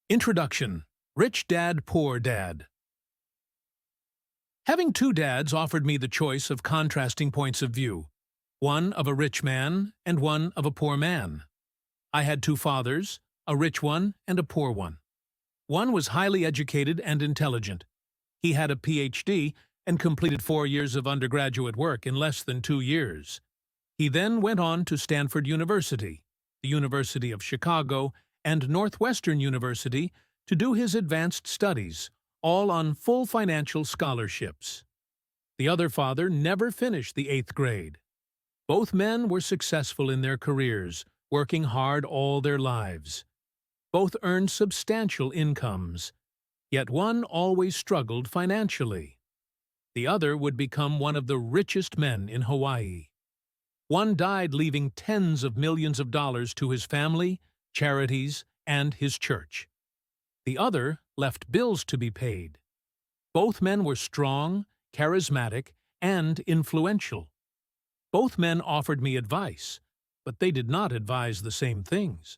Introduction: Rich Dad, Poor Dad. Having two dads offered me the choice of contrasting points of view, one of a rich man and one of a poor man. I had two fathers, a rich one and a poor one. One was highly educated and intelligent. He had a PhD and completed 4 years of undergraduate work in less than 2 years. He then went on to Stanford University, the University of Chicago, and Northwestern University to do his advanced studies, all on full financial scholarships. The other father never finished the 8th grade. Both men were successful in their careers, working hard all their lives. Both earned substantial incomes, yet one always struggled financially. The other would become one of the richest men in Hawaii. One died leaving tens of millions of dollars to his family, charities, and his church. The other left bills to be paid. Both men were strong, charismatic, and influential. Both men offered me advice, but they did not advise the same things.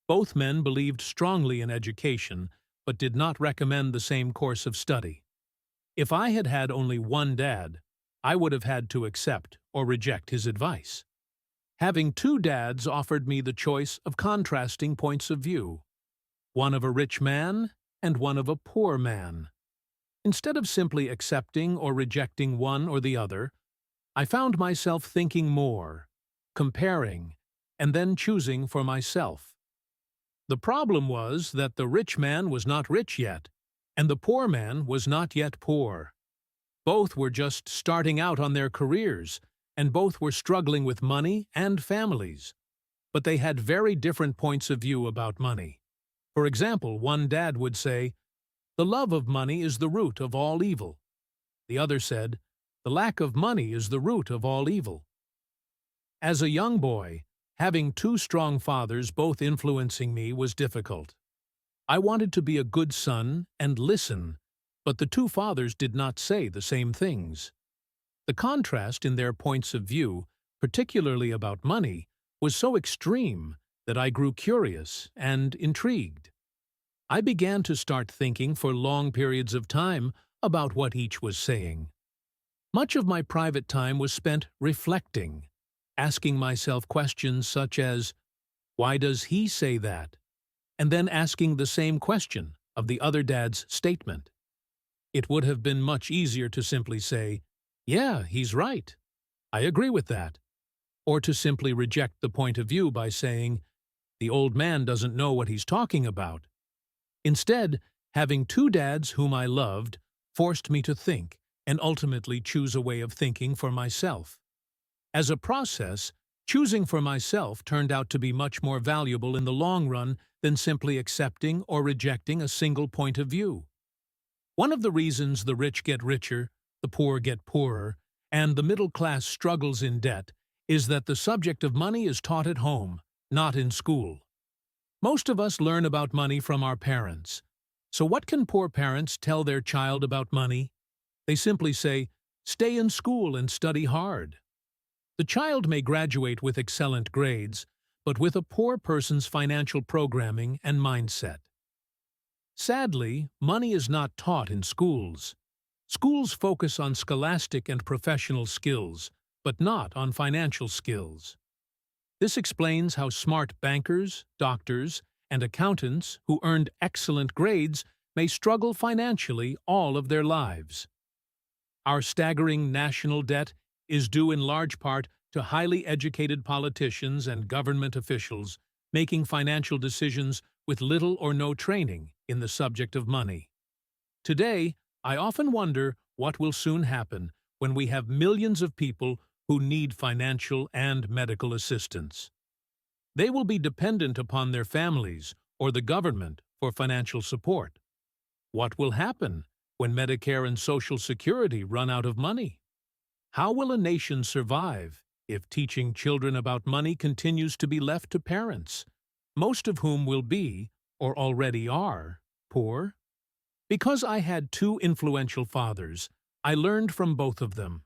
Both men believed strongly in education, but did not recommend the same course of study. If I had had only one dad, I would have had to accept or reject his advice. Having two dads offered me the choice of contrasting points of view, one of a rich man and one of a poor man. Instead of simply accepting or rejecting one or the other, I found myself thinking more, comparing, and then choosing for myself. The problem was that the rich man was not rich yet, and the poor man was not yet poor. Both were just starting out on their careers, and both were struggling with money and families. But they had very different points of view about money. For example, one dad would say, "The love of money is the root of all evil." The other said, "The lack of money is the root of all evil." As a young boy, having two strong fathers both influencing me was difficult. I wanted to be a good son and listen, but the two fathers did not say the same things. The contrast in their points of view, particularly about money, was so extreme that I grew curious and intrigued. I began to start thinking for long periods of time about what each was saying. Much of my private time was spent reflecting, asking myself questions such as, "Why does he say that?" and then asking the same question of the other dad's statement. It would have been much easier to simply say, "Yeah, he's right. I agree with that," or to simply reject the point of view by saying, "The old man doesn't know what he's talking about." Instead, having two dads whom I loved forced me to think and ultimately choose a way of thinking for myself. As a process, choosing for myself turned out to be much more valuable in the long run than simply accepting or rejecting a single point of view. One of the reasons the rich get richer, the poor get poorer, and the middle class struggles in debt is that the subject of money is taught at home, not in school. Most of us learn about money from our parents. So what can poor parents tell their child about money? They simply say, "Stay in school and study hard." The child may graduate with excellent grades, but with a poor person's financial programming and mindset. Sadly, money is not taught in schools. Schools focus on scholastic and professional skills, but not on financial skills. This explains how smart bankers, doctors, and accountants who earned excellent grades may struggle financially all of their lives. Our staggering national debt is due in large part to highly educated politicians and government officials making financial decisions with little or no training in the subject of money. Today, I often wonder what will soon happen when we have millions of people who need financial and medical assistance. They will be dependent upon their families or the government for financial support. What will happen when Medicare and Social Security run out of money? How will a nation survive if teaching children about money continues to be left to parents, most of whom will be, or already are, poor? Because I had two influential fathers, I learned from both of them.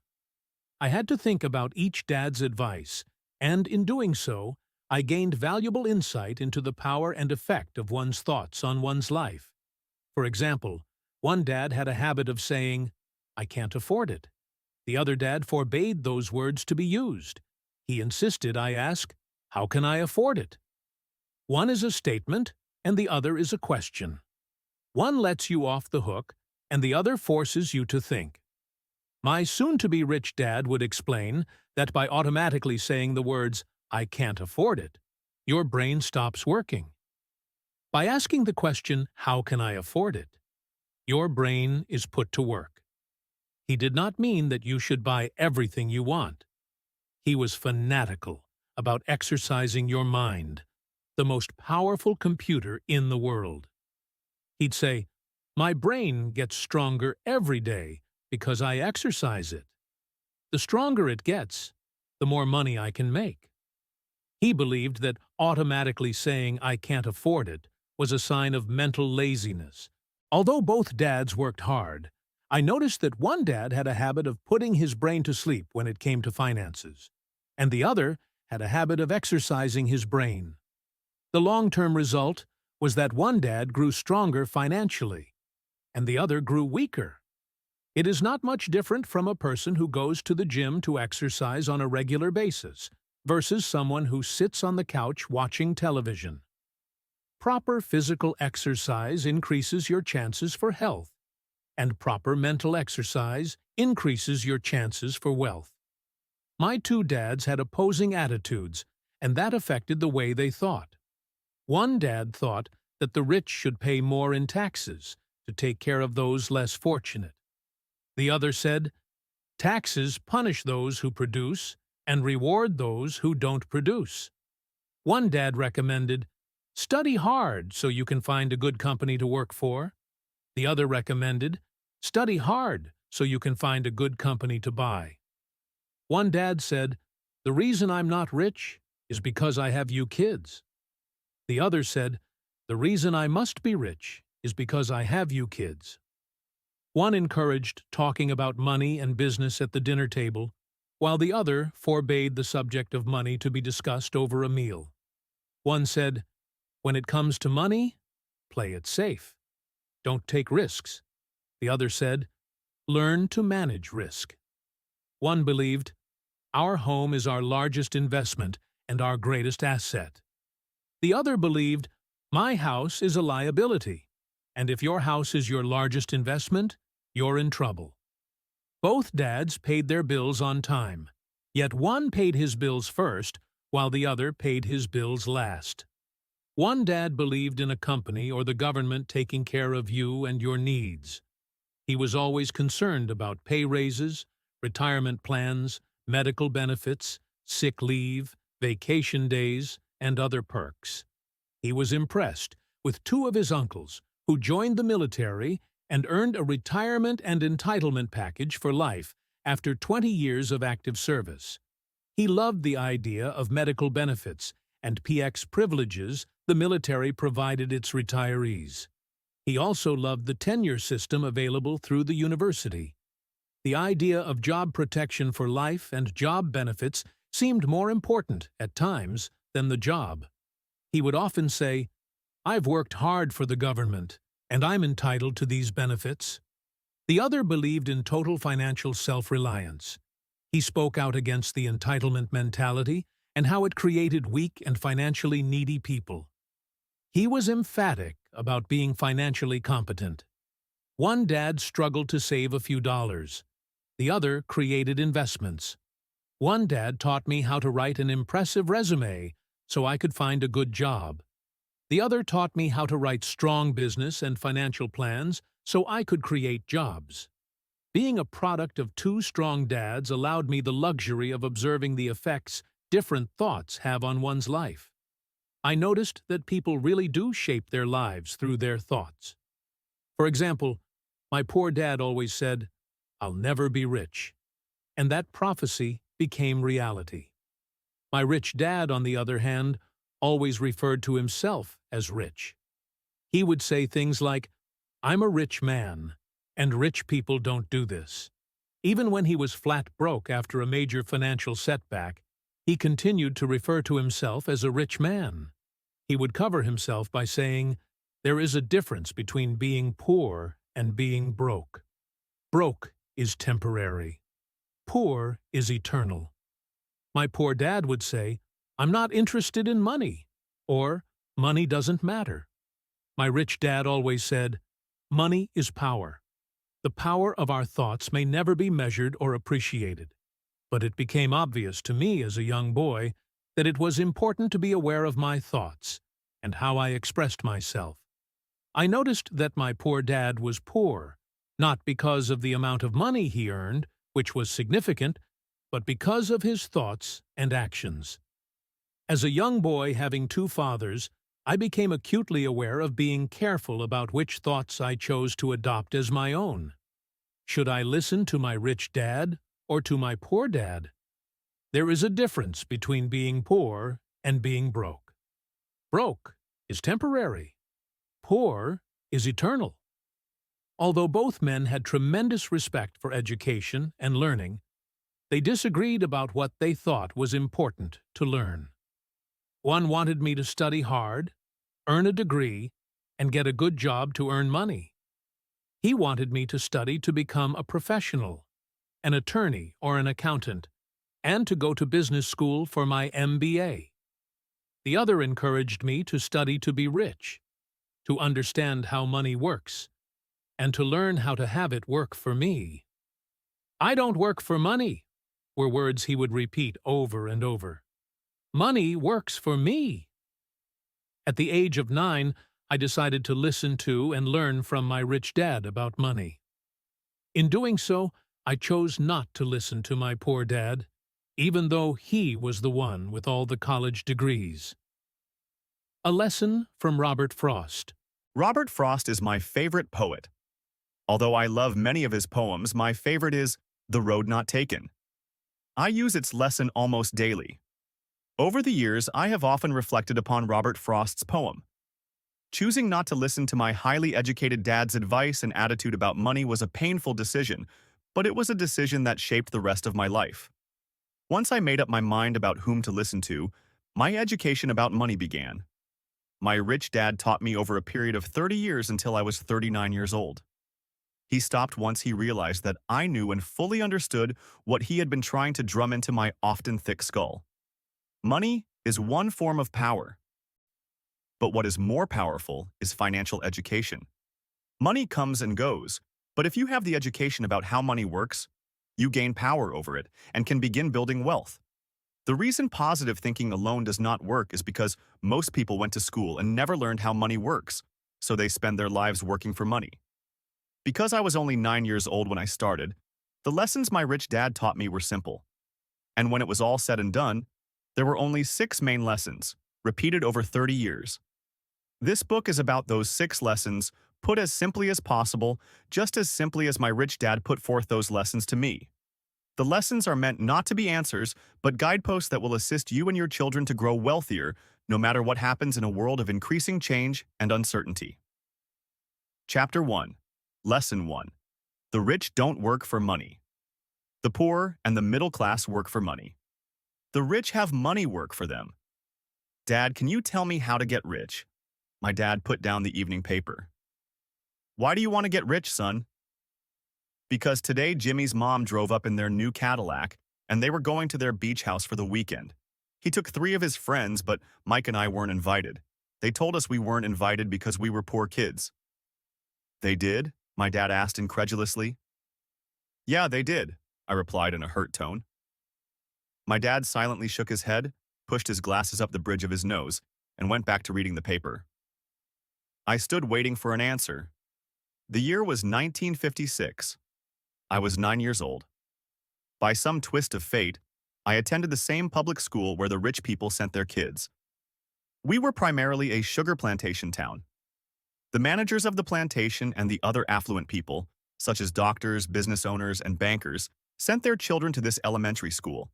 I had to think about each dad's advice, and in doing so, I gained valuable insight into the power and effect of one's thoughts on one's life. For example, one dad had a habit of saying, "I can't afford it." The other dad forbade those words to be used. He insisted I ask, "How can I afford it?" One is a statement, and the other is a question. One lets you off the hook, and the other forces you to think. My soon-to-be rich dad would explain that by automatically saying the words, "I can't afford it," your brain stops working. By asking the question, "How can I afford it?" your brain is put to work. He did not mean that you should buy everything you want. He was fanatical about exercising your mind, the most powerful computer in the world. He'd say, "My brain gets stronger every day because I exercise it. The stronger it gets, the more money I can make." He believed that automatically saying "I can't afford it" was a sign of mental laziness. Although both dads worked hard, I noticed that one dad had a habit of putting his brain to sleep when it came to finances, and the other had a habit of exercising his brain. The long-term result was that one dad grew stronger financially, and the other grew weaker. It is not much different from a person who goes to the gym to exercise on a regular basis versus someone who sits on the couch watching television. Proper physical exercise increases your chances for health, and proper mental exercise increases your chances for wealth. My two dads had opposing attitudes, and that affected the way they thought. One dad thought that the rich should pay more in taxes to take care of those less fortunate. The other said, "Taxes punish those who produce and reward those who don't produce." One dad recommended, "Study hard so you can find a good company to work for." The other recommended, "Study hard so you can find a good company to buy." One dad said, "The reason I'm not rich is because I have you kids." The other said, "The reason I must be rich is because I have you kids." One encouraged talking about money and business at the dinner table, while the other forbade the subject of money to be discussed over a meal. One said, "When it comes to money, play it safe. Don't take risks." The other said, "Learn to manage risk." One believed, "Our home is our largest investment and our greatest asset." The other believed, "My house is a liability, and if your house is your largest investment, you're in trouble." Both dads paid their bills on time, yet one paid his bills first, while the other paid his bills last. One dad believed in a company or the government taking care of you and your needs. He was always concerned about pay raises, retirement plans, medical benefits, sick leave, vacation days, and other perks. He was impressed with two of his uncles who joined the military and earned a retirement and entitlement package for life after 20 years of active service. He loved the idea of medical benefits and PX privileges the military provided its retirees. He also loved the tenure system available through the university. The idea of job protection for life and job benefits seemed more important, at times, than the job. He would often say, "I've worked hard for the government, and I'm entitled to these benefits." The other believed in total financial self-reliance. He spoke out against the entitlement mentality and how it created weak and financially needy people. He was emphatic about being financially competent. One dad struggled to save a few dollars. The other created investments. One dad taught me how to write an impressive resume so I could find a good job. The other taught me how to write strong business and financial plans so I could create jobs. Being a product of two strong dads allowed me the luxury of observing the effects different thoughts have on one's life. I noticed that people really do shape their lives through their thoughts. For example, my poor dad always said, "I'll never be rich," and that prophecy became reality. My rich dad, on the other hand, always referred to himself as rich. He would say things like, "I'm a rich man, and rich people don't do this." Even when he was flat broke after a major financial setback, He continued to refer to himself as a rich man. He would cover himself by saying, "There is a difference between being poor and being broke. Broke is temporary. Poor is eternal." My poor dad would say, "I'm not interested in money," or "Money doesn't matter." My rich dad always said, "Money is power. The power of our thoughts may never be measured or appreciated." But it became obvious to me as a young boy that it was important to be aware of my thoughts and how I expressed myself. I noticed that my poor dad was poor, not because of the amount of money he earned, which was significant, but because of his thoughts and actions. As a young boy having two fathers, I became acutely aware of being careful about which thoughts I chose to adopt as my own. Should I listen to my rich dad or to my poor dad? There is a difference between being poor and being broke. Broke is temporary. Poor is eternal. Although both men had tremendous respect for education and learning, they disagreed about what they thought was important to learn. One wanted me to study hard, earn a degree, and get a good job to earn money. He wanted me to study to become a professional, an attorney or an accountant, and to go to business school for my MBA. The other encouraged me to study to be rich, to understand how money works, and to learn how to have it work for me. "I don't work for money," were words he would repeat over and over. "Money works for me." At the age of 9, I decided to listen to and learn from my rich dad about money. In doing so, I chose not to listen to my poor dad, even though he was the one with all the college degrees. A lesson from Robert Frost. Robert Frost is my favorite poet. Although I love many of his poems, my favorite is The Road Not Taken. I use its lesson almost daily. Over the years, I have often reflected upon Robert Frost's poem. Choosing not to listen to my highly educated dad's advice and attitude about money was a painful decision, but it was a decision that shaped the rest of my life. Once I made up my mind about whom to listen to, my education about money began. My rich dad taught me over a period of 30 years until I was 39 years old. He stopped once he realized that I knew and fully understood what he had been trying to drum into my often thick skull. Money is one form of power. But what is more powerful is financial education. Money comes and goes, but if you have the education about how money works, you gain power over it and can begin building wealth. The reason positive thinking alone does not work is because most people went to school and never learned how money works, so they spend their lives working for money. Because I was only 9 years old when I started, the lessons my rich dad taught me were simple. And when it was all said and done, there were only 6 main lessons, repeated over 30 years. This book is about those 6 lessons, put as simply as possible, just as simply as my rich dad put forth those lessons to me. The lessons are meant not to be answers, but guideposts that will assist you and your children to grow wealthier, no matter what happens in a world of increasing change and uncertainty. Chapter 1. Lesson 1. The rich don't work for money. The poor and the middle class work for money. The rich have money work for them. Dad, can you tell me how to get rich? My dad put down the evening paper. Why do you want to get rich, son? Because today Jimmy's mom drove up in their new Cadillac, and they were going to their beach house for the weekend. He took 3 of his friends, but Mike and I weren't invited. They told us we weren't invited because we were poor kids. They did? My dad asked incredulously. Yeah, they did, I replied in a hurt tone. My dad silently shook his head, pushed his glasses up the bridge of his nose, and went back to reading the paper. I stood waiting for an answer. The year was 1956. I was 9 years old. By some twist of fate, I attended the same public school where the rich people sent their kids. We were primarily a sugar plantation town. The managers of the plantation and the other affluent people, such as doctors, business owners, and bankers, sent their children to this elementary school.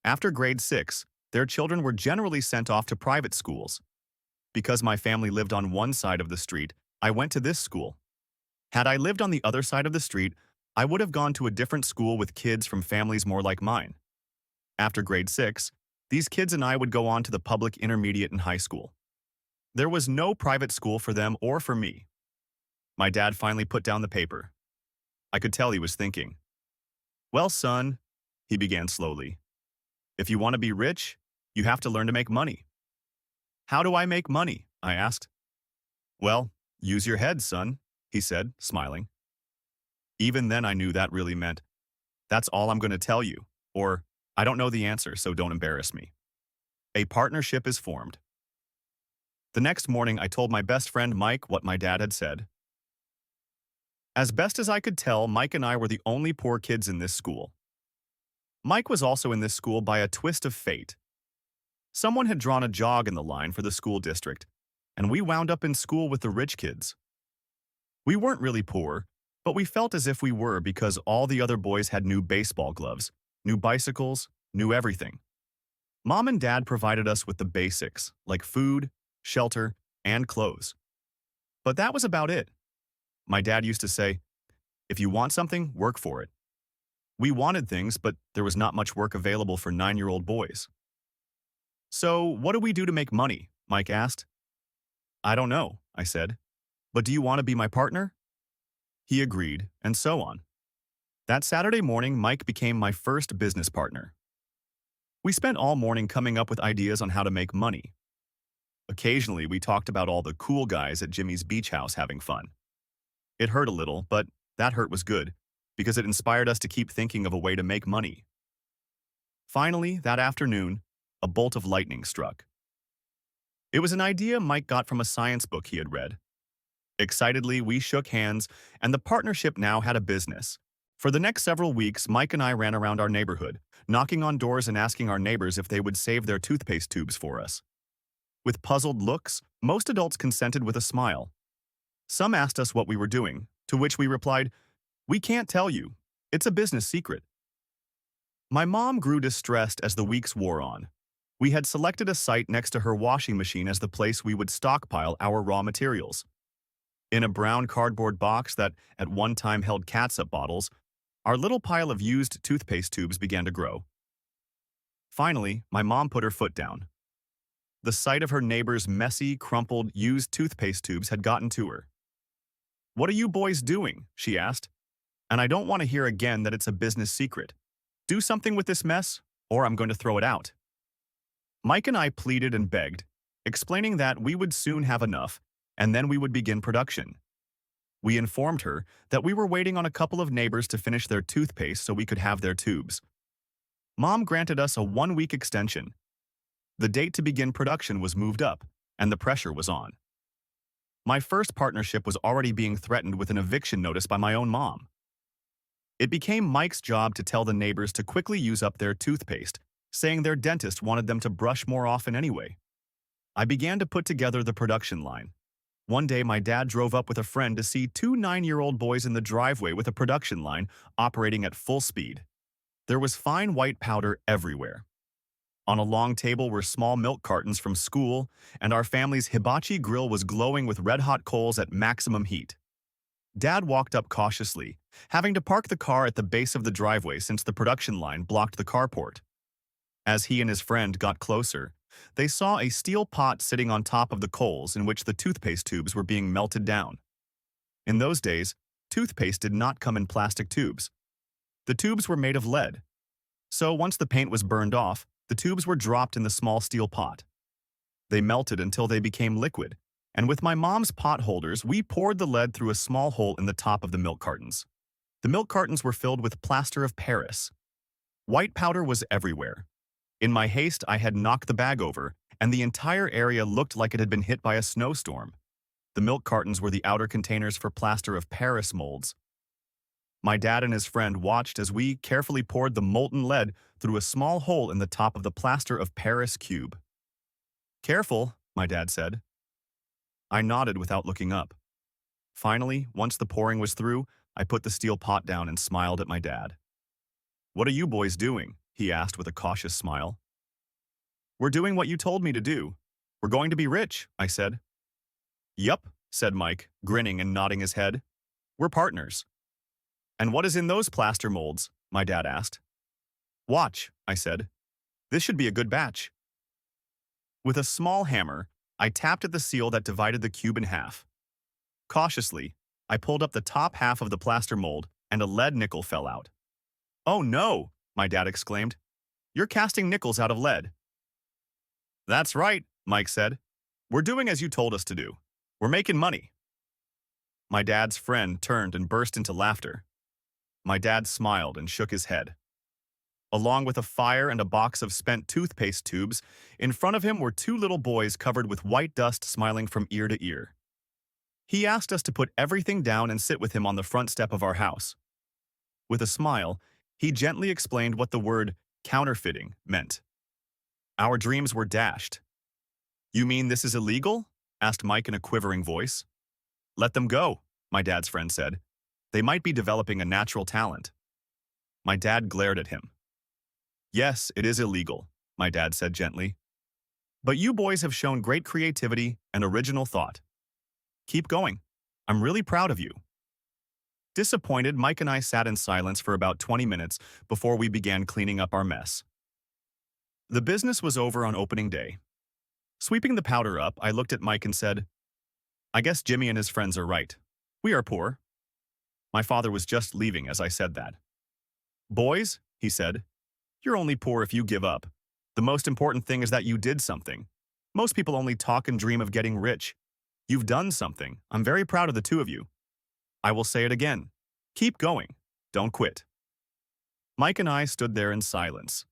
After grade 6, their children were generally sent off to private schools. Because my family lived on one side of the street, I went to this school. Had I lived on the other side of the street, I would have gone to a different school with kids from families more like mine. After grade 6, these kids and I would go on to the public intermediate and high school. There was no private school for them or for me. My dad finally put down the paper. I could tell he was thinking. Well, son, he began slowly, if you want to be rich, you have to learn to make money. How do I make money? I asked. Well, use your head, son, he said, smiling. Even then I knew that really meant, that's all I'm going to tell you, or I don't know the answer, so don't embarrass me. A partnership is formed. The next morning, I told my best friend Mike what my dad had said. As best as I could tell, Mike and I were the only poor kids in this school. Mike was also in this school by a twist of fate. Someone had drawn a jog in the line for the school district, and we wound up in school with the rich kids. We weren't really poor, but we felt as if we were because all the other boys had new baseball gloves, new bicycles, new everything. Mom and Dad provided us with the basics, like food, shelter, and clothes. But that was about it. My dad used to say, if you want something, work for it. We wanted things, but there was not much work available for 9-year-old boys. So, what do we do to make money? Mike asked. I don't know, I said. But do you want to be my partner? He agreed, and so on. That Saturday morning, Mike became my first business partner. We spent all morning coming up with ideas on how to make money. Occasionally, we talked about all the cool guys at Jimmy's beach house having fun. It hurt a little, but that hurt was good, because it inspired us to keep thinking of a way to make money. Finally, that afternoon, a bolt of lightning struck. It was an idea Mike got from a science book he had read. Excitedly, we shook hands, and the partnership now had a business. For the next several weeks, Mike and I ran around our neighborhood, knocking on doors and asking our neighbors if they would save their toothpaste tubes for us. With puzzled looks, most adults consented with a smile. Some asked us what we were doing, to which we replied, we can't tell you. It's a business secret. My mom grew distressed as the weeks wore on. We had selected a site next to her washing machine as the place we would stockpile our raw materials. In a brown cardboard box that at one time held catsup bottles, our little pile of used toothpaste tubes began to grow. Finally, my mom put her foot down. The sight of her neighbor's messy, crumpled, used toothpaste tubes had gotten to her. What are you boys doing? She asked. And I don't want to hear again that it's a business secret. Do something with this mess, or I'm going to throw it out. Mike and I pleaded and begged, explaining that we would soon have enough, and then we would begin production. We informed her that we were waiting on a couple of neighbors to finish their toothpaste so we could have their tubes. Mom granted us a 1-week extension. The date to begin production was moved up, and the pressure was on. My first partnership was already being threatened with an eviction notice by my own mom. It became Mike's job to tell the neighbors to quickly use up their toothpaste, saying their dentist wanted them to brush more often anyway. I began to put together the production line. One day, my dad drove up with a friend to see 2 9-year-old boys in the driveway with a production line operating at full speed. There was fine white powder everywhere. On a long table were small milk cartons from school, and our family's hibachi grill was glowing with red-hot coals at maximum heat. Dad walked up cautiously, having to park the car at the base of the driveway since the production line blocked the carport. As he and his friend got closer, they saw a steel pot sitting on top of the coals in which the toothpaste tubes were being melted down. In those days, toothpaste did not come in plastic tubes. The tubes were made of lead. So once the paint was burned off, the tubes were dropped in the small steel pot. They melted until they became liquid, and with my mom's pot holders, we poured the lead through a small hole in the top of the milk cartons. The milk cartons were filled with plaster of Paris. White powder was everywhere. In my haste, I had knocked the bag over, and the entire area looked like it had been hit by a snowstorm. The milk cartons were the outer containers for plaster of Paris molds. My dad and his friend watched as we carefully poured the molten lead through a small hole in the top of the plaster of Paris cube. Careful, my dad said. I nodded without looking up. Finally, once the pouring was through, I put the steel pot down and smiled at my dad. What are you boys doing? He asked with a cautious smile. We're doing what you told me to do. We're going to be rich, I said. Yup, said Mike, grinning and nodding his head. We're partners. And what is in those plaster molds? My dad asked. Watch, I said. This should be a good batch. With a small hammer, I tapped at the seal that divided the cube in half. Cautiously, I pulled up the top half of the plaster mold and a lead nickel fell out. "Oh no," my dad exclaimed. "You're casting nickels out of lead." "That's right," Mike said. "We're doing as you told us to do. We're making money." My dad's friend turned and burst into laughter. My dad smiled and shook his head. Along with a fire and a box of spent toothpaste tubes, in front of him were two little boys covered with white dust smiling from ear to ear. He asked us to put everything down and sit with him on the front step of our house. With a smile, he gently explained what the word counterfeiting meant. Our dreams were dashed. "You mean this is illegal?" asked Mike in a quivering voice. "Let them go," my dad's friend said. "They might be developing a natural talent." My dad glared at him. "Yes, it is illegal," my dad said gently. "But you boys have shown great creativity and original thought. Keep going. I'm really proud of you." Disappointed, Mike and I sat in silence for about 20 minutes before we began cleaning up our mess. The business was over on opening day. Sweeping the powder up, I looked at Mike and said, "I guess Jimmy and his friends are right. We are poor." My father was just leaving as I said that. "Boys," he said, "you're only poor if you give up. The most important thing is that you did something. Most people only talk and dream of getting rich. You've done something. I'm very proud of the two of you. I will say it again. Keep going. Don't quit." Mike and I stood there in silence.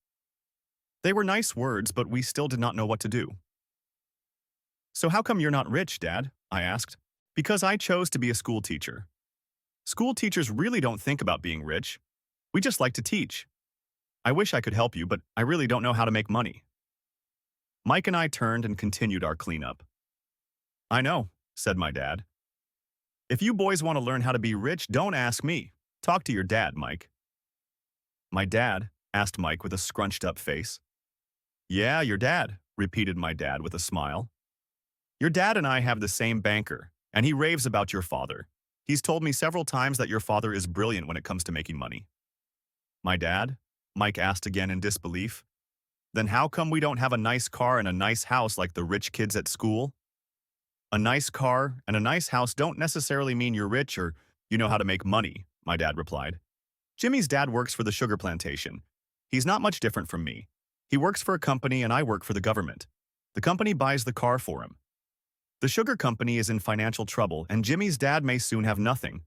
They were nice words, but we still did not know what to do. "So how come you're not rich, Dad?" I asked. "Because I chose to be a school teacher. School teachers really don't think about being rich. We just like to teach. I wish I could help you, but I really don't know how to make money." Mike and I turned and continued our cleanup. "I know," said my dad. "If you boys want to learn how to be rich, don't ask me. Talk to your dad, Mike." "My dad?" asked Mike with a scrunched-up face. "Yeah, your dad," repeated my dad with a smile. "Your dad and I have the same banker, and he raves about your father. He's told me several times that your father is brilliant when it comes to making money." "My dad?" Mike asked again in disbelief. "Then how come we don't have a nice car and a nice house like the rich kids at school?" "A nice car and a nice house don't necessarily mean you're rich or you know how to make money," my dad replied. "Jimmy's dad works for the sugar plantation. He's not much different from me. He works for a company and I work for the government. The company buys the car for him. The sugar company is in financial trouble and Jimmy's dad may soon have nothing.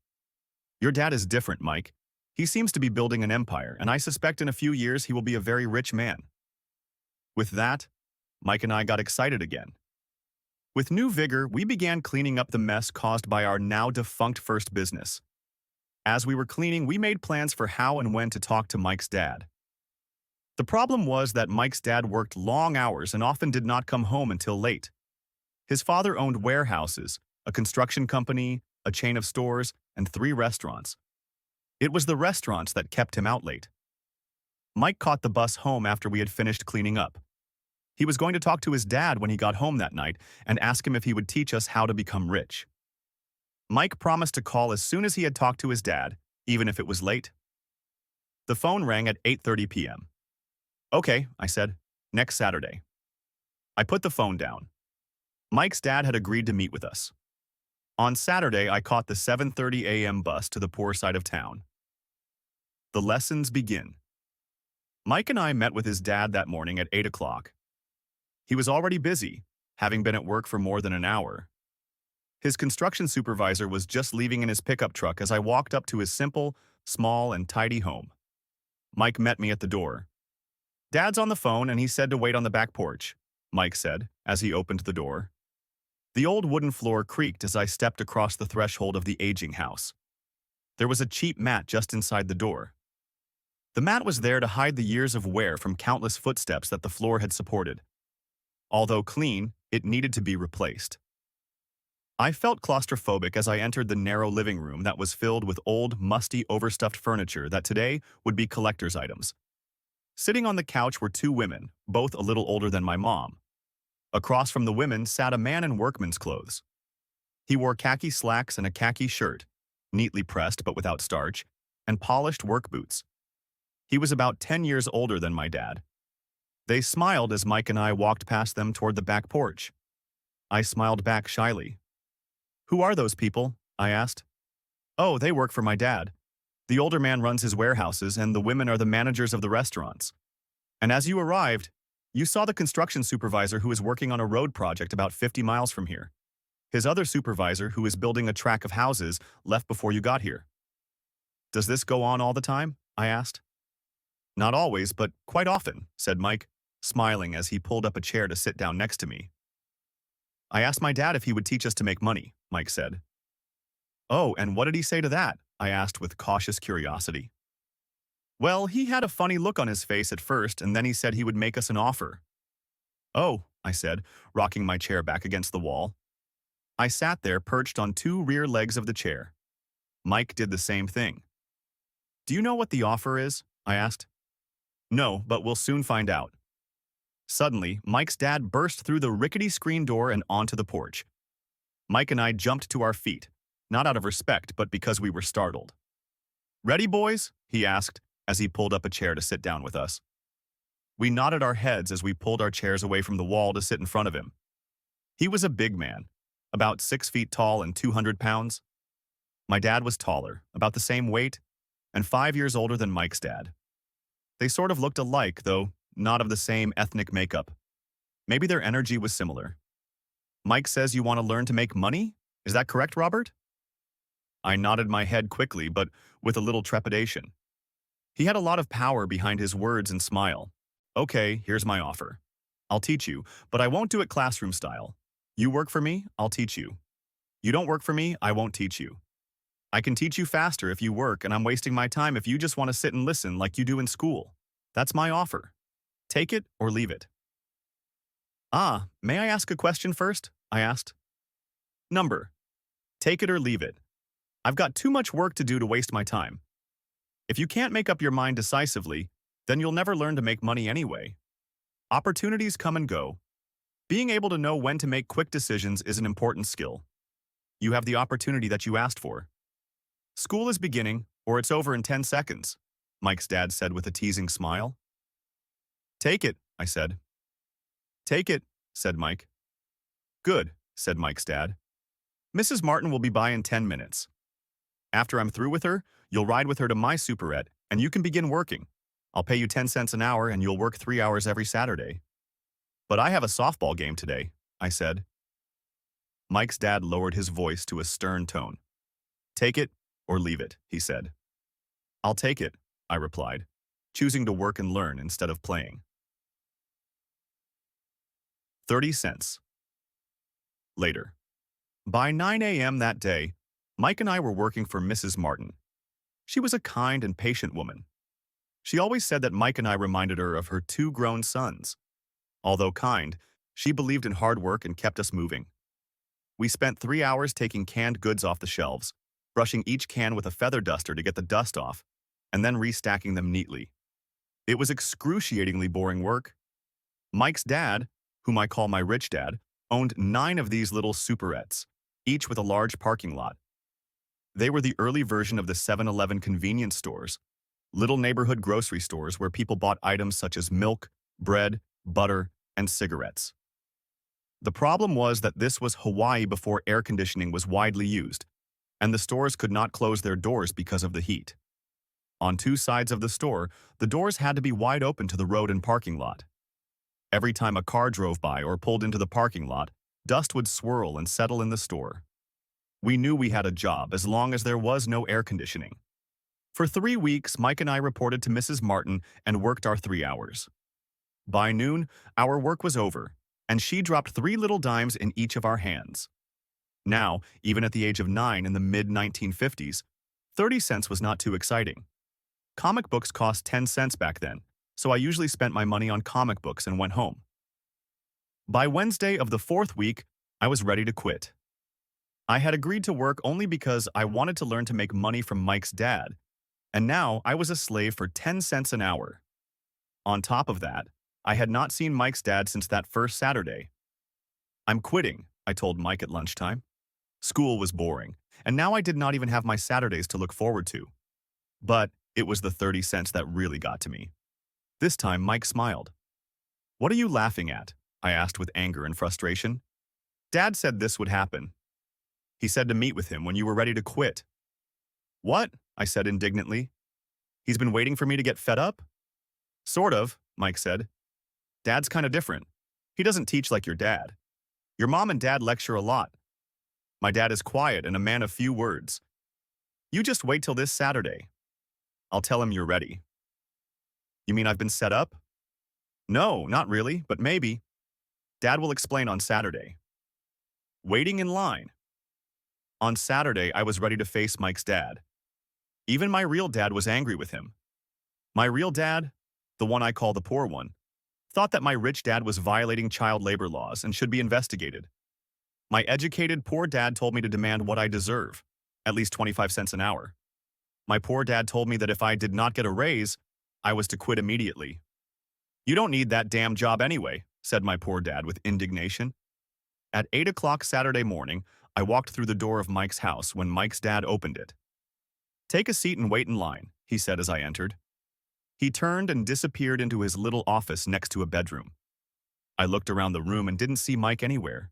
Your dad is different, Mike. He seems to be building an empire, and I suspect in a few years he will be a very rich man." With that, Mike and I got excited again. With new vigor, we began cleaning up the mess caused by our now-defunct first business. As we were cleaning, we made plans for how and when to talk to Mike's dad. The problem was that Mike's dad worked long hours and often did not come home until late. His father owned warehouses, a construction company, a chain of stores, and 3 restaurants. It was the restaurants that kept him out late. Mike caught the bus home after we had finished cleaning up. He was going to talk to his dad when he got home that night and ask him if he would teach us how to become rich. Mike promised to call as soon as he had talked to his dad, even if it was late. The phone rang at 8:30 p.m. "Okay," I said, "next Saturday." I put the phone down. Mike's dad had agreed to meet with us. On Saturday, I caught the 7:30 a.m. bus to the poor side of town. The lessons begin. Mike and I met with his dad that morning at 8 o'clock. He was already busy, having been at work for more than an hour. His construction supervisor was just leaving in his pickup truck as I walked up to his simple, small, and tidy home. Mike met me at the door. "Dad's on the phone and he said to wait on the back porch," Mike said as he opened the door. The old wooden floor creaked as I stepped across the threshold of the aging house. There was a cheap mat just inside the door. The mat was there to hide the years of wear from countless footsteps that the floor had supported. Although clean, it needed to be replaced. I felt claustrophobic as I entered the narrow living room that was filled with old, musty, overstuffed furniture that today would be collector's items. Sitting on the couch were 2 women, both a little older than my mom. Across from the women sat a man in workman's clothes. He wore khaki slacks and a khaki shirt, neatly pressed but without starch, and polished work boots. He was about 10 years older than my dad. They smiled as Mike and I walked past them toward the back porch. I smiled back shyly. "Who are those people?" I asked. "Oh, they work for my dad. The older man runs his warehouses, and the women are the managers of the restaurants. And as you arrived, you saw the construction supervisor who is working on a road project about 50 miles from here. His other supervisor, who is building a track of houses, left before you got here." "Does this go on all the time?" I asked. "Not always, but quite often," said Mike, smiling as he pulled up a chair to sit down next to me. "I asked my dad if he would teach us to make money," Mike said. "Oh, and what did he say to that?" I asked with cautious curiosity. "Well, he had a funny look on his face at first, and then he said he would make us an offer." "Oh," I said, rocking my chair back against the wall. I sat there perched on two rear legs of the chair. Mike did the same thing. "Do you know what the offer is?" I asked. "No, but we'll soon find out." Suddenly, Mike's dad burst through the rickety screen door and onto the porch. Mike and I jumped to our feet, not out of respect, but because we were startled. "Ready, boys?" he asked as he pulled up a chair to sit down with us. We nodded our heads as we pulled our chairs away from the wall to sit in front of him. He was a big man, about 6 feet tall and 200 pounds. My dad was taller, about the same weight, and 5 years older than Mike's dad. They sort of looked alike, though not of the same ethnic makeup. Maybe their energy was similar. "Mike says you want to learn to make money? Is that correct, Robert?" I nodded my head quickly, but with a little trepidation. He had a lot of power behind his words and smile. "Okay, here's my offer. I'll teach you, but I won't do it classroom style. You work for me, I'll teach you. You don't work for me, I won't teach you. I can teach you faster if you work, and I'm wasting my time if you just want to sit and listen like you do in school. That's my offer. Take it or leave it." "Ah, may I ask a question first?" I asked. "Number. Take it or leave it. I've got too much work to do to waste my time. If you can't make up your mind decisively, then you'll never learn to make money anyway. Opportunities come and go. Being able to know when to make quick decisions is an important skill. You have the opportunity that you asked for. School is beginning, or it's over in 10 seconds, Mike's dad said with a teasing smile. "Take it," I said. "Take it," said Mike. "Good," said Mike's dad. "Mrs. Martin will be by in 10 minutes. After I'm through with her, you'll ride with her to my superette, and you can begin working. I'll pay you 10 cents an hour, and you'll work 3 hours every Saturday." "But I have a softball game today," I said. Mike's dad lowered his voice to a stern tone. "Take it or leave it," he said. "I'll take it," I replied, choosing to work and learn instead of playing. 30 cents. Later. By 9 a.m. that day, Mike and I were working for Mrs. Martin. She was a kind and patient woman. She always said that Mike and I reminded her of her 2 grown sons. Although kind, she believed in hard work and kept us moving. We spent 3 hours taking canned goods off the shelves, brushing each can with a feather duster to get the dust off, and then restacking them neatly. It was excruciatingly boring work. Mike's dad, whom I call my rich dad, owned 9 of these little superettes, each with a large parking lot. They were the early version of the 7-Eleven convenience stores, little neighborhood grocery stores where people bought items such as milk, bread, butter, and cigarettes. The problem was that this was Hawaii before air conditioning was widely used, and the stores could not close their doors because of the heat. On 2 sides of the store, the doors had to be wide open to the road and parking lot. Every time a car drove by or pulled into the parking lot, dust would swirl and settle in the store. We knew we had a job as long as there was no air conditioning. For 3 weeks, Mike and I reported to Mrs. Martin and worked our 3 hours. By noon, our work was over, and she dropped 3 little dimes in each of our hands. Now, even at the age of 9 in the mid-1950s, 30 cents was not too exciting. Comic books cost 10 cents back then, so I usually spent my money on comic books and went home. By Wednesday of the 4th week, I was ready to quit. I had agreed to work only because I wanted to learn to make money from Mike's dad, and now I was a slave for 10 cents an hour. On top of that, I had not seen Mike's dad since that first Saturday. "I'm quitting," I told Mike at lunchtime. School was boring, and now I did not even have my Saturdays to look forward to. But it was the 30 cents that really got to me. This time, Mike smiled. What are you laughing at? I asked with anger and frustration. Dad said this would happen. He said to meet with him when you were ready to quit. What? I said indignantly. He's been waiting for me to get fed up? Sort of, Mike said. Dad's kind of different. He doesn't teach like your dad. Your mom and dad lecture a lot. My dad is quiet and a man of few words. You just wait till this Saturday. I'll tell him you're ready. You mean I've been set up? No, not really, but maybe. Dad will explain on Saturday. Waiting in line. On Saturday, I was ready to face Mike's dad. Even my real dad was angry with him. My real dad, the one I call the poor one, thought that my rich dad was violating child labor laws and should be investigated. My educated poor dad told me to demand what I deserve, at least 25 cents an hour. My poor dad told me that if I did not get a raise, I was to quit immediately. You don't need that damn job anyway, said my poor dad with indignation. At 8 o'clock Saturday morning, I walked through the door of Mike's house when Mike's dad opened it. Take a seat and wait in line, he said as I entered. He turned and disappeared into his little office next to a bedroom. I looked around the room and didn't see Mike anywhere.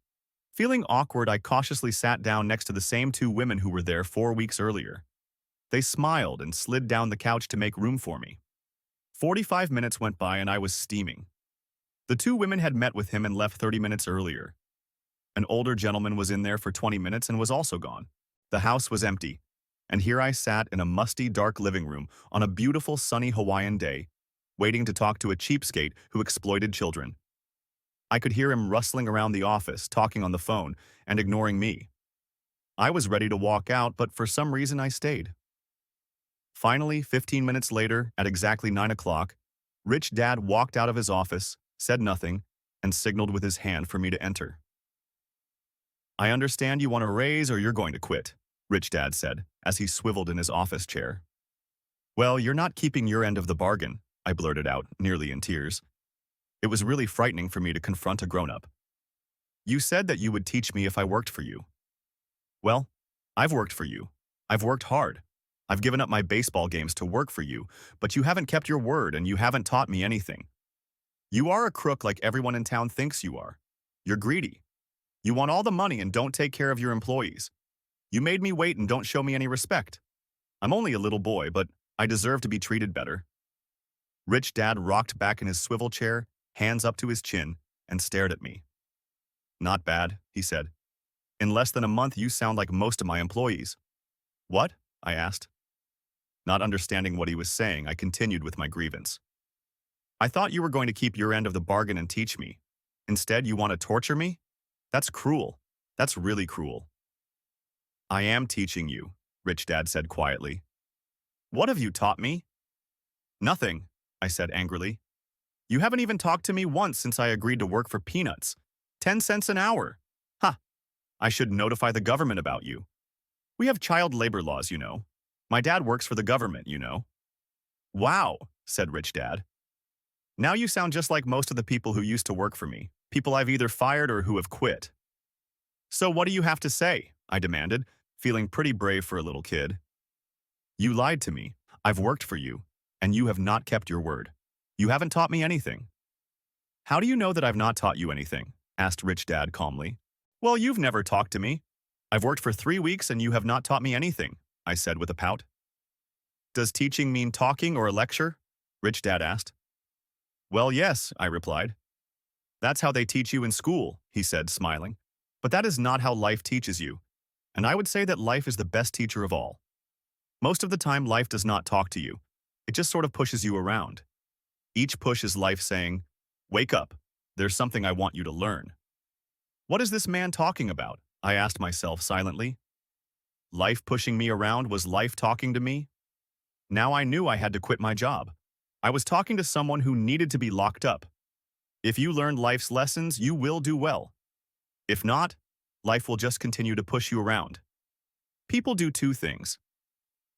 Feeling awkward, I cautiously sat down next to the same two women who were there 4 weeks earlier. They smiled and slid down the couch to make room for me. 45 minutes went by and I was steaming. The two women had met with him and left 30 minutes earlier. An older gentleman was in there for 20 minutes and was also gone. The house was empty, and here I sat in a musty, dark living room on a beautiful, sunny Hawaiian day, waiting to talk to a cheapskate who exploited children. I could hear him rustling around the office, talking on the phone, and ignoring me. I was ready to walk out, but for some reason I stayed. Finally, 15 minutes later, at exactly 9 o'clock, Rich Dad walked out of his office, said nothing, and signaled with his hand for me to enter. I understand you want a raise or you're going to quit, Rich Dad said, as he swiveled in his office chair. Well, you're not keeping your end of the bargain, I blurted out, nearly in tears. It was really frightening for me to confront a grown-up. You said that you would teach me if I worked for you. Well, I've worked for you. I've worked hard. I've given up my baseball games to work for you, but you haven't kept your word and you haven't taught me anything. You are a crook like everyone in town thinks you are. You're greedy. You want all the money and don't take care of your employees. You made me wait and don't show me any respect. I'm only a little boy, but I deserve to be treated better. Rich Dad rocked back in his swivel chair, hands up to his chin, and stared at me. Not bad, he said. In less than a month, you sound like most of my employees. What? I asked. Not understanding what he was saying, I continued with my grievance. I thought you were going to keep your end of the bargain and teach me. Instead, you want to torture me? That's cruel. That's really cruel. I am teaching you, Rich Dad said quietly. What have you taught me? Nothing, I said angrily. You haven't even talked to me once since I agreed to work for peanuts. 10 cents an hour. Ha! I should notify the government about you. We have child labor laws, you know. My dad works for the government, you know. Wow, said Rich Dad. Now you sound just like most of the people who used to work for me, people I've either fired or who have quit. So what do you have to say? I demanded, feeling pretty brave for a little kid. You lied to me. I've worked for you, and you have not kept your word. You haven't taught me anything. How do you know that I've not taught you anything? Asked Rich Dad calmly. Well, you've never talked to me. I've worked for 3 weeks and you have not taught me anything, I said with a pout. Does teaching mean talking or a lecture? Rich Dad asked. Well, yes, I replied. That's how they teach you in school, he said, smiling. But that is not how life teaches you. And I would say that life is the best teacher of all. Most of the time, life does not talk to you. It just sort of pushes you around. Each push is life saying, wake up, there's something I want you to learn. What is this man talking about? I asked myself silently. Life pushing me around was life talking to me? Now I knew I had to quit my job. I was talking to someone who needed to be locked up. If you learn life's lessons, you will do well. If not, life will just continue to push you around. People do two things.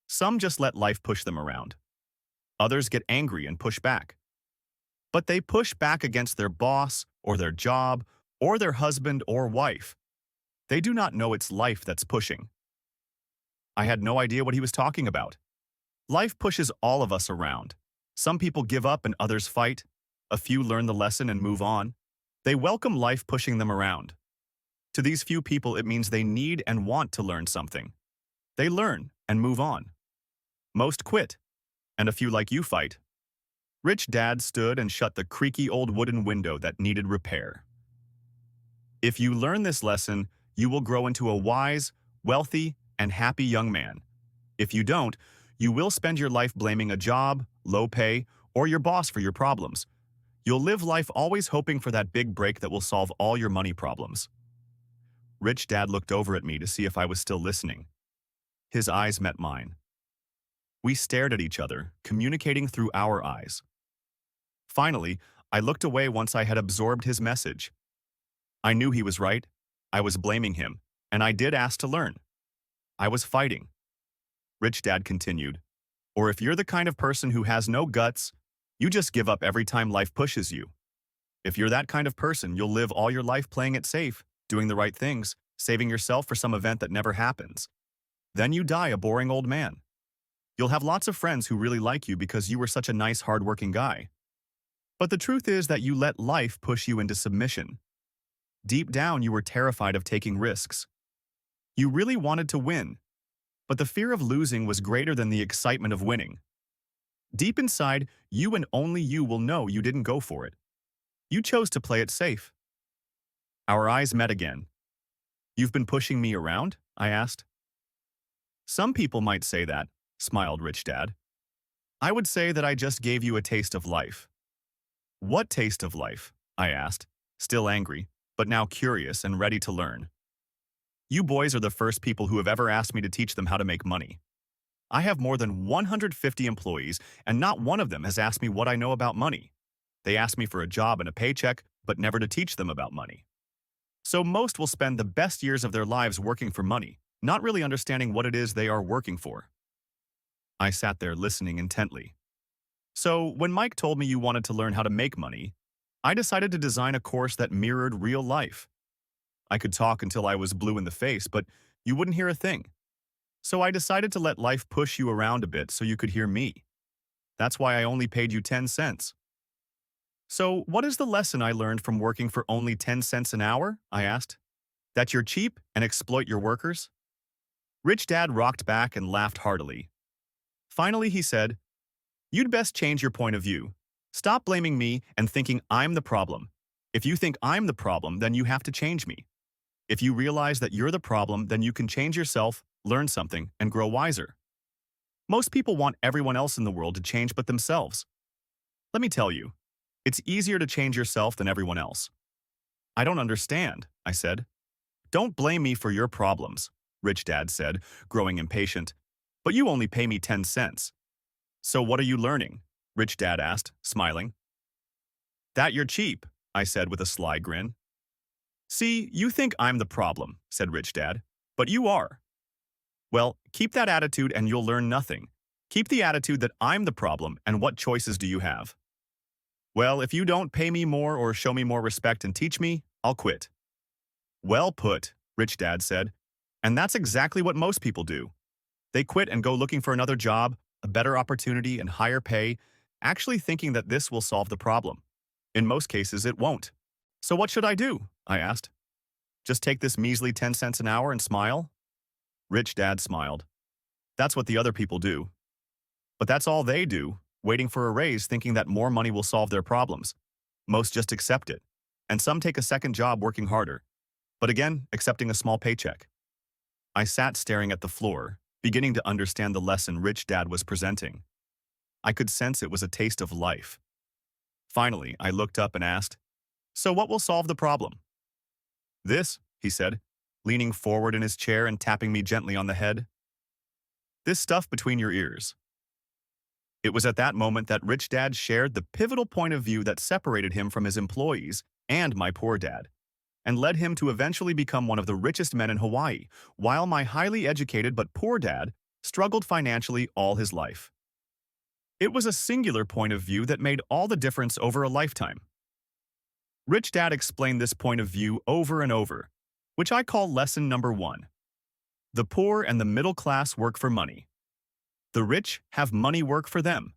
Some just let life push them around. Others get angry and push back. But they push back against their boss or their job or their husband or wife. They do not know it's life that's pushing. I had no idea what he was talking about. Life pushes all of us around. Some people give up and others fight. A few learn the lesson and move on. They welcome life pushing them around. To these few people, it means they need and want to learn something. They learn and move on. Most quit, and a few like you fight. Rich Dad stood and shut the creaky old wooden window that needed repair. If you learn this lesson, you will grow into a wise, wealthy, and happy young man. If you don't, you will spend your life blaming a job, low pay, or your boss for your problems. You'll live life always hoping for that big break that will solve all your money problems. Rich Dad looked over at me to see if I was still listening. His eyes met mine. We stared at each other, communicating through our eyes. Finally, I looked away once I had absorbed his message. I knew he was right. I was blaming him, and I did ask to learn. I was fighting. Rich Dad continued, or if you're the kind of person who has no guts, you just give up every time life pushes you. If you're that kind of person, you'll live all your life playing it safe, doing the right things, saving yourself for some event that never happens. Then you die a boring old man. You'll have lots of friends who really like you because you were such a nice, hardworking guy. But the truth is that you let life push you into submission. Deep down, you were terrified of taking risks. You really wanted to win, but the fear of losing was greater than the excitement of winning. Deep inside, you and only you will know you didn't go for it. You chose to play it safe. Our eyes met again. You've been pushing me around? I asked. Some people might say that, smiled Rich Dad. I would say that I just gave you a taste of life. What taste of life? I asked, still angry, but now curious and ready to learn. You boys are the first people who have ever asked me to teach them how to make money. I have more than 150 employees, and not one of them has asked me what I know about money. They ask me for a job and a paycheck, but never to teach them about money. So most will spend the best years of their lives working for money, not really understanding what it is they are working for. I sat there listening intently. So when Mike told me you wanted to learn how to make money, I decided to design a course that mirrored real life. I could talk until I was blue in the face, but you wouldn't hear a thing. So I decided to let life push you around a bit so you could hear me. That's why I only paid you 10 cents. So what is the lesson I learned from working for only 10 cents an hour? I asked. That you're cheap and exploit your workers? Rich Dad rocked back and laughed heartily. Finally, he said, you'd best change your point of view. Stop blaming me and thinking I'm the problem. If you think I'm the problem, then you have to change me. If you realize that you're the problem, then you can change yourself, learn something, and grow wiser. Most people want everyone else in the world to change but themselves. Let me tell you, it's easier to change yourself than everyone else. I don't understand, I said. Don't blame me for your problems, Rich Dad said, growing impatient. But you only pay me 10 cents. So what are you learning? Rich Dad asked, smiling. That you're cheap, I said with a sly grin. See, you think I'm the problem, said Rich Dad, but you are. Well, keep that attitude and you'll learn nothing. Keep the attitude that I'm the problem, and what choices do you have? Well, if you don't pay me more or show me more respect and teach me, I'll quit. Well put, Rich Dad said, and that's exactly what most people do. They quit and go looking for another job, a better opportunity, and higher pay, actually thinking that this will solve the problem. In most cases, it won't. So what should I do? I asked. Just take this measly 10 cents an hour and smile? Rich Dad smiled. That's what the other people do. But that's all they do, waiting for a raise thinking that more money will solve their problems. Most just accept it. And some take a second job working harder. But again, accepting a small paycheck. I sat staring at the floor, beginning to understand the lesson Rich Dad was presenting. I could sense it was a taste of life. Finally, I looked up and asked, so what will solve the problem? This, he said, leaning forward in his chair and tapping me gently on the head. This stuff between your ears. It was at that moment that Rich Dad shared the pivotal point of view that separated him from his employees and my poor dad, and led him to eventually become one of the richest men in Hawaii, while my highly educated but poor dad struggled financially all his life. It was a singular point of view that made all the difference over a lifetime. Rich Dad explained this point of view over and over, which I call lesson number 1. The poor and the middle class work for money. The rich have money work for them.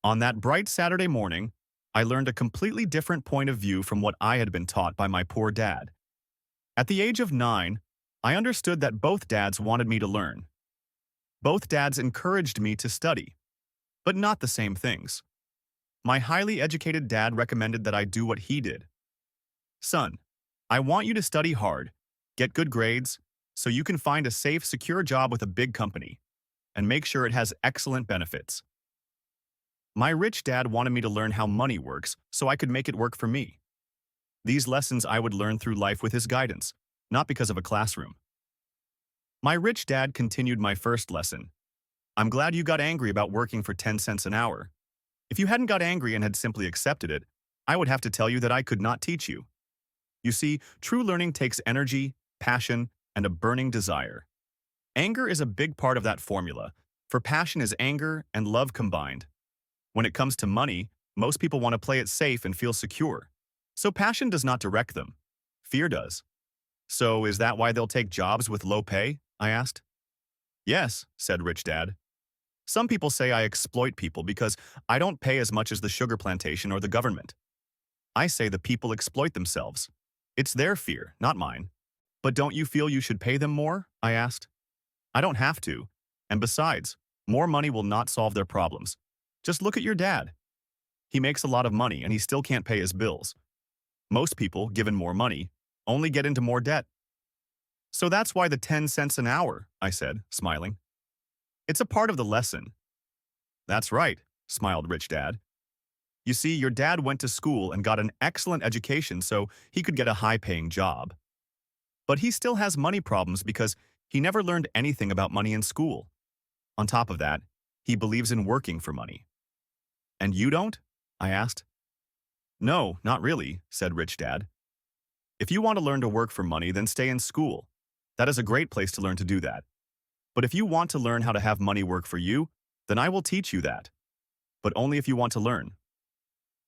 On that bright Saturday morning, I learned a completely different point of view from what I had been taught by my poor dad. At the age of 9, I understood that both dads wanted me to learn. Both dads encouraged me to study, but not the same things. My highly educated dad recommended that I do what he did. Son, I want you to study hard, get good grades, so you can find a safe, secure job with a big company, and make sure it has excellent benefits. My rich dad wanted me to learn how money works so I could make it work for me. These lessons I would learn through life with his guidance, not because of a classroom. My rich dad continued my first lesson. I'm glad you got angry about working for 10 cents an hour. If you hadn't got angry and had simply accepted it, I would have to tell you that I could not teach you. You see, true learning takes energy, passion, and a burning desire. Anger is a big part of that formula, for passion is anger and love combined. When it comes to money, most people want to play it safe and feel secure. So passion does not direct them. Fear does. So is that why they'll take jobs with low pay? I asked. Yes, said Rich Dad. Some people say I exploit people because I don't pay as much as the sugar plantation or the government. I say the people exploit themselves. It's their fear, not mine. But don't you feel you should pay them more? I asked. I don't have to. And besides, more money will not solve their problems. Just look at your dad. He makes a lot of money and he still can't pay his bills. Most people, given more money, only get into more debt. So that's why the 10 cents an hour, I said, smiling. It's a part of the lesson. That's right, smiled Rich Dad. You see, your dad went to school and got an excellent education so he could get a high-paying job. But he still has money problems because he never learned anything about money in school. On top of that, he believes in working for money. And you don't? I asked. No, not really, said Rich Dad. If you want to learn to work for money, then stay in school. That is a great place to learn to do that. But if you want to learn how to have money work for you, then I will teach you that. But only if you want to learn.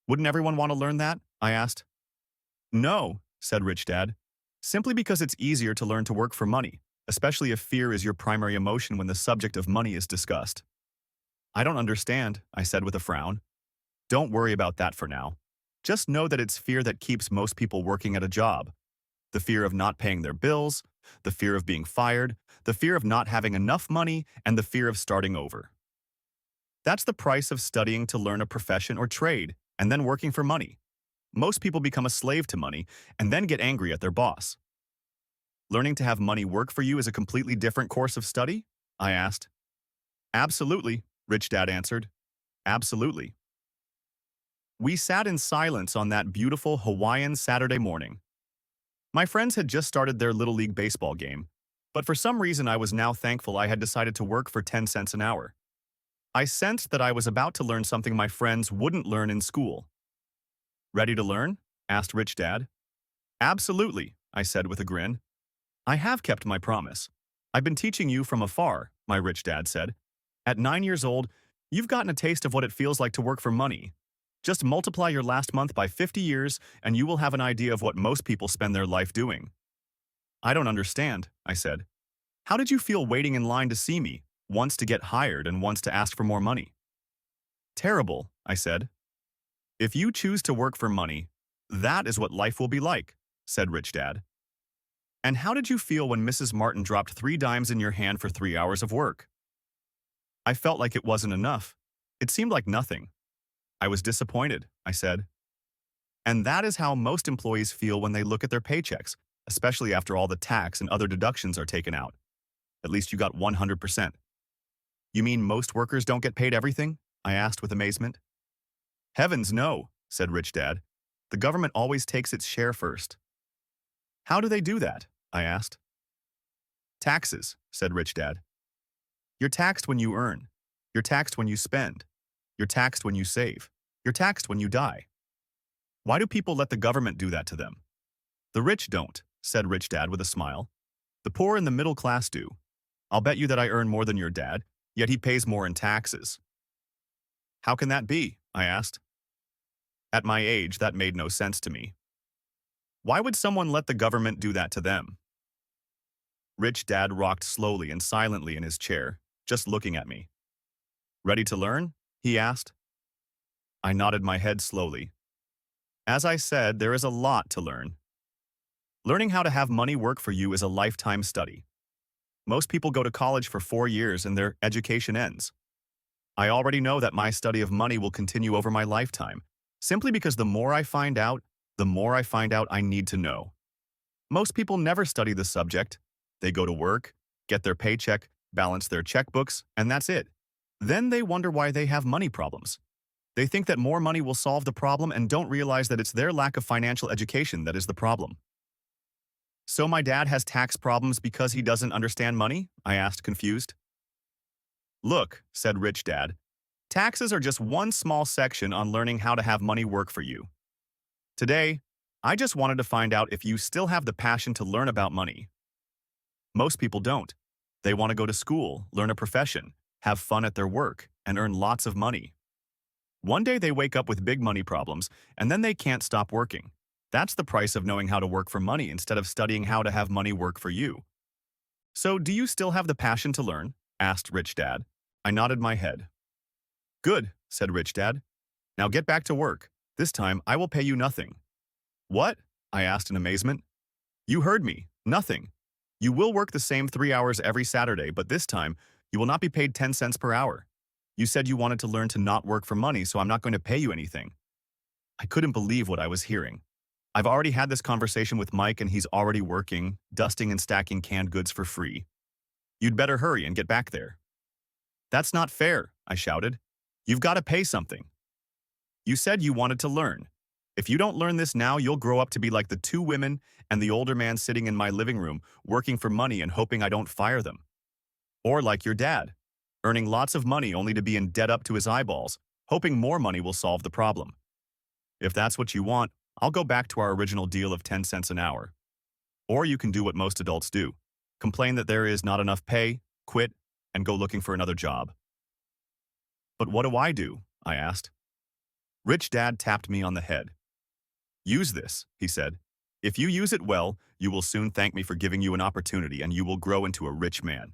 Wouldn't everyone want to learn that? I asked. No, said Rich Dad. Simply because it's easier to learn to work for money, especially if fear is your primary emotion when the subject of money is discussed. I don't understand, I said with a frown. Don't worry about that for now. Just know that it's fear that keeps most people working at a job. The fear of not paying their bills, the fear of being fired, the fear of not having enough money, and the fear of starting over. That's the price of studying to learn a profession or trade, and then working for money. Most people become a slave to money and then get angry at their boss. Learning to have money work for you is a completely different course of study? I asked. Absolutely, Rich Dad answered. Absolutely. We sat in silence on that beautiful Hawaiian Saturday morning. My friends had just started their Little League baseball game, but for some reason I was now thankful I had decided to work for 10 cents an hour. I sensed that I was about to learn something my friends wouldn't learn in school. Ready to learn? Asked Rich Dad. Absolutely, I said with a grin. I have kept my promise. I've been teaching you from afar, my rich dad said. At 9 years old, you've gotten a taste of what it feels like to work for money. Just multiply your last month by 50 years and you will have an idea of what most people spend their life doing. I don't understand, I said. How did you feel waiting in line to see me, once to get hired and once to ask for more money? Terrible, I said. If you choose to work for money, that is what life will be like, said Rich Dad. And how did you feel when Mrs. Martin dropped 3 dimes in your hand for 3 hours of work? I felt like it wasn't enough. It seemed like nothing. I was disappointed, I said. And that is how most employees feel when they look at their paychecks, especially after all the tax and other deductions are taken out. At least you got 100%. You mean most workers don't get paid everything? I asked with amazement. Heavens no, said Rich Dad. The government always takes its share first. How do they do that? I asked. Taxes, said Rich Dad. You're taxed when you earn. You're taxed when you spend. You're taxed when you save. You're taxed when you die. Why do people let the government do that to them? The rich don't, said Rich Dad with a smile. The poor and the middle class do. I'll bet you that I earn more than your dad, yet he pays more in taxes. How can that be? I asked. At my age, that made no sense to me. Why would someone let the government do that to them? Rich Dad rocked slowly and silently in his chair, just looking at me. Ready to learn? He asked. I nodded my head slowly. As I said, there is a lot to learn. Learning how to have money work for you is a lifetime study. Most people go to college for 4 years and their education ends. I already know that my study of money will continue over my lifetime, simply because the more I find out, I need to know. Most people never study the subject. They go to work, get their paycheck, balance their checkbooks, and that's it. Then they wonder why they have money problems. They think that more money will solve the problem and don't realize that it's their lack of financial education that is the problem. So my dad has tax problems because he doesn't understand money? I asked, confused. Look, said Rich Dad, taxes are just one small section on learning how to have money work for you. Today, I just wanted to find out if you still have the passion to learn about money. Most people don't. They want to go to school, learn a profession, have fun at their work, and earn lots of money. One day they wake up with big money problems, and then they can't stop working. That's the price of knowing how to work for money instead of studying how to have money work for you. So, do you still have the passion to learn? Asked Rich Dad. I nodded my head. Good, said Rich Dad. Now get back to work. This time, I will pay you nothing. What? I asked in amazement. You heard me. Nothing. You will work the same 3 hours every Saturday, but this time, you will not be paid 10 cents per hour. You said you wanted to learn to not work for money, so I'm not going to pay you anything. I couldn't believe what I was hearing. I've already had this conversation with Mike and he's already working, dusting and stacking canned goods for free. You'd better hurry and get back there. That's not fair, I shouted. You've got to pay something. You said you wanted to learn. If you don't learn this now, you'll grow up to be like the 2 women and the older man sitting in my living room, working for money and hoping I don't fire them. Or like your dad, earning lots of money only to be in debt up to his eyeballs, hoping more money will solve the problem. If that's what you want, I'll go back to our original deal of 10 cents an hour. Or you can do what most adults do. Complain that there is not enough pay, quit, and go looking for another job. But what do I do? I asked. Rich Dad tapped me on the head. Use this, he said. If you use it well, you will soon thank me for giving you an opportunity and you will grow into a rich man.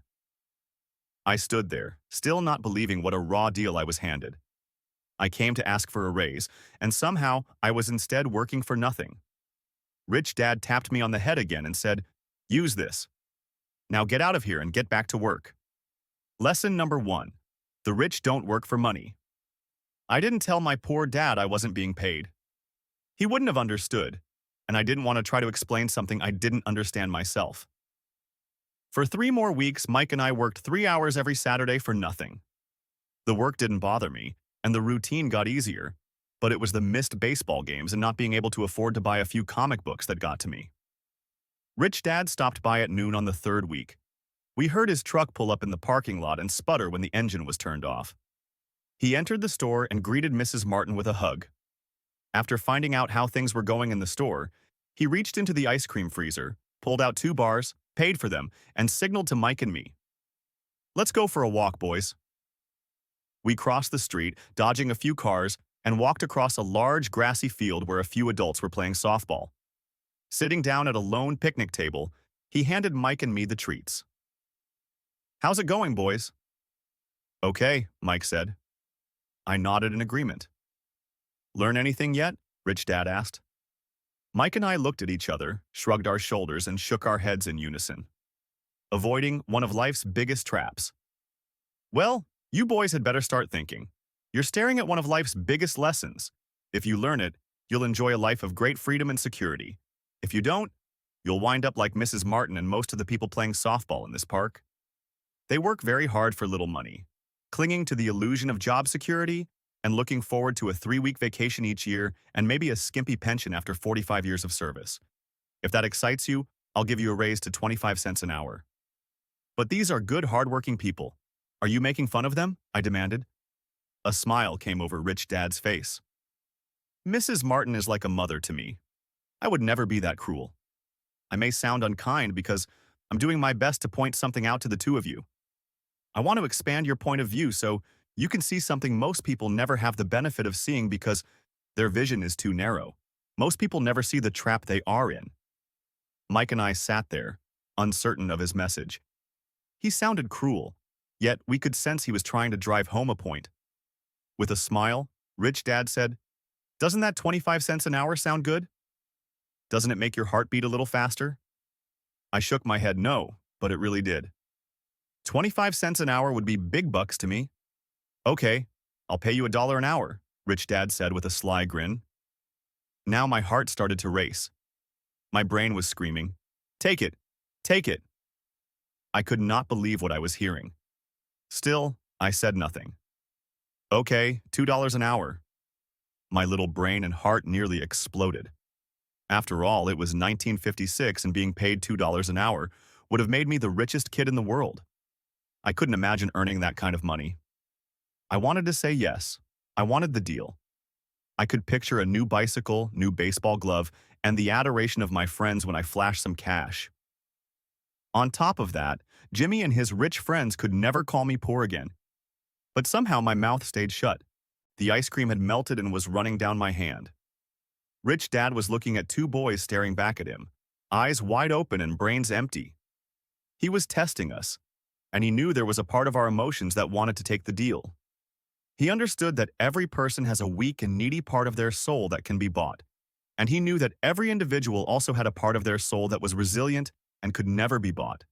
I stood there, still not believing what a raw deal I was handed. I came to ask for a raise, and somehow I was instead working for nothing. Rich Dad tapped me on the head again and said, Use this. Now get out of here and get back to work. Lesson number 1. The rich don't work for money. I didn't tell my poor dad I wasn't being paid. He wouldn't have understood, and I didn't want to try to explain something I didn't understand myself. For 3 more weeks, Mike and I worked 3 hours every Saturday for nothing. The work didn't bother me, and the routine got easier, but it was the missed baseball games and not being able to afford to buy a few comic books that got to me. Rich Dad stopped by at noon on the 3rd week. We heard his truck pull up in the parking lot and sputter when the engine was turned off. He entered the store and greeted Mrs. Martin with a hug. After finding out how things were going in the store, he reached into the ice cream freezer, pulled out 2 bars, paid for them, and signaled to Mike and me. Let's go for a walk, boys. We crossed the street, dodging a few cars, and walked across a large grassy field where a few adults were playing softball. Sitting down at a lone picnic table, he handed Mike and me the treats. How's it going, boys? Okay, Mike said. I nodded in agreement. Learn anything yet? Rich Dad asked. Mike and I looked at each other, shrugged our shoulders, and shook our heads in unison. Avoiding one of life's biggest traps. Well, you boys had better start thinking. You're staring at one of life's biggest lessons. If you learn it, you'll enjoy a life of great freedom and security. If you don't, you'll wind up like Mrs. Martin and most of the people playing softball in this park. They work very hard for little money, clinging to the illusion of job security and looking forward to a 3-week vacation each year and maybe a skimpy pension after 45 years of service. If that excites you, I'll give you a raise to 25 cents an hour. But these are good, hardworking people. Are you making fun of them? I demanded. A smile came over Rich Dad's face. Mrs. Martin is like a mother to me. I would never be that cruel. I may sound unkind because I'm doing my best to point something out to the 2 of you. I want to expand your point of view so you can see something most people never have the benefit of seeing because their vision is too narrow. Most people never see the trap they are in. Mike and I sat there, uncertain of his message. He sounded cruel, yet we could sense he was trying to drive home a point. With a smile, Rich Dad said. Doesn't that 25 cents an hour sound good? Doesn't it make your heart beat a little faster? I shook my head no, but it really did. 25 cents an hour would be big bucks to me. Okay, I'll pay you $1 an hour, Rich Dad said with a sly grin. Now my heart started to race. My brain was screaming, take it, take it. I could not believe what I was hearing. Still, I said nothing. Okay, $2 an hour. My little brain and heart nearly exploded. After all, it was 1956 and being paid $2 an hour would have made me the richest kid in the world. I couldn't imagine earning that kind of money. I wanted to say yes. I wanted the deal. I could picture a new bicycle, new baseball glove, and the adoration of my friends when I flashed some cash. On top of that, Jimmy and his rich friends could never call me poor again. But somehow my mouth stayed shut. The ice cream had melted and was running down my hand. Rich Dad was looking at two boys staring back at him, eyes wide open and brains empty. He was testing us, and he knew there was a part of our emotions that wanted to take the deal. He understood that every person has a weak and needy part of their soul that can be bought, and he knew that every individual also had a part of their soul that was resilient and could never be bought.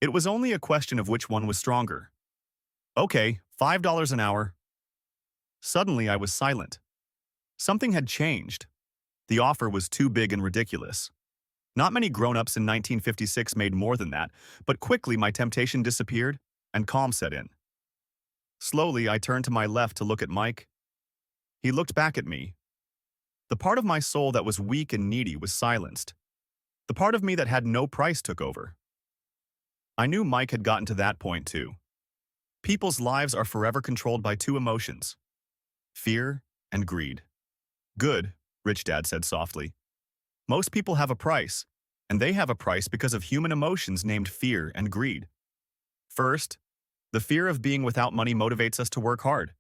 It was only a question of which one was stronger. Okay, $5 an hour. Suddenly I was silent. Something had changed. The offer was too big and ridiculous. Not many grown-ups in 1956 made more than that, but quickly my temptation disappeared and calm set in. Slowly, I turned to my left to look at Mike. He looked back at me. The part of my soul that was weak and needy was silenced. The part of me that had no price took over. I knew Mike had gotten to that point too. People's lives are forever controlled by two emotions: fear and greed. Good, Rich Dad said softly. Most people have a price, and they have a price because of human emotions named fear and greed. First, the fear of being without money motivates us to work hard.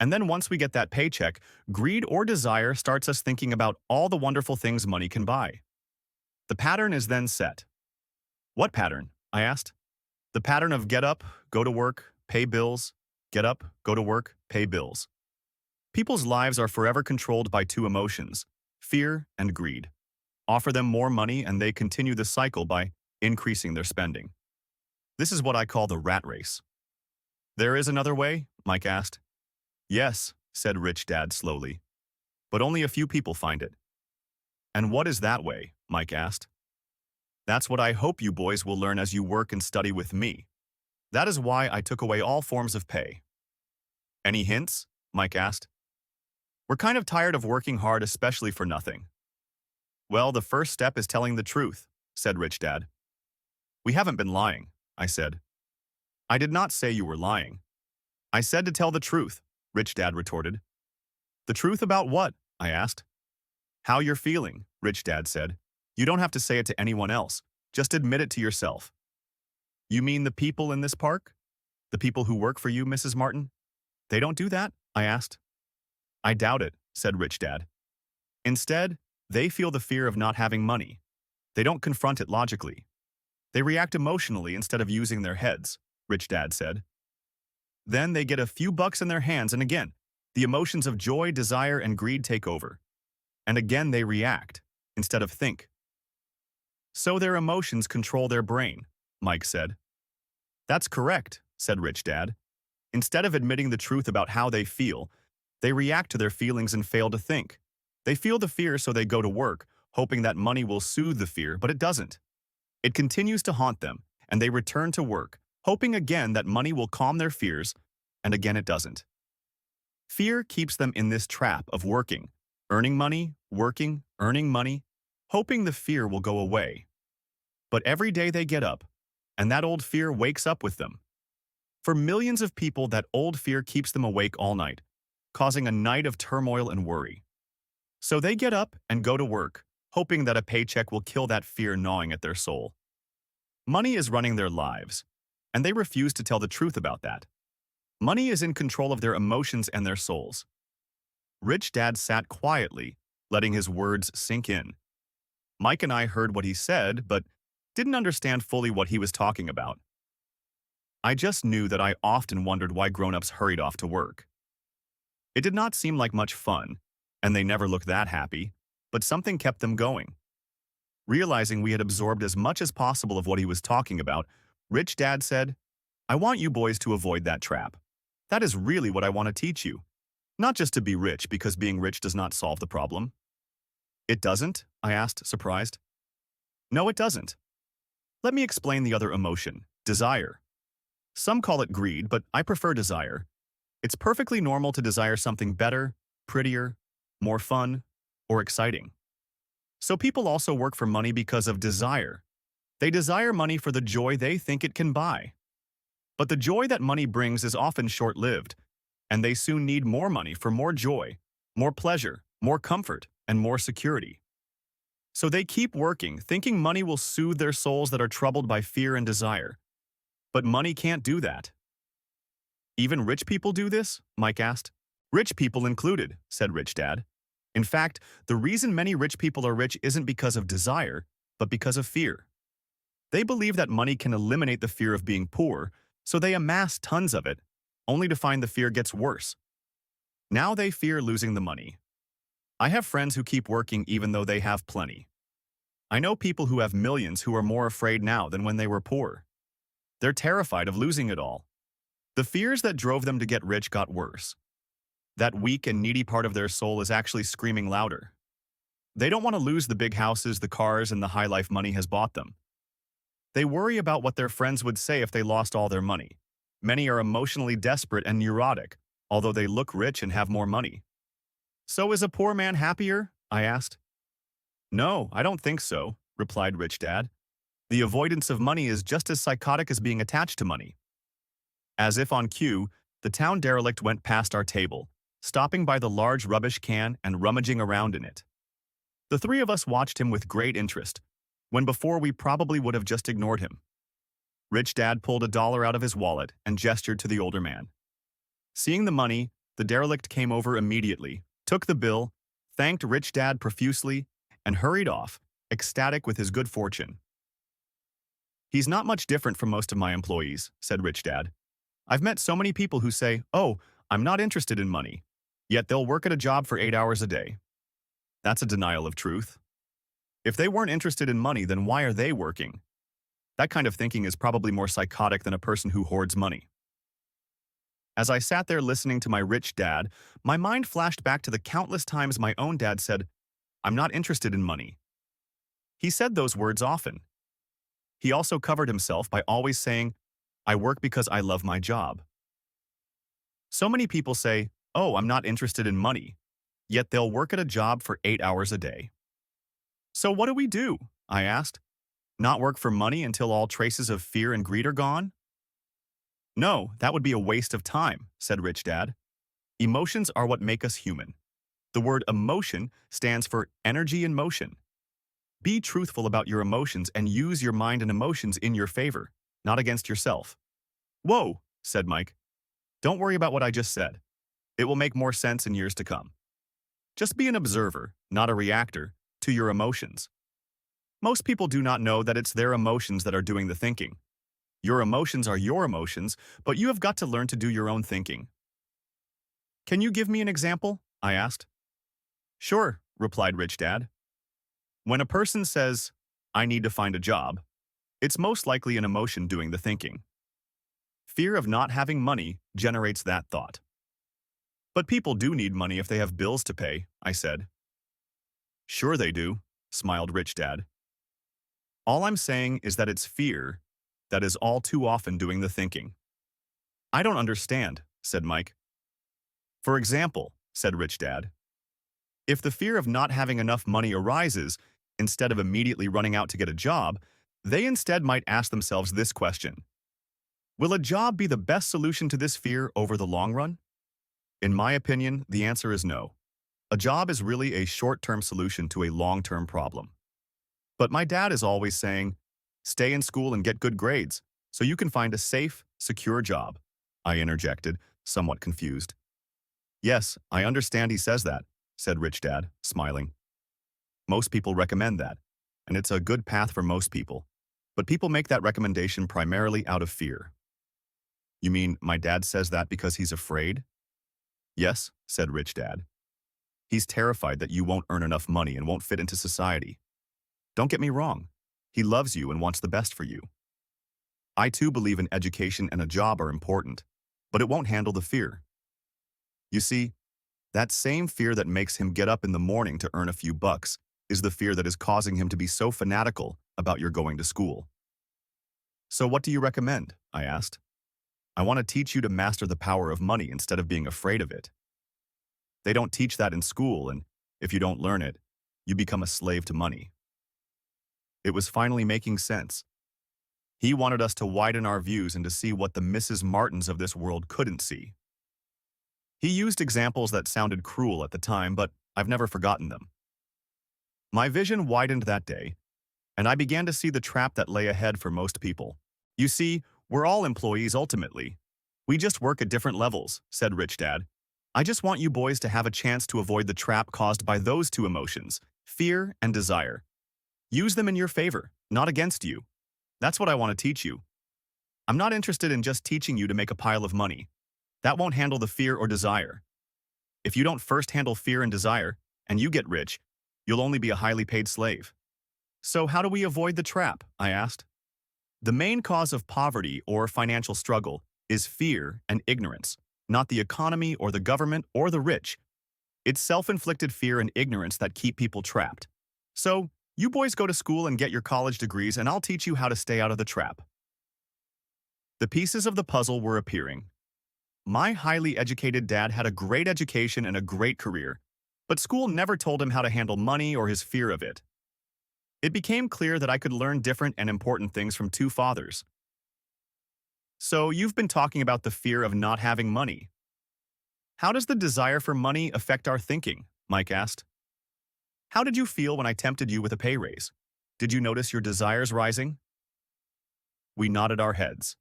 And then once we get that paycheck, greed or desire starts us thinking about all the wonderful things money can buy. The pattern is then set. What pattern? I asked. The pattern of get up, go to work, pay bills, get up, go to work, pay bills. People's lives are forever controlled by two emotions, fear and greed. Offer them more money and they continue the cycle by increasing their spending. This is what I call the rat race. There is another way? Mike asked. Yes, said Rich Dad slowly. But only a few people find it. And what is that way? Mike asked. That's what I hope you boys will learn as you work and study with me. That is why I took away all forms of pay. Any hints? Mike asked. We're kind of tired of working hard, especially for nothing. Well, the first step is telling the truth, said Rich Dad. We haven't been lying, I said. I did not say you were lying. I said to tell the truth, Rich Dad retorted. The truth about what? I asked. How you're feeling, Rich Dad said. You don't have to say it to anyone else. Just admit it to yourself. You mean the people in this park? The people who work for you, Mrs. Martin? They don't do that? I asked. I doubt it, said Rich Dad. Instead, they feel the fear of not having money. They don't confront it logically. They react emotionally instead of using their heads, Rich Dad said. Then they get a few bucks in their hands and again, the emotions of joy, desire, and greed take over. And again they react, instead of think. So their emotions control their brain, Mike said. That's correct, said Rich Dad. Instead of admitting the truth about how they feel, they react to their feelings and fail to think. They feel the fear so they go to work, hoping that money will soothe the fear, but it doesn't. It continues to haunt them, and they return to work, hoping again that money will calm their fears, and again it doesn't. Fear keeps them in this trap of working, earning money, working, earning money, hoping the fear will go away. But every day they get up, and that old fear wakes up with them. For millions of people, that old fear keeps them awake all night, causing a night of turmoil and worry. So they get up and go to work, hoping that a paycheck will kill that fear gnawing at their soul. Money is running their lives, and they refuse to tell the truth about that. Money is in control of their emotions and their souls. Rich Dad sat quietly, letting his words sink in. Mike and I heard what he said, but didn't understand fully what he was talking about. I just knew that I often wondered why grown-ups hurried off to work. It did not seem like much fun, and they never looked that happy, but something kept them going. Realizing we had absorbed as much as possible of what he was talking about, Rich Dad said, I want you boys to avoid that trap. That is really what I want to teach you. Not just to be rich because being rich does not solve the problem. It doesn't? I asked, surprised. No, it doesn't. Let me explain the other emotion, desire. Some call it greed, but I prefer desire. It's perfectly normal to desire something better, prettier, more fun, or exciting. So people also work for money because of desire. They desire money for the joy they think it can buy. But the joy that money brings is often short-lived, and they soon need more money for more joy, more pleasure, more comfort, and more security. So they keep working, thinking money will soothe their souls that are troubled by fear and desire. But money can't do that. Even rich people do this? Mike asked. Rich people included, said Rich Dad. In fact, the reason many rich people are rich isn't because of desire, but because of fear. They believe that money can eliminate the fear of being poor, so they amass tons of it, only to find the fear gets worse. Now they fear losing the money. I have friends who keep working even though they have plenty. I know people who have millions who are more afraid now than when they were poor. They're terrified of losing it all. The fears that drove them to get rich got worse. That weak and needy part of their soul is actually screaming louder. They don't want to lose the big houses, the cars, and the high life money has bought them. They worry about what their friends would say if they lost all their money. Many are emotionally desperate and neurotic, although they look rich and have more money. So is a poor man happier? I asked. No, I don't think so, replied Rich Dad. The avoidance of money is just as psychotic as being attached to money. As if on cue, the town derelict went past our table, stopping by the large rubbish can and rummaging around in it. The three of us watched him with great interest, when before we probably would have just ignored him. Rich Dad pulled $1 out of his wallet and gestured to the older man. Seeing the money, the derelict came over immediately, took the bill, thanked Rich Dad profusely, and hurried off, ecstatic with his good fortune. He's not much different from most of my employees, said Rich Dad. I've met so many people who say, oh, I'm not interested in money, yet they'll work at a job for 8 hours a day. That's a denial of truth. If they weren't interested in money, then why are they working? That kind of thinking is probably more psychotic than a person who hoards money. As I sat there listening to my rich dad, my mind flashed back to the countless times my own dad said, I'm not interested in money. He said those words often. He also covered himself by always saying, I work because I love my job. So many people say, oh, I'm not interested in money, yet they'll work at a job for 8 hours a day. So what do? I asked. Not work for money until all traces of fear and greed are gone? No, that would be a waste of time, said Rich Dad. Emotions are what make us human. The word emotion stands for energy in motion. Be truthful about your emotions and use your mind and emotions in your favor, not against yourself. Whoa, said Mike. Don't worry about what I just said. It will make more sense in years to come. Just be an observer, not a reactor, to your emotions. Most people do not know that it's their emotions that are doing the thinking. Your emotions are your emotions, but you have got to learn to do your own thinking. Can you give me an example? I asked. Sure, replied Rich Dad. When a person says, I need to find a job, it's most likely an emotion doing the thinking. Fear of not having money generates that thought. But people do need money if they have bills to pay, I said. Sure they do, smiled Rich Dad. All I'm saying is that it's fear that is all too often doing the thinking. I don't understand, said Mike. For example, said Rich Dad, if the fear of not having enough money arises, instead of immediately running out to get a job, they instead might ask themselves this question. Will a job be the best solution to this fear over the long run? In my opinion, the answer is no. A job is really a short-term solution to a long-term problem. But my dad is always saying, stay in school and get good grades, so you can find a safe, secure job. I interjected, somewhat confused. Yes, I understand he says that, said Rich Dad, smiling. Most people recommend that, and it's a good path for most people. But people make that recommendation primarily out of fear. You mean my dad says that because he's afraid? Yes, said Rich Dad. He's terrified that you won't earn enough money and won't fit into society. Don't get me wrong. He loves you and wants the best for you. I too believe in education and a job are important, but it won't handle the fear. You see, that same fear that makes him get up in the morning to earn a few bucks is the fear that is causing him to be so fanatical about your going to school. So what do you recommend? I asked. I want to teach you to master the power of money instead of being afraid of it. They don't teach that in school, and if you don't learn it, you become a slave to money. It was finally making sense. He wanted us to widen our views and to see what the Mrs. Martins of this world couldn't see. He used examples that sounded cruel at the time, but I've never forgotten them. My vision widened that day, and I began to see the trap that lay ahead for most people. You see, we're all employees ultimately. We just work at different levels, said Rich Dad. I just want you boys to have a chance to avoid the trap caused by those two emotions, fear and desire. Use them in your favor, not against you. That's what I want to teach you. I'm not interested in just teaching you to make a pile of money. That won't handle the fear or desire. If you don't first handle fear and desire, and you get rich, you'll only be a highly paid slave. So how do we avoid the trap? I asked. The main cause of poverty or financial struggle is fear and ignorance, not the economy or the government or the rich. It's self-inflicted fear and ignorance that keep people trapped. So, you boys go to school and get your college degrees and I'll teach you how to stay out of the trap. The pieces of the puzzle were appearing. My highly educated dad had a great education and a great career, but school never told him how to handle money or his fear of it. It became clear that I could learn different and important things from two fathers. So you've been talking about the fear of not having money. How does the desire for money affect our thinking? Mike asked. How did you feel when I tempted you with a pay raise? Did you notice your desires rising? We nodded our heads.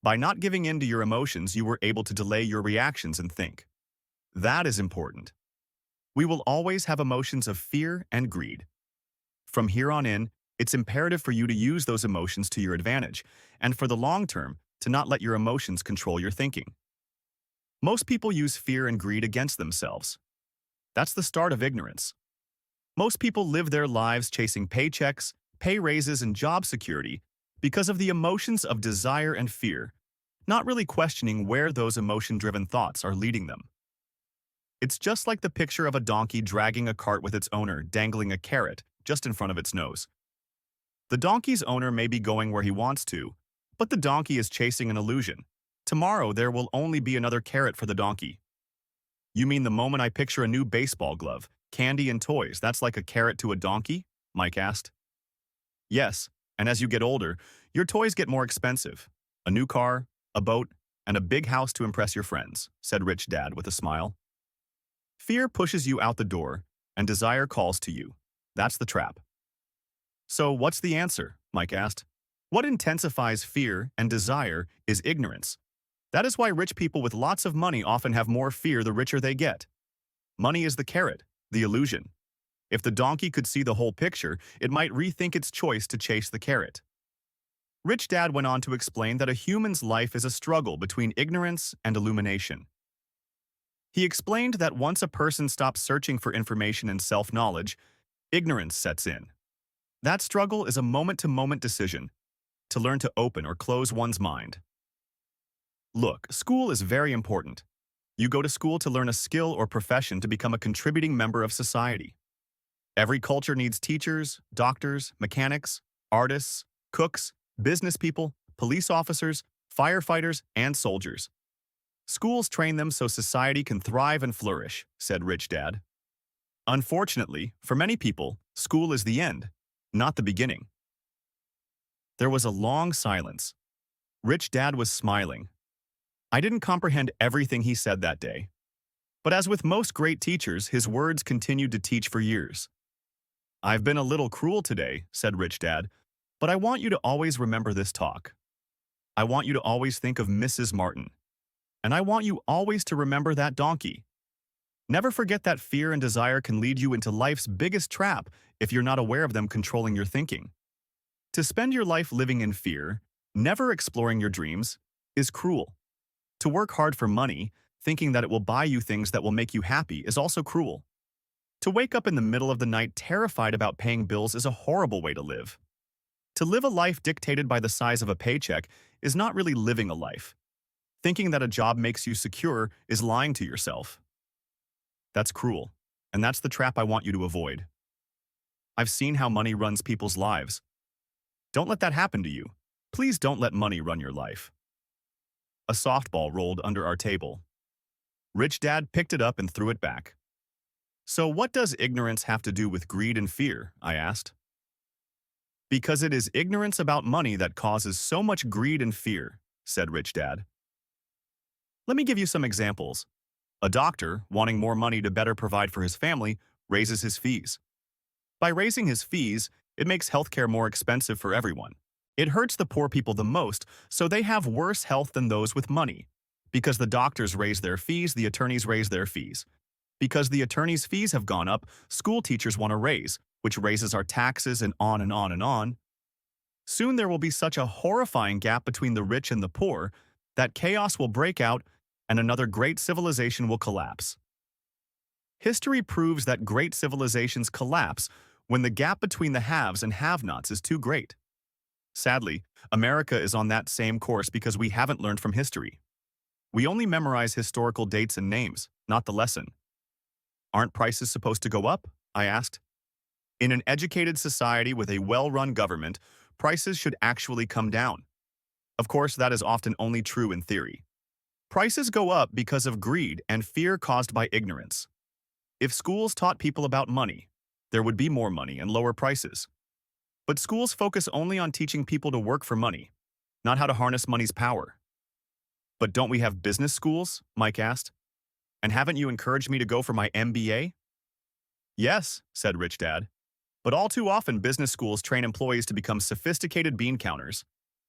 By not giving in to your emotions, you were able to delay your reactions and think. That is important. We will always have emotions of fear and greed. From here on in, it's imperative for you to use those emotions to your advantage, and for the long term, to not let your emotions control your thinking. Most people use fear and greed against themselves. That's the start of ignorance. Most people live their lives chasing paychecks, pay raises, and job security because of the emotions of desire and fear, not really questioning where those emotion-driven thoughts are leading them. It's just like the picture of a donkey dragging a cart with its owner dangling a carrot just in front of its nose. The donkey's owner may be going where he wants to, but the donkey is chasing an illusion. Tomorrow there will only be another carrot for the donkey. You mean the moment I picture a new baseball glove, candy and toys, that's like a carrot to a donkey? Mike asked. Yes, and as you get older, your toys get more expensive. A new car, a boat, and a big house to impress your friends, said Rich Dad with a smile. Fear pushes you out the door, and desire calls to you. That's the trap. So what's the answer? Mike asked. What intensifies fear and desire is ignorance. That is why rich people with lots of money often have more fear the richer they get. Money is the carrot, the illusion. If the donkey could see the whole picture, it might rethink its choice to chase the carrot. Rich Dad went on to explain that a human's life is a struggle between ignorance and illumination. He explained that once a person stops searching for information and self-knowledge, ignorance sets in. That struggle is a moment-to-moment decision, to learn to open or close one's mind. Look, school is very important. You go to school to learn a skill or profession to become a contributing member of society. Every culture needs teachers, doctors, mechanics, artists, cooks, business people, police officers, firefighters, and soldiers. Schools train them so society can thrive and flourish, said Rich Dad. Unfortunately, for many people, school is the end, not the beginning. There was a long silence. Rich Dad was smiling. I didn't comprehend everything he said that day. But as with most great teachers, his words continued to teach for years. I've been a little cruel today, said Rich Dad, but I want you to always remember this talk. I want you to always think of Mrs. Martin. And I want you always to remember that donkey. Never forget that fear and desire can lead you into life's biggest trap if you're not aware of them controlling your thinking. To spend your life living in fear, never exploring your dreams, is cruel. To work hard for money, thinking that it will buy you things that will make you happy is also cruel. To wake up in the middle of the night terrified about paying bills is a horrible way to live. To live a life dictated by the size of a paycheck is not really living a life. Thinking that a job makes you secure is lying to yourself. That's cruel, and that's the trap I want you to avoid. I've seen how money runs people's lives. Don't let that happen to you. Please don't let money run your life. A softball rolled under our table. Rich Dad picked it up and threw it back. So what does ignorance have to do with greed and fear? I asked. Because it is ignorance about money that causes so much greed and fear, said Rich Dad. Let me give you some examples. A doctor, wanting more money to better provide for his family, raises his fees. By raising his fees, it makes healthcare more expensive for everyone. It hurts the poor people the most, so they have worse health than those with money. Because the doctors raise their fees, the attorneys raise their fees. Because the attorneys' fees have gone up, school teachers want a raise, which raises our taxes and on and on and on. Soon there will be such a horrifying gap between the rich and the poor that chaos will break out and another great civilization will collapse. History proves that great civilizations collapse when the gap between the haves and have-nots is too great. Sadly, America is on that same course because we haven't learned from history. We only memorize historical dates and names, not the lesson. Aren't prices supposed to go up? I asked. In an educated society with a well-run government, prices should actually come down. Of course, that is often only true in theory. Prices go up because of greed and fear caused by ignorance. If schools taught people about money, there would be more money and lower prices. But schools focus only on teaching people to work for money, not how to harness money's power. But don't we have business schools? Mike asked. And haven't you encouraged me to go for my MBA? Yes, said Rich Dad. But all too often business schools train employees to become sophisticated bean counters.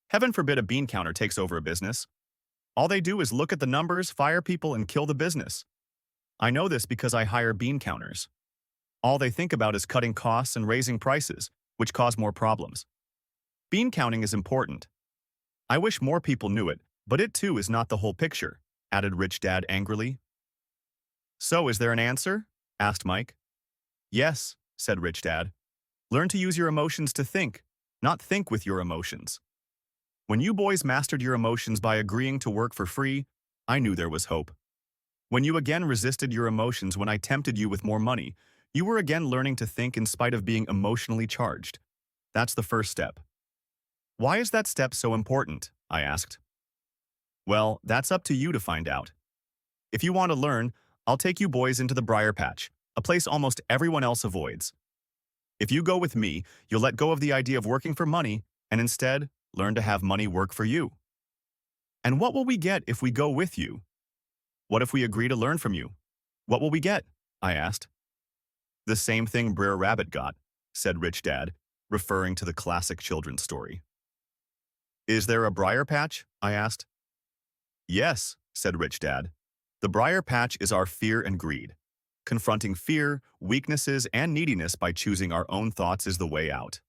Heaven forbid a bean counter takes over a business. All they do is look at the numbers, fire people, and kill the business. I know this because I hire bean counters. All they think about is cutting costs and raising prices, which cause more problems. Bean counting is important. I wish more people knew it, but it too is not the whole picture, added Rich Dad angrily. So is there an answer? Asked Mike. Yes, said Rich Dad. Learn to use your emotions to think, not think with your emotions. When you boys mastered your emotions by agreeing to work for free, I knew there was hope. When you again resisted your emotions when I tempted you with more money, you were again learning to think in spite of being emotionally charged. That's the first step. Why is that step so important? I asked. Well, that's up to you to find out. If you want to learn, I'll take you boys into the briar patch, a place almost everyone else avoids. If you go with me, you'll let go of the idea of working for money and instead learn to have money work for you. And what will we get if we go with you? What if we agree to learn from you? What will we get? I asked. The same thing Brer Rabbit got, said Rich Dad, referring to the classic children's story. Is there a briar patch? I asked. Yes, said Rich Dad. The briar patch is our fear and greed. Confronting fear, weaknesses, and neediness by choosing our own thoughts is the way out.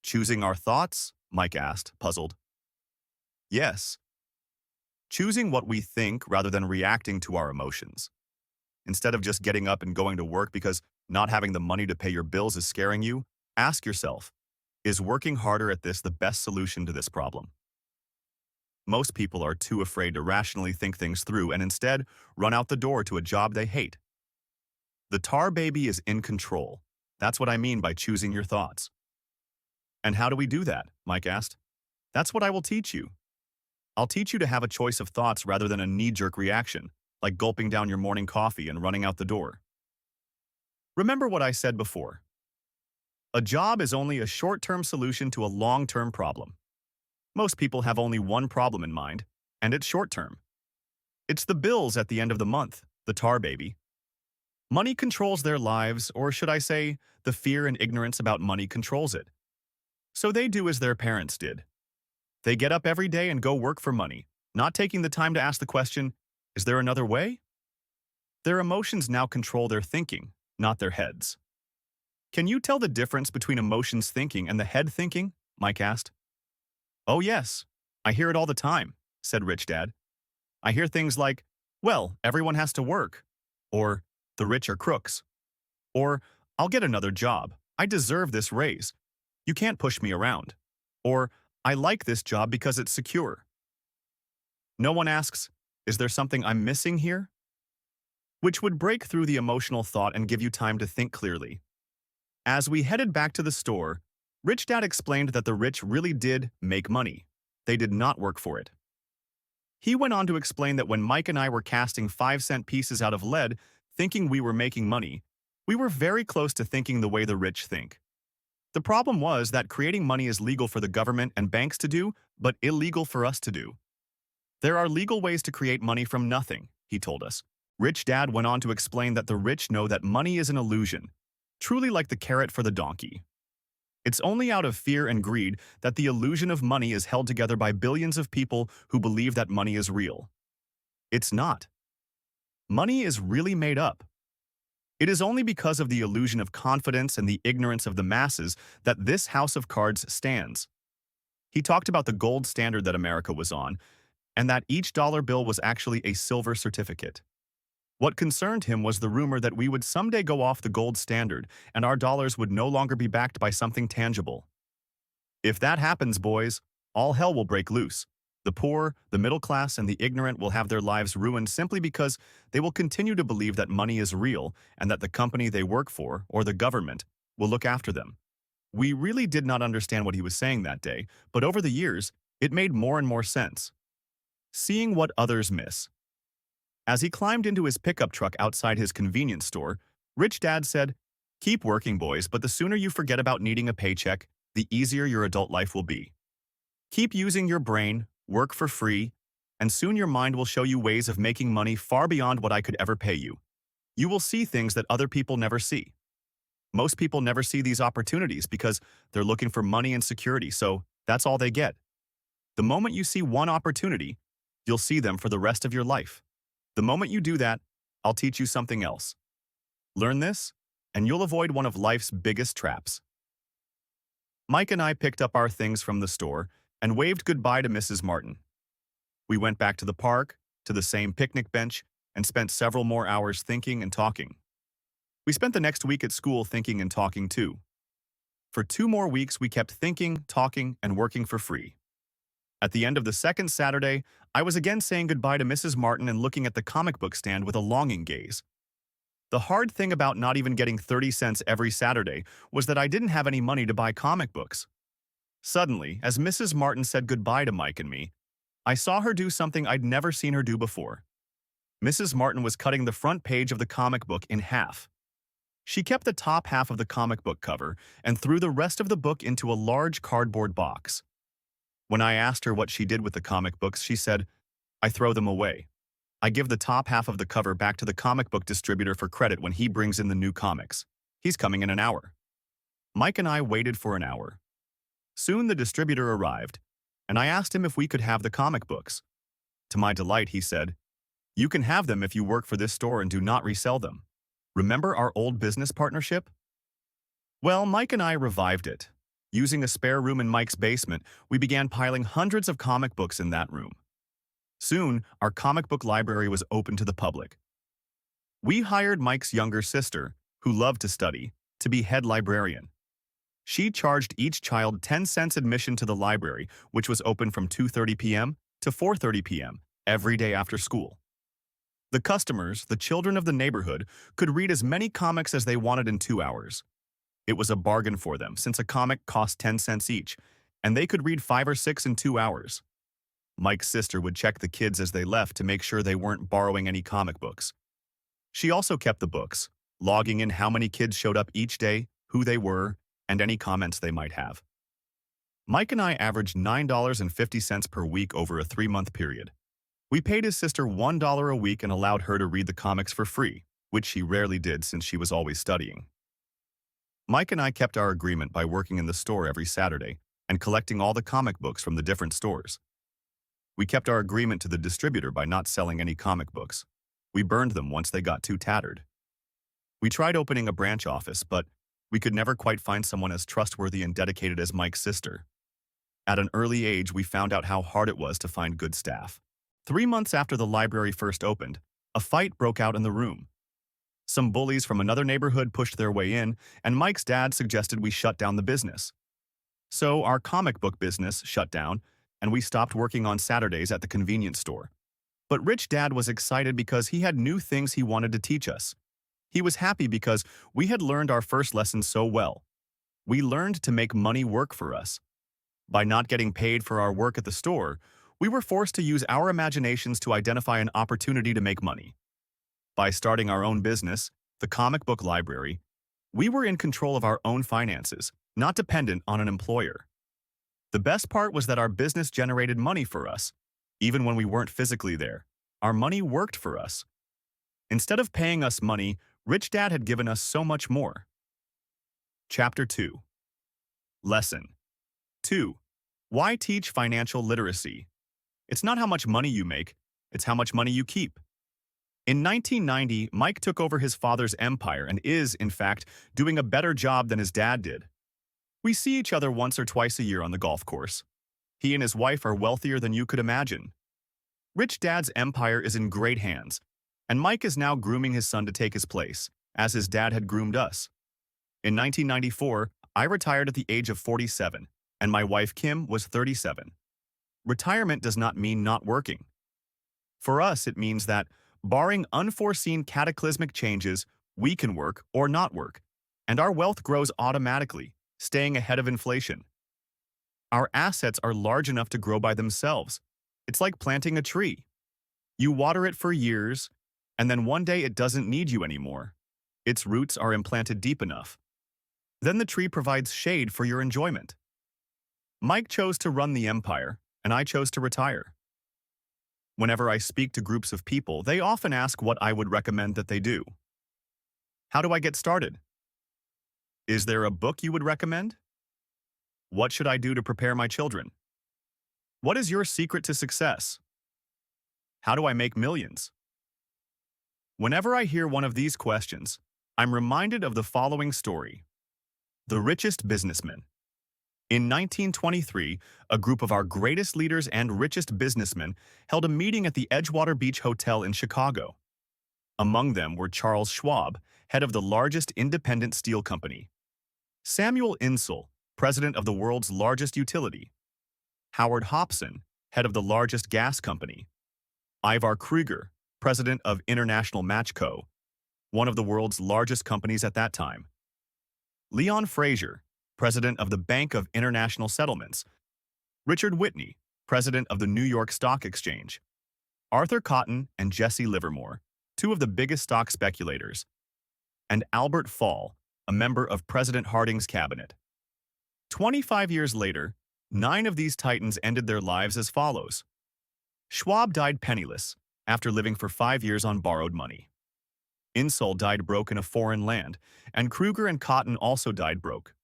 Choosing our thoughts? Mike asked, puzzled. Yes. Choosing what we think rather than reacting to our emotions. Instead of just getting up and going to work because not having the money to pay your bills is scaring you, ask yourself, is working harder at this the best solution to this problem? Most people are too afraid to rationally think things through and instead run out the door to a job they hate. The tar baby is in control. That's what I mean by choosing your thoughts. And how do we do that? Mike asked. That's what I will teach you. I'll teach you to have a choice of thoughts rather than a knee-jerk reaction, like gulping down your morning coffee and running out the door. Remember what I said before. A job is only a short-term solution to a long-term problem. Most people have only one problem in mind, and it's short-term. It's the bills at the end of the month, the tar baby. Money controls their lives, or should I say, the fear and ignorance about money controls it. So they do as their parents did. They get up every day and go work for money, not taking the time to ask the question, is there another way? Their emotions now control their thinking, not their heads. Can you tell the difference between emotions thinking and the head thinking? Mike asked. Oh yes, I hear it all the time, said Rich Dad. I hear things like, Well, everyone has to work. Or, the rich are crooks. Or, I'll get another job. I deserve this raise. You can't push me around. Or, I like this job because it's secure. No one asks, is there something I'm missing here? Which would break through the emotional thought and give you time to think clearly. As we headed back to the store, Rich Dad explained that the rich really did make money. They did not work for it. He went on to explain that when Mike and I were casting 5-cent pieces out of lead, thinking we were making money, we were very close to thinking the way the rich think. The problem was that creating money is legal for the government and banks to do, but illegal for us to do. There are legal ways to create money from nothing, he told us. Rich Dad went on to explain that the rich know that money is an illusion, truly like the carrot for the donkey. It's only out of fear and greed that the illusion of money is held together by billions of people who believe that money is real. It's not. Money is really made up. It is only because of the illusion of confidence and the ignorance of the masses that this house of cards stands. He talked about the gold standard that America was on, and that each dollar bill was actually a silver certificate. What concerned him was the rumor that we would someday go off the gold standard and our dollars would no longer be backed by something tangible. If that happens, boys, all hell will break loose. The poor, the middle class, and the ignorant will have their lives ruined simply because they will continue to believe that money is real and that the company they work for, or the government, will look after them. We really did not understand what he was saying that day, but over the years, it made more and more sense. Seeing what others miss. As he climbed into his pickup truck outside his convenience store, Rich Dad said, "Keep working, boys, but the sooner you forget about needing a paycheck, the easier your adult life will be. Keep using your brain, work for free, and soon your mind will show you ways of making money far beyond what I could ever pay you. You will see things that other people never see. Most people never see these opportunities because they're looking for money and security, so that's all they get. The moment you see one opportunity, you'll see them for the rest of your life. The moment you do that, I'll teach you something else. Learn this, and you'll avoid one of life's biggest traps." Mike and I picked up our things from the store and waved goodbye to Mrs. Martin. We went back to the park, to the same picnic bench, and spent several more hours thinking and talking. We spent the next week at school thinking and talking too. For 2 more weeks, we kept thinking, talking, and working for free. At the end of the second Saturday, I was again saying goodbye to Mrs. Martin and looking at the comic book stand with a longing gaze. The hard thing about not even getting 30 cents every Saturday was that I didn't have any money to buy comic books. Suddenly, as Mrs. Martin said goodbye to Mike and me, I saw her do something I'd never seen her do before. Mrs. Martin was cutting the front page of the comic book in half. She kept the top half of the comic book cover and threw the rest of the book into a large cardboard box. When I asked her what she did with the comic books, she said, "I throw them away. I give the top half of the cover back to the comic book distributor for credit when he brings in the new comics. He's coming in an hour." Mike and I waited for an hour. Soon the distributor arrived, and I asked him if we could have the comic books. To my delight, he said, "You can have them if you work for this store and do not resell them. Remember our old business partnership?" Well, Mike and I revived it. Using a spare room in Mike's basement, we began piling hundreds of comic books in that room. Soon, our comic book library was open to the public. We hired Mike's younger sister, who loved to study, to be head librarian. She charged each child 10 cents admission to the library, which was open from 2:30 p.m. to 4:30 p.m. every day after school. The customers, the children of the neighborhood, could read as many comics as they wanted in 2 hours. It was a bargain for them, since a comic cost 10 cents each, and they could read 5 or 6 in 2 hours. Mike's sister would check the kids as they left to make sure they weren't borrowing any comic books. She also kept the books, logging in how many kids showed up each day, who they were, and any comments they might have. Mike and I averaged $9.50 per week over a 3-month period. We paid his sister $1 a week and allowed her to read the comics for free, which she rarely did since she was always studying. Mike and I kept our agreement by working in the store every Saturday and collecting all the comic books from the different stores. We kept our agreement to the distributor by not selling any comic books. We burned them once they got too tattered. We tried opening a branch office, but we could never quite find someone as trustworthy and dedicated as Mike's sister. At an early age, we found out how hard it was to find good staff. 3 months after the library first opened, A fight broke out in the room. Some bullies from another neighborhood pushed their way in, and Mike's dad suggested we shut down the business. So our comic book business shut down, and we stopped working on Saturdays at the convenience store. But Rich Dad was excited because he had new things he wanted to teach us. He was happy because we had learned our first lesson so well. We learned to make money work for us. By not getting paid for our work at the store, we were forced to use our imaginations to identify an opportunity to make money. By starting our own business, the comic book library, we were in control of our own finances, not dependent on an employer. The best part was that our business generated money for us. Even when we weren't physically there, our money worked for us. Instead of paying us money, Rich Dad had given us so much more. Chapter 2. Lesson 2. Why teach financial literacy? It's not how much money you make, it's how much money you keep. In 1990, Mike took over his father's empire and is, in fact, doing a better job than his dad did. We see each other once or twice a year on the golf course. He and his wife are wealthier than you could imagine. Rich Dad's empire is in great hands, and Mike is now grooming his son to take his place, as his dad had groomed us. In 1994, I retired at the age of 47, and my wife Kim was 37. Retirement does not mean not working. For us, it means that, barring unforeseen cataclysmic changes, we can work or not work, and our wealth grows automatically, staying ahead of inflation. Our assets are large enough to grow by themselves. It's like planting a tree. You water it for years, and then one day it doesn't need you anymore. Its roots are implanted deep enough. Then the tree provides shade for your enjoyment. Mike chose to run the empire, and I chose to retire. Whenever I speak to groups of people, they often ask what I would recommend that they do. How do I get started? Is there a book you would recommend? What should I do to prepare my children? What is your secret to success? How do I make millions? Whenever I hear one of these questions, I'm reminded of the following story. The Richest Businessman. In 1923, a group of our greatest leaders and richest businessmen held a meeting at the Edgewater Beach Hotel in Chicago. Among them were Charles Schwab, head of the largest independent steel company; Samuel Insull, president of the world's largest utility; Howard Hopson, head of the largest gas company; Ivar Kreuger, president of International Match Co., one of the world's largest companies at that time; Leon Fraser, president of the Bank of International Settlements; Richard Whitney, president of the New York Stock Exchange; Arthur Cotton and Jesse Livermore, two of the biggest stock speculators; and Albert Fall, a member of President Harding's cabinet. 25 years later, 9 of these titans ended their lives as follows. Schwab died penniless, after living for 5 years on borrowed money. Insull died broke in a foreign land, and Kreuger and Cotton also died broke.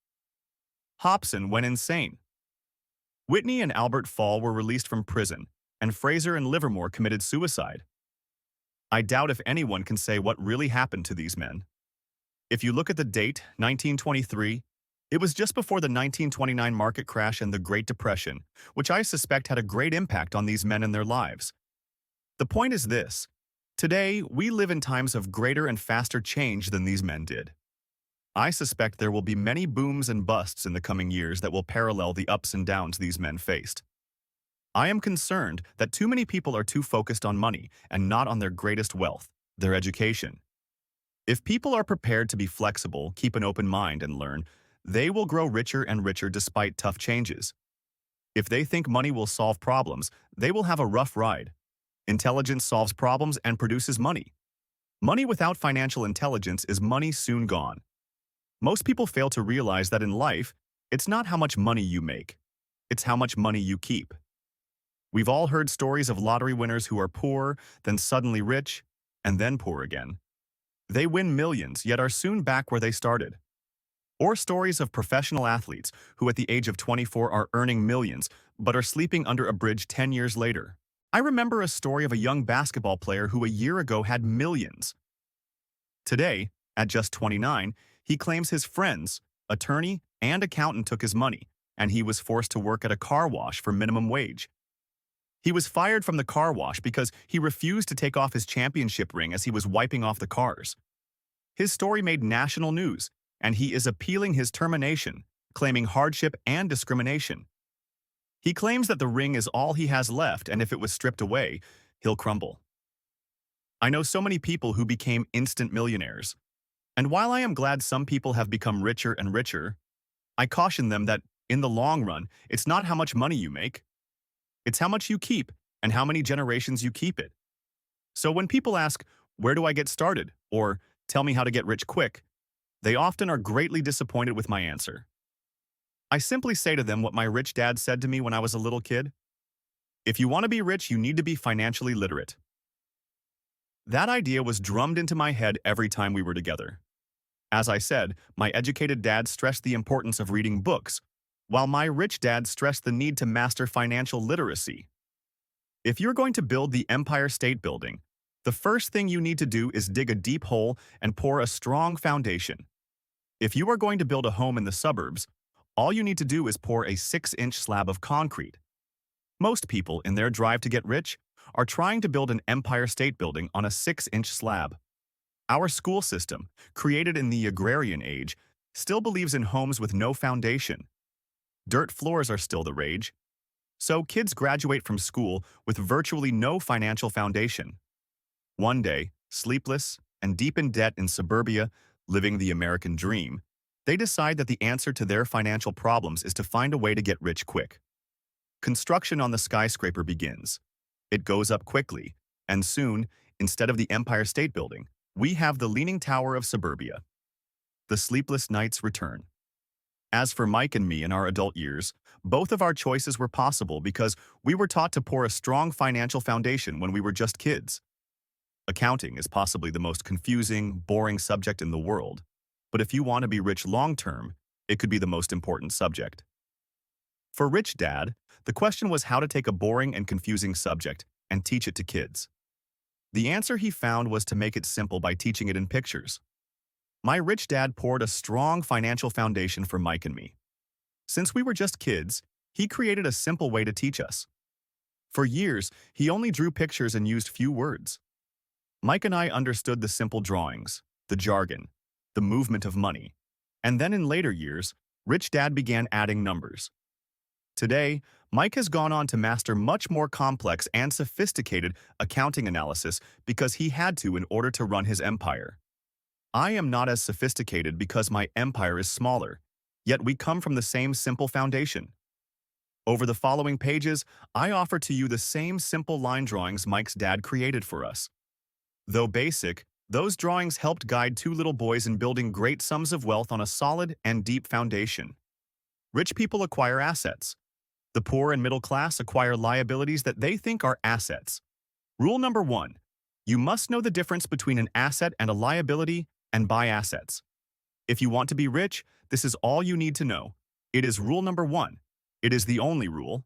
Hopson went insane. Whitney and Albert Fall were released from prison, and Fraser and Livermore committed suicide. I doubt if anyone can say what really happened to these men. If you look at the date, 1923, it was just before the 1929 market crash and the Great Depression, which I suspect had a great impact on these men and their lives. The point is this: today, we live in times of greater and faster change than these men did. I suspect there will be many booms and busts in the coming years that will parallel the ups and downs these men faced. I am concerned that too many people are too focused on money and not on their greatest wealth, their education. If people are prepared to be flexible, keep an open mind, and learn, they will grow richer and richer despite tough changes. If they think money will solve problems, they will have a rough ride. Intelligence solves problems and produces money. Money without financial intelligence is money soon gone. Most people fail to realize that in life, it's not how much money you make, it's how much money you keep. We've all heard stories of lottery winners who are poor, then suddenly rich, and then poor again. They win millions, yet are soon back where they started. Or stories of professional athletes who at the age of 24 are earning millions, but are sleeping under a bridge 10 years later. I remember a story of a young basketball player who a year ago had millions. Today, at just 29, he claims his friends, attorney, and accountant took his money, and he was forced to work at a car wash for minimum wage. He was fired from the car wash because he refused to take off his championship ring as he was wiping off the cars. His story made national news, and he is appealing his termination, claiming hardship and discrimination. He claims that the ring is all he has left, and if it was stripped away, he'll crumble. I know so many people who became instant millionaires, and while I am glad some people have become richer and richer, I caution them that, in the long run, it's not how much money you make. It's how much you keep and how many generations you keep it. So when people ask, "Where do I get started?" or "Tell me how to get rich quick," they often are greatly disappointed with my answer. I simply say to them what my rich dad said to me when I was a little kid. If you want to be rich, you need to be financially literate. That idea was drummed into my head every time we were together. As I said, my educated dad stressed the importance of reading books, while my rich dad stressed the need to master financial literacy. If you're going to build the Empire State Building, the first thing you need to do is dig a deep hole and pour a strong foundation. If you are going to build a home in the suburbs, all you need to do is pour a 6-inch slab of concrete. Most people, in their drive to get rich, are trying to build an Empire State Building on a 6-inch slab. Our school system, created in the agrarian age, still believes in homes with no foundation. Dirt floors are still the rage. So kids graduate from school with virtually no financial foundation. One day, sleepless and deep in debt in suburbia, living the American dream, they decide that the answer to their financial problems is to find a way to get rich quick. Construction on the skyscraper begins. It goes up quickly, and soon, instead of the Empire State Building, we have the Leaning Tower of suburbia. The sleepless nights return. As for Mike and me in our adult years, both of our choices were possible because we were taught to pour a strong financial foundation when we were just kids. Accounting is possibly the most confusing, boring subject in the world, but if you want to be rich long-term, it could be the most important subject. For Rich Dad, the question was how to take a boring and confusing subject and teach it to kids. The answer he found was to make it simple by teaching it in pictures. My rich dad poured a strong financial foundation for Mike and me. Since we were just kids, he created a simple way to teach us. For years, he only drew pictures and used few words. Mike and I understood the simple drawings, the jargon, the movement of money, and then in later years, Rich Dad began adding numbers. Today, Mike has gone on to master much more complex and sophisticated accounting analysis because he had to in order to run his empire. I am not as sophisticated because my empire is smaller, yet we come from the same simple foundation. Over the following pages, I offer to you the same simple line drawings Mike's dad created for us. Though basic, those drawings helped guide two little boys in building great sums of wealth on a solid and deep foundation. Rich people acquire assets. The poor and middle class acquire liabilities that they think are assets. Rule number 1. You must know the difference between an asset and a liability and buy assets. If you want to be rich, this is all you need to know. It is rule number 1. It is the only rule.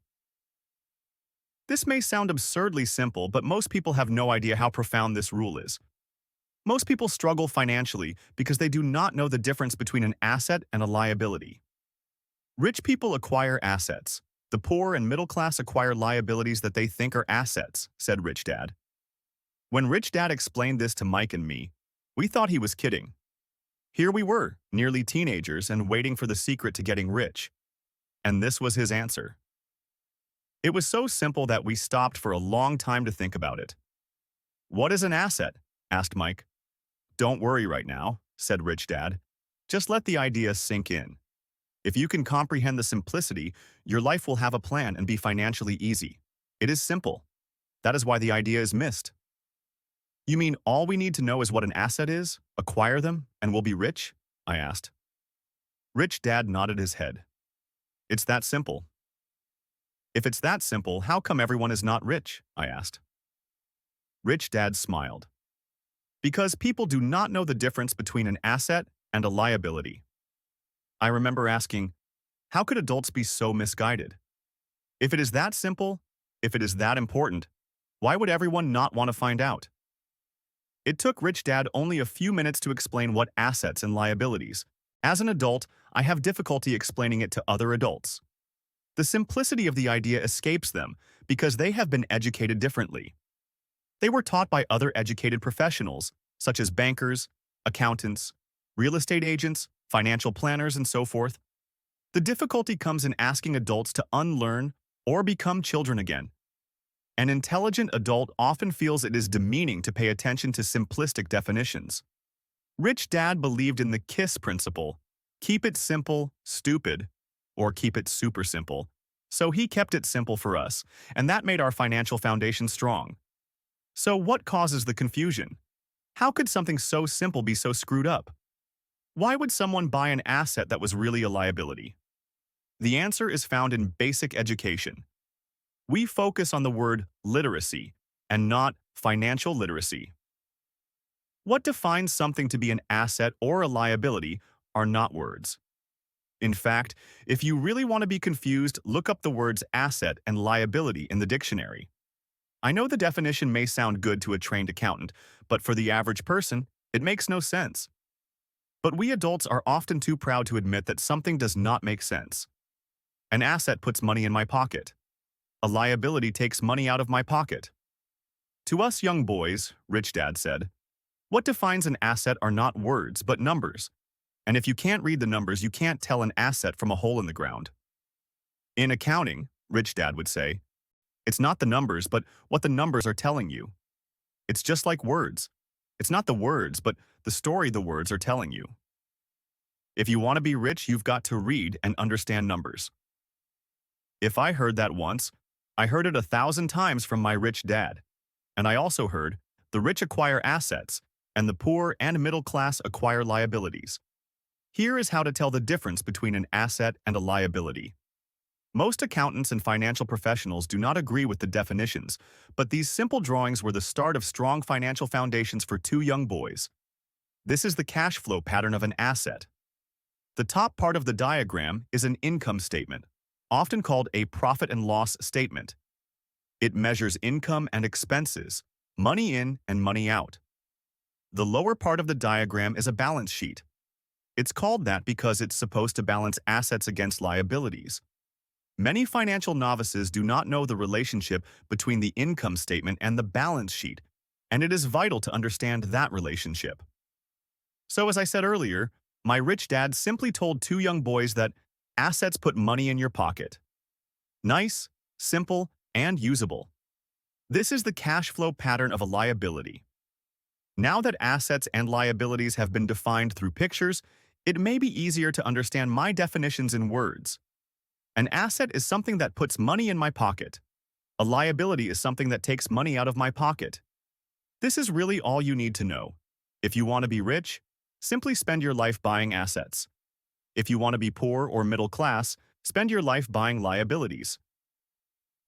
This may sound absurdly simple, but most people have no idea how profound this rule is. Most people struggle financially because they do not know the difference between an asset and a liability. Rich people acquire assets. The poor and middle class acquire liabilities that they think are assets, said Rich Dad. When Rich Dad explained this to Mike and me, we thought he was kidding. Here we were, nearly teenagers and waiting for the secret to getting rich. And this was his answer. It was so simple that we stopped for a long time to think about it. "What is an asset?" asked Mike. "Don't worry right now," said Rich Dad. "Just let the idea sink in. If you can comprehend the simplicity, your life will have a plan and be financially easy. It is simple. That is why the idea is missed." "You mean all we need to know is what an asset is, acquire them, and we'll be rich?" I asked. Rich Dad nodded his head. "It's that simple." "If it's that simple, how come everyone is not rich?" I asked. Rich Dad smiled. "Because people do not know the difference between an asset and a liability." I remember asking, how could adults be so misguided? If it is that simple, if it is that important, why would everyone not want to find out? It took Rich Dad only a few minutes to explain what assets and liabilities. As an adult, I have difficulty explaining it to other adults. The simplicity of the idea escapes them because they have been educated differently. They were taught by other educated professionals, such as bankers, accountants, real estate agents, financial planners, and so forth. The difficulty comes in asking adults to unlearn or become children again. An intelligent adult often feels it is demeaning to pay attention to simplistic definitions. Rich Dad believed in the KISS principle: keep it simple, stupid, or keep it super simple. So he kept it simple for us, and that made our financial foundation strong. So what causes the confusion? How could something so simple be so screwed up? Why would someone buy an asset that was really a liability? The answer is found in basic education. We focus on the word literacy and not financial literacy. What defines something to be an asset or a liability are not words. In fact, if you really want to be confused, look up the words asset and liability in the dictionary. I know the definition may sound good to a trained accountant, but for the average person, it makes no sense. But we adults are often too proud to admit that something does not make sense. An asset puts money in my pocket. A liability takes money out of my pocket. To us young boys, Rich Dad said, what defines an asset are not words, but numbers. And if you can't read the numbers, you can't tell an asset from a hole in the ground. In accounting, Rich Dad would say, it's not the numbers, but what the numbers are telling you. It's just like words. It's not the words, but the story the words are telling you. If you want to be rich, you've got to read and understand numbers. If I heard that once, I heard it 1,000 times from my rich dad. And I also heard, the rich acquire assets, and the poor and middle class acquire liabilities. Here is how to tell the difference between an asset and a liability. Most accountants and financial professionals do not agree with the definitions, but these simple drawings were the start of strong financial foundations for two young boys. This is the cash flow pattern of an asset. The top part of the diagram is an income statement, often called a profit and loss statement. It measures income and expenses, money in and money out. The lower part of the diagram is a balance sheet. It's called that because it's supposed to balance assets against liabilities. Many financial novices do not know the relationship between the income statement and the balance sheet, and it is vital to understand that relationship. So as I said earlier, my rich dad simply told two young boys that assets put money in your pocket. Nice, simple, and usable. This is the cash flow pattern of a liability. Now that assets and liabilities have been defined through pictures, it may be easier to understand my definitions in words. An asset is something that puts money in my pocket. A liability is something that takes money out of my pocket. This is really all you need to know. If you want to be rich, simply spend your life buying assets. If you want to be poor or middle class, spend your life buying liabilities.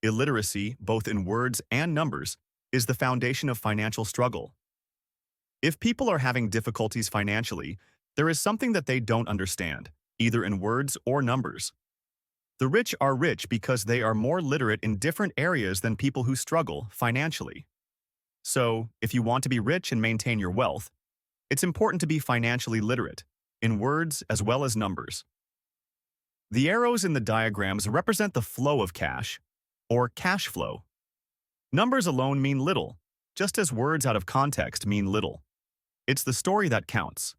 Illiteracy, both in words and numbers, is the foundation of financial struggle. If people are having difficulties financially, there is something that they don't understand, either in words or numbers. The rich are rich because they are more literate in different areas than people who struggle financially. So, if you want to be rich and maintain your wealth, it's important to be financially literate, in words as well as numbers. The arrows in the diagrams represent the flow of cash, or cash flow. Numbers alone mean little, just as words out of context mean little. It's the story that counts.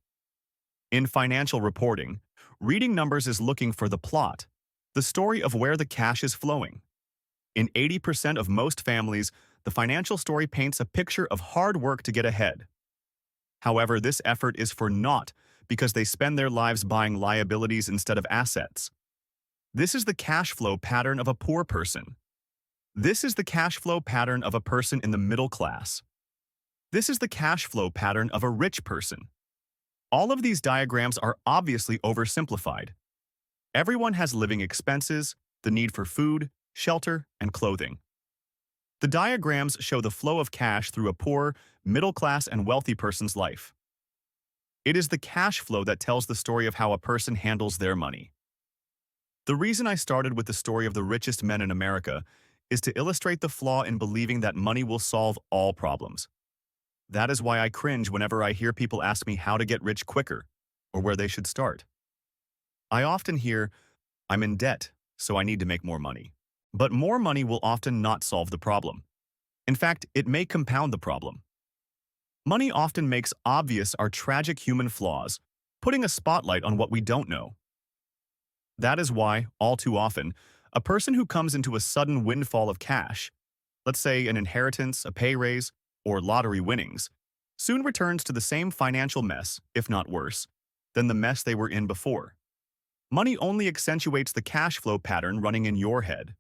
In financial reporting, reading numbers is looking for the plot, the story of where the cash is flowing. In 80% of most families, the financial story paints a picture of hard work to get ahead. However, this effort is for naught because they spend their lives buying liabilities instead of assets. This is the cash flow pattern of a poor person. This is the cash flow pattern of a person in the middle class. This is the cash flow pattern of a rich person. All of these diagrams are obviously oversimplified. Everyone has living expenses, the need for food, shelter, and clothing. The diagrams show the flow of cash through a poor, middle class, and wealthy person's life. It is the cash flow that tells the story of how a person handles their money. The reason I started with the story of the richest men in America is to illustrate the flaw in believing that money will solve all problems. That is why I cringe whenever I hear people ask me how to get rich quicker or where they should start. I often hear, I'm in debt, so I need to make more money. But more money will often not solve the problem. In fact, it may compound the problem. Money often makes obvious our tragic human flaws, putting a spotlight on what we don't know. That is why, all too often, a person who comes into a sudden windfall of cash, let's say an inheritance, a pay raise, or lottery winnings, soon returns to the same financial mess, if not worse, than the mess they were in before. Money only accentuates the cash flow pattern running in your head.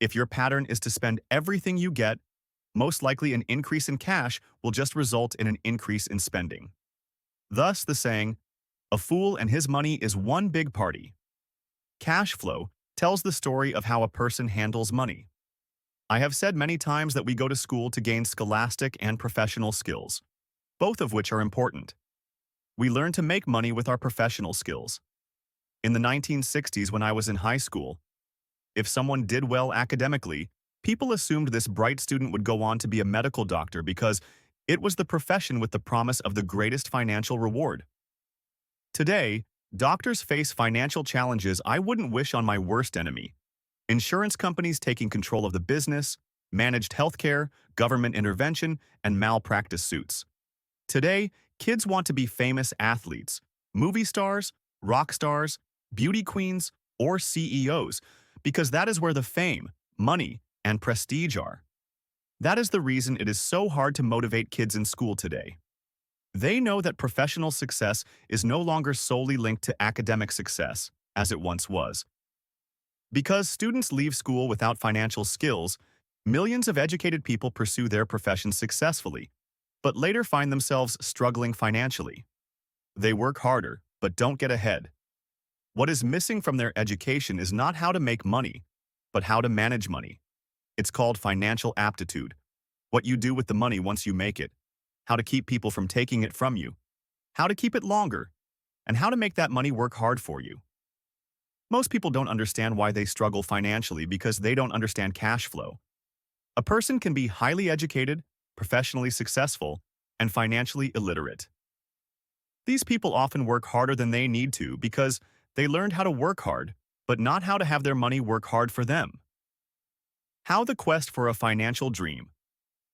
If your pattern is to spend everything you get, most likely an increase in cash will just result in an increase in spending. Thus, the saying, "A fool and his money is one big party." Cash flow tells the story of how a person handles money. I have said many times that we go to school to gain scholastic and professional skills, both of which are important. We learn to make money with our professional skills. In the 1960s, when I was in high school, if someone did well academically, people assumed this bright student would go on to be a medical doctor because it was the profession with the promise of the greatest financial reward. Today, doctors face financial challenges I wouldn't wish on my worst enemy. Insurance companies taking control of the business, managed healthcare, government intervention, and malpractice suits. Today, kids want to be famous athletes, movie stars, rock stars, beauty queens, or CEOs, because that is where the fame, money, and prestige are. That is the reason it is so hard to motivate kids in school today. They know that professional success is no longer solely linked to academic success, as it once was. Because students leave school without financial skills, millions of educated people pursue their profession successfully, but later find themselves struggling financially. They work harder, but don't get ahead. What is missing from their education is not how to make money, but how to manage money. It's called financial aptitude. What you do with the money once you make it, how to keep people from taking it from you, how to keep it longer, and how to make that money work hard for you. Most people don't understand why they struggle financially because they don't understand cash flow. A person can be highly educated, professionally successful, and financially illiterate. These people often work harder than they need to because they learned how to work hard, but not how to have their money work hard for them. How the quest for a financial dream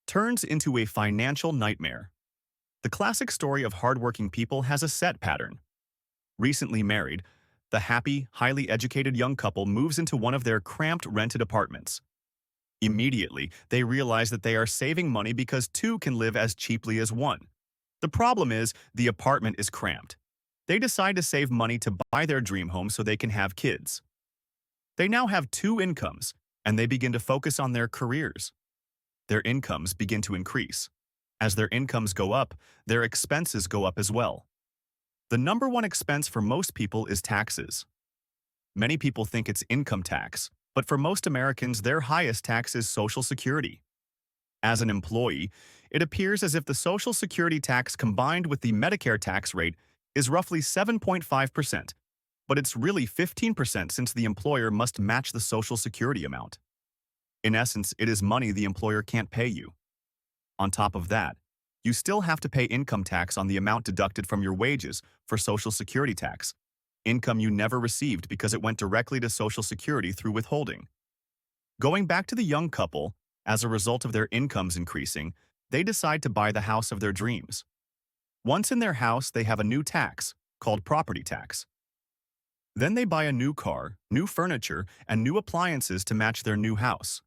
turns into a financial nightmare. The classic story of hardworking people has a set pattern. Recently married, the happy, highly educated young couple moves into one of their cramped rented apartments. Immediately, they realize that they are saving money because two can live as cheaply as one. The problem is, the apartment is cramped. They decide to save money to buy their dream home so they can have kids. They now have two incomes, and they begin to focus on their careers. Their incomes begin to increase. As their incomes go up, their expenses go up as well. The number one expense for most people is taxes. Many people think it's income tax, but for most Americans, their highest tax is Social Security. As an employee, it appears as if the Social Security tax combined with the Medicare tax rate is roughly 7.5%, but it's really 15% since the employer must match the Social Security amount. In essence, it is money the employer can't pay you. On top of that, you still have to pay income tax on the amount deducted from your wages for Social Security tax, income you never received because it went directly to Social Security through withholding. Going back to the young couple, as a result of their incomes increasing, they decide to buy the house of their dreams. Once in their house, they have a new tax, called property tax. Then they buy a new car, new furniture, and new appliances to match their new house.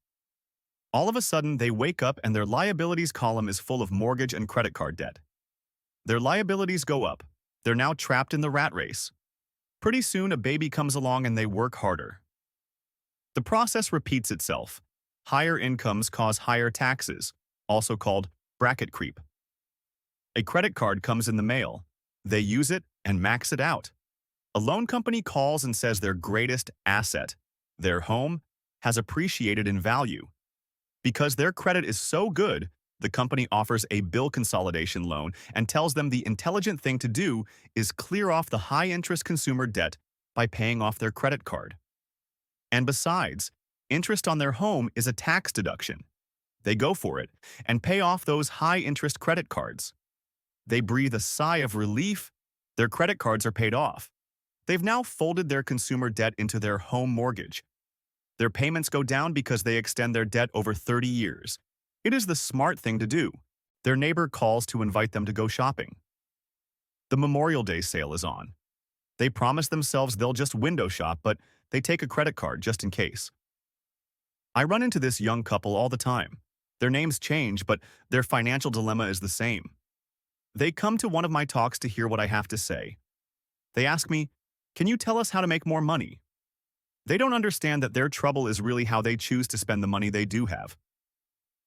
All of a sudden, they wake up and their liabilities column is full of mortgage and credit card debt. Their liabilities go up. They're now trapped in the rat race. Pretty soon, a baby comes along and they work harder. The process repeats itself. Higher incomes cause higher taxes, also called bracket creep. A credit card comes in the mail. They use it and max it out. A loan company calls and says their greatest asset, their home, has appreciated in value. Because their credit is so good, the company offers a bill consolidation loan and tells them the intelligent thing to do is clear off the high-interest consumer debt by paying off their credit card. And besides, interest on their home is a tax deduction. They go for it and pay off those high-interest credit cards. They breathe a sigh of relief. Their credit cards are paid off. They've now folded their consumer debt into their home mortgage. Their payments go down because they extend their debt over 30 years. It is the smart thing to do. Their neighbor calls to invite them to go shopping. The Memorial Day sale is on. They promise themselves they'll just window shop, but they take a credit card just in case. I run into this young couple all the time. Their names change, but their financial dilemma is the same. They come to one of my talks to hear what I have to say. They ask me, "Can you tell us how to make more money?" They don't understand that their trouble is really how they choose to spend the money they do have.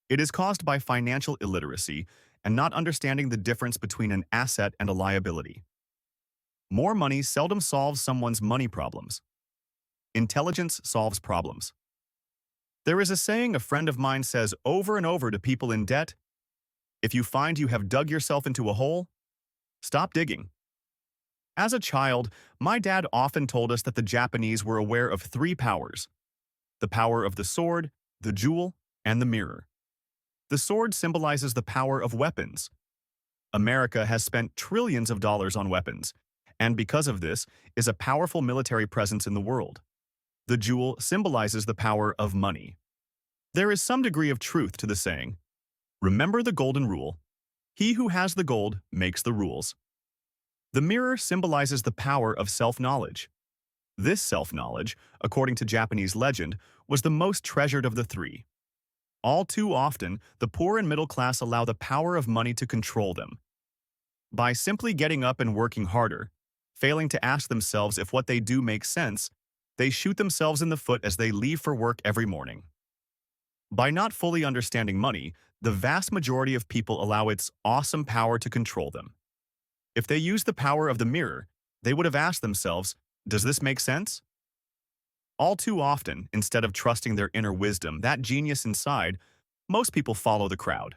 It is caused by financial illiteracy and not understanding the difference between an asset and a liability. More money seldom solves someone's money problems. Intelligence solves problems. There is a saying a friend of mine says over and over to people in debt: if you find you have dug yourself into a hole, stop digging. As a child, my dad often told us that the Japanese were aware of three powers: the power of the sword, the jewel, and the mirror. The sword symbolizes the power of weapons. America has spent trillions of dollars on weapons, and because of this, is a powerful military presence in the world. The jewel symbolizes the power of money. There is some degree of truth to the saying, remember the golden rule: he who has the gold makes the rules. The mirror symbolizes the power of self-knowledge. This self-knowledge, according to Japanese legend, was the most treasured of the three. All too often, the poor and middle class allow the power of money to control them. By simply getting up and working harder, failing to ask themselves if what they do makes sense, they shoot themselves in the foot as they leave for work every morning. By not fully understanding money, the vast majority of people allow its awesome power to control them. If they use the power of the mirror, they would have asked themselves, does this make sense? All too often, instead of trusting their inner wisdom, that genius inside, most people follow the crowd.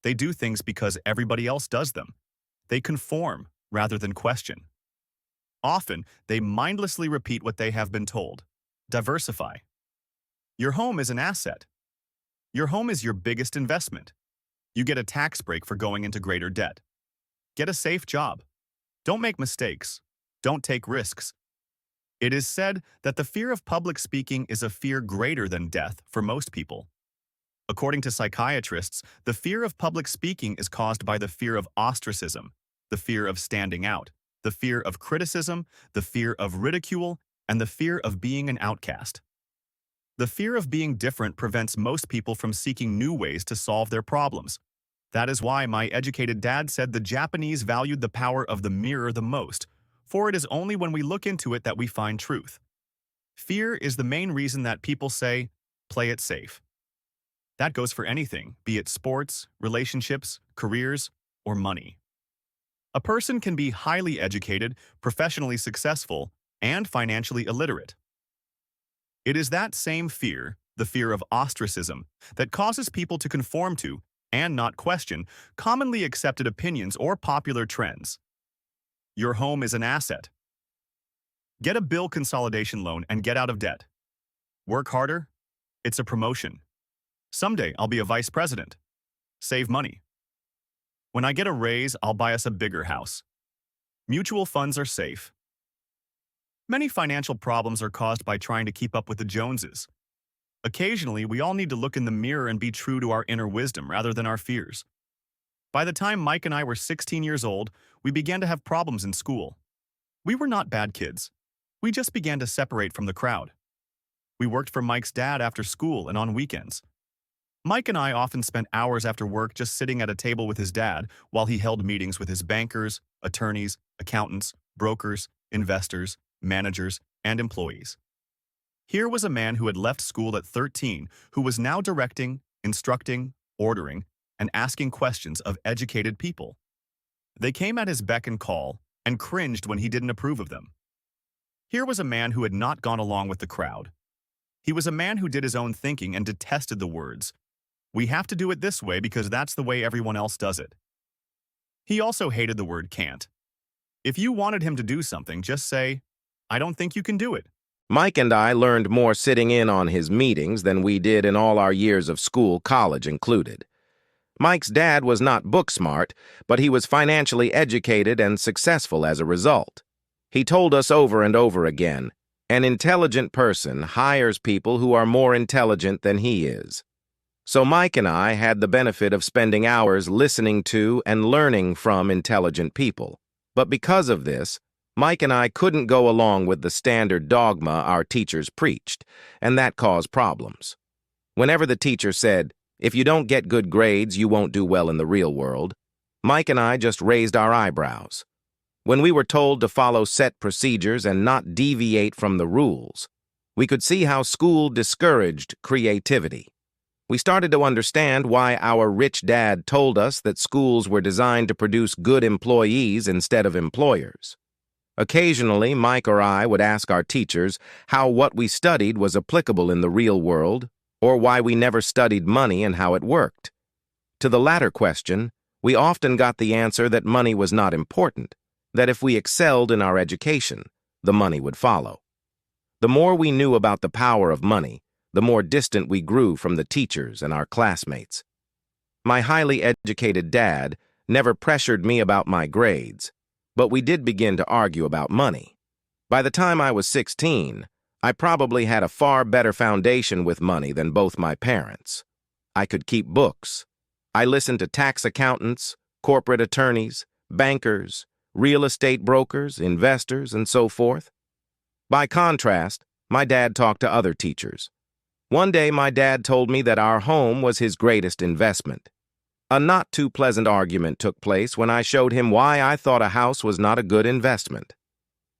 They do things because everybody else does them. They conform rather than question. Often, they mindlessly repeat what they have been told. Diversify. Your home is an asset. Your home is your biggest investment. You get a tax break for going into greater debt. Get a safe job. Don't make mistakes. Don't take risks. It is said that the fear of public speaking is a fear greater than death for most people. According to psychiatrists, the fear of public speaking is caused by the fear of ostracism, the fear of standing out, the fear of criticism, the fear of ridicule, and the fear of being an outcast. The fear of being different prevents most people from seeking new ways to solve their problems. That is why my educated dad said the Japanese valued the power of the mirror the most, for it is only when we look into it that we find truth. Fear is the main reason that people say, play it safe. That goes for anything, be it sports, relationships, careers, or money. A person can be highly educated, professionally successful, and financially illiterate. It is that same fear, the fear of ostracism, that causes people to conform to, and not question, commonly accepted opinions or popular trends. Your home is an asset. Get a bill consolidation loan and get out of debt. Work harder? It's a promotion. Someday I'll be a vice president. Save money. When I get a raise, I'll buy us a bigger house. Mutual funds are safe. Many financial problems are caused by trying to keep up with the Joneses. Occasionally, we all need to look in the mirror and be true to our inner wisdom rather than our fears. By the time Mike and I were 16 years old, we began to have problems in school. We were not bad kids. We just began to separate from the crowd. We worked for Mike's dad after school and on weekends. Mike and I often spent hours after work just sitting at a table with his dad while he held meetings with his bankers, attorneys, accountants, brokers, investors, managers, and employees. Here was a man who had left school at 13 who was now directing, instructing, ordering, and asking questions of educated people. They came at his beck and call and cringed when he didn't approve of them. Here was a man who had not gone along with the crowd. He was a man who did his own thinking and detested the words, "We have to do it this way because that's the way everyone else does it." He also hated the word can't. If you wanted him to do something, just say, "I don't think you can do it." Mike and I learned more sitting in on his meetings than we did in all our years of school, college included. Mike's dad was not book smart, but he was financially educated and successful as a result. He told us over and over again, an intelligent person hires people who are more intelligent than he is. So Mike and I had the benefit of spending hours listening to and learning from intelligent people. But because of this, Mike and I couldn't go along with the standard dogma our teachers preached, and that caused problems. Whenever the teacher said, "If you don't get good grades, you won't do well in the real world," Mike and I just raised our eyebrows. When we were told to follow set procedures and not deviate from the rules, we could see how school discouraged creativity. We started to understand why our rich dad told us that schools were designed to produce good employees instead of employers. Occasionally, Mike or I would ask our teachers how what we studied was applicable in the real world, or why we never studied money and how it worked. To the latter question, we often got the answer that money was not important, that if we excelled in our education, the money would follow. The more we knew about the power of money, the more distant we grew from the teachers and our classmates. My highly educated dad never pressured me about my grades, but we did begin to argue about money. By the time I was 16, I probably had a far better foundation with money than both my parents. I could keep books. I listened to tax accountants, corporate attorneys, bankers, real estate brokers, investors, and so forth. By contrast, my dad talked to other teachers. One day, my dad told me that our home was his greatest investment. A not too pleasant argument took place when I showed him why I thought a house was not a good investment.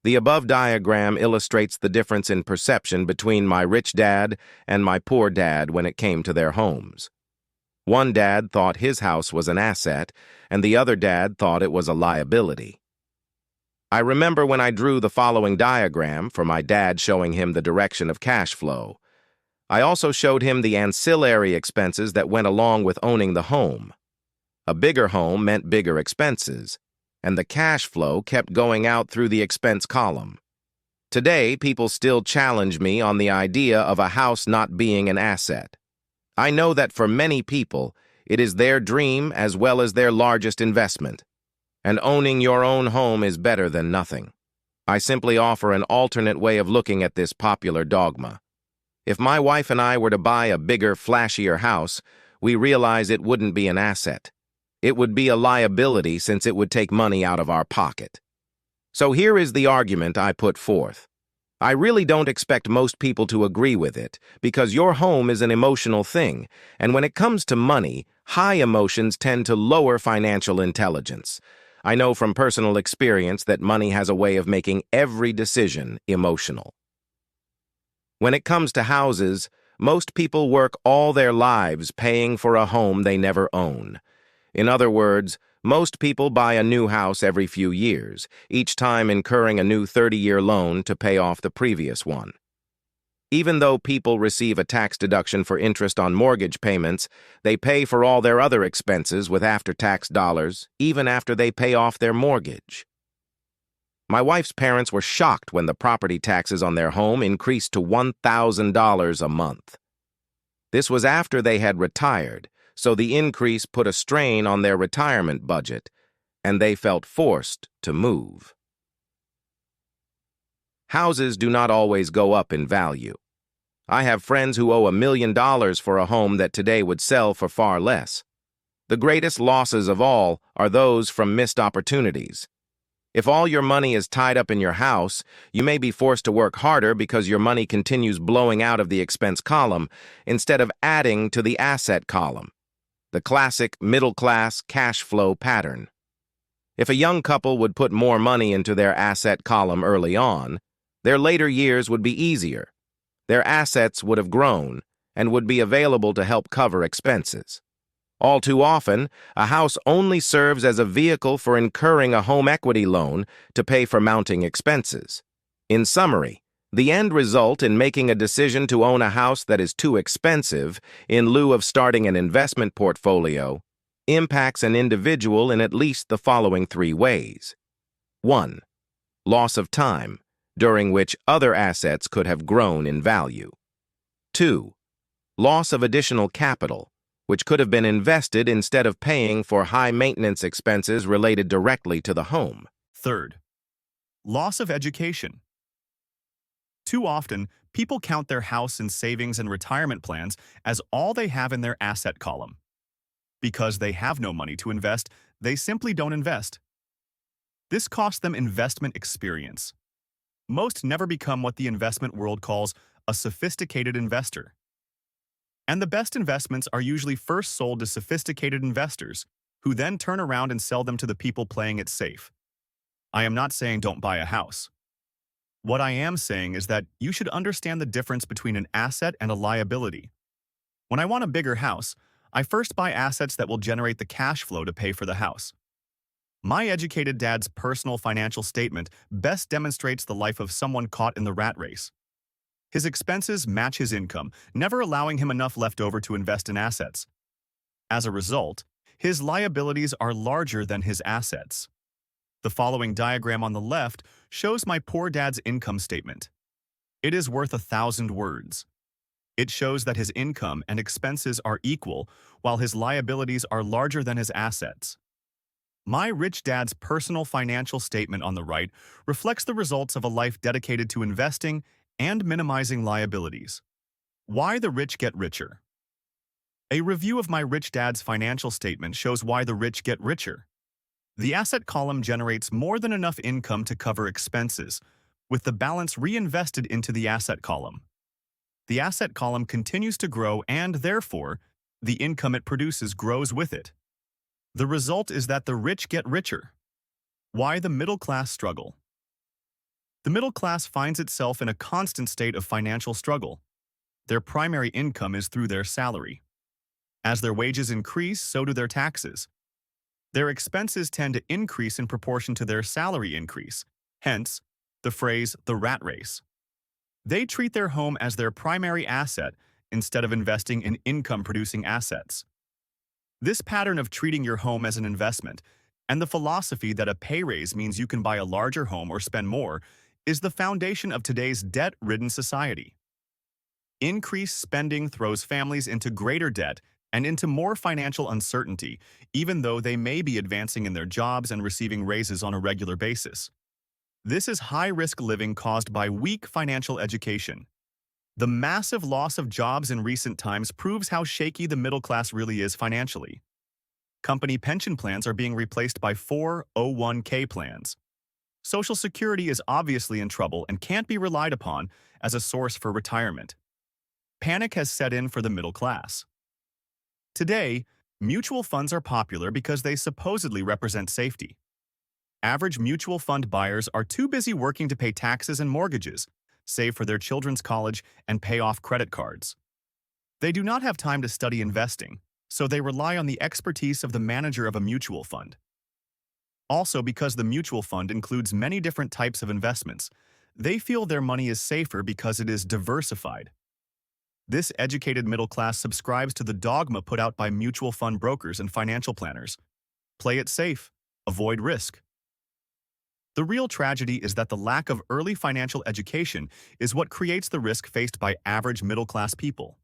The above diagram illustrates the difference in perception between my rich dad and my poor dad when it came to their homes. One dad thought his house was an asset, and the other dad thought it was a liability. I remember when I drew the following diagram for my dad showing him the direction of cash flow. I also showed him the ancillary expenses that went along with owning the home. A bigger home meant bigger expenses, and the cash flow kept going out through the expense column. Today, people still challenge me on the idea of a house not being an asset. I know that for many people, it is their dream as well as their largest investment, and owning your own home is better than nothing. I simply offer an alternate way of looking at this popular dogma. If my wife and I were to buy a bigger, flashier house, we realize it wouldn't be an asset. It would be a liability since it would take money out of our pocket. So here is the argument I put forth. I really don't expect most people to agree with it, because your home is an emotional thing, and when it comes to money, high emotions tend to lower financial intelligence. I know from personal experience that money has a way of making every decision emotional. When it comes to houses, most people work all their lives paying for a home they never own. In other words, most people buy a new house every few years, each time incurring a new 30-year loan to pay off the previous one. Even though people receive a tax deduction for interest on mortgage payments, they pay for all their other expenses with after-tax dollars, even after they pay off their mortgage. My wife's parents were shocked when the property taxes on their home increased to $1,000 a month. This was after they had retired, so the increase put a strain on their retirement budget, and they felt forced to move. Houses do not always go up in value. I have friends who owe $1 million for a home that today would sell for far less. The greatest losses of all are those from missed opportunities. If all your money is tied up in your house, you may be forced to work harder because your money continues blowing out of the expense column instead of adding to the asset column. The classic middle-class cash flow pattern. If a young couple would put more money into their asset column early on, their later years would be easier. Their assets would have grown and would be available to help cover expenses. All too often, a house only serves as a vehicle for incurring a home equity loan to pay for mounting expenses. In summary, the end result in making a decision to own a house that is too expensive in lieu of starting an investment portfolio impacts an individual in at least the following 3 ways. 1. Loss of time, during which other assets could have grown in value. 2. Loss of additional capital, which could have been invested instead of paying for high maintenance expenses related directly to the home. Third, Loss of education. Too often, people count their house and savings and retirement plans as all they have in their asset column. Because they have no money to invest, they simply don't invest. This costs them investment experience. Most never become what the investment world calls a sophisticated investor. And the best investments are usually first sold to sophisticated investors, who then turn around and sell them to the people playing it safe. I am not saying don't buy a house. What I am saying is that you should understand the difference between an asset and a liability. When I want a bigger house, I first buy assets that will generate the cash flow to pay for the house. My educated dad's personal financial statement best demonstrates the life of someone caught in the rat race. His expenses match his income, never allowing him enough left over to invest in assets. As a result, his liabilities are larger than his assets. The following diagram on the left shows my poor dad's income statement. It is worth 1,000 words. It shows that his income and expenses are equal, while his liabilities are larger than his assets. My rich dad's personal financial statement on the right reflects the results of a life dedicated to investing and minimizing liabilities. Why the rich get richer. A review of my rich dad's financial statement shows why the rich get richer. The asset column generates more than enough income to cover expenses, with the balance reinvested into the asset column. The asset column continues to grow and, therefore, the income it produces grows with it. The result is that the rich get richer. Why the middle class struggle. The middle class finds itself in a constant state of financial struggle. Their primary income is through their salary. As their wages increase, so do their taxes. Their expenses tend to increase in proportion to their salary increase, hence, the phrase, the rat race. They treat their home as their primary asset instead of investing in income-producing assets. This pattern of treating your home as an investment, and the philosophy that a pay raise means you can buy a larger home or spend more, is the foundation of today's debt-ridden society. Increased spending throws families into greater debt and into more financial uncertainty, even though they may be advancing in their jobs and receiving raises on a regular basis. This is high-risk living caused by weak financial education. The massive loss of jobs in recent times proves how shaky the middle class really is financially. Company pension plans are being replaced by 401k plans. Social Security is obviously in trouble and can't be relied upon as a source for retirement. Panic has set in for the middle class. Today, mutual funds are popular because they supposedly represent safety. Average mutual fund buyers are too busy working to pay taxes and mortgages, save for their children's college, and pay off credit cards. They do not have time to study investing, so they rely on the expertise of the manager of a mutual fund. Also, because the mutual fund includes many different types of investments, they feel their money is safer because it is diversified. This educated middle class subscribes to the dogma put out by mutual fund brokers and financial planners. Play it safe, avoid risk. The real tragedy is that the lack of early financial education is what creates the risk faced by average middle-class people.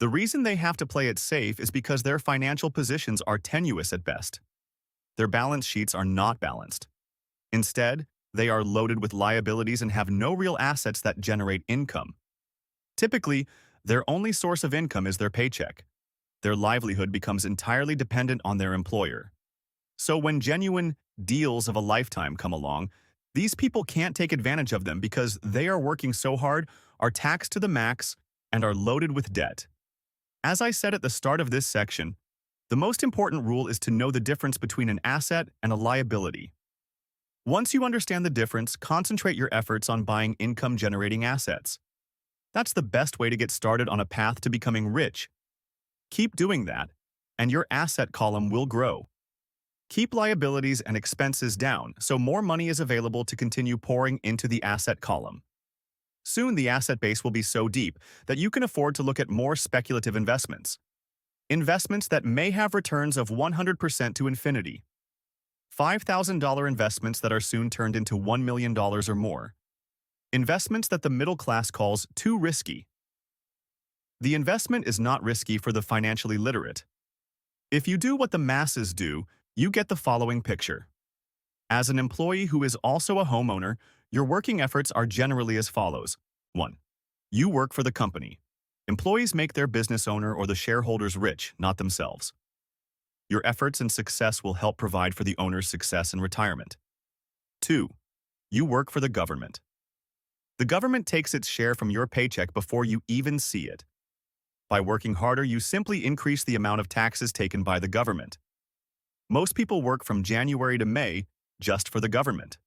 The reason they have to play it safe is because their financial positions are tenuous at best. Their balance sheets are not balanced. Instead, they are loaded with liabilities and have no real assets that generate income. Typically, their only source of income is their paycheck. Their livelihood becomes entirely dependent on their employer. So when genuine deals of a lifetime come along, these people can't take advantage of them because they are working so hard, are taxed to the max, and are loaded with debt. As I said at the start of this section, the most important rule is to know the difference between an asset and a liability. Once you understand the difference, concentrate your efforts on buying income-generating assets. That's the best way to get started on a path to becoming rich. Keep doing that, and your asset column will grow. Keep liabilities and expenses down so more money is available to continue pouring into the asset column. Soon the asset base will be so deep that you can afford to look at more speculative investments. Investments that may have returns of 100% to infinity. $5,000 investments that are soon turned into $1 million or more. Investments that the middle class calls too risky. The investment is not risky for the financially literate. If you do what the masses do, you get the following picture. As an employee who is also a homeowner, your working efforts are generally as follows. 1. You work for the company. Employees make their business owner or the shareholders rich, not themselves. Your efforts and success will help provide for the owner's success and retirement. 2. You work for the government. The government takes its share from your paycheck before you even see it. By working harder, you simply increase the amount of taxes taken by the government. Most people work from January to May just for the government.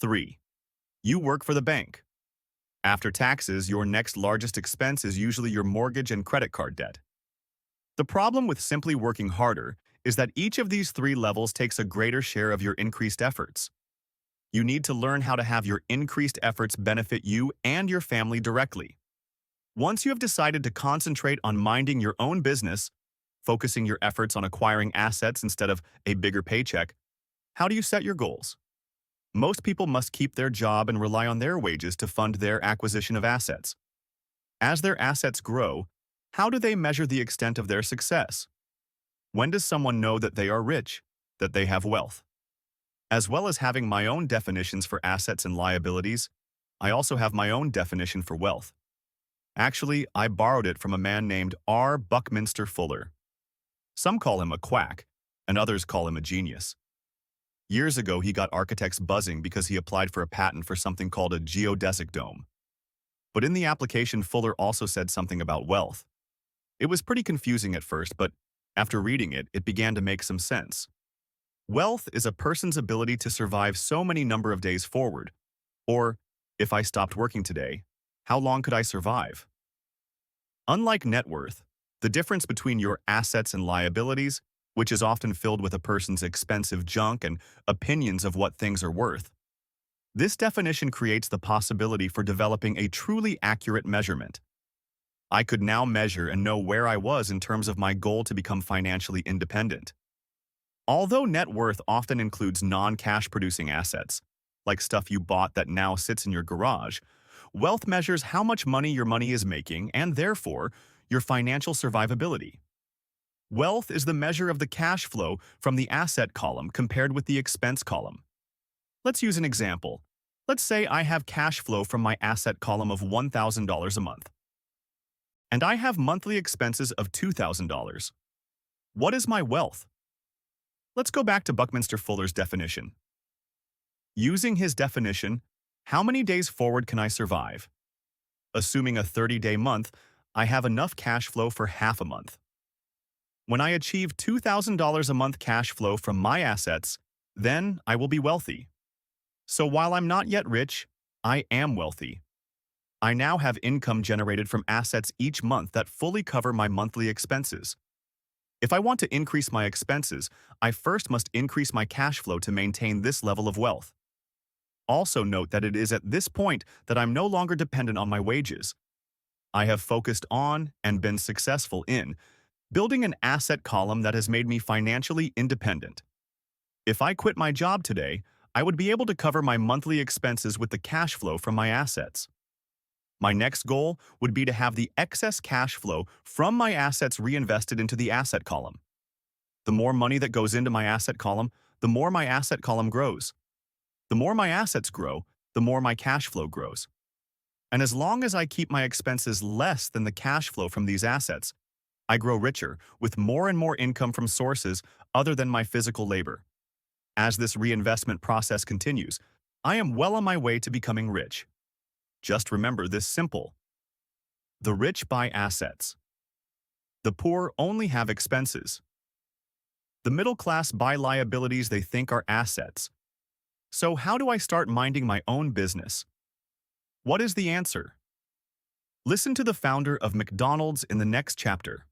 3. You work for the bank. After taxes, your next largest expense is usually your mortgage and credit card debt. The problem with simply working harder is that each of these 3 levels takes a greater share of your increased efforts. You need to learn how to have your increased efforts benefit you and your family directly. Once you have decided to concentrate on minding your own business, focusing your efforts on acquiring assets instead of a bigger paycheck, how do you set your goals? Most people must keep their job and rely on their wages to fund their acquisition of assets. As their assets grow, how do they measure the extent of their success? When does someone know that they are rich, that they have wealth? As well as having my own definitions for assets and liabilities, I also have my own definition for wealth. Actually, I borrowed it from a man named R. Buckminster Fuller. Some call him a quack, and others call him a genius. Years ago, he got architects buzzing because he applied for a patent for something called a geodesic dome. But in the application, Fuller also said something about wealth. It was pretty confusing at first, but after reading it, it began to make some sense. Wealth is a person's ability to survive so many number of days forward. Or, if I stopped working today, how long could I survive? Unlike net worth, the difference between your assets and liabilities, which is often filled with a person's expensive junk and opinions of what things are worth. This definition creates the possibility for developing a truly accurate measurement. I could now measure and know where I was in terms of my goal to become financially independent. Although net worth often includes non-cash producing assets, like stuff you bought that now sits in your garage, wealth measures how much money your money is making and, therefore, your financial survivability. Wealth is the measure of the cash flow from the asset column compared with the expense column. Let's use an example. Let's say I have cash flow from my asset column of $1,000 a month. And I have monthly expenses of $2,000. What is my wealth? Let's go back to Buckminster Fuller's definition. Using his definition, how many days forward can I survive? Assuming a 30-day month, I have enough cash flow for half a month. When I achieve $2,000 a month cash flow from my assets, then I will be wealthy. So while I'm not yet rich, I am wealthy. I now have income generated from assets each month that fully cover my monthly expenses. If I want to increase my expenses, I first must increase my cash flow to maintain this level of wealth. Also note that it is at this point that I'm no longer dependent on my wages. I have focused on and been successful in building an asset column that has made me financially independent. If I quit my job today, I would be able to cover my monthly expenses with the cash flow from my assets. My next goal would be to have the excess cash flow from my assets reinvested into the asset column. The more money that goes into my asset column, the more my asset column grows. The more my assets grow, the more my cash flow grows. And as long as I keep my expenses less than the cash flow from these assets, I grow richer with more and more income from sources other than my physical labor. As this reinvestment process continues, I am well on my way to becoming rich. Just remember this simple. The rich buy assets. The poor only have expenses. The middle class buy liabilities they think are assets. So how do I start minding my own business? What is the answer? Listen to the founder of McDonald's in the next chapter.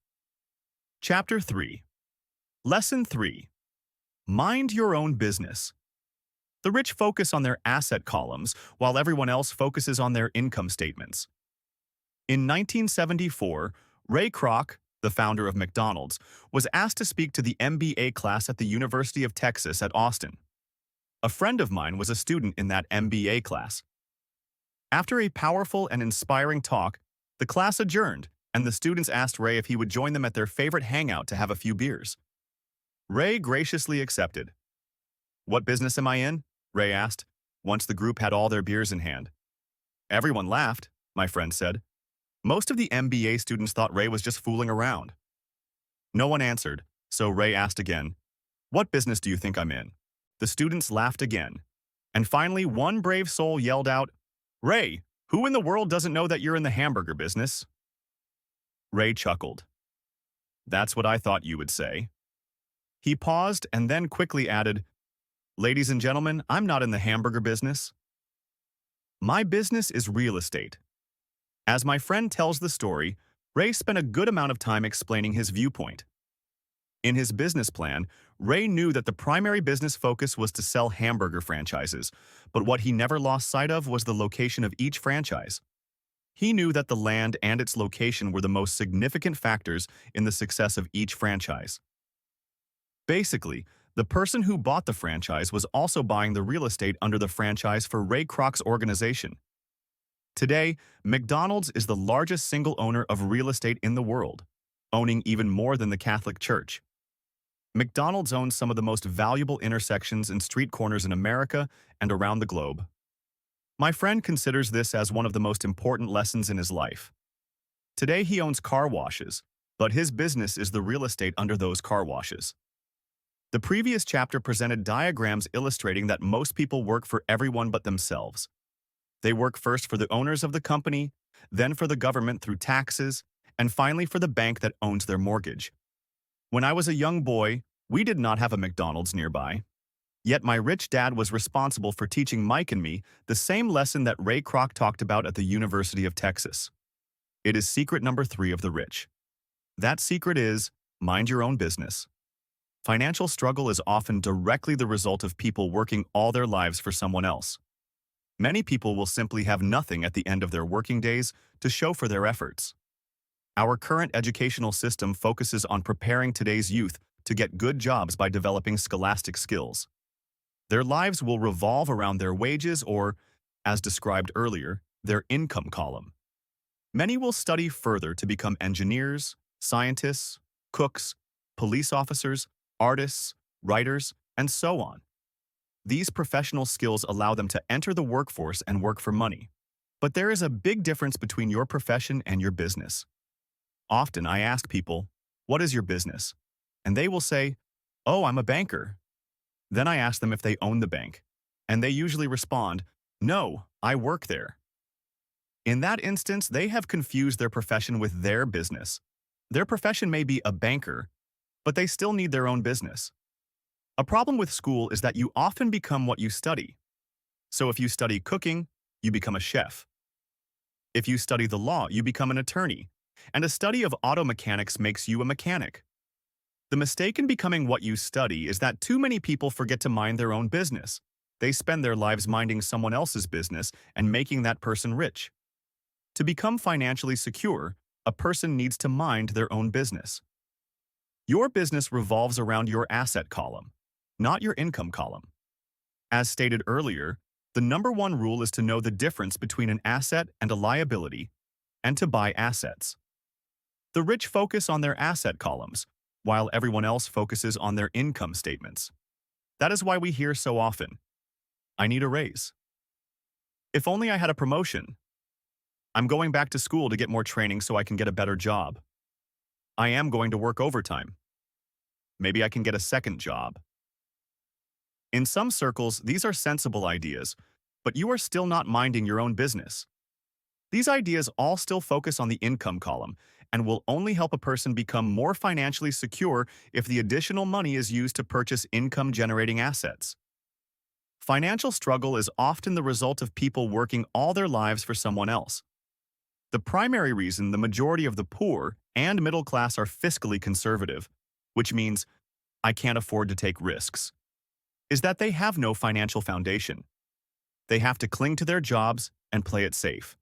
Chapter 3. Lesson 3. Mind your own business. The rich focus on their asset columns, while everyone else focuses on their income statements. In 1974, Ray Kroc, the founder of McDonald's, was asked to speak to the MBA class at the University of Texas at Austin. A friend of mine was a student in that MBA class. After a powerful and inspiring talk, the class adjourned, and the students asked Ray if he would join them at their favorite hangout to have a few beers. Ray graciously accepted. "What business am I in?" Ray asked, once the group had all their beers in hand. Everyone laughed, my friend said. Most of the MBA students thought Ray was just fooling around. No one answered, so Ray asked again, "What business do you think I'm in?" The students laughed again. And finally, one brave soul yelled out, "Ray, who in the world doesn't know that you're in the hamburger business?" Ray chuckled. "That's what I thought you would say." He paused and then quickly added, "Ladies and gentlemen, I'm not in the hamburger business. My business is real estate." As my friend tells the story, Ray spent a good amount of time explaining his viewpoint. In his business plan, Ray knew that the primary business focus was to sell hamburger franchises, but what he never lost sight of was the location of each franchise. He knew that the land and its location were the most significant factors in the success of each franchise. Basically, the person who bought the franchise was also buying the real estate under the franchise for Ray Kroc's organization. Today, McDonald's is the largest single owner of real estate in the world, owning even more than the Catholic Church. McDonald's owns some of the most valuable intersections and street corners in America and around the globe. My friend considers this as one of the most important lessons in his life. Today he owns car washes, but his business is the real estate under those car washes. The previous chapter presented diagrams illustrating that most people work for everyone but themselves. They work first for the owners of the company, then for the government through taxes, and finally for the bank that owns their mortgage. When I was a young boy, we did not have a McDonald's nearby. Yet my rich dad was responsible for teaching Mike and me the same lesson that Ray Kroc talked about at the University of Texas. It is secret number 3 of the rich. That secret is, mind your own business. Financial struggle is often directly the result of people working all their lives for someone else. Many people will simply have nothing at the end of their working days to show for their efforts. Our current educational system focuses on preparing today's youth to get good jobs by developing scholastic skills. Their lives will revolve around their wages or, as described earlier, their income column. Many will study further to become engineers, scientists, cooks, police officers, artists, writers, and so on. These professional skills allow them to enter the workforce and work for money. But there is a big difference between your profession and your business. Often I ask people, "What is your business?" And they will say, "Oh, I'm a banker." Then I ask them if they own the bank, and they usually respond, "No, I work there." In that instance, they have confused their profession with their business. Their profession may be a banker, but they still need their own business. A problem with school is that you often become what you study. So if you study cooking, you become a chef. If you study the law, you become an attorney. And a study of auto mechanics makes you a mechanic. The mistake in becoming what you study is that too many people forget to mind their own business. They spend their lives minding someone else's business and making that person rich. To become financially secure, a person needs to mind their own business. Your business revolves around your asset column, not your income column. As stated earlier, the number 1 rule is to know the difference between an asset and a liability, and to buy assets. The rich focus on their asset columns, while everyone else focuses on their income statements. That is why we hear so often, "I need a raise." "If only I had a promotion." "I'm going back to school to get more training so I can get a better job." "I am going to work overtime. Maybe I can get a second job." In some circles, these are sensible ideas, but you are still not minding your own business. These ideas all still focus on the income column and will only help a person become more financially secure if the additional money is used to purchase income-generating assets. Financial struggle is often the result of people working all their lives for someone else. The primary reason the majority of the poor and middle class are fiscally conservative, which means I can't afford to take risks, is that they have no financial foundation. They have to cling to their jobs and play it safe.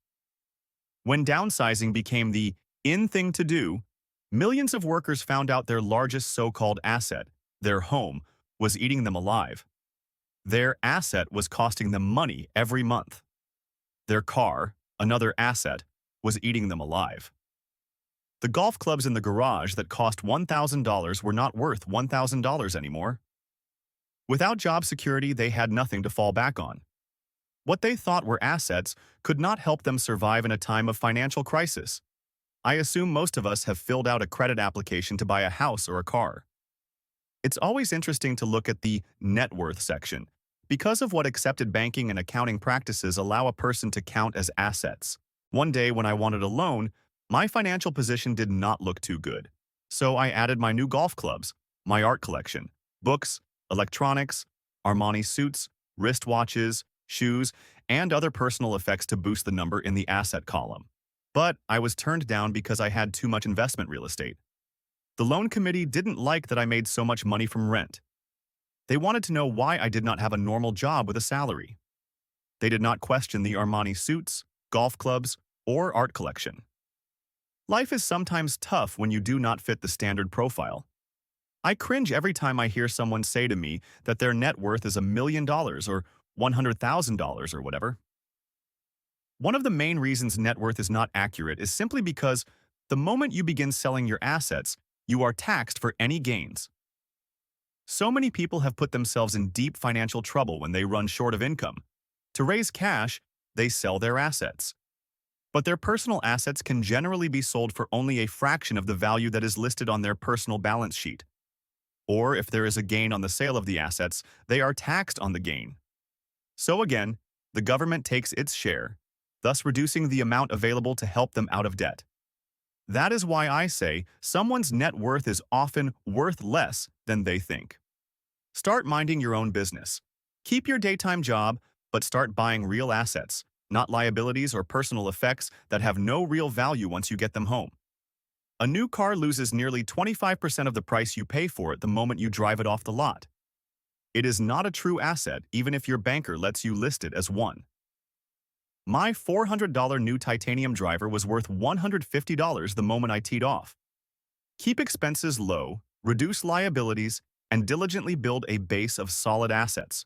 When downsizing became the in thing to do, millions of workers found out their largest so-called asset, their home, was eating them alive. Their asset was costing them money every month. Their car, another asset, was eating them alive. The golf clubs in the garage that cost $1,000 were not worth $1,000 anymore. Without job security, they had nothing to fall back on. What they thought were assets could not help them survive in a time of financial crisis. I assume most of us have filled out a credit application to buy a house or a car. It's always interesting to look at the net worth section because of what accepted banking and accounting practices allow a person to count as assets. One day when I wanted a loan, my financial position did not look too good. So I added my new golf clubs, my art collection, books, electronics, Armani suits, wristwatches, shoes, and other personal effects to boost the number in the asset column. But I was turned down because I had too much investment real estate. The loan committee didn't like that I made so much money from rent. They wanted to know why I did not have a normal job with a salary. They did not question the Armani suits, golf clubs, or art collection. Life is sometimes tough when you do not fit the standard profile. I cringe every time I hear someone say to me that their net worth is $1 million or $100,000 or whatever. One of the main reasons net worth is not accurate is simply because the moment you begin selling your assets, you are taxed for any gains. So many people have put themselves in deep financial trouble when they run short of income. To raise cash, they sell their assets. But their personal assets can generally be sold for only a fraction of the value that is listed on their personal balance sheet. Or if there is a gain on the sale of the assets, they are taxed on the gain. So again, the government takes its share, thus reducing the amount available to help them out of debt. That is why I say someone's net worth is often worth less than they think. Start minding your own business. Keep your daytime job, but start buying real assets, not liabilities or personal effects that have no real value once you get them home. A new car loses nearly 25% of the price you pay for it the moment you drive it off the lot. It is not a true asset even if your banker lets you list it as one. My $400 new titanium driver was worth $150 the moment I teed off. Keep expenses low, reduce liabilities, and diligently build a base of solid assets.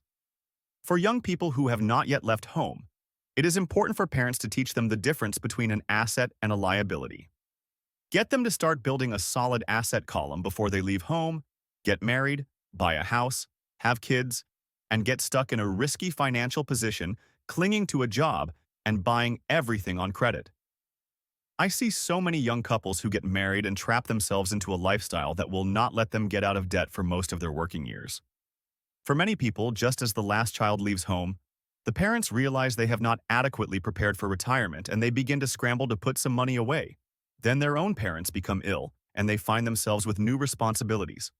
For young people who have not yet left home, it is important for parents to teach them the difference between an asset and a liability. Get them to start building a solid asset column before they leave home, get married, buy a house, have kids, and get stuck in a risky financial position, clinging to a job and buying everything on credit. I see so many young couples who get married and trap themselves into a lifestyle that will not let them get out of debt for most of their working years. For many people, just as the last child leaves home, the parents realize they have not adequately prepared for retirement and they begin to scramble to put some money away. Then their own parents become ill and they find themselves with new responsibilities.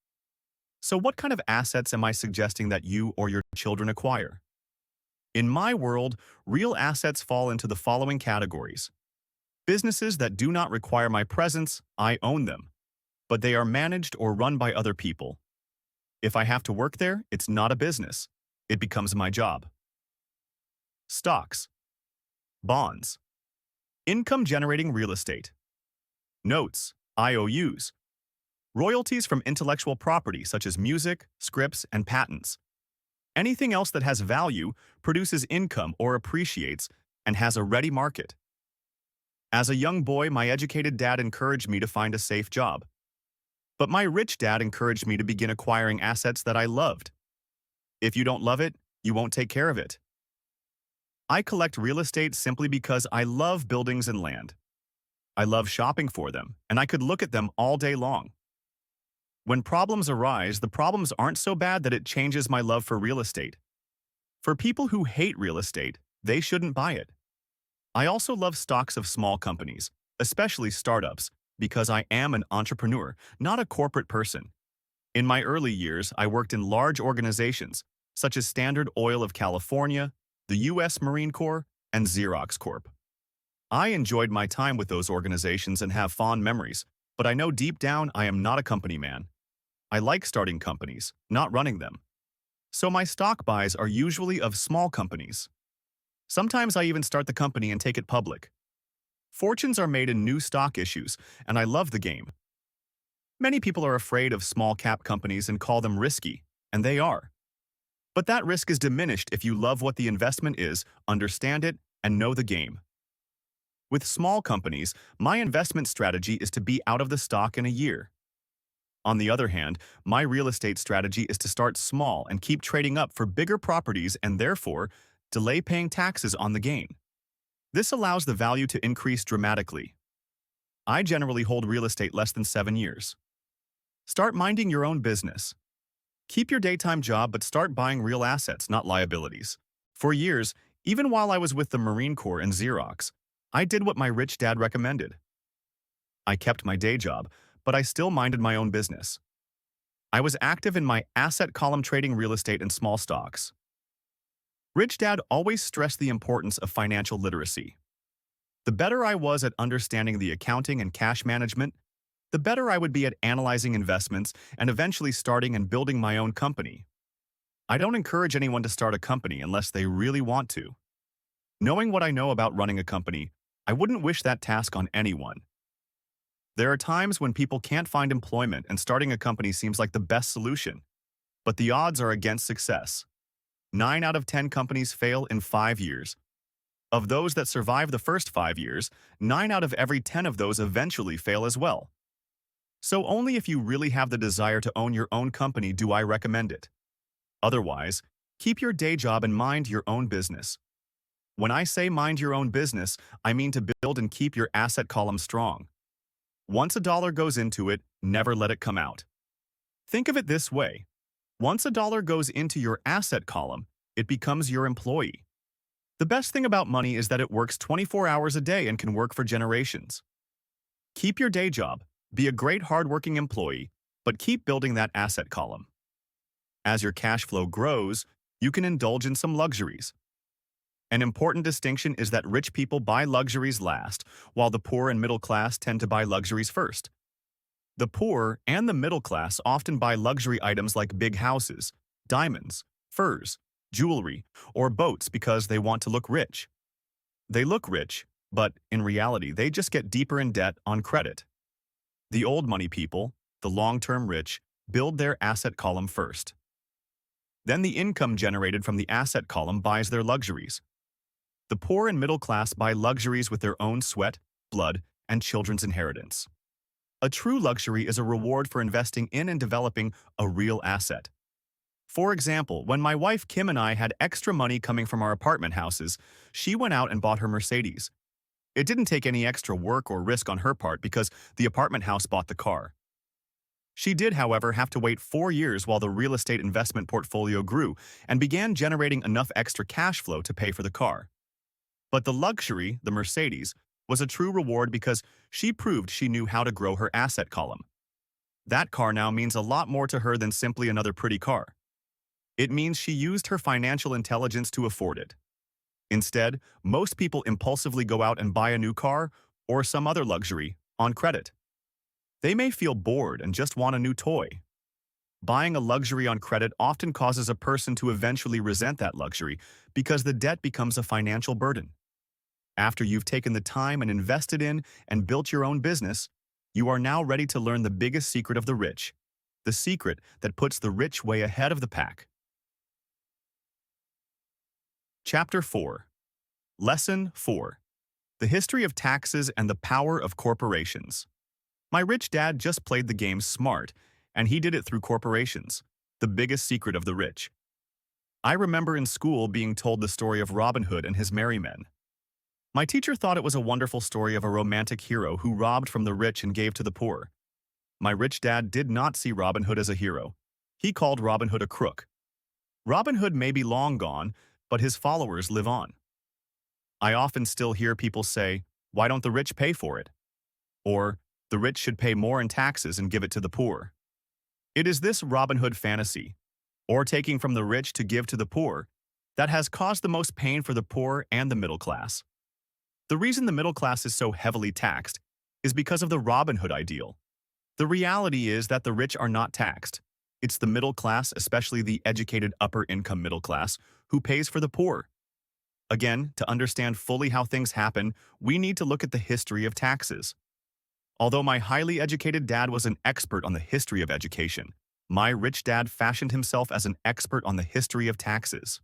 So what kind of assets am I suggesting that you or your children acquire? In my world, real assets fall into the following categories. Businesses that do not require my presence, I own them, but they are managed or run by other people. If I have to work there, it's not a business. It becomes my job. Stocks, bonds, income-generating real estate, notes, IOUs, royalties from intellectual property such as music, scripts, and patents. Anything else that has value, produces income or appreciates, and has a ready market. As a young boy, my educated dad encouraged me to find a safe job. But my rich dad encouraged me to begin acquiring assets that I loved. If you don't love it, you won't take care of it. I collect real estate simply because I love buildings and land. I love shopping for them, and I could look at them all day long. When problems arise, the problems aren't so bad that it changes my love for real estate. For people who hate real estate, they shouldn't buy it. I also love stocks of small companies, especially startups, because I am an entrepreneur, not a corporate person. In my early years, I worked in large organizations, such as Standard Oil of California, the U.S. Marine Corps, and Xerox Corp. I enjoyed my time with those organizations and have fond memories, but I know deep down I am not a company man. I like starting companies, not running them. So my stock buys are usually of small companies. Sometimes I even start the company and take it public. Fortunes are made in new stock issues, and I love the game. Many people are afraid of small-cap companies and call them risky, and they are. But that risk is diminished if you love what the investment is, understand it, and know the game. With small companies, my investment strategy is to be out of the stock in a year. On the other hand, my real estate strategy is to start small and keep trading up for bigger properties and therefore delay paying taxes on the gain. This allows the value to increase dramatically. I generally hold real estate less than 7 years. Start minding your own business. Keep your daytime job but start buying real assets, not liabilities. For years, even while I was with the Marine Corps and Xerox, I did what my rich dad recommended. I kept my day job, but I still minded my own business. I was active in my asset column trading real estate and small stocks. Rich Dad always stressed the importance of financial literacy. The better I was at understanding the accounting and cash management, the better I would be at analyzing investments and eventually starting and building my own company. I don't encourage anyone to start a company unless they really want to. Knowing what I know about running a company, I wouldn't wish that task on anyone. There are times when people can't find employment and starting a company seems like the best solution, but the odds are against success. 9 out of 10 companies fail in 5 years. Of those that survive the first 5 years, 9 out of every 10 of those eventually fail as well. So only if you really have the desire to own your own company do I recommend it. Otherwise, keep your day job and mind your own business. When I say mind your own business, I mean to build and keep your asset column strong. Once a dollar goes into it, never let it come out. Think of it this way. Once a dollar goes into your asset column, it becomes your employee. The best thing about money is that it works 24 hours a day and can work for generations. Keep your day job, be a great hardworking employee, but keep building that asset column. As your cash flow grows, you can indulge in some luxuries. An important distinction is that rich people buy luxuries last, while the poor and middle class tend to buy luxuries first. The poor and the middle class often buy luxury items like big houses, diamonds, furs, jewelry, or boats because they want to look rich. They look rich, but in reality, they just get deeper in debt on credit. The old money people, the long-term rich, build their asset column first. Then the income generated from the asset column buys their luxuries. The poor and middle class buy luxuries with their own sweat, blood, and children's inheritance. A true luxury is a reward for investing in and developing a real asset. For example, when my wife Kim and I had extra money coming from our apartment houses, she went out and bought her Mercedes. It didn't take any extra work or risk on her part because the apartment house bought the car. She did, however, have to wait 4 years while the real estate investment portfolio grew and began generating enough extra cash flow to pay for the car. But the luxury, the Mercedes, was a true reward because she proved she knew how to grow her asset column. That car now means a lot more to her than simply another pretty car. It means she used her financial intelligence to afford it. Instead, most people impulsively go out and buy a new car or some other luxury on credit. They may feel bored and just want a new toy. Buying a luxury on credit often causes a person to eventually resent that luxury because the debt becomes a financial burden. After you've taken the time and invested in and built your own business, you are now ready to learn the biggest secret of the rich, the secret that puts the rich way ahead of the pack. Chapter 4. Lesson 4. The History of Taxes and the Power of Corporations. My rich dad just played the game smart, and he did it through corporations, the biggest secret of the rich. I remember in school being told the story of Robin Hood and his merry men. My teacher thought it was a wonderful story of a romantic hero who robbed from the rich and gave to the poor. My rich dad did not see Robin Hood as a hero. He called Robin Hood a crook. Robin Hood may be long gone, but his followers live on. I often still hear people say, "Why don't the rich pay for it?" Or, "The rich should pay more in taxes and give it to the poor." It is this Robin Hood fantasy, or taking from the rich to give to the poor, that has caused the most pain for the poor and the middle class. The reason the middle class is so heavily taxed is because of the Robin Hood ideal. The reality is that the rich are not taxed. It's the middle class, especially the educated upper-income middle class, who pays for the poor. Again, to understand fully how things happen, we need to look at the history of taxes. Although my highly educated dad was an expert on the history of education, my rich dad fashioned himself as an expert on the history of taxes.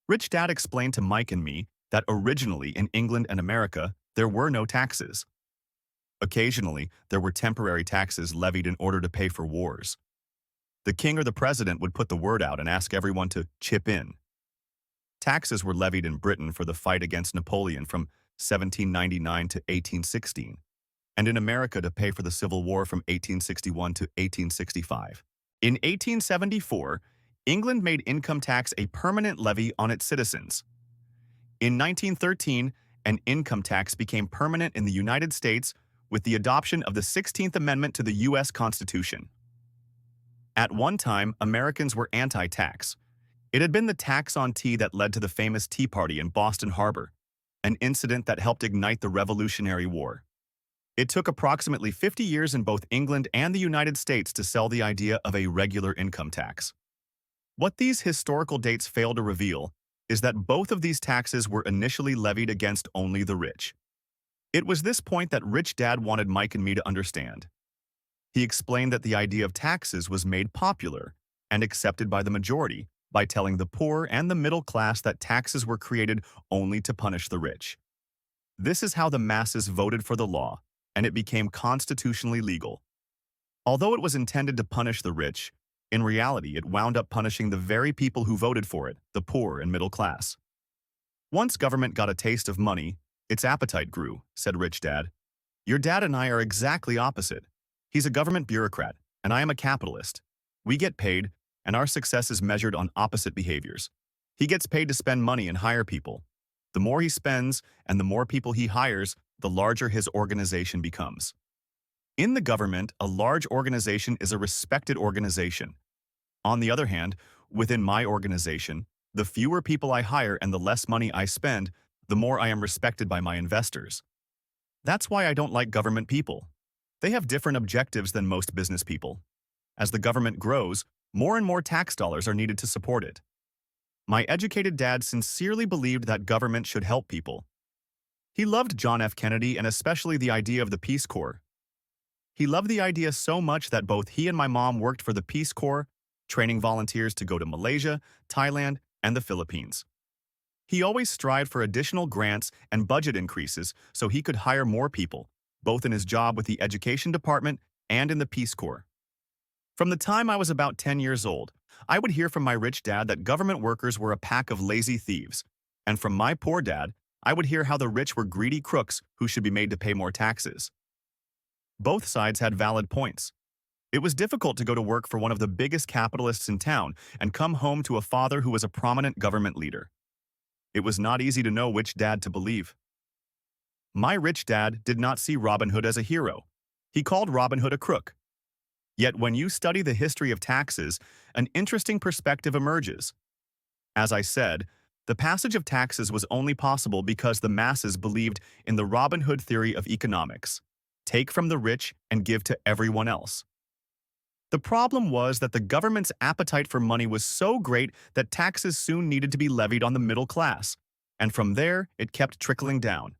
Rich Dad explained to Mike and me that originally in England and America, there were no taxes. Occasionally, there were temporary taxes levied in order to pay for wars. The king or the president would put the word out and ask everyone to chip in. Taxes were levied in Britain for the fight against Napoleon from 1799 to 1816, and in America to pay for the Civil War from 1861 to 1865. In 1874, England made income tax a permanent levy on its citizens. In 1913, an income tax became permanent in the United States with the adoption of the 16th Amendment to the U.S. Constitution. At one time, Americans were anti-tax. It had been the tax on tea that led to the famous Tea Party in Boston Harbor, an incident that helped ignite the Revolutionary War. It took approximately 50 years in both England and the United States to sell the idea of a regular income tax. What these historical dates fail to reveal is that both of these taxes were initially levied against only the rich. It was this point that Rich Dad wanted Mike and me to understand. He explained that the idea of taxes was made popular and accepted by the majority by telling the poor and the middle class that taxes were created only to punish the rich. This is how the masses voted for the law, and it became constitutionally legal. Although it was intended to punish the rich, in reality it wound up punishing the very people who voted for it, the poor and middle class. Once government got a taste of money, its appetite grew, said Rich Dad. Your dad and I are exactly opposite. He's a government bureaucrat, and I am a capitalist. We get paid, and our success is measured on opposite behaviors. He gets paid to spend money and hire people. The more he spends and the more people he hires, the larger his organization becomes. In the government, a large organization is a respected organization. On the other hand, within my organization, the fewer people I hire and the less money I spend, the more I am respected by my investors. That's why I don't like government people. They have different objectives than most business people. As the government grows, more and more tax dollars are needed to support it. My educated dad sincerely believed that government should help people. He loved John F. Kennedy and especially the idea of the Peace Corps. He loved the idea so much that both he and my mom worked for the Peace Corps, training volunteers to go to Malaysia, Thailand, and the Philippines. He always strived for additional grants and budget increases so he could hire more people, both in his job with the Education Department and in the Peace Corps. From the time I was about 10 years old, I would hear from my rich dad that government workers were a pack of lazy thieves, and from my poor dad, I would hear how the rich were greedy crooks who should be made to pay more taxes. Both sides had valid points. It was difficult to go to work for one of the biggest capitalists in town and come home to a father who was a prominent government leader. It was not easy to know which dad to believe. My rich dad did not see Robin Hood as a hero. He called Robin Hood a crook. Yet when you study the history of taxes, an interesting perspective emerges. As I said, the passage of taxes was only possible because the masses believed in the Robin Hood theory of economics: take from the rich and give to everyone else. The problem was that the government's appetite for money was so great that taxes soon needed to be levied on the middle class, and from there it kept trickling down.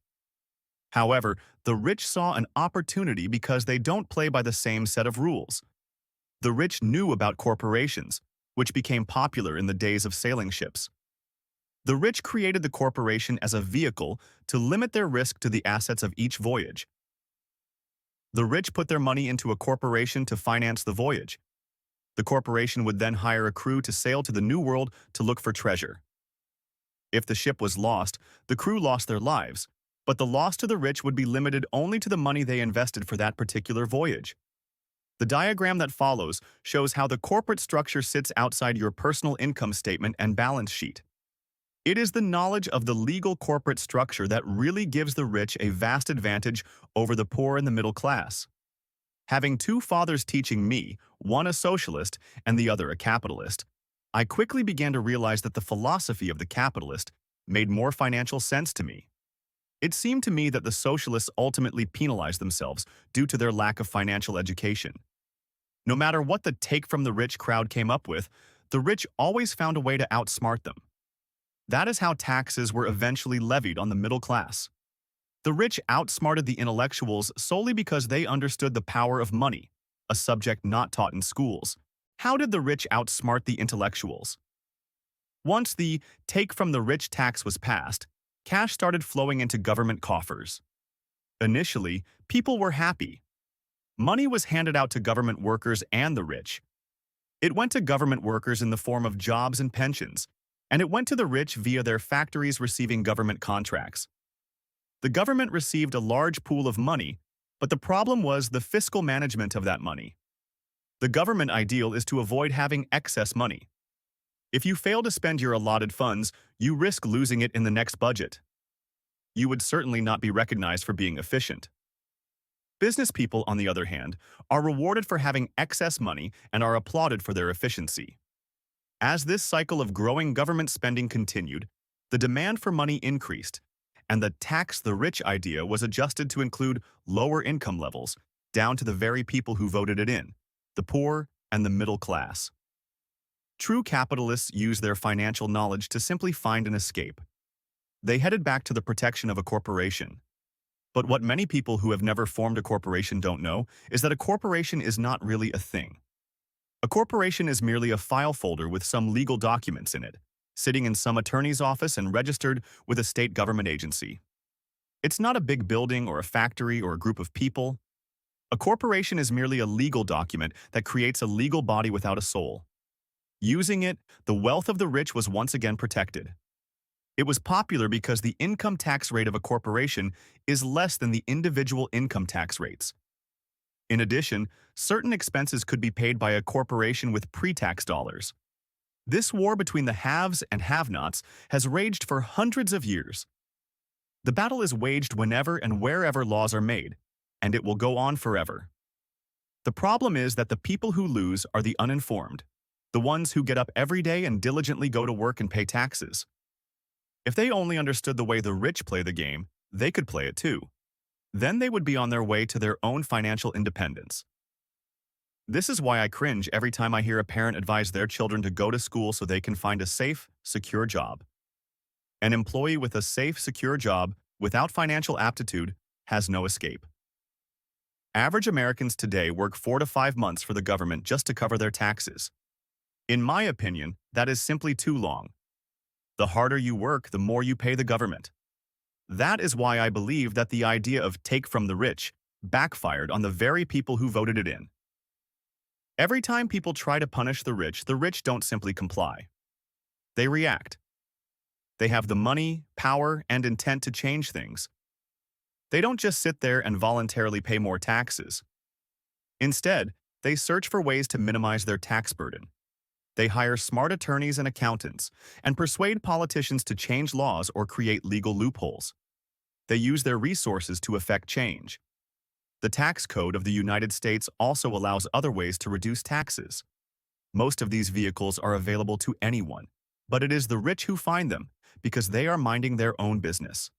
However, the rich saw an opportunity because they don't play by the same set of rules. The rich knew about corporations, which became popular in the days of sailing ships. The rich created the corporation as a vehicle to limit their risk to the assets of each voyage. The rich put their money into a corporation to finance the voyage. The corporation would then hire a crew to sail to the New World to look for treasure. If the ship was lost, the crew lost their lives, but the loss to the rich would be limited only to the money they invested for that particular voyage. The diagram that follows shows how the corporate structure sits outside your personal income statement and balance sheet. It is the knowledge of the legal corporate structure that really gives the rich a vast advantage over the poor and the middle class. Having two fathers teaching me, one a socialist and the other a capitalist, I quickly began to realize that the philosophy of the capitalist made more financial sense to me. It seemed to me that the socialists ultimately penalized themselves due to their lack of financial education. No matter what the take from the rich crowd came up with, the rich always found a way to outsmart them. That is how taxes were eventually levied on the middle class. The rich outsmarted the intellectuals solely because they understood the power of money, a subject not taught in schools. How did the rich outsmart the intellectuals? Once the take from the rich tax was passed, cash started flowing into government coffers. Initially, people were happy. Money was handed out to government workers and the rich. It went to government workers in the form of jobs and pensions, and it went to the rich via their factories receiving government contracts. The government received a large pool of money, but the problem was the fiscal management of that money. The government ideal is to avoid having excess money. If you fail to spend your allotted funds, you risk losing it in the next budget. You would certainly not be recognized for being efficient. Business people, on the other hand, are rewarded for having excess money and are applauded for their efficiency. As this cycle of growing government spending continued, the demand for money increased, and the tax the rich idea was adjusted to include lower income levels, down to the very people who voted it in, the poor and the middle class. True capitalists use their financial knowledge to simply find an escape. They headed back to the protection of a corporation. But what many people who have never formed a corporation don't know is that a corporation is not really a thing. A corporation is merely a file folder with some legal documents in it, sitting in some attorney's office and registered with a state government agency. It's not a big building or a factory or a group of people. A corporation is merely a legal document that creates a legal body without a soul. Using it, the wealth of the rich was once again protected. It was popular because the income tax rate of a corporation is less than the individual income tax rates. In addition, certain expenses could be paid by a corporation with pre-tax dollars. This war between the haves and have-nots has raged for hundreds of years. The battle is waged whenever and wherever laws are made, and it will go on forever. The problem is that the people who lose are the uninformed, the ones who get up every day and diligently go to work and pay taxes. If they only understood the way the rich play the game, they could play it too. Then they would be on their way to their own financial independence. This is why I cringe every time I hear a parent advise their children to go to school so they can find a safe, secure job. An employee with a safe, secure job without financial aptitude has no escape. Average Americans today work 4 to 5 months for the government just to cover their taxes. In my opinion, that is simply too long. The harder you work, the more you pay the government. That is why I believe that the idea of take from the rich backfired on the very people who voted it in. Every time people try to punish the rich don't simply comply. They react. They have the money, power, and intent to change things. They don't just sit there and voluntarily pay more taxes. Instead, they search for ways to minimize their tax burden. They hire smart attorneys and accountants and persuade politicians to change laws or create legal loopholes. They use their resources to effect change. The tax code of the United States also allows other ways to reduce taxes. Most of these vehicles are available to anyone, but it is the rich who find them because they are minding their own business.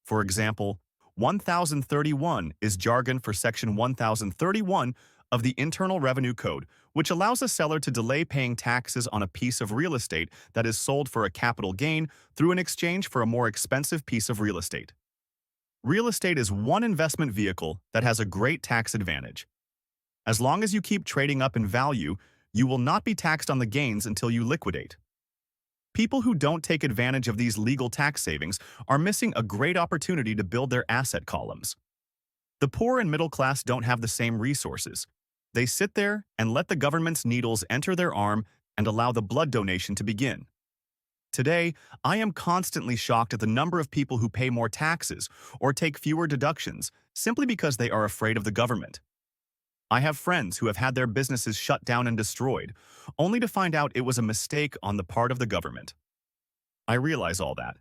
For example, 1031 is jargon for Section 1031 of the Internal Revenue Code, which allows a seller to delay paying taxes on a piece of real estate that is sold for a capital gain through an exchange for a more expensive piece of real estate. Real estate is one investment vehicle that has a great tax advantage. As long as you keep trading up in value, you will not be taxed on the gains until you liquidate. People who don't take advantage of these legal tax savings are missing a great opportunity to build their asset columns. The poor and middle class don't have the same resources. They sit there and let the government's needles enter their arm and allow the blood donation to begin. Today, I am constantly shocked at the number of people who pay more taxes or take fewer deductions simply because they are afraid of the government. I have friends who have had their businesses shut down and destroyed, only to find out it was a mistake on the part of the government. I realize all that.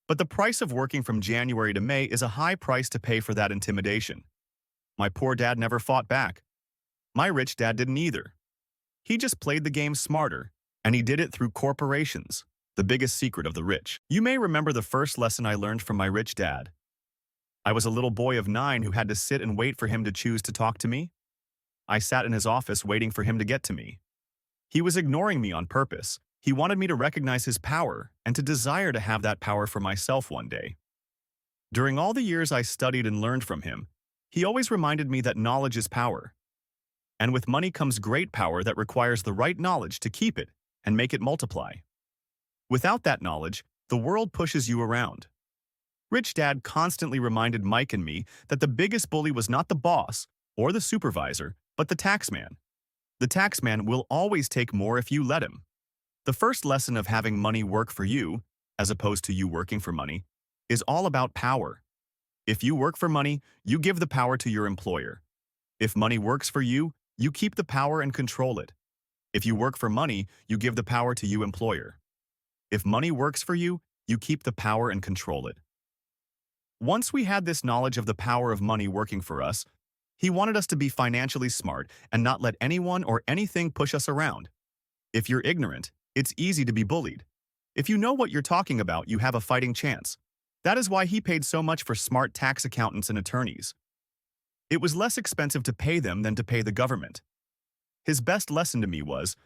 But the price of working from January to May is a high price to pay for that intimidation. My poor dad never fought back. My rich dad didn't either. He just played the game smarter, and he did it through corporations, the biggest secret of the rich. You may remember the first lesson I learned from my rich dad. I was a little boy of 9 who had to sit and wait for him to choose to talk to me. I sat in his office waiting for him to get to me. He was ignoring me on purpose. He wanted me to recognize his power and to desire to have that power for myself one day. During all the years I studied and learned from him, he always reminded me that knowledge is power. And with money comes great power that requires the right knowledge to keep it and make it multiply. Without that knowledge, the world pushes you around. Rich Dad constantly reminded Mike and me that the biggest bully was not the boss or the supervisor, but the taxman. The taxman will always take more if you let him. The first lesson of having money work for you, as opposed to you working for money, is all about power. If you work for money, you give the power to your employer. If money works for you, you keep the power and control it. If you work for money, you give the power to you employer. If money works for you, you keep the power and control it. Once we had this knowledge of the power of money working for us, he wanted us to be financially smart and not let anyone or anything push us around. If you're ignorant, it's easy to be bullied. If you know what you're talking about, you have a fighting chance. That is why he paid so much for smart tax accountants and attorneys. It was less expensive to pay them than to pay the government. His best lesson to me was,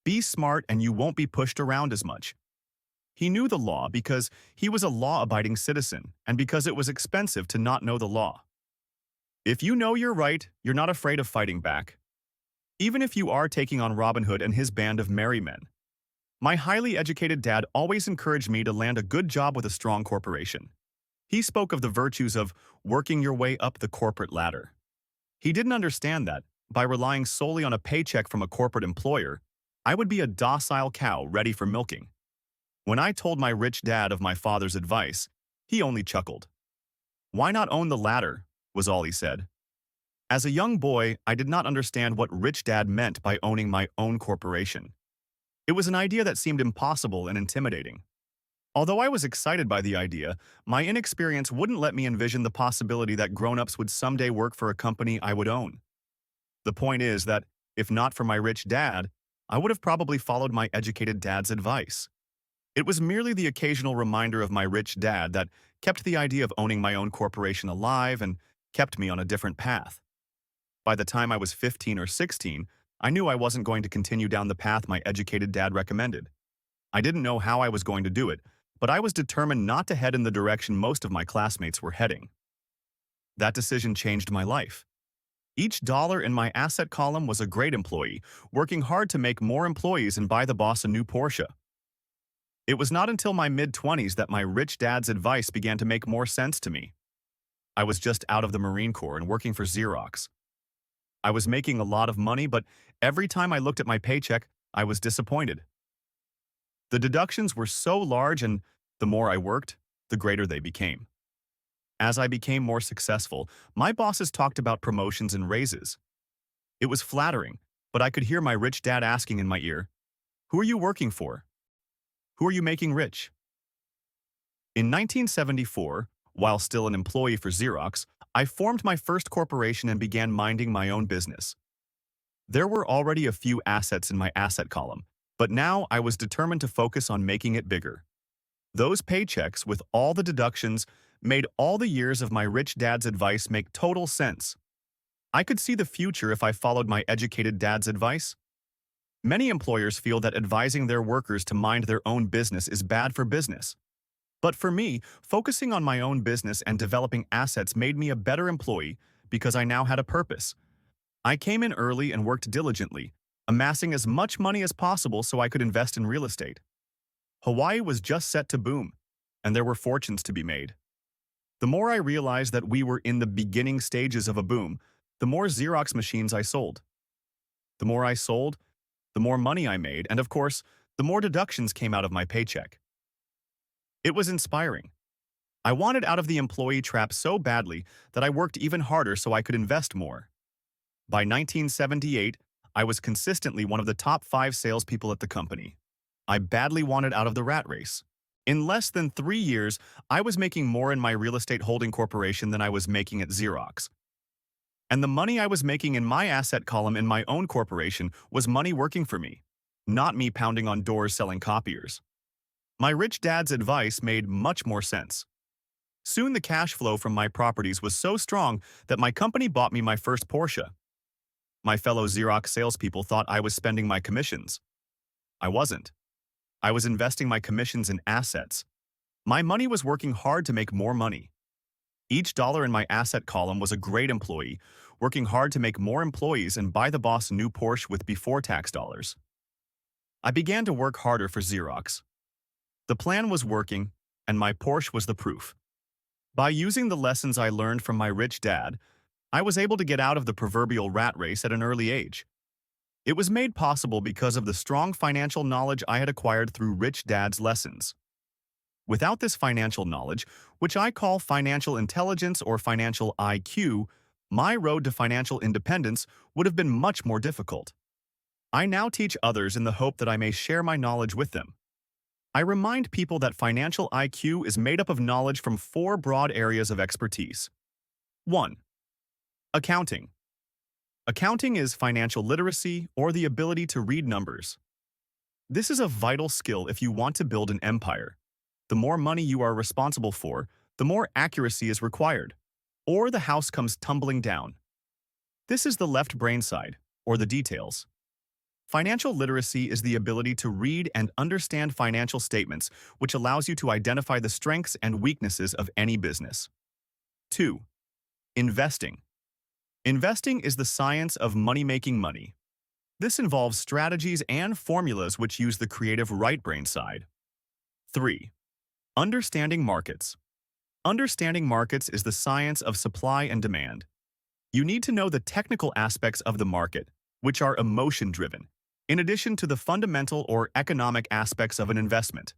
be smart and you won't be pushed around as much. He knew the law because he was a law-abiding citizen and because it was expensive to not know the law. If you know you're right, you're not afraid of fighting back. Even if you are taking on Robin Hood and his band of merry men. My highly educated dad always encouraged me to land a good job with a strong corporation. He spoke of the virtues of working your way up the corporate ladder. He didn't understand that, by relying solely on a paycheck from a corporate employer, I would be a docile cow ready for milking. When I told my rich dad of my father's advice, he only chuckled. "Why not own the ladder?" was all he said. As a young boy, I did not understand what rich dad meant by owning my own corporation. It was an idea that seemed impossible and intimidating. Although I was excited by the idea, my inexperience wouldn't let me envision the possibility that grown-ups would someday work for a company I would own. The point is that, if not for my rich dad, I would have probably followed my educated dad's advice. It was merely the occasional reminder of my rich dad that kept the idea of owning my own corporation alive and kept me on a different path. By the time I was 15 or 16, I knew I wasn't going to continue down the path my educated dad recommended. I didn't know how I was going to do it, but I was determined not to head in the direction most of my classmates were heading. That decision changed my life. Each dollar in my asset column was a great employee, working hard to make more employees and buy the boss a new Porsche. It was not until my mid-20s that my rich dad's advice began to make more sense to me. I was just out of the Marine Corps and working for Xerox. I was making a lot of money, but every time I looked at my paycheck, I was disappointed. The deductions were so large, and the more I worked, the greater they became. As I became more successful, my bosses talked about promotions and raises. It was flattering, but I could hear my rich dad asking in my ear, "Who are you working for? Who are you making rich?" In 1974, while still an employee for Xerox, I formed my first corporation and began minding my own business. There were already a few assets in my asset column, but now I was determined to focus on making it bigger. Those paychecks, with all the deductions, made all the years of my rich dad's advice make total sense. I could see the future if I followed my educated dad's advice. Many employers feel that advising their workers to mind their own business is bad for business. But for me, focusing on my own business and developing assets made me a better employee because I now had a purpose. I came in early and worked diligently, amassing as much money as possible so I could invest in real estate. Hawaii was just set to boom, and there were fortunes to be made. The more I realized that we were in the beginning stages of a boom, the more Xerox machines I sold. The more I sold, the more money I made, and of course, the more deductions came out of my paycheck. It was inspiring. I wanted out of the employee trap so badly that I worked even harder so I could invest more. By 1978, I was consistently one of the top 5 salespeople at the company. I badly wanted out of the rat race. In less than 3 years, I was making more in my real estate holding corporation than I was making at Xerox. And the money I was making in my asset column in my own corporation was money working for me, not me pounding on doors selling copiers. My rich dad's advice made much more sense. Soon the cash flow from my properties was so strong that my company bought me my first Porsche. My fellow Xerox salespeople thought I was spending my commissions. I wasn't. I was investing my commissions in assets. My money was working hard to make more money. Each dollar in my asset column was a great employee, working hard to make more employees and buy the boss a new Porsche with before-tax dollars. I began to work harder for Xerox. The plan was working, and my Porsche was the proof. By using the lessons I learned from my rich dad, I was able to get out of the proverbial rat race at an early age. It was made possible because of the strong financial knowledge I had acquired through Rich Dad's lessons. Without this financial knowledge, which I call financial intelligence or financial IQ, my road to financial independence would have been much more difficult. I now teach others in the hope that I may share my knowledge with them. I remind people that financial IQ is made up of knowledge from four broad areas of expertise. 1. Accounting. Accounting is financial literacy or the ability to read numbers. This is a vital skill if you want to build an empire. The more money you are responsible for, the more accuracy is required, or the house comes tumbling down. This is the left brain side, or the details. Financial literacy is the ability to read and understand financial statements, which allows you to identify the strengths and weaknesses of any business. 2. Investing. Investing is the science of money-making money. This involves strategies and formulas which use the creative right brain side. 3. Understanding markets. Understanding markets is the science of supply and demand. You need to know the technical aspects of the market, which are emotion-driven, in addition to the fundamental or economic aspects of an investment.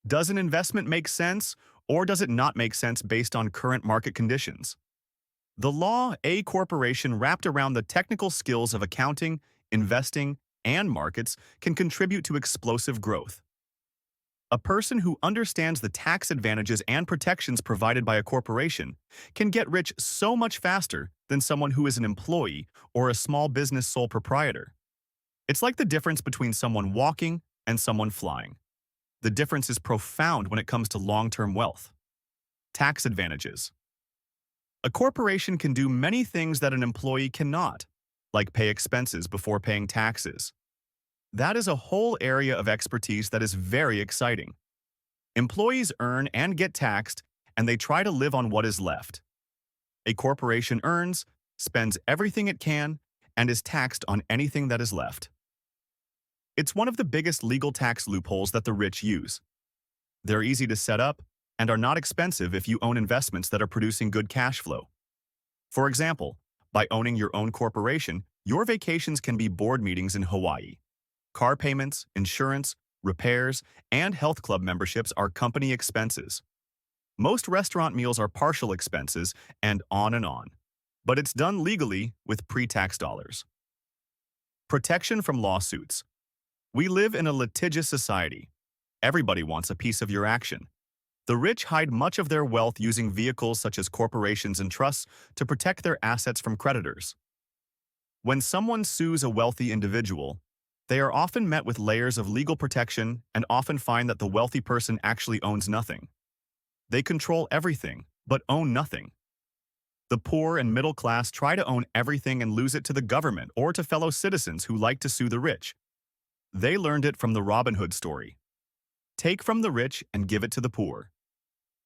Does an investment make sense, or does it not make sense based on current market conditions? The law A corporation wrapped around the technical skills of accounting, investing, and markets can contribute to explosive growth. A person who understands the tax advantages and protections provided by a corporation can get rich so much faster than someone who is an employee or a small business sole proprietor. It's like the difference between someone walking and someone flying. The difference is profound when it comes to long-term wealth. Tax advantages. A corporation can do many things that an employee cannot, like pay expenses before paying taxes. That is a whole area of expertise that is very exciting. Employees earn and get taxed, and they try to live on what is left. A corporation earns, spends everything it can, and is taxed on anything that is left. It's one of the biggest legal tax loopholes that the rich use. They're easy to set up and are not expensive if you own investments that are producing good cash flow. For example, by owning your own corporation, your vacations can be board meetings in Hawaii. Car payments, insurance, repairs, and health club memberships are company expenses. Most restaurant meals are partial expenses, and on. But it's done legally with pre-tax dollars. Protection from lawsuits. We live in a litigious society. Everybody wants a piece of your action. The rich hide much of their wealth using vehicles such as corporations and trusts to protect their assets from creditors. When someone sues a wealthy individual, they are often met with layers of legal protection and often find that the wealthy person actually owns nothing. They control everything, but own nothing. The poor and middle class try to own everything and lose it to the government or to fellow citizens who like to sue the rich. They learned it from the Robin Hood story. Take from the rich and give it to the poor.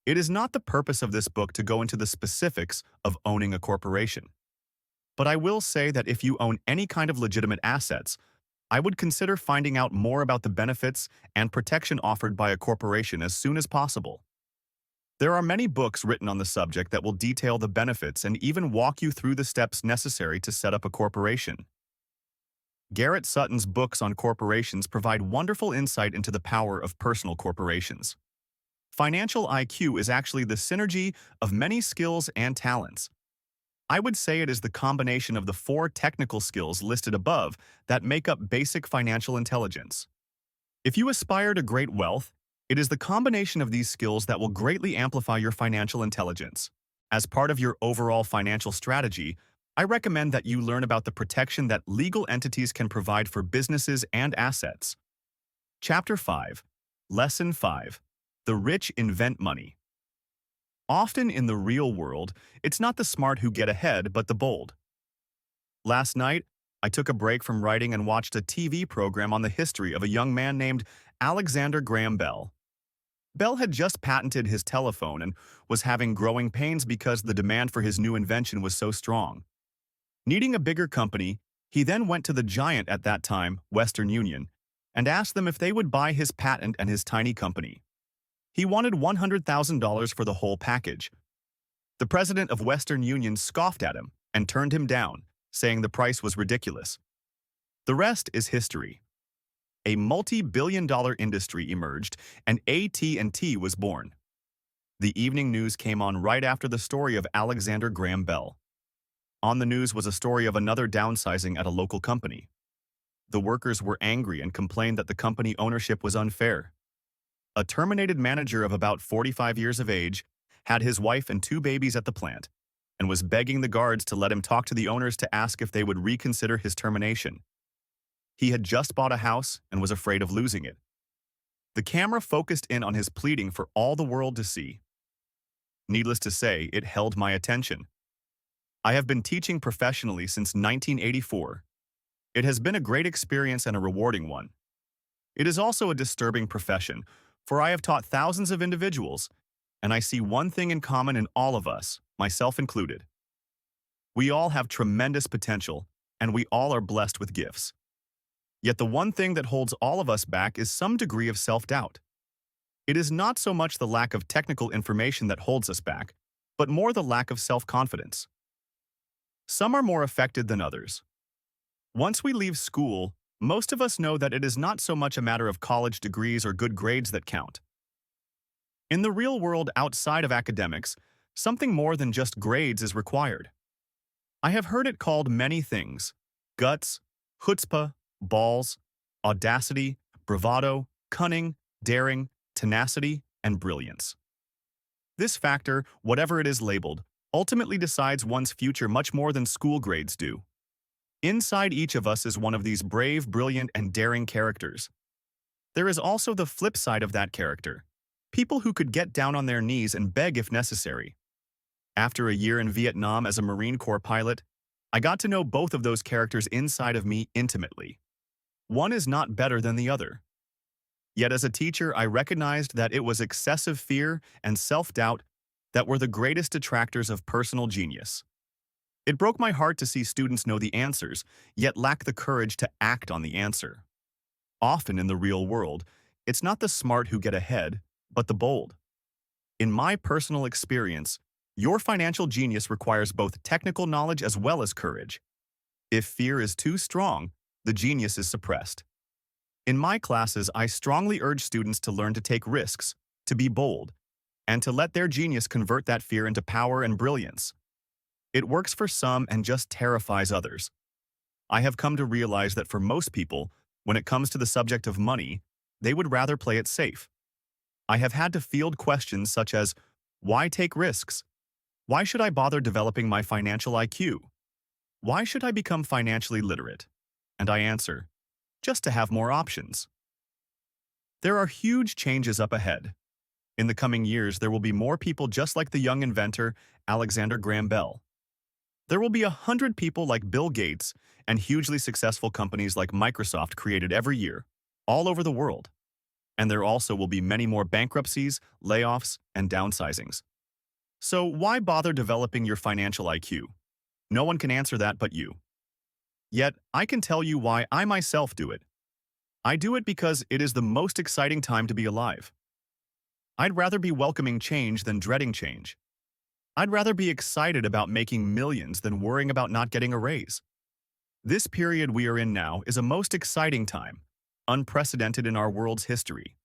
It is not the purpose of this book to go into the specifics of owning a corporation. But I will say that if you own any kind of legitimate assets, I would consider finding out more about the benefits and protection offered by a corporation as soon as possible. There are many books written on the subject that will detail the benefits and even walk you through the steps necessary to set up a corporation. Garrett Sutton's books on corporations provide wonderful insight into the power of personal corporations. Financial IQ is actually the synergy of many skills and talents. I would say it is the combination of the four technical skills listed above that make up basic financial intelligence. If you aspire to great wealth, it is the combination of these skills that will greatly amplify your financial intelligence. As part of your overall financial strategy, I recommend that you learn about the protection that legal entities can provide for businesses and assets. Chapter 5. Lesson 5. The rich invent money. Often in the real world, it's not the smart who get ahead, but the bold. Last night, I took a break from writing and watched a TV program on the history of a young man named Alexander Graham Bell. Bell had just patented his telephone and was having growing pains because the demand for his new invention was so strong. Needing a bigger company, he then went to the giant at that time, Western Union, and asked them if they would buy his patent and his tiny company. He wanted $100,000 for the whole package, The president of Western Union scoffed at him and turned him down, saying the price was ridiculous. The rest is history. A multi-billion-dollar industry emerged, and AT&T was born. The evening news came on right after the story of Alexander Graham Bell. On the news was a story of another downsizing at a local company. The workers were angry and complained that the company ownership was unfair. A terminated manager of about 45 years of age had his wife and 2 babies at the plant and was begging the guards to let him talk to the owners to ask if they would reconsider his termination. He had just bought a house and was afraid of losing it. The camera focused in on his pleading for all the world to see. Needless to say, it held my attention. I have been teaching professionally since 1984. It has been a great experience and a rewarding one. It is also a disturbing profession, for I have taught thousands of individuals, and I see one thing in common in all of us, myself included. We all have tremendous potential, and we all are blessed with gifts. Yet the one thing that holds all of us back is some degree of self-doubt. It is not so much the lack of technical information that holds us back, but more the lack of self-confidence. Some are more affected than others. Once we leave school, most of us know that it is not so much a matter of college degrees or good grades that count. In the real world outside of academics, something more than just grades is required. I have heard it called many things: guts, chutzpah, balls, audacity, bravado, cunning, daring, tenacity, and brilliance. This factor, whatever it is labeled, ultimately decides one's future much more than school grades do. Inside each of us is one of these brave, brilliant, and daring characters. There is also the flip side of that character: people who could get down on their knees and beg if necessary. After a year in Vietnam as a Marine Corps pilot, I got to know both of those characters inside of me intimately. One is not better than the other. Yet as a teacher, I recognized that it was excessive fear and self-doubt that were the greatest detractors of personal genius. It broke my heart to see students know the answers, yet lack the courage to act on the answer. Often in the real world, it's not the smart who get ahead, but the bold. In my personal experience, your financial genius requires both technical knowledge as well as courage. If fear is too strong, the genius is suppressed. In my classes, I strongly urge students to learn to take risks, to be bold, and to let their genius convert that fear into power and brilliance. It works for some and just terrifies others. I have come to realize that for most people, when it comes to the subject of money, they would rather play it safe. I have had to field questions such as, why take risks? Why should I bother developing my financial IQ? Why should I become financially literate? And I answer, just to have more options. There are huge changes up ahead. In the coming years, there will be more people just like the young inventor Alexander Graham Bell. There will be 100 people like Bill Gates and hugely successful companies like Microsoft created every year, all over the world. And there also will be many more bankruptcies, layoffs, and downsizings. So why bother developing your financial IQ? No one can answer that but you. Yet, I can tell you why I myself do it. I do it because it is the most exciting time to be alive. I'd rather be welcoming change than dreading change. I'd rather be excited about making millions than worrying about not getting a raise. This period we are in now is a most exciting time, unprecedented in our world's history.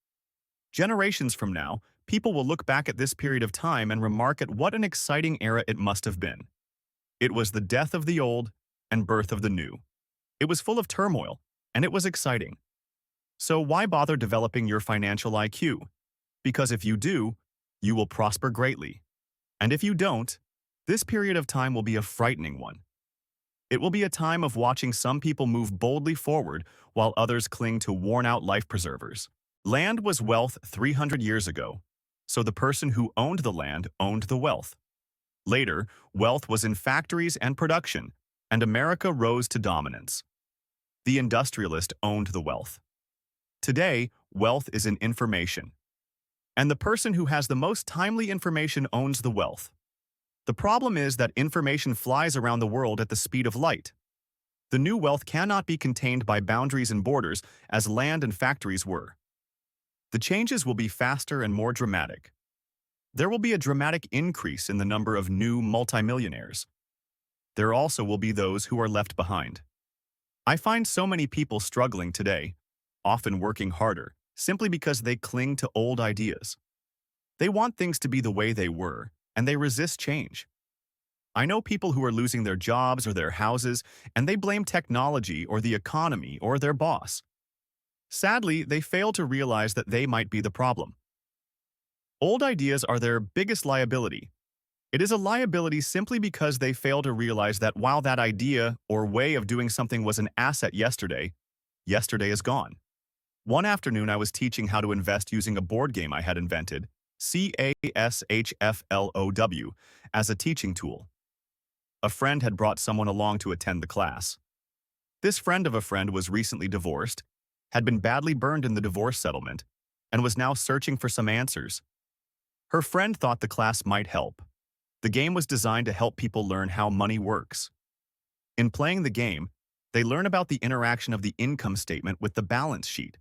Generations from now, people will look back at this period of time and remark at what an exciting era it must have been. It was the death of the old and birth of the new. It was full of turmoil, and it was exciting. So why bother developing your financial IQ? Because if you do, you will prosper greatly. And if you don't, this period of time will be a frightening one. It will be a time of watching some people move boldly forward while others cling to worn-out life preservers. Land was wealth 300 years ago, so the person who owned the land owned the wealth. Later, wealth was in factories and production, and America rose to dominance. The industrialist owned the wealth. Today, wealth is in information. And the person who has the most timely information owns the wealth. The problem is that information flies around the world at the speed of light. The new wealth cannot be contained by boundaries and borders as land and factories were. The changes will be faster and more dramatic. there will be a dramatic increase in the number of new multimillionaires. There also will be those who are left behind. I find so many people struggling today, often working harder, simply because they cling to old ideas. They want things to be the way they were, and they resist change. I know people who are losing their jobs or their houses, and they blame technology or the economy or their boss. Sadly, they fail to realize that they might be the problem. Old ideas are their biggest liability. It is a liability simply because they fail to realize that while that idea or way of doing something was an asset yesterday, yesterday is gone. One afternoon, I was teaching how to invest using a board game I had invented, CASHFLOW, as a teaching tool. A friend had brought someone along to attend the class. This friend of a friend was recently divorced, had been badly burned in the divorce settlement, and was now searching for some answers. Her friend thought the class might help. The game was designed to help people learn how money works. In playing the game, they learn about the interaction of the income statement with the balance sheet.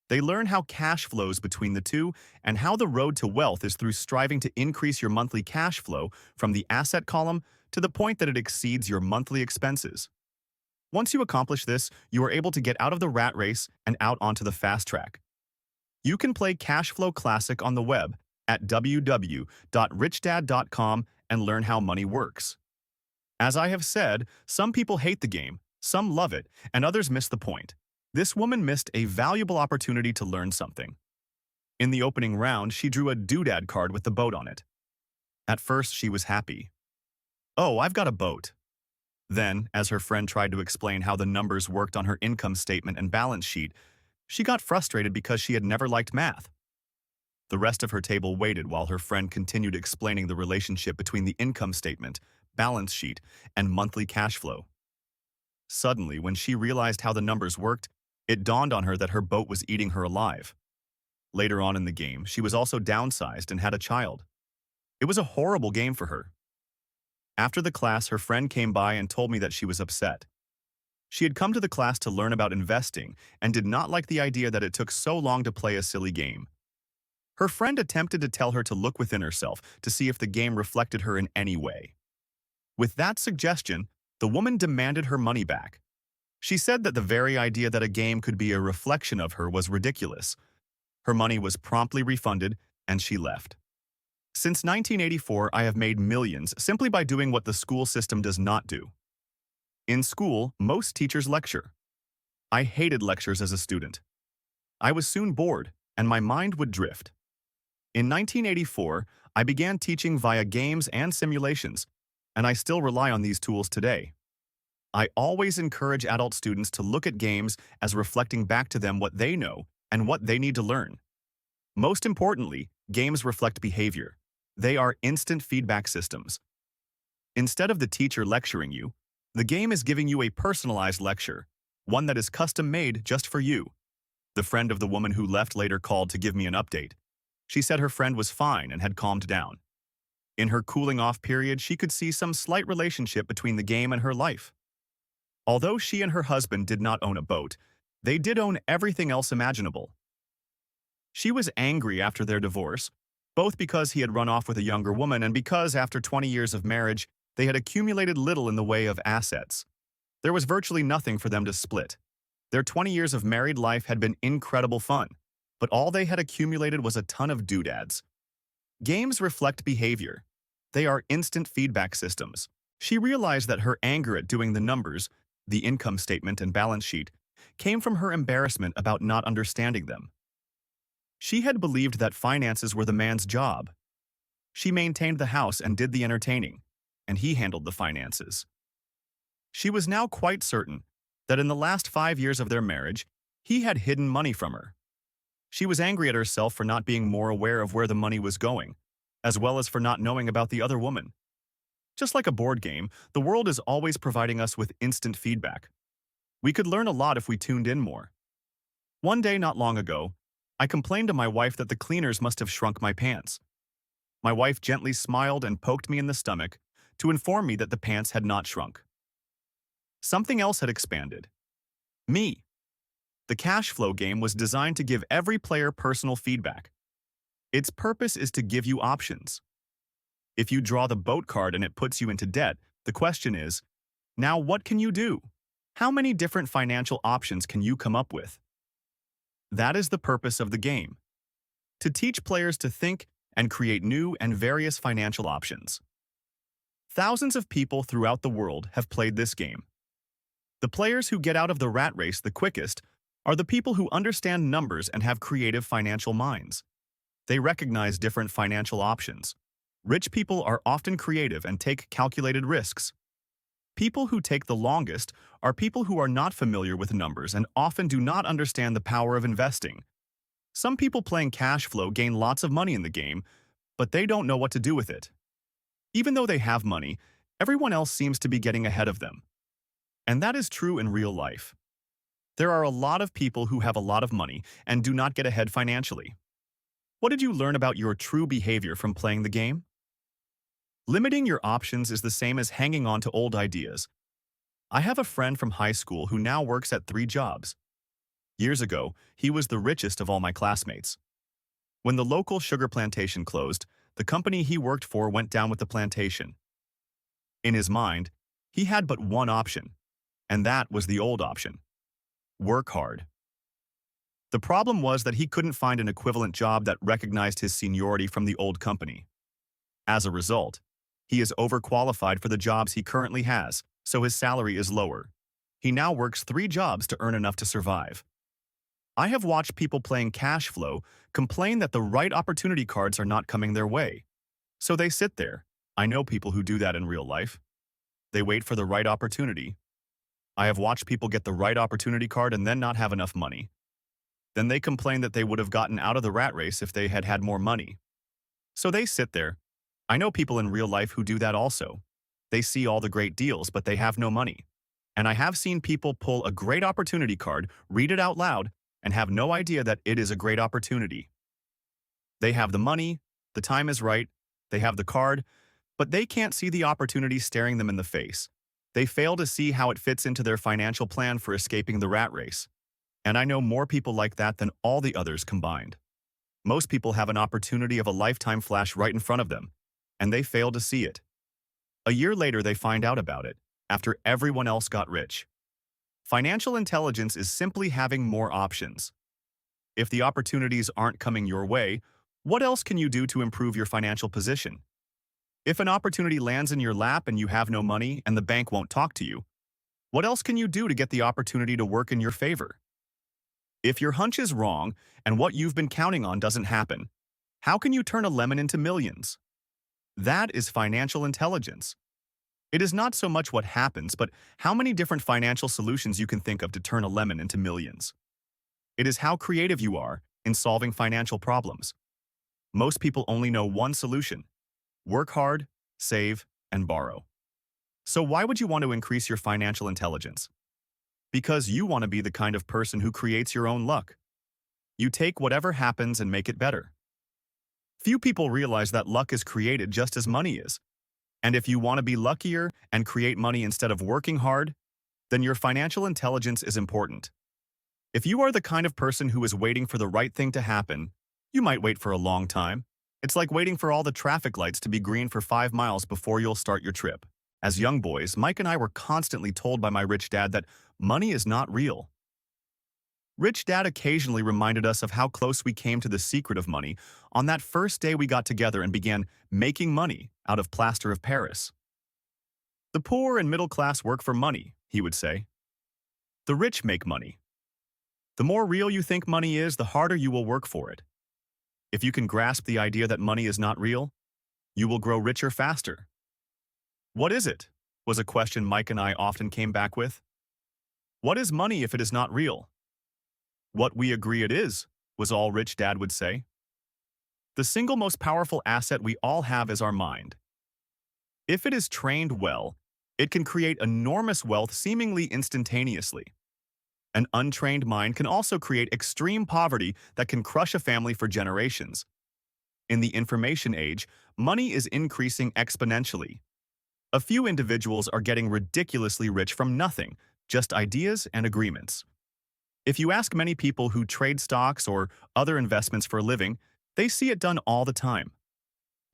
They learn how cash flows between the two and how the road to wealth is through striving to increase your monthly cash flow from the asset column to the point that it exceeds your monthly expenses. Once you accomplish this, you are able to get out of the rat race and out onto the fast track. You can play Cashflow Classic on the web at www.richdad.com and learn how money works. As I have said, some people hate the game, some love it, and others miss the point. This woman missed a valuable opportunity to learn something. In the opening round, she drew a doodad card with the boat on it. At first, she was happy. "Oh, I've got a boat." Then, as her friend tried to explain how the numbers worked on her income statement and balance sheet, she got frustrated because she had never liked math. The rest of her table waited while her friend continued explaining the relationship between the income statement, balance sheet, and monthly cash flow. Suddenly, when she realized how the numbers worked, it dawned on her that her boat was eating her alive. Later on in the game, she was also downsized and had a child. It was a horrible game for her. After the class, her friend came by and told me that she was upset. She had come to the class to learn about investing and did not like the idea that it took so long to play a silly game. Her friend attempted to tell her to look within herself to see if the game reflected her in any way. With that suggestion, the woman demanded her money back. She said that the very idea that a game could be a reflection of her was ridiculous. Her money was promptly refunded, and she left. Since 1984, I have made millions simply by doing what the school system does not do. In school, most teachers lecture. I hated lectures as a student. I was soon bored, and my mind would drift. In 1984, I began teaching via games and simulations, and I still rely on these tools today. I always encourage adult students to look at games as reflecting back to them what they know and what they need to learn. Most importantly, games reflect behavior. They are instant feedback systems. Instead of the teacher lecturing you, the game is giving you a personalized lecture, one that is custom-made just for you. The friend of the woman who left later called to give me an update. She said her friend was fine and had calmed down. In her cooling-off period, she could see some slight relationship between the game and her life. Although she and her husband did not own a boat, they did own everything else imaginable. She was angry after their divorce, both because he had run off with a younger woman and because, after 20 years of marriage, they had accumulated little in the way of assets. There was virtually nothing for them to split. Their 20 years of married life had been incredible fun, but all they had accumulated was a ton of doodads. Games reflect behavior. They are instant feedback systems. She realized that her anger at doing the numbers, the income statement and balance sheet, came from her embarrassment about not understanding them. She had believed that finances were the man's job. She maintained the house and did the entertaining, and he handled the finances. She was now quite certain that in the last 5 years of their marriage, he had hidden money from her. She was angry at herself for not being more aware of where the money was going, as well as for not knowing about the other woman. Just like a board game, the world is always providing us with instant feedback. We could learn a lot if we tuned in more. One day not long ago, I complained to my wife that the cleaners must have shrunk my pants. My wife gently smiled and poked me in the stomach to inform me that the pants had not shrunk. Something else had expanded. Me. The cash flow game was designed to give every player personal feedback. Its purpose is to give you options. If you draw the boat card and it puts you into debt, the question is, now what can you do? How many different financial options can you come up with? That is the purpose of the game, to teach players to think and create new and various financial options. Thousands of people throughout the world have played this game. The players who get out of the rat race the quickest are the people who understand numbers and have creative financial minds. They recognize different financial options. Rich people are often creative and take calculated risks. People who take the longest are people who are not familiar with numbers and often do not understand the power of investing. Some people playing cash flow gain lots of money in the game, but they don't know what to do with it. Even though they have money, everyone else seems to be getting ahead of them. And that is true in real life. There are a lot of people who have a lot of money and do not get ahead financially. What did you learn about your true behavior from playing the game? Limiting your options is the same as hanging on to old ideas. I have a friend from high school who now works at 3 jobs. Years ago, he was the richest of all my classmates. When the local sugar plantation closed, the company he worked for went down with the plantation. In his mind, he had but one option, and that was the old option: work hard. The problem was that he couldn't find an equivalent job that recognized his seniority from the old company. As a result, he is overqualified for the jobs he currently has, so his salary is lower. He now works 3 jobs to earn enough to survive. I have watched people playing cash flow complain that the right opportunity cards are not coming their way. So they sit there. I know people who do that in real life. They wait for the right opportunity. I have watched people get the right opportunity card and then not have enough money. Then they complain that they would have gotten out of the rat race if they had had more money. So they sit there. I know people in real life who do that also. They see all the great deals, but they have no money. And I have seen people pull a great opportunity card, read it out loud, and have no idea that it is a great opportunity. They have the money, the time is right, they have the card, but they can't see the opportunity staring them in the face. They fail to see how it fits into their financial plan for escaping the rat race. And I know more people like that than all the others combined. Most people have an opportunity of a lifetime flash right in front of them, and they fail to see it. A year later, they find out about it, after everyone else got rich. Financial intelligence is simply having more options. If the opportunities aren't coming your way, what else can you do to improve your financial position? If an opportunity lands in your lap and you have no money and the bank won't talk to you, what else can you do to get the opportunity to work in your favor? If your hunch is wrong and what you've been counting on doesn't happen, how can you turn a lemon into millions? That is financial intelligence. It is not so much what happens, but how many different financial solutions you can think of to turn a lemon into millions. It is how creative you are in solving financial problems. Most people only know one solution: work hard, save, and borrow. So why would you want to increase your financial intelligence? Because you want to be the kind of person who creates your own luck. You take whatever happens and make it better. Few people realize that luck is created just as money is. And if you want to be luckier and create money instead of working hard, then your financial intelligence is important. If you are the kind of person who is waiting for the right thing to happen, you might wait for a long time. It's like waiting for all the traffic lights to be green for 5 miles before you'll start your trip. As young boys, Mike and I were constantly told by my rich dad that money is not real. Rich Dad occasionally reminded us of how close we came to the secret of money on that first day we got together and began making money out of plaster of Paris. The poor and middle class work for money, he would say. The rich make money. The more real you think money is, the harder you will work for it. If you can grasp the idea that money is not real, you will grow richer faster. What is it? Was a question Mike and I often came back with. What is money if it is not real? What we agree it is, was all Rich Dad would say. The single most powerful asset we all have is our mind. If it is trained well, it can create enormous wealth seemingly instantaneously. An untrained mind can also create extreme poverty that can crush a family for generations. In the information age, money is increasing exponentially. A few individuals are getting ridiculously rich from nothing, just ideas and agreements. If you ask many people who trade stocks or other investments for a living, They see it done all the time.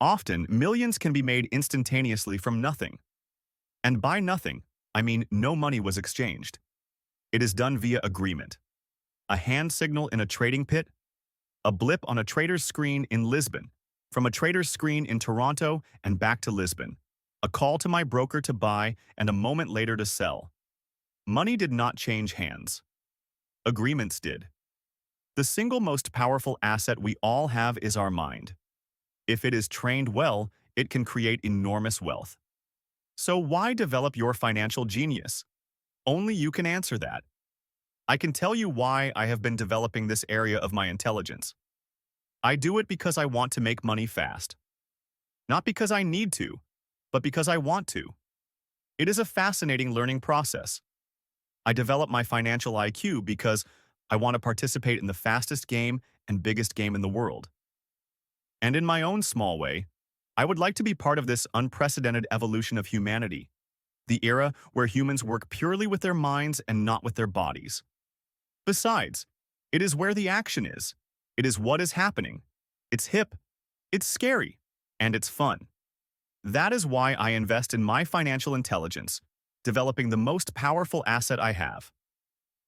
Often, millions can be made instantaneously from nothing. And by nothing, I mean no money was exchanged. It is done via agreement. A hand signal in a trading pit, a blip on a trader's screen in Lisbon, from a trader's screen in Toronto and back to Lisbon, a call to my broker to buy and a moment later to sell. Money did not change hands. Agreements did. The single most powerful asset we all have is our mind. If it is trained well, it can create enormous wealth. So why develop your financial genius? Only you can answer that. I can tell you why I have been developing this area of my intelligence. I do it because I want to make money fast. Not because I need to, but because I want to. It is a fascinating learning process. I develop my financial IQ because I want to participate in the fastest game and biggest game in the world. And in my own small way, I would like to be part of this unprecedented evolution of humanity, the era where humans work purely with their minds and not with their bodies. Besides, it is where the action is. It is what is happening. It's hip, it's scary, and it's fun. That is why I invest in my financial intelligence, developing the most powerful asset I have.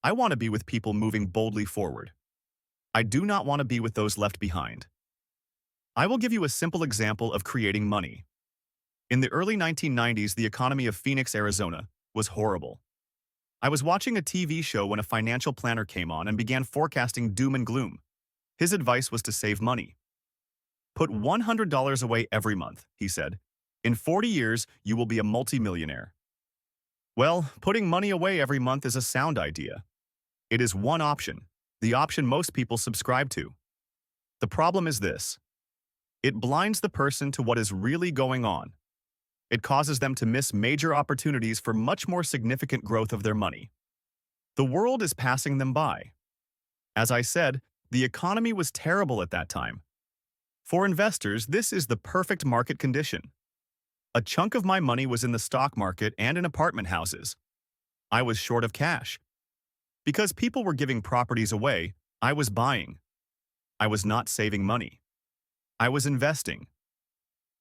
I want to be with people moving boldly forward. I do not want to be with those left behind. I will give you a simple example of creating money. In the early 1990s, the economy of Phoenix, Arizona, was horrible. I was watching a TV show when a financial planner came on and began forecasting doom and gloom. His advice was to save money. Put $100 away every month, he said. In 40 years, you will be a multimillionaire. Well, putting money away every month is a sound idea. It is one option, the option most people subscribe to. The problem is this. It blinds the person to what is really going on. It causes them to miss major opportunities for much more significant growth of their money. The world is passing them by. As I said, the economy was terrible at that time. For investors, this is the perfect market condition. A chunk of my money was in the stock market and in apartment houses. I was short of cash. Because people were giving properties away, I was buying. I was not saving money. I was investing.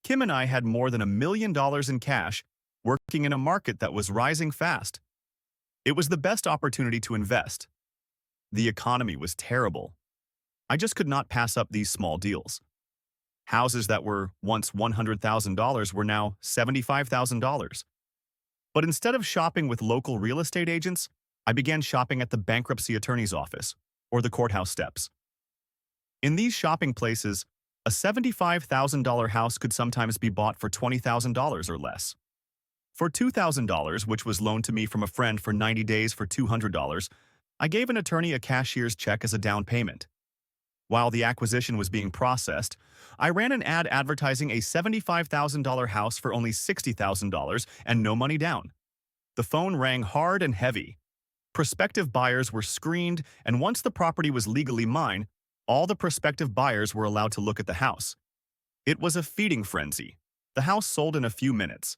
Kim and I had more than $1 million in cash, working in a market that was rising fast. It was the best opportunity to invest. The economy was terrible. I just could not pass up these small deals. Houses that were once $100,000 were now $75,000. But instead of shopping with local real estate agents, I began shopping at the bankruptcy attorney's office or the courthouse steps. In these shopping places, a $75,000 house could sometimes be bought for $20,000 or less. For $2,000, which was loaned to me from a friend for 90 days for $200, I gave an attorney a cashier's check as a down payment. While the acquisition was being processed, I ran an ad advertising a $75,000 house for only $60,000 and no money down. The phone rang hard and heavy. Prospective buyers were screened, and once the property was legally mine, all the prospective buyers were allowed to look at the house. It was a feeding frenzy. The house sold in a few minutes.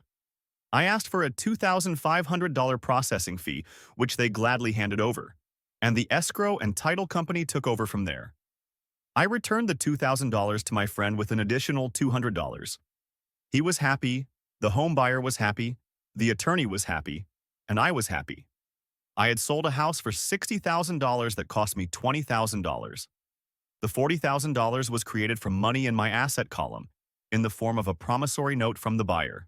I asked for a $2,500 processing fee, which they gladly handed over, and the escrow and title company took over from there. I returned the $2,000 to my friend with an additional $200. He was happy, the home buyer was happy, the attorney was happy, and I was happy. I had sold a house for $60,000 that cost me $20,000. The $40,000 was created from money in my asset column, in the form of a promissory note from the buyer.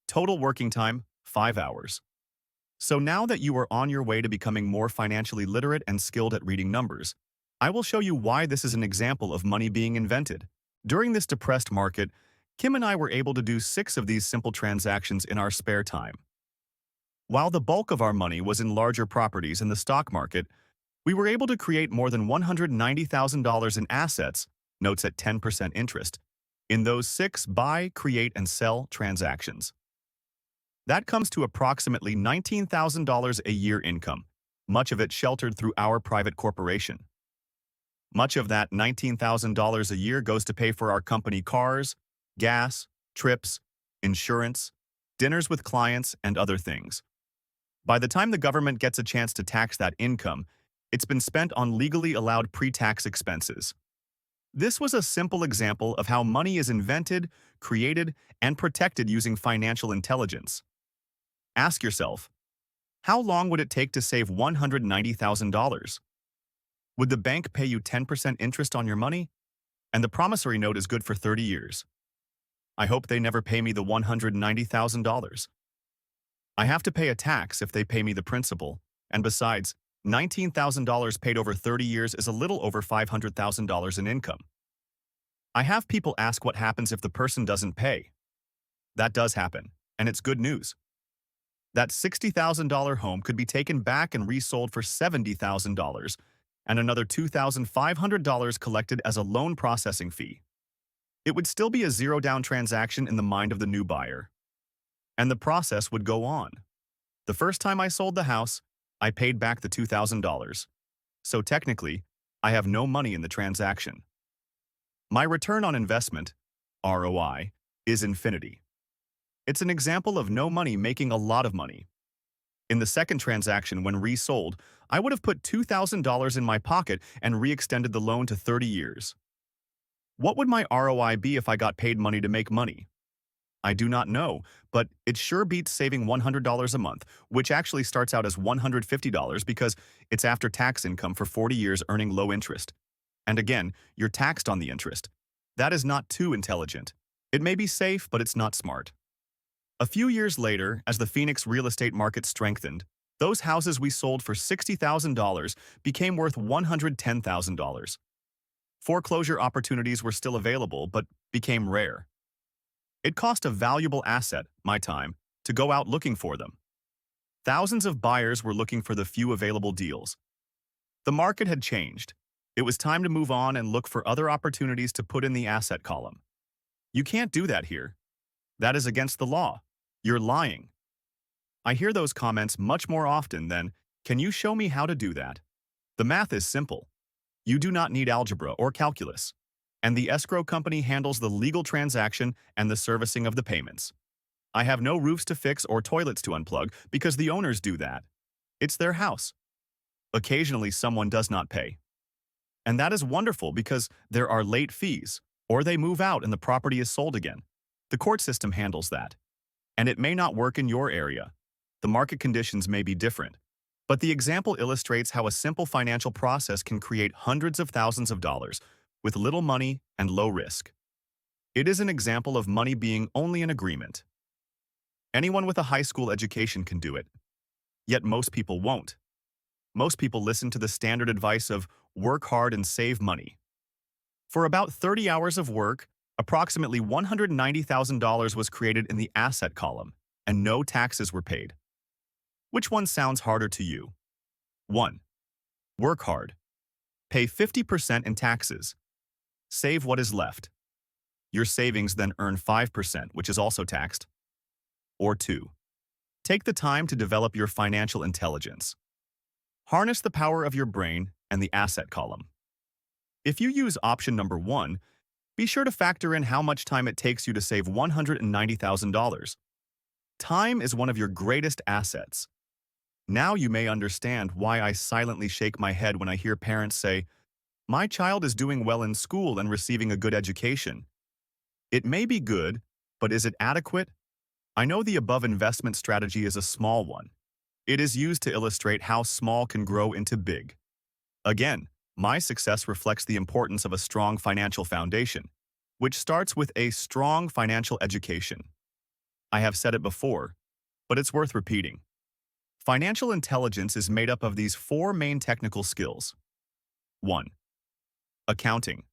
Total working time, 5 hours. So now that you are on your way to becoming more financially literate and skilled at reading numbers, I will show you why this is an example of money being invented. During this depressed market, Kim and I were able to do 6 of these simple transactions in our spare time. While the bulk of our money was in larger properties in the stock market, we were able to create more than $190,000 in assets, notes at 10% interest, in those 6 buy, create, and sell transactions. That comes to approximately $19,000 a year income, much of it sheltered through our private corporation. Much of that $19,000 a year goes to pay for our company cars, gas, trips, insurance, dinners with clients, and other things. By the time the government gets a chance to tax that income, it's been spent on legally allowed pre-tax expenses. This was a simple example of how money is invented, created, and protected using financial intelligence. Ask yourself, how long would it take to save $190,000? Would the bank pay you 10% interest on your money? And the promissory note is good for 30 years. I hope they never pay me the $190,000. I have to pay a tax if they pay me the principal, and besides, $19,000 paid over 30 years is a little over $500,000 in income. I have people ask what happens if the person doesn't pay. That does happen, and it's good news. That $60,000 home could be taken back and resold for $70,000, and another $2,500 collected as a loan processing fee. It would still be a zero-down transaction in the mind of the new buyer. And the process would go on. The first time I sold the house, I paid back the $2,000. So technically, I have no money in the transaction. My return on investment, ROI, is infinity. It's an example of no money making a lot of money. In the second transaction, when resold, I would have put $2,000 in my pocket and re-extended the loan to 30 years. What would my ROI be if I got paid money to make money? I do not know, but it sure beats saving $100 a month, which actually starts out as $150 because it's after-tax income for 40 years earning low interest. And again, you're taxed on the interest. That is not too intelligent. It may be safe, but it's not smart. A few years later, as the Phoenix real estate market strengthened, those houses we sold for $60,000 became worth $110,000. Foreclosure opportunities were still available, but became rare. It cost a valuable asset, my time, to go out looking for them. Thousands of buyers were looking for the few available deals. The market had changed. It was time to move on and look for other opportunities to put in the asset column. You can't do that here. That is against the law. You're lying. I hear those comments much more often than, "Can you show me how to do that?" The math is simple. You do not need algebra or calculus, and the escrow company handles the legal transaction and the servicing of the payments. I have no roofs to fix or toilets to unplug because the owners do that. It's their house. Occasionally, someone does not pay. And that is wonderful because there are late fees, or they move out and the property is sold again. The court system handles that. And it may not work in your area. The market conditions may be different. But the example illustrates how a simple financial process can create hundreds of thousands of dollars with little money and low risk. It is an example of money being only an agreement. Anyone with a high school education can do it. Yet most people won't. Most people listen to the standard advice of work hard and save money. For about 30 hours of work, approximately $190,000 was created in the asset column, and no taxes were paid. Which one sounds harder to you? 1. Work hard. Pay 50% in taxes. Save what is left. Your savings then earn 5%, which is also taxed. Or 2. Take the time to develop your financial intelligence. Harness the power of your brain and the asset column. If you use option number 1, be sure to factor in how much time it takes you to save $190,000. Time is one of your greatest assets. Now you may understand why I silently shake my head when I hear parents say, "My child is doing well in school and receiving a good education." It may be good, but is it adequate? I know the above investment strategy is a small one. It is used to illustrate how small can grow into big. Again, my success reflects the importance of a strong financial foundation, which starts with a strong financial education. I have said it before, but it's worth repeating. Financial intelligence is made up of these 4 main technical skills. 1. Accounting.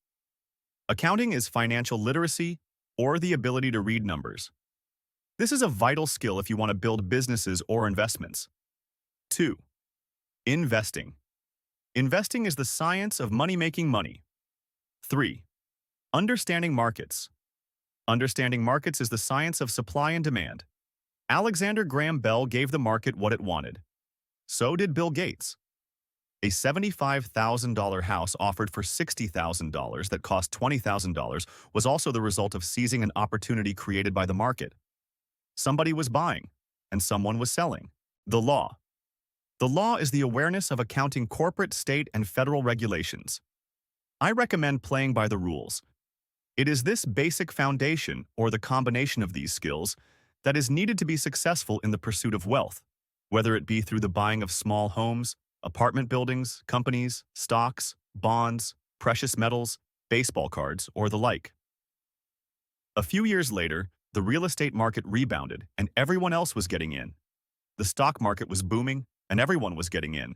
Accounting is financial literacy or the ability to read numbers. This is a vital skill if you want to build businesses or investments. 2. Investing. Investing is the science of making money. 3. Understanding markets. Understanding markets is the science of supply and demand. Alexander Graham Bell gave the market what it wanted. So did Bill Gates. A $75,000 house offered for $60,000 that cost $20,000 was also the result of seizing an opportunity created by the market. Somebody was buying, and someone was selling. The law. The law is the awareness of accounting corporate, state, and federal regulations. I recommend playing by the rules. It is this basic foundation, or the combination of these skills, that is needed to be successful in the pursuit of wealth, whether it be through the buying of small homes, apartment buildings, companies, stocks, bonds, precious metals, baseball cards, or the like. A few years later, the real estate market rebounded and everyone else was getting in. The stock market was booming and everyone was getting in.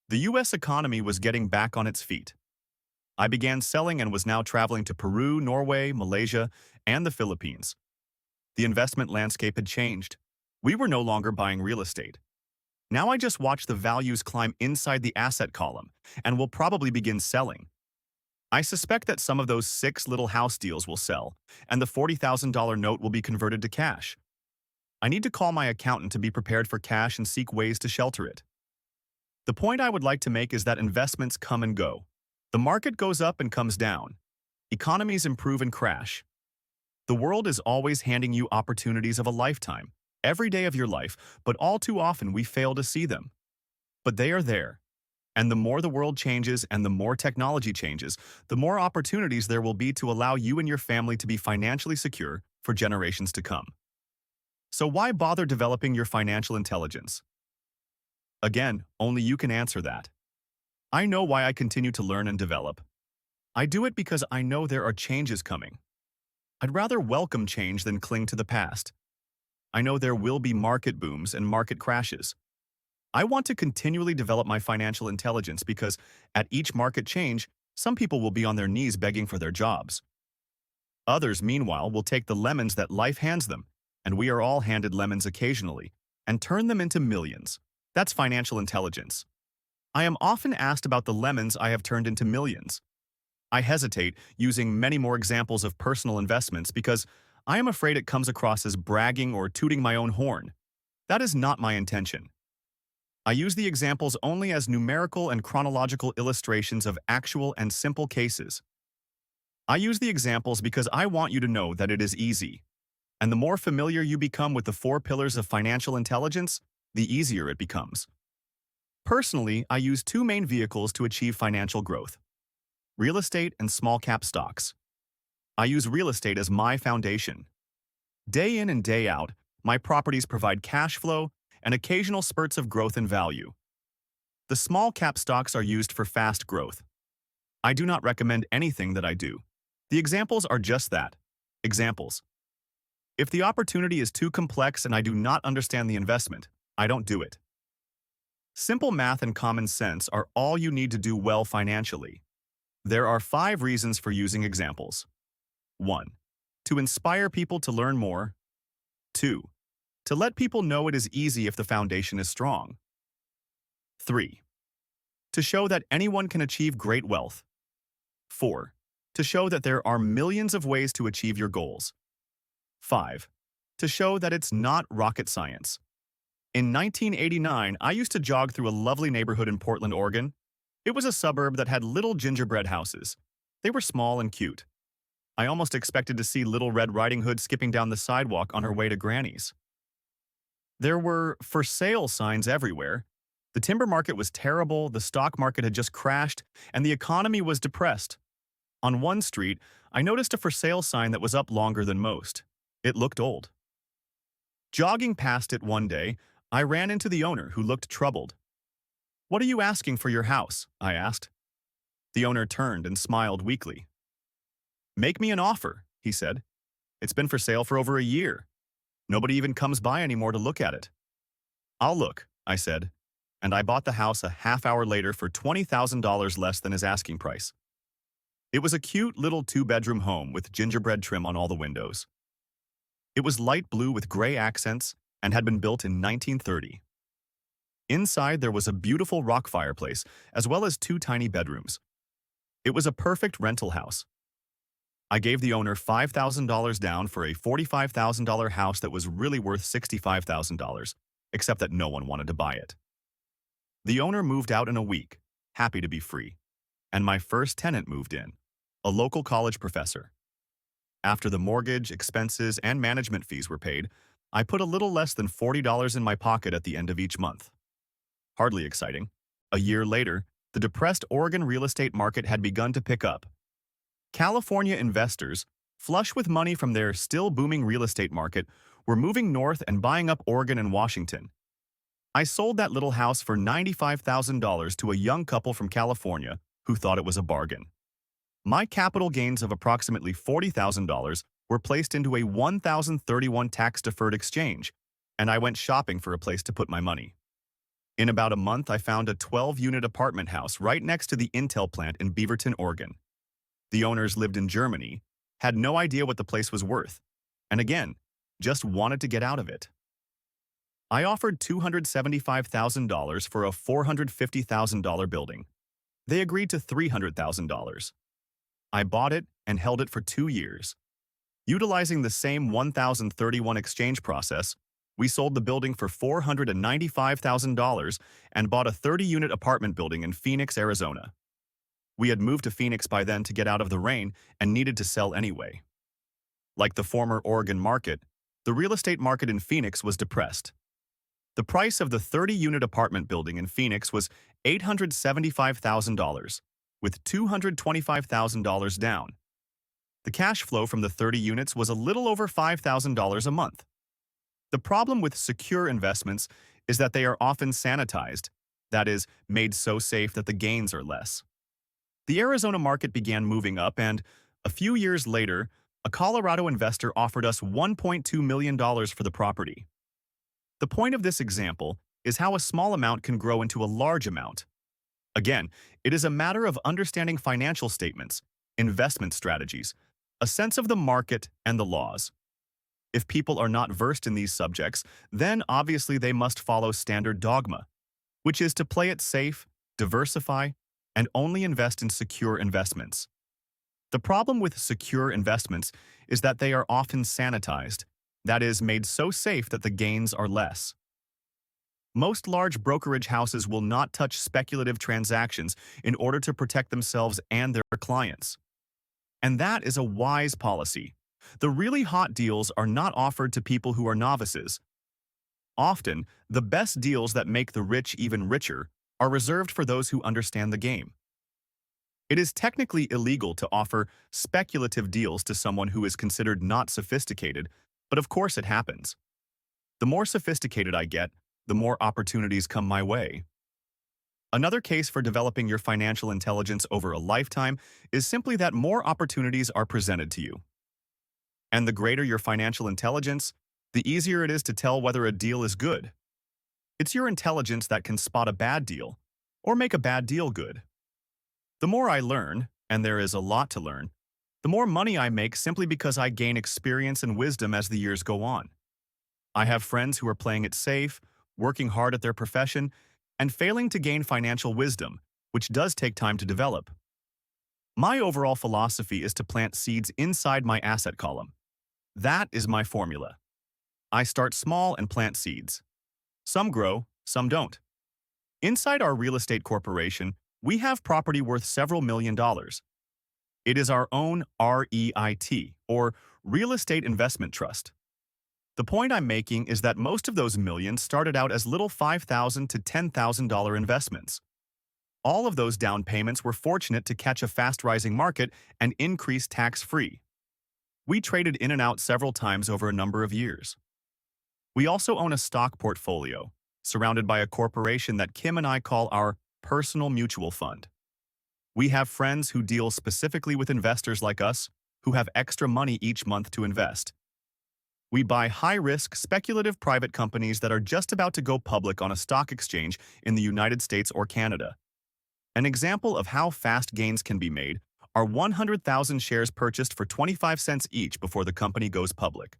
The US economy was getting back on its feet. I began selling and was now traveling to Peru, Norway, Malaysia, and the Philippines. The investment landscape had changed. We were no longer buying real estate. Now I just watch the values climb inside the asset column and will probably begin selling. I suspect that some of those 6 little house deals will sell, and the $40,000 note will be converted to cash. I need to call my accountant to be prepared for cash and seek ways to shelter it. The point I would like to make is that investments come and go. The market goes up and comes down. Economies improve and crash. The world is always handing you opportunities of a lifetime, every day of your life, but all too often we fail to see them. But they are there. And the more the world changes and the more technology changes, the more opportunities there will be to allow you and your family to be financially secure for generations to come. So why bother developing your financial intelligence? Again, only you can answer that. I know why I continue to learn and develop. I do it because I know there are changes coming. I'd rather welcome change than cling to the past. I know there will be market booms and market crashes. I want to continually develop my financial intelligence because at each market change, some people will be on their knees begging for their jobs. Others, meanwhile, will take the lemons that life hands them, and we are all handed lemons occasionally, and turn them into millions. That's financial intelligence. I am often asked about the lemons I have turned into millions. I hesitate using many more examples of personal investments because I am afraid it comes across as bragging or tooting my own horn. That is not my intention. I use the examples only as numerical and chronological illustrations of actual and simple cases. I use the examples because I want you to know that it is easy. And the more familiar you become with the 4 pillars of financial intelligence, the easier it becomes. Personally, I use 2 main vehicles to achieve financial growth: real estate and small-cap stocks. I use real estate as my foundation. Day in and day out, my properties provide cash flow and occasional spurts of growth and value. The small-cap stocks are used for fast growth. I do not recommend anything that I do. The examples are just that, examples. If the opportunity is too complex and I do not understand the investment, I don't do it. Simple math and common sense are all you need to do well financially. There are 5 reasons for using examples. 1. To inspire people to learn more. 2. To let people know it is easy if the foundation is strong. 3. To show that anyone can achieve great wealth. 4. To show that there are millions of ways to achieve your goals. 5. To show that it's not rocket science. In 1989, I used to jog through a lovely neighborhood in Portland, Oregon. It was a suburb that had little gingerbread houses. They were small and cute. I almost expected to see Little Red Riding Hood skipping down the sidewalk on her way to Granny's. There were for sale signs everywhere. The timber market was terrible, the stock market had just crashed, and the economy was depressed. On one street, I noticed a for sale sign that was up longer than most. It looked old. Jogging past it one day, I ran into the owner, who looked troubled. "What are you asking for your house?" I asked. The owner turned and smiled weakly. "Make me an offer," he said. "It's been for sale for over a year. Nobody even comes by anymore to look at it." "I'll look," I said, and I bought the house a half hour later for $20,000 less than his asking price. It was a cute little 2-bedroom home with gingerbread trim on all the windows. It was light blue with gray accents and had been built in 1930. Inside there was a beautiful rock fireplace, as well as 2 tiny bedrooms. It was a perfect rental house. I gave the owner $5,000 down for a $45,000 house that was really worth $65,000, except that no one wanted to buy it. The owner moved out in a week, happy to be free, and my first tenant moved in, a local college professor. After the mortgage, expenses, and management fees were paid, I put a little less than $40 in my pocket at the end of each month. Hardly exciting. A year later, the depressed Oregon real estate market had begun to pick up. California investors, flush with money from their still booming real estate market, were moving north and buying up Oregon and Washington. I sold that little house for $95,000 to a young couple from California who thought it was a bargain. My capital gains of approximately $40,000 were placed into a 1,031 tax-deferred exchange, and I went shopping for a place to put my money. In about a month, I found a 12-unit apartment house right next to the Intel plant in Beaverton, Oregon. The owners lived in Germany, had no idea what the place was worth, and again, just wanted to get out of it. I offered $275,000 for a $450,000 building. They agreed to $300,000. I bought it and held it for 2 years. Utilizing the same 1,031 exchange process, we sold the building for $495,000 and bought a 30-unit apartment building in Phoenix, Arizona. We had moved to Phoenix by then to get out of the rain and needed to sell anyway. Like the former Oregon market, the real estate market in Phoenix was depressed. The price of the 30-unit apartment building in Phoenix was $875,000, with $225,000 down. The cash flow from the 30 units was a little over $5,000 a month. The problem with secure investments is that they are often sanitized, that is, made so safe that the gains are less. The Arizona market began moving up, and a few years later, a Colorado investor offered us $1.2 million for the property. The point of this example is how a small amount can grow into a large amount. Again, it is a matter of understanding financial statements, investment strategies, a sense of the market and the laws. If people are not versed in these subjects, then obviously they must follow standard dogma, which is to play it safe, diversify, and only invest in secure investments. The problem with secure investments is that they are often sanitized, that is, made so safe that the gains are less. Most large brokerage houses will not touch speculative transactions in order to protect themselves and their clients. And that is a wise policy. The really hot deals are not offered to people who are novices. Often, the best deals that make the rich even richer are reserved for those who understand the game. It is technically illegal to offer speculative deals to someone who is considered not sophisticated, but of course it happens. The more sophisticated I get, the more opportunities come my way. Another case for developing your financial intelligence over a lifetime is simply that more opportunities are presented to you. And the greater your financial intelligence, the easier it is to tell whether a deal is good. It's your intelligence that can spot a bad deal, or make a bad deal good. The more I learn, and there is a lot to learn, the more money I make simply because I gain experience and wisdom as the years go on. I have friends who are playing it safe, working hard at their profession, and failing to gain financial wisdom, which does take time to develop. My overall philosophy is to plant seeds inside my asset column. That is my formula. I start small and plant seeds. Some grow, some don't. Inside our real estate corporation, we have property worth several $1,000,000. It is our own REIT, or Real Estate Investment Trust. The point I'm making is that most of those millions started out as little $5,000 to $10,000 investments. All of those down payments were fortunate to catch a fast-rising market and increase tax-free. We traded in and out several times over a number of years. We also own a stock portfolio, surrounded by a corporation that Kim and I call our personal mutual fund. We have friends who deal specifically with investors like us who have extra money each month to invest. We buy high-risk, speculative private companies that are just about to go public on a stock exchange in the United States or Canada. An example of how fast gains can be made are 100,000 shares purchased for 25 cents each before the company goes public.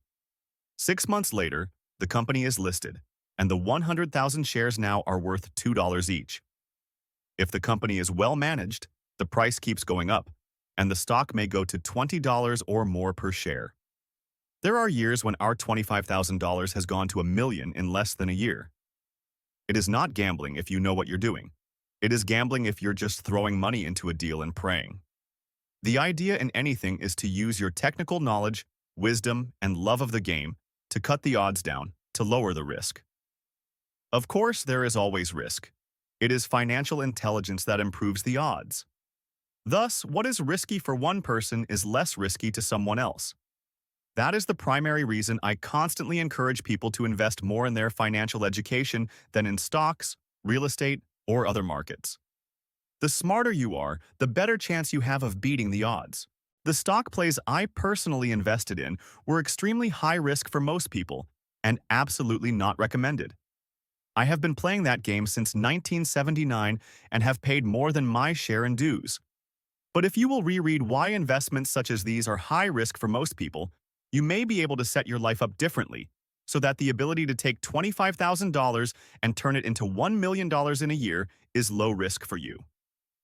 6 months later, the company is listed, and the 100,000 shares now are worth $2 each. If the company is well managed, the price keeps going up, and the stock may go to $20 or more per share. There are years when our $25,000 has gone to $1 million in less than a year. It is not gambling if you know what you're doing. It is gambling if you're just throwing money into a deal and praying. The idea in anything is to use your technical knowledge, wisdom, and love of the game to cut the odds down, to lower the risk. Of course, there is always risk. It is financial intelligence that improves the odds. Thus, what is risky for one person is less risky to someone else. That is the primary reason I constantly encourage people to invest more in their financial education than in stocks, real estate, or other markets. The smarter you are, the better chance you have of beating the odds. The stock plays I personally invested in were extremely high risk for most people and absolutely not recommended. I have been playing that game since 1979 and have paid more than my share in dues. But if you will reread why investments such as these are high risk for most people, you may be able to set your life up differently so that the ability to take $25,000 and turn it into $1 million in a year is low risk for you.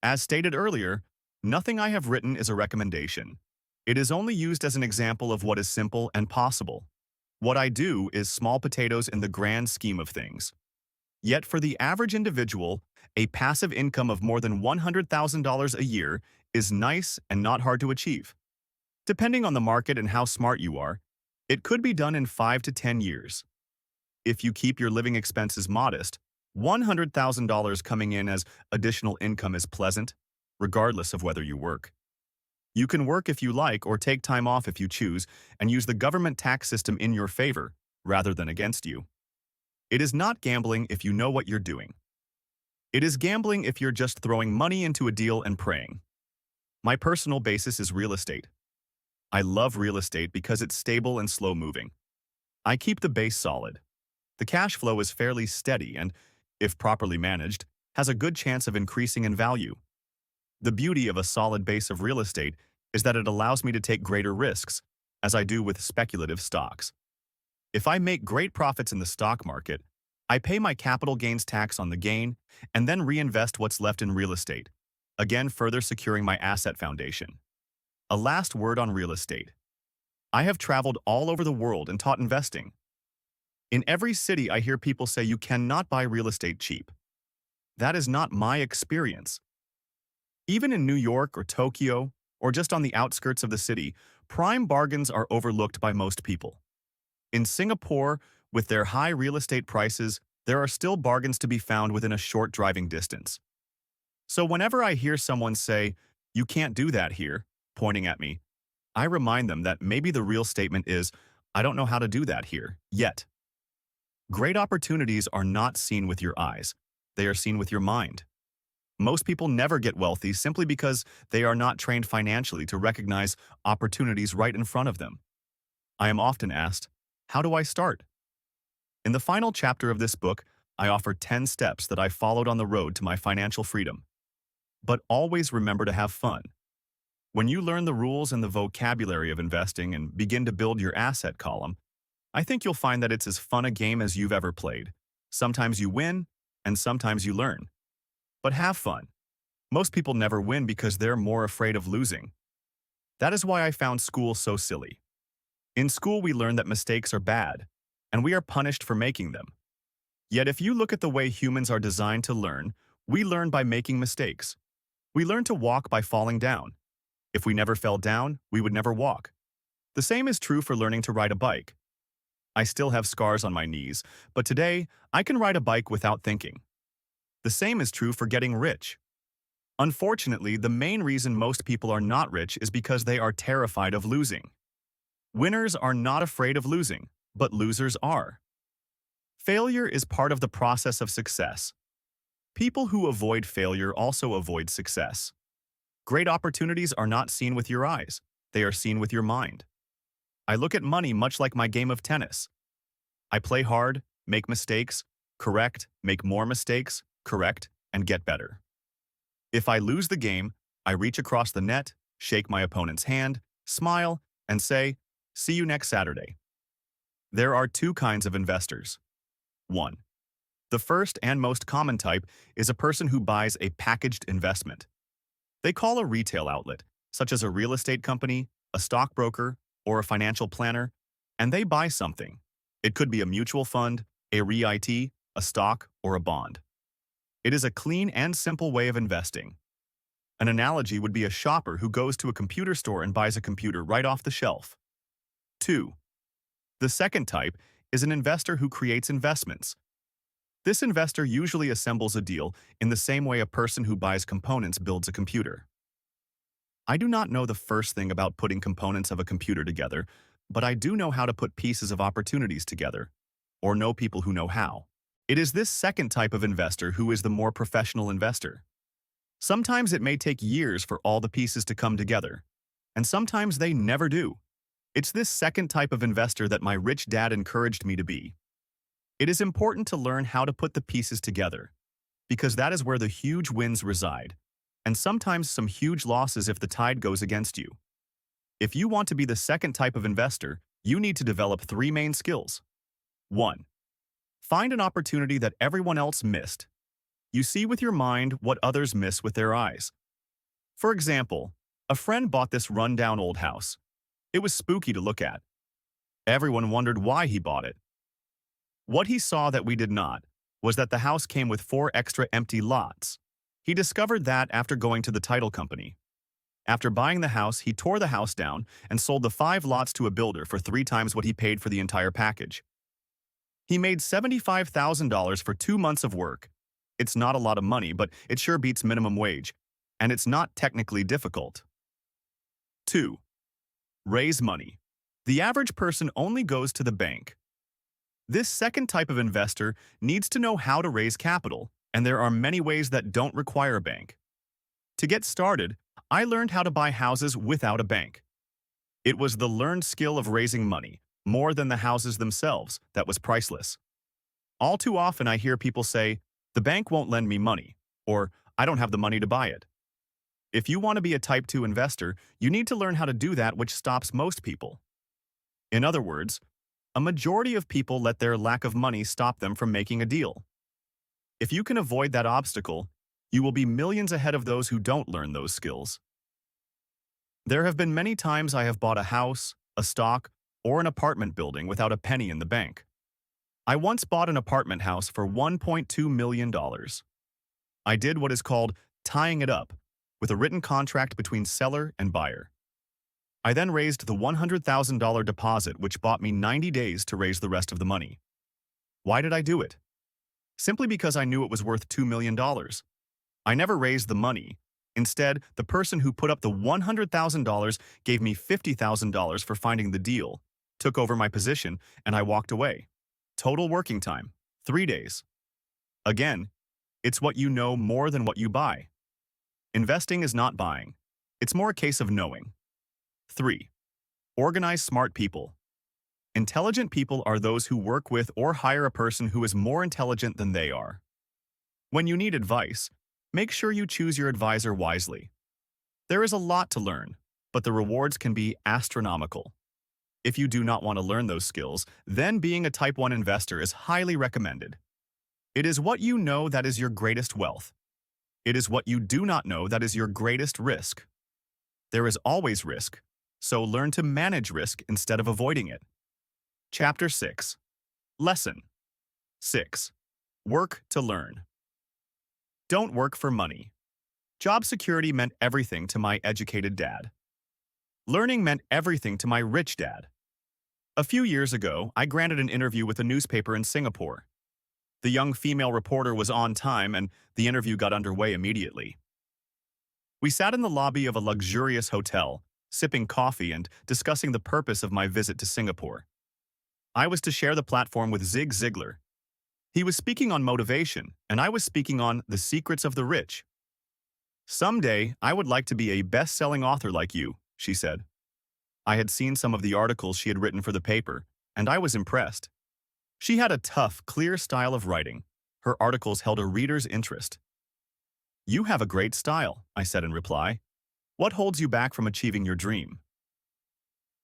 As stated earlier, nothing I have written is a recommendation. It is only used as an example of what is simple and possible. What I do is small potatoes in the grand scheme of things. Yet for the average individual, a passive income of more than $100,000 a year is nice and not hard to achieve. Depending on the market and how smart you are, it could be done in 5 to 10 years. If you keep your living expenses modest, $100,000 coming in as additional income is pleasant, regardless of whether you work. You can work if you like or take time off if you choose and use the government tax system in your favor rather than against you. It is not gambling if you know what you're doing. It is gambling if you're just throwing money into a deal and praying. My personal basis is real estate. I love real estate because it's stable and slow-moving. I keep the base solid. The cash flow is fairly steady and, if properly managed, has a good chance of increasing in value. The beauty of a solid base of real estate is that it allows me to take greater risks, as I do with speculative stocks. If I make great profits in the stock market, I pay my capital gains tax on the gain and then reinvest what's left in real estate, again further securing my asset foundation. A last word on real estate. I have traveled all over the world and taught investing. In every city, I hear people say you cannot buy real estate cheap. That is not my experience. Even in New York or Tokyo, or just on the outskirts of the city, prime bargains are overlooked by most people. In Singapore, with their high real estate prices, there are still bargains to be found within a short driving distance. So whenever I hear someone say, "You can't do that here," pointing at me, I remind them that maybe the real statement is, "I don't know how to do that here, yet." Great opportunities are not seen with your eyes. They are seen with your mind. Most people never get wealthy simply because they are not trained financially to recognize opportunities right in front of them. I am often asked, how do I start? In the final chapter of this book, I offer 10 steps that I followed on the road to my financial freedom. But always remember to have fun. When you learn the rules and the vocabulary of investing and begin to build your asset column, I think you'll find that it's as fun a game as you've ever played. Sometimes you win, and sometimes you learn. But have fun. Most people never win because they're more afraid of losing. That is why I found school so silly. In school, we learn that mistakes are bad, and we are punished for making them. Yet if you look at the way humans are designed to learn, we learn by making mistakes. We learn to walk by falling down. If we never fell down, we would never walk. The same is true for learning to ride a bike. I still have scars on my knees, but today I can ride a bike without thinking. The same is true for getting rich. Unfortunately, the main reason most people are not rich is because they are terrified of losing. Winners are not afraid of losing, but losers are. Failure is part of the process of success. People who avoid failure also avoid success. Great opportunities are not seen with your eyes, they are seen with your mind. I look at money much like my game of tennis. I play hard, make mistakes, correct, make more mistakes, correct, and get better. If I lose the game, I reach across the net, shake my opponent's hand, smile, and say, "See you next Saturday." There are two kinds of investors. 1. The first and most common type is a person who buys a packaged investment. They call a retail outlet, such as a real estate company, a stockbroker, or a financial planner, and they buy something. It could be a mutual fund, a REIT, a stock, or a bond. It is a clean and simple way of investing. An analogy would be a shopper who goes to a computer store and buys a computer right off the shelf. 2. The second type is an investor who creates investments. This investor usually assembles a deal in the same way a person who buys components builds a computer. I do not know the first thing about putting components of a computer together, but I do know how to put pieces of opportunities together, or know people who know how. It is this second type of investor who is the more professional investor. Sometimes it may take years for all the pieces to come together, and sometimes they never do. It's this second type of investor that my rich dad encouraged me to be. It is important to learn how to put the pieces together, because that is where the huge wins reside, and sometimes some huge losses if the tide goes against you. If you want to be the second type of investor, you need to develop 3 main skills. 1. Find an opportunity that everyone else missed. You see with your mind what others miss with their eyes. For example, a friend bought this run-down old house. It was spooky to look at. Everyone wondered why he bought it. What he saw that we did not was that the house came with 4 extra empty lots. He discovered that after going to the title company. After buying the house, he tore the house down and sold the 5 lots to a builder for 3 times what he paid for the entire package. He made $75,000 for 2 months of work. It's not a lot of money, but it sure beats minimum wage, and it's not technically difficult. 2. Raise money. The average person only goes to the bank. This second type of investor needs to know how to raise capital, and there are many ways that don't require a bank. To get started, I learned how to buy houses without a bank. It was the learned skill of raising money, more than the houses themselves, that was priceless. All too often I hear people say, "The bank won't lend me money," or "I don't have the money to buy it." If you want to be a Type 2 investor, you need to learn how to do that, which stops most people. In other words, a majority of people let their lack of money stop them from making a deal. If you can avoid that obstacle, you will be millions ahead of those who don't learn those skills. There have been many times I have bought a house, a stock, or an apartment building without a penny in the bank. I once bought an apartment house for $1.2 million. I did what is called tying it up, with a written contract between seller and buyer. I then raised the $100,000 deposit, which bought me 90 days to raise the rest of the money. Why did I do it? Simply because I knew it was worth $2 million. I never raised the money. Instead, the person who put up the $100,000 gave me $50,000 for finding the deal, took over my position, and I walked away. Total working time, 3 days. Again, it's what you know more than what you buy. Investing is not buying. It's more a case of knowing. 3. Organize smart people. Intelligent people are those who work with or hire a person who is more intelligent than they are. When you need advice, make sure you choose your advisor wisely. There is a lot to learn, but the rewards can be astronomical. If you do not want to learn those skills, then being a Type 1 investor is highly recommended. It is what you know that is your greatest wealth. It is what you do not know that is your greatest risk. There is always risk, so learn to manage risk instead of avoiding it. Chapter 6. Lesson 6. Work to learn. Don't work for money. Job security meant everything to my educated dad. Learning meant everything to my rich dad. A few years ago, I granted an interview with a newspaper in Singapore. The young female reporter was on time, and the interview got underway immediately. We sat in the lobby of a luxurious hotel, sipping coffee and discussing the purpose of my visit to Singapore. I was to share the platform with Zig Ziglar. He was speaking on motivation, and I was speaking on the secrets of the rich. "Someday, I would like to be a best-selling author like you," she said. I had seen some of the articles she had written for the paper, and I was impressed. She had a tough, clear style of writing. Her articles held a reader's interest. "You have a great style," I said in reply. "What holds you back from achieving your dream?"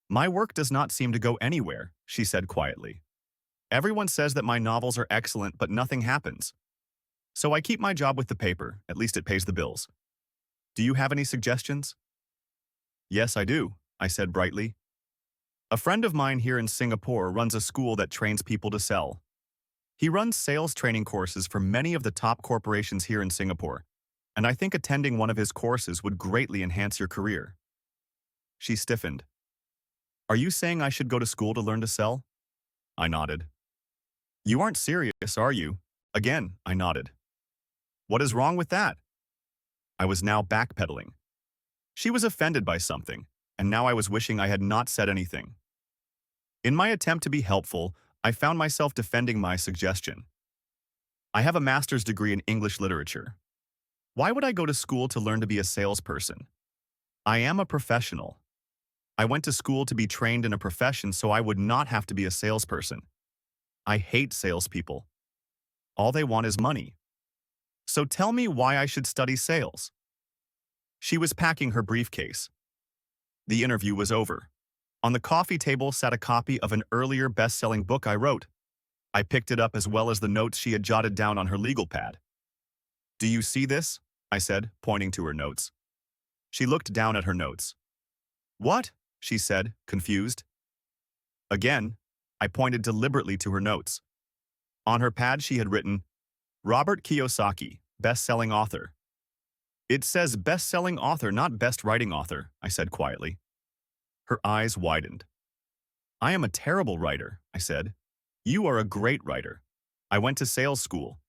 "My work does not seem to go anywhere," she said quietly. "Everyone says that my novels are excellent, but nothing happens. So I keep my job with the paper, at least it pays the bills. Do you have any suggestions?" "Yes, I do," I said brightly. "A friend of mine here in Singapore runs a school that trains people to sell. He runs sales training courses for many of the top corporations here in Singapore, and I think attending one of his courses would greatly enhance your career." She stiffened. "Are you saying I should go to school to learn to sell?" I nodded. "You aren't serious, are you?" Again, I nodded. What is wrong with that? I was now backpedaling. She was offended by something, and now I was wishing I had not said anything. In my attempt to be helpful, I found myself defending my suggestion. I have a master's degree in English literature. Why would I go to school to learn to be a salesperson? I am a professional. I went to school to be trained in a profession so I would not have to be a salesperson. I hate salespeople. All they want is money. So tell me why I should study sales. She was packing her briefcase. The interview was over. On the coffee table sat a copy of an earlier best-selling book I wrote. I picked it up as well as the notes she had jotted down on her legal pad. Do you see this? I said, pointing to her notes. She looked down at her notes. What? She said, confused. Again, I pointed deliberately to her notes. On her pad she had written, Robert Kiyosaki, best-selling author. It says best-selling author, not best writing author, I said quietly. Her eyes widened. I am a terrible writer, I said. You are a great writer. I went to sales school.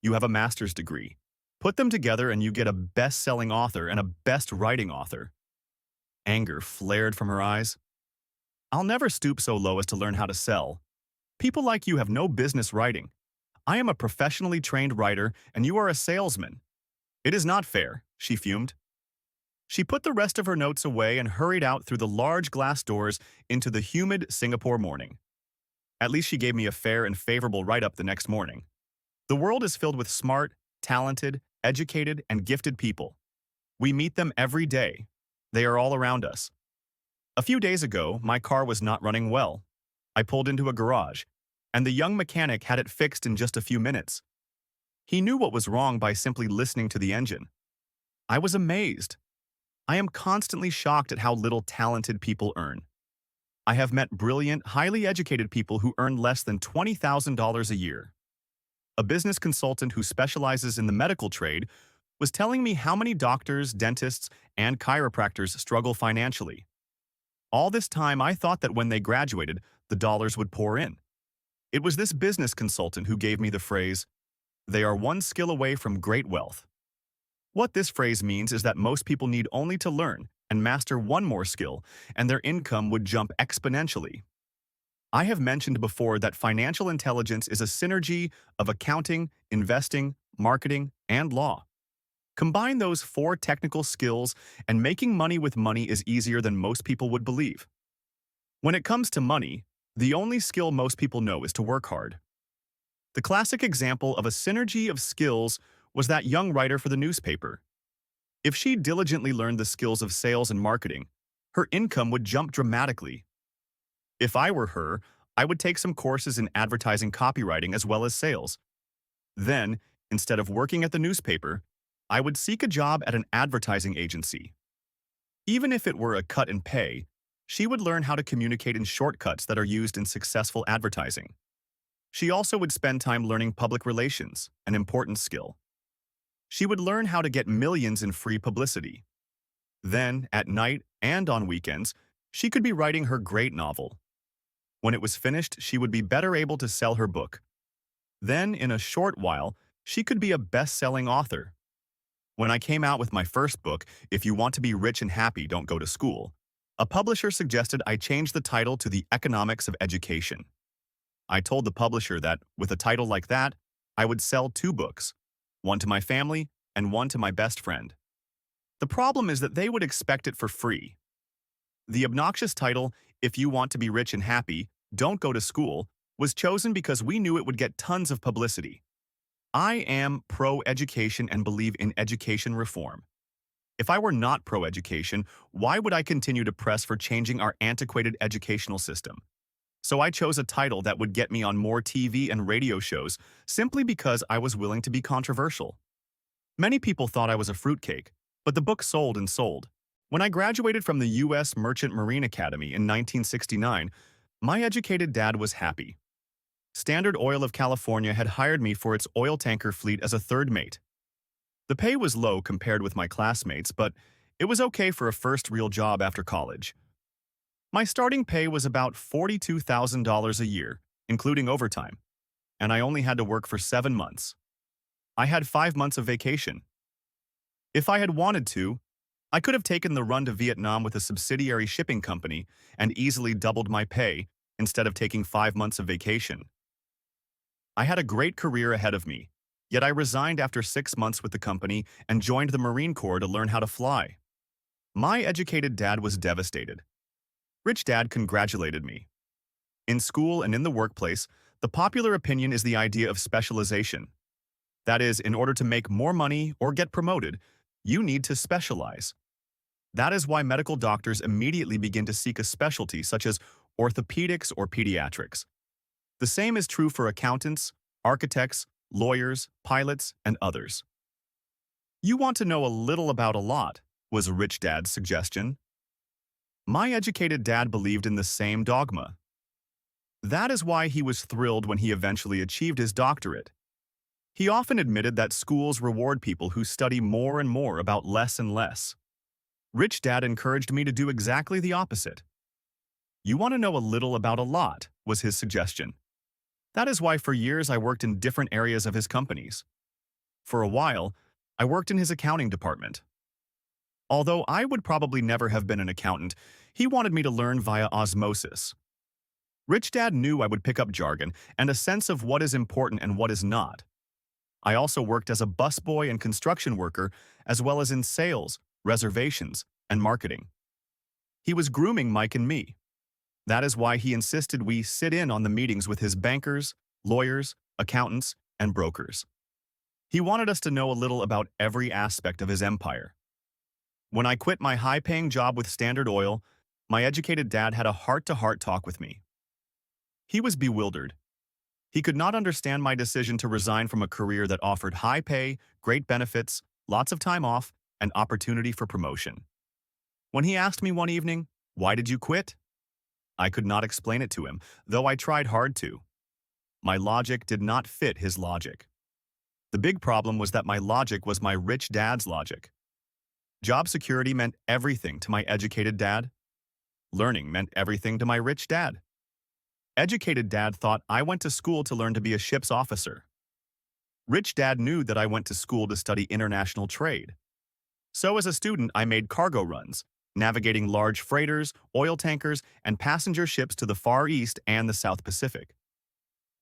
You have a master's degree. Put them together and you get a best-selling author and a best writing author. Anger flared from her eyes. I'll never stoop so low as to learn how to sell. People like you have no business writing. I am a professionally trained writer and you are a salesman. It is not fair, she fumed. She put the rest of her notes away and hurried out through the large glass doors into the humid Singapore morning. At least she gave me a fair and favorable write-up the next morning. The world is filled with smart, talented, educated, and gifted people. We meet them every day. They are all around us. A few days ago, my car was not running well. I pulled into a garage, and the young mechanic had it fixed in just a few minutes. He knew what was wrong by simply listening to the engine. I was amazed. I am constantly shocked at how little talented people earn. I have met brilliant, highly educated people who earn less than $20,000 a year. A business consultant who specializes in the medical trade was telling me how many doctors, dentists, and chiropractors struggle financially. All this time, I thought that when they graduated, the dollars would pour in. It was this business consultant who gave me the phrase, "They are one skill away from great wealth." What this phrase means is that most people need only to learn and master one more skill, and their income would jump exponentially. I have mentioned before that financial intelligence is a synergy of accounting, investing, marketing, and law. Combine those 4 technical skills, and making money with money is easier than most people would believe. When it comes to money, the only skill most people know is to work hard. The classic example of a synergy of skills was that young writer for the newspaper. If she diligently learned the skills of sales and marketing, her income would jump dramatically. If I were her, I would take some courses in advertising copywriting as well as sales. Then, instead of working at the newspaper, I would seek a job at an advertising agency. Even if it were a cut in pay, she would learn how to communicate in shortcuts that are used in successful advertising. She also would spend time learning public relations, an important skill. She would learn how to get millions in free publicity. Then, at night and on weekends, she could be writing her great novel. When it was finished, she would be better able to sell her book. Then, in a short while, she could be a best-selling author. When I came out with my first book, If You Want to Be Rich and Happy, Don't Go to School, a publisher suggested I change the title to The Economics of Education. I told the publisher that, with a title like that, I would sell 2 books, one to my family and one to my best friend. The problem is that they would expect it for free. The obnoxious title, If You Want to Be Rich and Happy, Don't Go to School, was chosen because we knew it would get tons of publicity. I am pro-education and believe in education reform. If I were not pro-education, why would I continue to press for changing our antiquated educational system? So I chose a title that would get me on more TV and radio shows simply because I was willing to be controversial. Many people thought I was a fruitcake, but the book sold and sold. When I graduated from the U.S. Merchant Marine Academy in 1969, my educated dad was happy. Standard Oil of California had hired me for its oil tanker fleet as a third mate. The pay was low compared with my classmates, but it was okay for a first real job after college. My starting pay was about $42,000 a year, including overtime. and I only had to work for 7 months. I had 5 months of vacation. If I had wanted to, I could have taken the run to Vietnam with a subsidiary shipping company and easily doubled my pay instead of taking 5 months of vacation. I had a great career ahead of me, yet I resigned after 6 months with the company and joined the Marine Corps to learn how to fly. My educated dad was devastated. Rich Dad congratulated me. In school and in the workplace, the popular opinion is the idea of specialization. That is, in order to make more money or get promoted, you need to specialize. That is why medical doctors immediately begin to seek a specialty such as orthopedics or pediatrics. The same is true for accountants, architects, lawyers, pilots, and others. You want to know a little about a lot, was Rich Dad's suggestion. My educated dad believed in the same dogma. That is why he was thrilled when he eventually achieved his doctorate. He often admitted that schools reward people who study more and more about less and less. Rich Dad encouraged me to do exactly the opposite. You want to know a little about a lot, was his suggestion. That is why for years I worked in different areas of his companies. For a while, I worked in his accounting department. Although I would probably never have been an accountant, he wanted me to learn via osmosis. Rich Dad knew I would pick up jargon and a sense of what is important and what is not. I also worked as a busboy and construction worker, as well as in sales, reservations, and marketing. He was grooming Mike and me. That is why he insisted we sit in on the meetings with his bankers, lawyers, accountants, and brokers. He wanted us to know a little about every aspect of his empire. When I quit my high-paying job with Standard Oil, my educated dad had a heart-to-heart talk with me. He was bewildered. He could not understand my decision to resign from a career that offered high pay, great benefits, lots of time off, and opportunity for promotion. When he asked me one evening, "Why did you quit?" I could not explain it to him, though I tried hard to. My logic did not fit his logic. The big problem was that my logic was my rich dad's logic. Job security meant everything to my educated dad. Learning meant everything to my rich dad. Educated dad thought I went to school to learn to be a ship's officer. Rich Dad knew that I went to school to study international trade. So as a student, I made cargo runs, navigating large freighters, oil tankers, and passenger ships to the Far East and the South Pacific.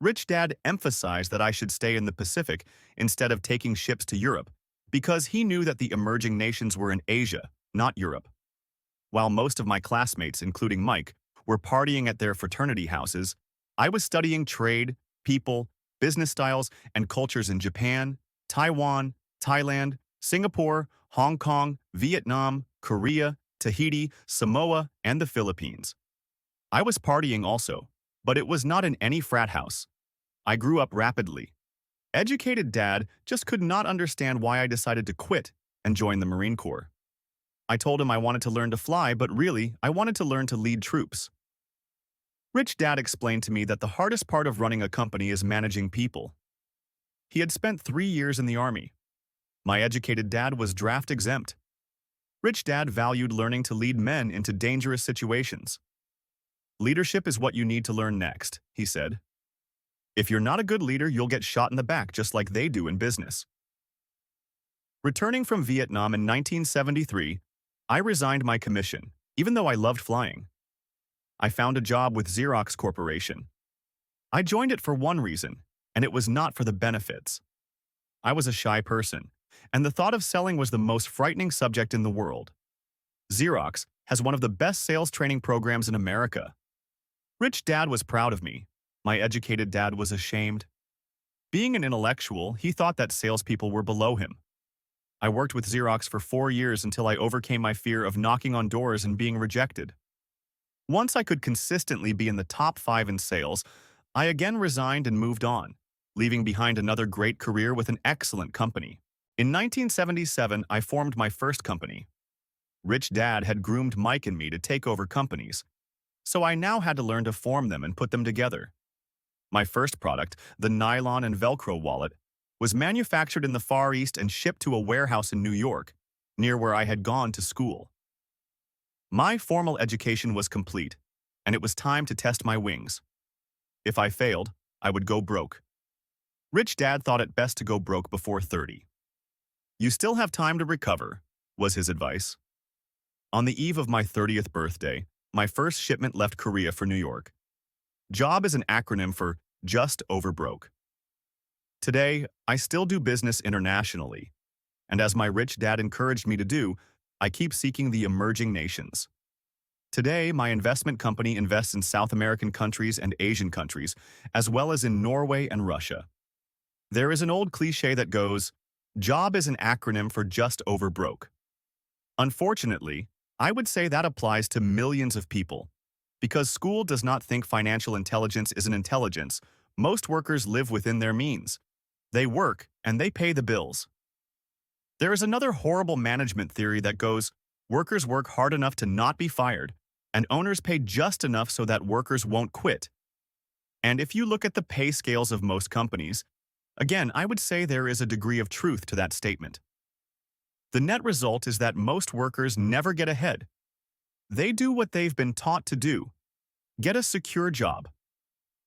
Rich Dad emphasized that I should stay in the Pacific instead of taking ships to Europe, because he knew that the emerging nations were in Asia, not Europe. While most of my classmates, including Mike, were partying at their fraternity houses, I was studying trade, people, business styles, and cultures in Japan, Taiwan, Thailand, Singapore, Hong Kong, Vietnam, Korea, Tahiti, Samoa, and the Philippines. I was partying also, but it was not in any frat house. I grew up rapidly. Educated dad just could not understand why I decided to quit and join the Marine Corps. I told him I wanted to learn to fly, but really, I wanted to learn to lead troops. Rich Dad explained to me that the hardest part of running a company is managing people. He had spent 3 years in the Army. My educated dad was draft exempt. Rich Dad valued learning to lead men into dangerous situations. Leadership is what you need to learn next, he said. If you're not a good leader, you'll get shot in the back just like they do in business. Returning from Vietnam in 1973, I resigned my commission, even though I loved flying. I found a job with Xerox Corporation. I joined it for one reason, and it was not for the benefits. I was a shy person, and the thought of selling was the most frightening subject in the world. Xerox has one of the best sales training programs in America. Rich Dad was proud of me. My educated dad was ashamed. Being an intellectual, he thought that salespeople were below him. I worked with Xerox for 4 years until I overcame my fear of knocking on doors and being rejected. Once I could consistently be in the top 5 in sales, I again resigned and moved on, leaving behind another great career with an excellent company. In 1977, I formed my first company. Rich Dad had groomed Mike and me to take over companies, so I now had to learn to form them and put them together. My first product, the nylon and Velcro wallet, was manufactured in the Far East and shipped to a warehouse in New York, near where I had gone to school. My formal education was complete, and it was time to test my wings. If I failed, I would go broke. Rich Dad thought it best to go broke before 30. You still have time to recover, was his advice. On the eve of my 30th birthday, my first shipment left Korea for New York. JOB is an acronym for Just Over Broke. Today, I still do business internationally, and as my rich dad encouraged me to do, I keep seeking the emerging nations. Today, my investment company invests in South American countries and Asian countries, as well as in Norway and Russia. There is an old cliche that goes, JOB is an acronym for Just Over Broke. Unfortunately, I would say that applies to millions of people. Because school does not think financial intelligence is an intelligence, most workers live within their means. They work, and they pay the bills. There is another horrible management theory that goes, workers work hard enough to not be fired, and owners pay just enough so that workers won't quit. And if you look at the pay scales of most companies, again, I would say there is a degree of truth to that statement. The net result is that most workers never get ahead. They do what they've been taught to do. Get a secure job.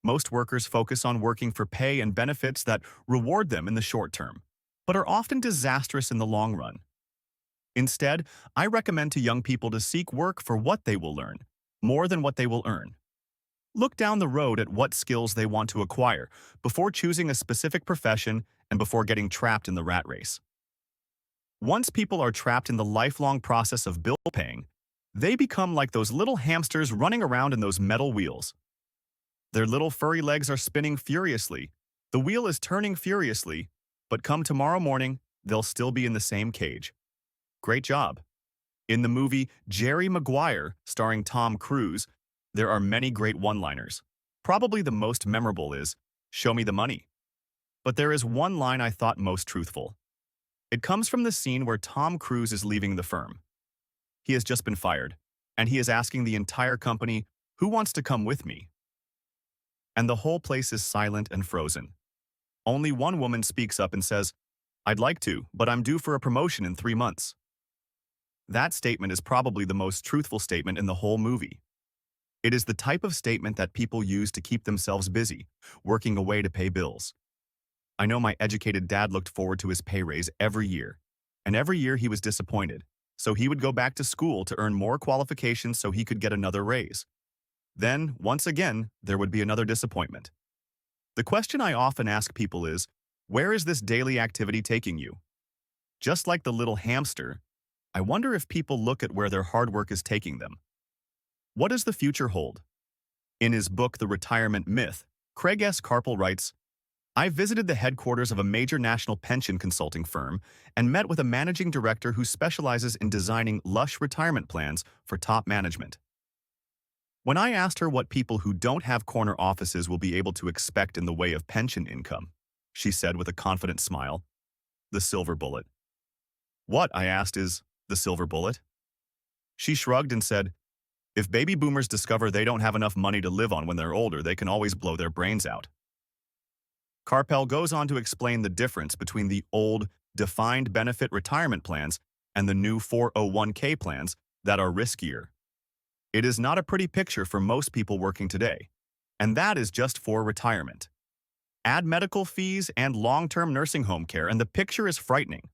Most workers focus on working for pay and benefits that reward them in the short term, but are often disastrous in the long run. Instead, I recommend to young people to seek work for what they will learn, more than what they will earn. Look down the road at what skills they want to acquire before choosing a specific profession and before getting trapped in the rat race. Once people are trapped in the lifelong process of bill paying, they become like those little hamsters running around in those metal wheels. Their little furry legs are spinning furiously, the wheel is turning furiously, but come tomorrow morning, they'll still be in the same cage. Great job. In the movie Jerry Maguire, starring Tom Cruise, there are many great one-liners. Probably the most memorable is, "Show me the money." But there is one line I thought most truthful. It comes from the scene where Tom Cruise is leaving the firm. He has just been fired, and he is asking the entire company, "Who wants to come with me?" And the whole place is silent and frozen. Only one woman speaks up and says, "I'd like to, but I'm due for a promotion in 3 months." That statement is probably the most truthful statement in the whole movie. It is the type of statement that people use to keep themselves busy, working away to pay bills. I know my educated dad looked forward to his pay raise every year, and every year he was disappointed, so he would go back to school to earn more qualifications so he could get another raise. Then, once again, there would be another disappointment. The question I often ask people is, where is this daily activity taking you? Just like the little hamster, I wonder if people look at where their hard work is taking them. What does the future hold? In his book, The Retirement Myth, Craig S. Carpel writes, "I visited the headquarters of a major national pension consulting firm and met with a managing director who specializes in designing lush retirement plans for top management. When I asked her what people who don't have corner offices will be able to expect in the way of pension income, she said with a confident smile, 'The silver bullet.' 'What,' I asked, 'is the silver bullet?' She shrugged and said, 'If baby boomers discover they don't have enough money to live on when they're older, they can always blow their brains out.'" Carpel goes on to explain the difference between the old, defined benefit retirement plans and the new 401k plans that are riskier. It is not a pretty picture for most people working today, and that is just for retirement. Add medical fees and long-term nursing home care, and the picture is frightening.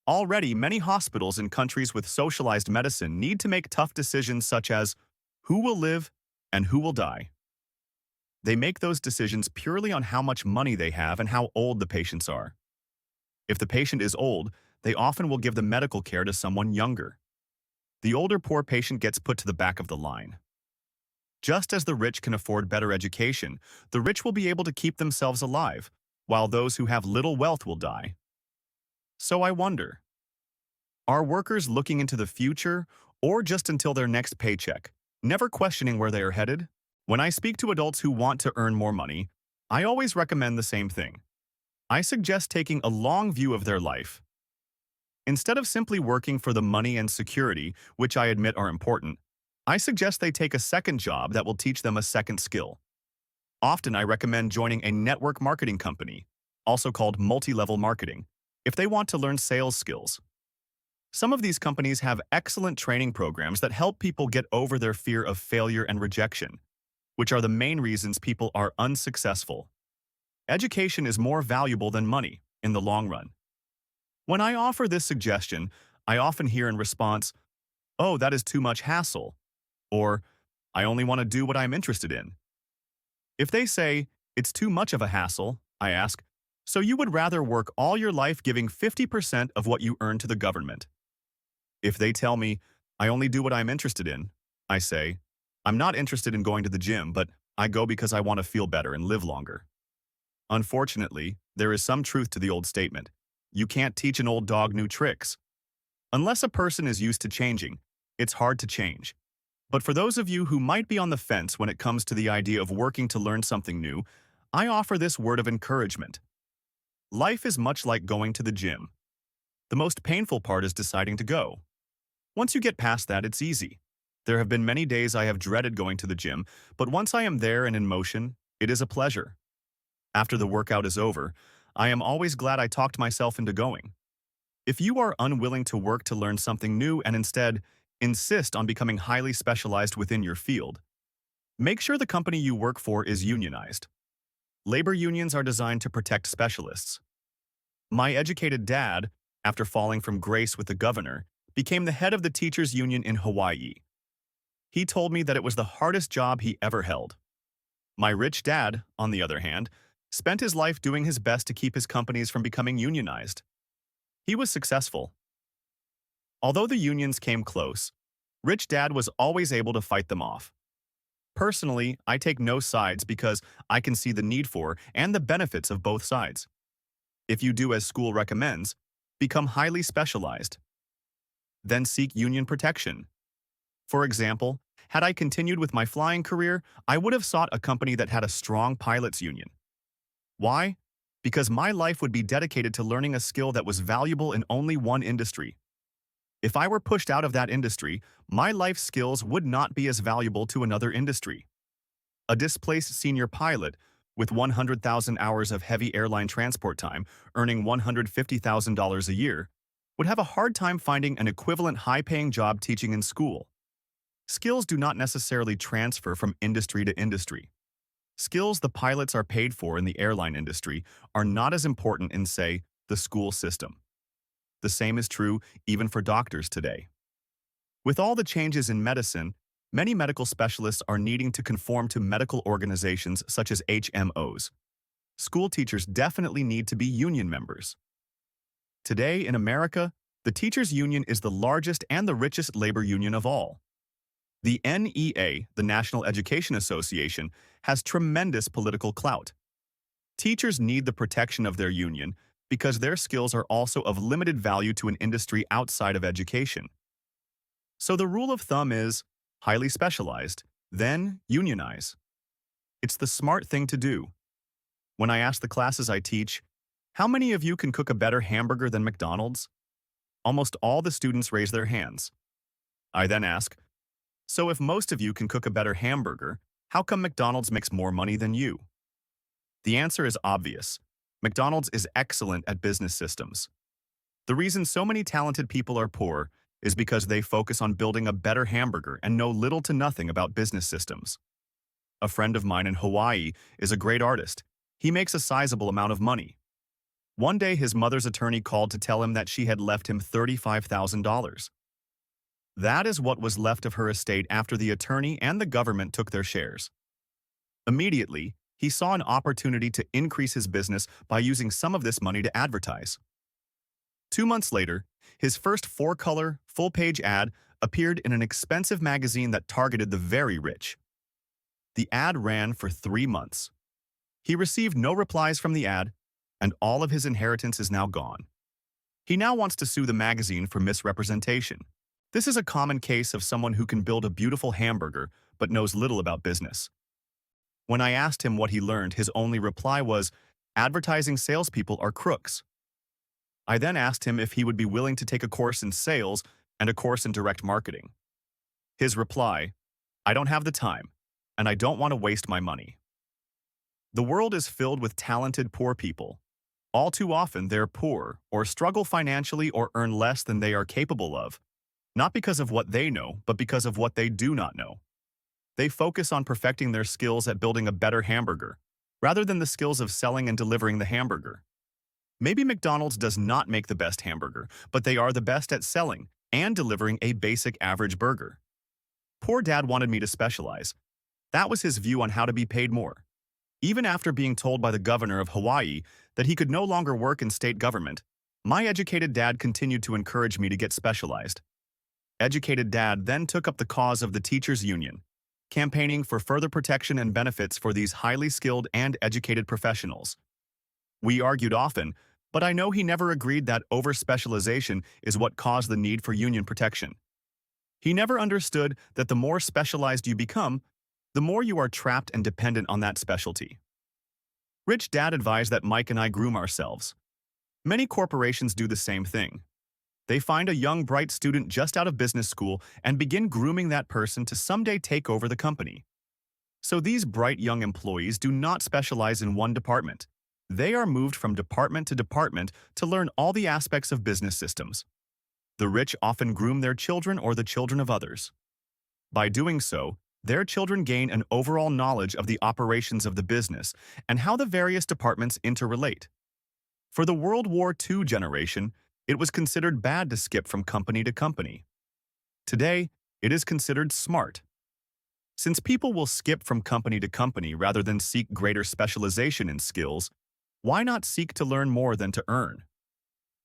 Already, many hospitals in countries with socialized medicine need to make tough decisions such as who will live and who will die. They make those decisions purely on how much money they have and how old the patients are. If the patient is old, they often will give the medical care to someone younger. The older poor patient gets put to the back of the line. Just as the rich can afford better education, the rich will be able to keep themselves alive, while those who have little wealth will die. So I wonder, are workers looking into the future or just until their next paycheck, never questioning where they are headed? When I speak to adults who want to earn more money, I always recommend the same thing. I suggest taking a long view of their life. Instead of simply working for the money and security, which I admit are important, I suggest they take a second job that will teach them a second skill. Often I recommend joining a network marketing company, also called multi-level marketing, if they want to learn sales skills. Some of these companies have excellent training programs that help people get over their fear of failure and rejection, which are the main reasons people are unsuccessful. Education is more valuable than money in the long run. When I offer this suggestion, I often hear in response, "Oh, that is too much hassle," or "I only want to do what I'm interested in." If they say, "It's too much of a hassle," I ask, "So you would rather work all your life giving 50% of what you earn to the government?" If they tell me, "I only do what I'm interested in," I say, "I'm not interested in going to the gym, but I go because I want to feel better and live longer." Unfortunately, there is some truth to the old statement, "You can't teach an old dog new tricks." Unless a person is used to changing, it's hard to change. But for those of you who might be on the fence when it comes to the idea of working to learn something new, I offer this word of encouragement. Life is much like going to the gym. The most painful part is deciding to go. Once you get past that, it's easy. There have been many days I have dreaded going to the gym, but once I am there and in motion, it is a pleasure. After the workout is over, I am always glad I talked myself into going. If you are unwilling to work to learn something new and instead insist on becoming highly specialized within your field, make sure the company you work for is unionized. Labor unions are designed to protect specialists. My educated dad, after falling from grace with the governor, became the head of the teachers' union in Hawaii. He told me that it was the hardest job he ever held. My rich dad, on the other hand, spent his life doing his best to keep his companies from becoming unionized. He was successful. Although the unions came close, Rich Dad was always able to fight them off. Personally, I take no sides because I can see the need for and the benefits of both sides. If you do as school recommends, become highly specialized. Then seek union protection. For example, had I continued with my flying career, I would have sought a company that had a strong pilots union. Why? Because my life would be dedicated to learning a skill that was valuable in only one industry. If I were pushed out of that industry, my life skills would not be as valuable to another industry. A displaced senior pilot with 100,000 hours of heavy airline transport time, earning $150,000 a year, would have a hard time finding an equivalent high-paying job teaching in school. Skills do not necessarily transfer from industry to industry. Skills the pilots are paid for in the airline industry are not as important in, say, the school system. The same is true even for doctors today. With all the changes in medicine, many medical specialists are needing to conform to medical organizations such as HMOs. School teachers definitely need to be union members. Today in America, the teachers' union is the largest and the richest labor union of all. The NEA, the National Education Association, has tremendous political clout. Teachers need the protection of their union because their skills are also of limited value to an industry outside of education. So the rule of thumb is highly specialized, then unionize. It's the smart thing to do. When I ask the classes I teach, "How many of you can cook a better hamburger than McDonald's?" Almost all the students raise their hands. I then ask, "So if most of you can cook a better hamburger, how come McDonald's makes more money than you?" The answer is obvious. McDonald's is excellent at business systems. The reason so many talented people are poor is because they focus on building a better hamburger and know little to nothing about business systems. A friend of mine in Hawaii is a great artist. He makes a sizable amount of money. One day his mother's attorney called to tell him that she had left him $35,000. That is what was left of her estate after the attorney and the government took their shares. Immediately, he saw an opportunity to increase his business by using some of this money to advertise. 2 months later, his first 4-color, full-page ad appeared in an expensive magazine that targeted the very rich. The ad ran for 3 months. He received no replies from the ad, and all of his inheritance is now gone. He now wants to sue the magazine for misrepresentation. This is a common case of someone who can build a beautiful hamburger but knows little about business. When I asked him what he learned, his only reply was, "Advertising salespeople are crooks." I then asked him if he would be willing to take a course in sales and a course in direct marketing. His reply, "I don't have the time, and I don't want to waste my money." The world is filled with talented poor people. All too often, they're poor or struggle financially or earn less than they are capable of, not because of what they know, but because of what they do not know. They focus on perfecting their skills at building a better hamburger, rather than the skills of selling and delivering the hamburger. Maybe McDonald's does not make the best hamburger, but they are the best at selling and delivering a basic average burger. Poor Dad wanted me to specialize. That was his view on how to be paid more. Even after being told by the governor of Hawaii that he could no longer work in state government, my educated dad continued to encourage me to get specialized. Educated Dad then took up the cause of the teachers' union, campaigning for further protection and benefits for these highly skilled and educated professionals. We argued often, but I know he never agreed that over-specialization is what caused the need for union protection. He never understood that the more specialized you become, the more you are trapped and dependent on that specialty. Rich Dad advised that Mike and I groom ourselves. Many corporations do the same thing. They find a young, bright student just out of business school and begin grooming that person to someday take over the company. So these bright young employees do not specialize in one department. They are moved from department to department to learn all the aspects of business systems. The rich often groom their children or the children of others. By doing so, their children gain an overall knowledge of the operations of the business and how the various departments interrelate. For the World War II generation, it was considered bad to skip from company to company. Today, it is considered smart. Since people will skip from company to company rather than seek greater specialization in skills, why not seek to learn more than to earn?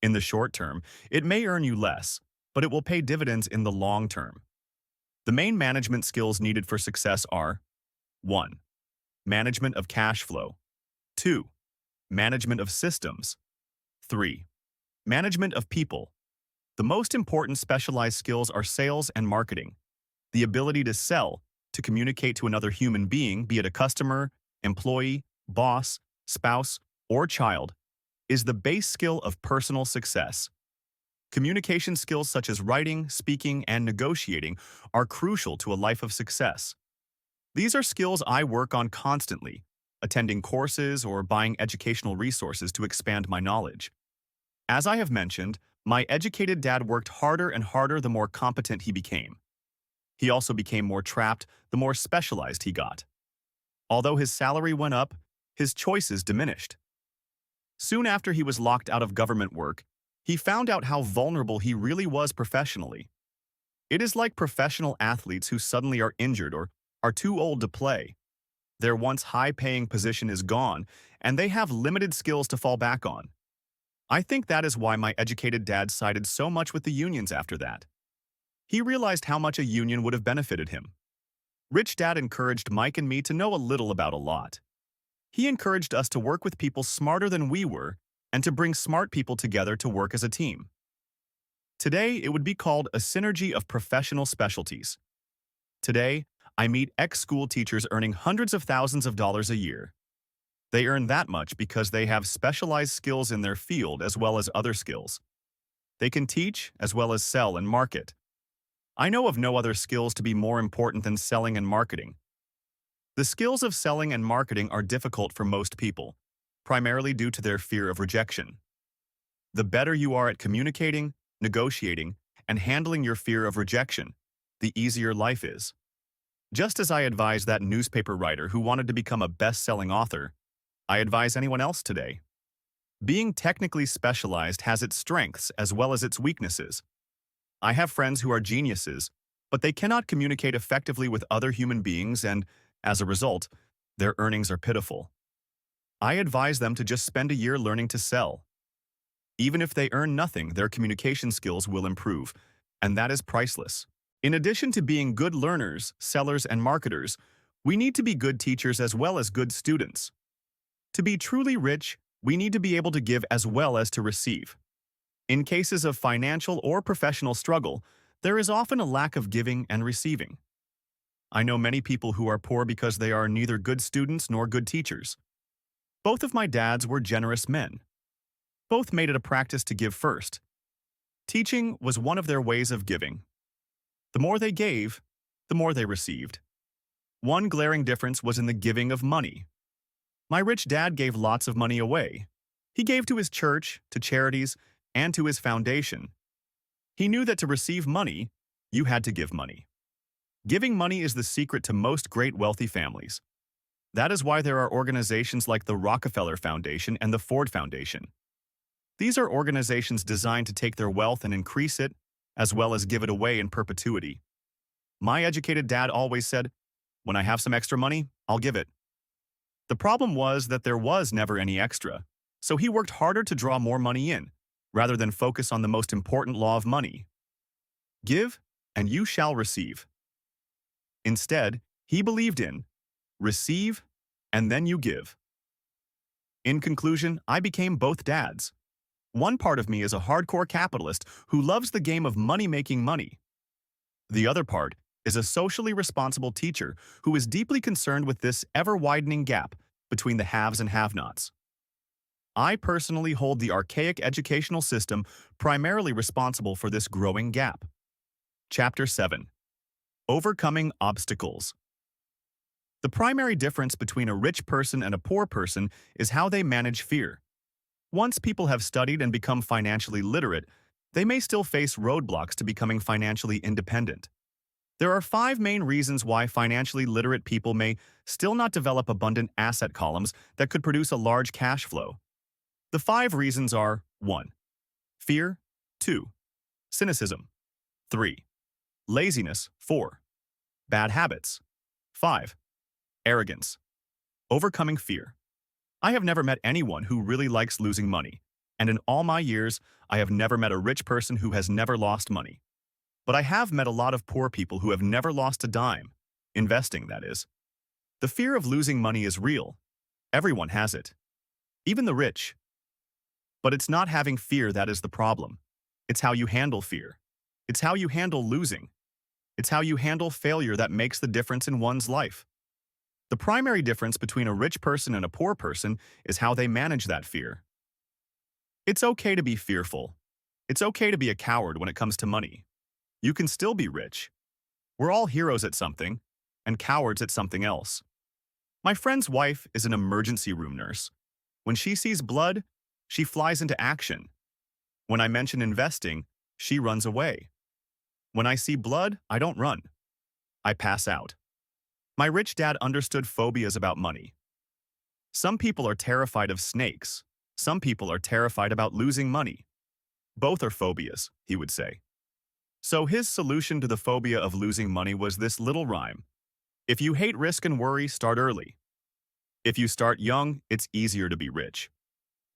In the short term, it may earn you less, but it will pay dividends in the long term. The main management skills needed for success are 1. Management of cash flow. 2. Management of systems. 3. Management of people. The most important specialized skills are sales and marketing. The ability to sell, to communicate to another human being, be it a customer, employee, boss, spouse, or child, is the base skill of personal success. Communication skills such as writing, speaking, and negotiating are crucial to a life of success. These are skills I work on constantly, attending courses or buying educational resources to expand my knowledge. As I have mentioned, my educated dad worked harder and harder the more competent he became. He also became more trapped the more specialized he got. Although his salary went up, his choices diminished. Soon after he was locked out of government work, he found out how vulnerable he really was professionally. It is like professional athletes who suddenly are injured or are too old to play. Their once high-paying position is gone, and they have limited skills to fall back on. I think that is why my educated dad sided so much with the unions after that. He realized how much a union would have benefited him. Rich Dad encouraged Mike and me to know a little about a lot. He encouraged us to work with people smarter than we were and to bring smart people together to work as a team. Today, it would be called a synergy of professional specialties. Today, I meet ex-school teachers earning hundreds of thousands of dollars a year. They earn that much because they have specialized skills in their field as well as other skills. They can teach as well as sell and market. I know of no other skills to be more important than selling and marketing. The skills of selling and marketing are difficult for most people, primarily due to their fear of rejection. The better you are at communicating, negotiating, and handling your fear of rejection, the easier life is. Just as I advised that newspaper writer who wanted to become a best-selling author, I advise anyone else today. Being technically specialized has its strengths as well as its weaknesses. I have friends who are geniuses, but they cannot communicate effectively with other human beings and, as a result, their earnings are pitiful. I advise them to just spend a year learning to sell. Even if they earn nothing, their communication skills will improve, and that is priceless. In addition to being good learners, sellers, and marketers, we need to be good teachers as well as good students. To be truly rich, we need to be able to give as well as to receive. In cases of financial or professional struggle, there is often a lack of giving and receiving. I know many people who are poor because they are neither good students nor good teachers. Both of my dads were generous men. Both made it a practice to give first. Teaching was one of their ways of giving. The more they gave, the more they received. One glaring difference was in the giving of money. My rich dad gave lots of money away. He gave to his church, to charities, and to his foundation. He knew that to receive money, you had to give money. Giving money is the secret to most great wealthy families. That is why there are organizations like the Rockefeller Foundation and the Ford Foundation. These are organizations designed to take their wealth and increase it, as well as give it away in perpetuity. My educated dad always said, "When I have some extra money, I'll give it." The problem was that there was never any extra, so he worked harder to draw more money in, rather than focus on the most important law of money. Give, and you shall receive. Instead, he believed in receive, and then you give. In conclusion, I became both dads. One part of me is a hardcore capitalist who loves the game of money making money. The other part is a socially responsible teacher who is deeply concerned with this ever-widening gap between the haves and have-nots. I personally hold the archaic educational system primarily responsible for this growing gap. Chapter 7. Overcoming Obstacles. The primary difference between a rich person and a poor person is how they manage fear. Once people have studied and become financially literate, they may still face roadblocks to becoming financially independent. There are 5 main reasons why financially literate people may still not develop abundant asset columns that could produce a large cash flow. The 5 reasons are 1. Fear. 2. Cynicism. 3. Laziness. 4. Bad habits. 5. Arrogance. Overcoming fear. I have never met anyone who really likes losing money, and in all my years, I have never met a rich person who has never lost money. But I have met a lot of poor people who have never lost a dime. Investing, that is. The fear of losing money is real. Everyone has it. Even the rich. But it's not having fear that is the problem. It's how you handle fear. It's how you handle losing. It's how you handle failure that makes the difference in one's life. The primary difference between a rich person and a poor person is how they manage that fear. It's okay to be fearful. It's okay to be a coward when it comes to money. You can still be rich. We're all heroes at something, and cowards at something else. My friend's wife is an emergency room nurse. When she sees blood, she flies into action. When I mention investing, she runs away. When I see blood, I don't run. I pass out. My rich dad understood phobias about money. Some people are terrified of snakes. Some people are terrified about losing money. Both are phobias, he would say. So his solution to the phobia of losing money was this little rhyme. If you hate risk and worry, start early. If you start young, it's easier to be rich.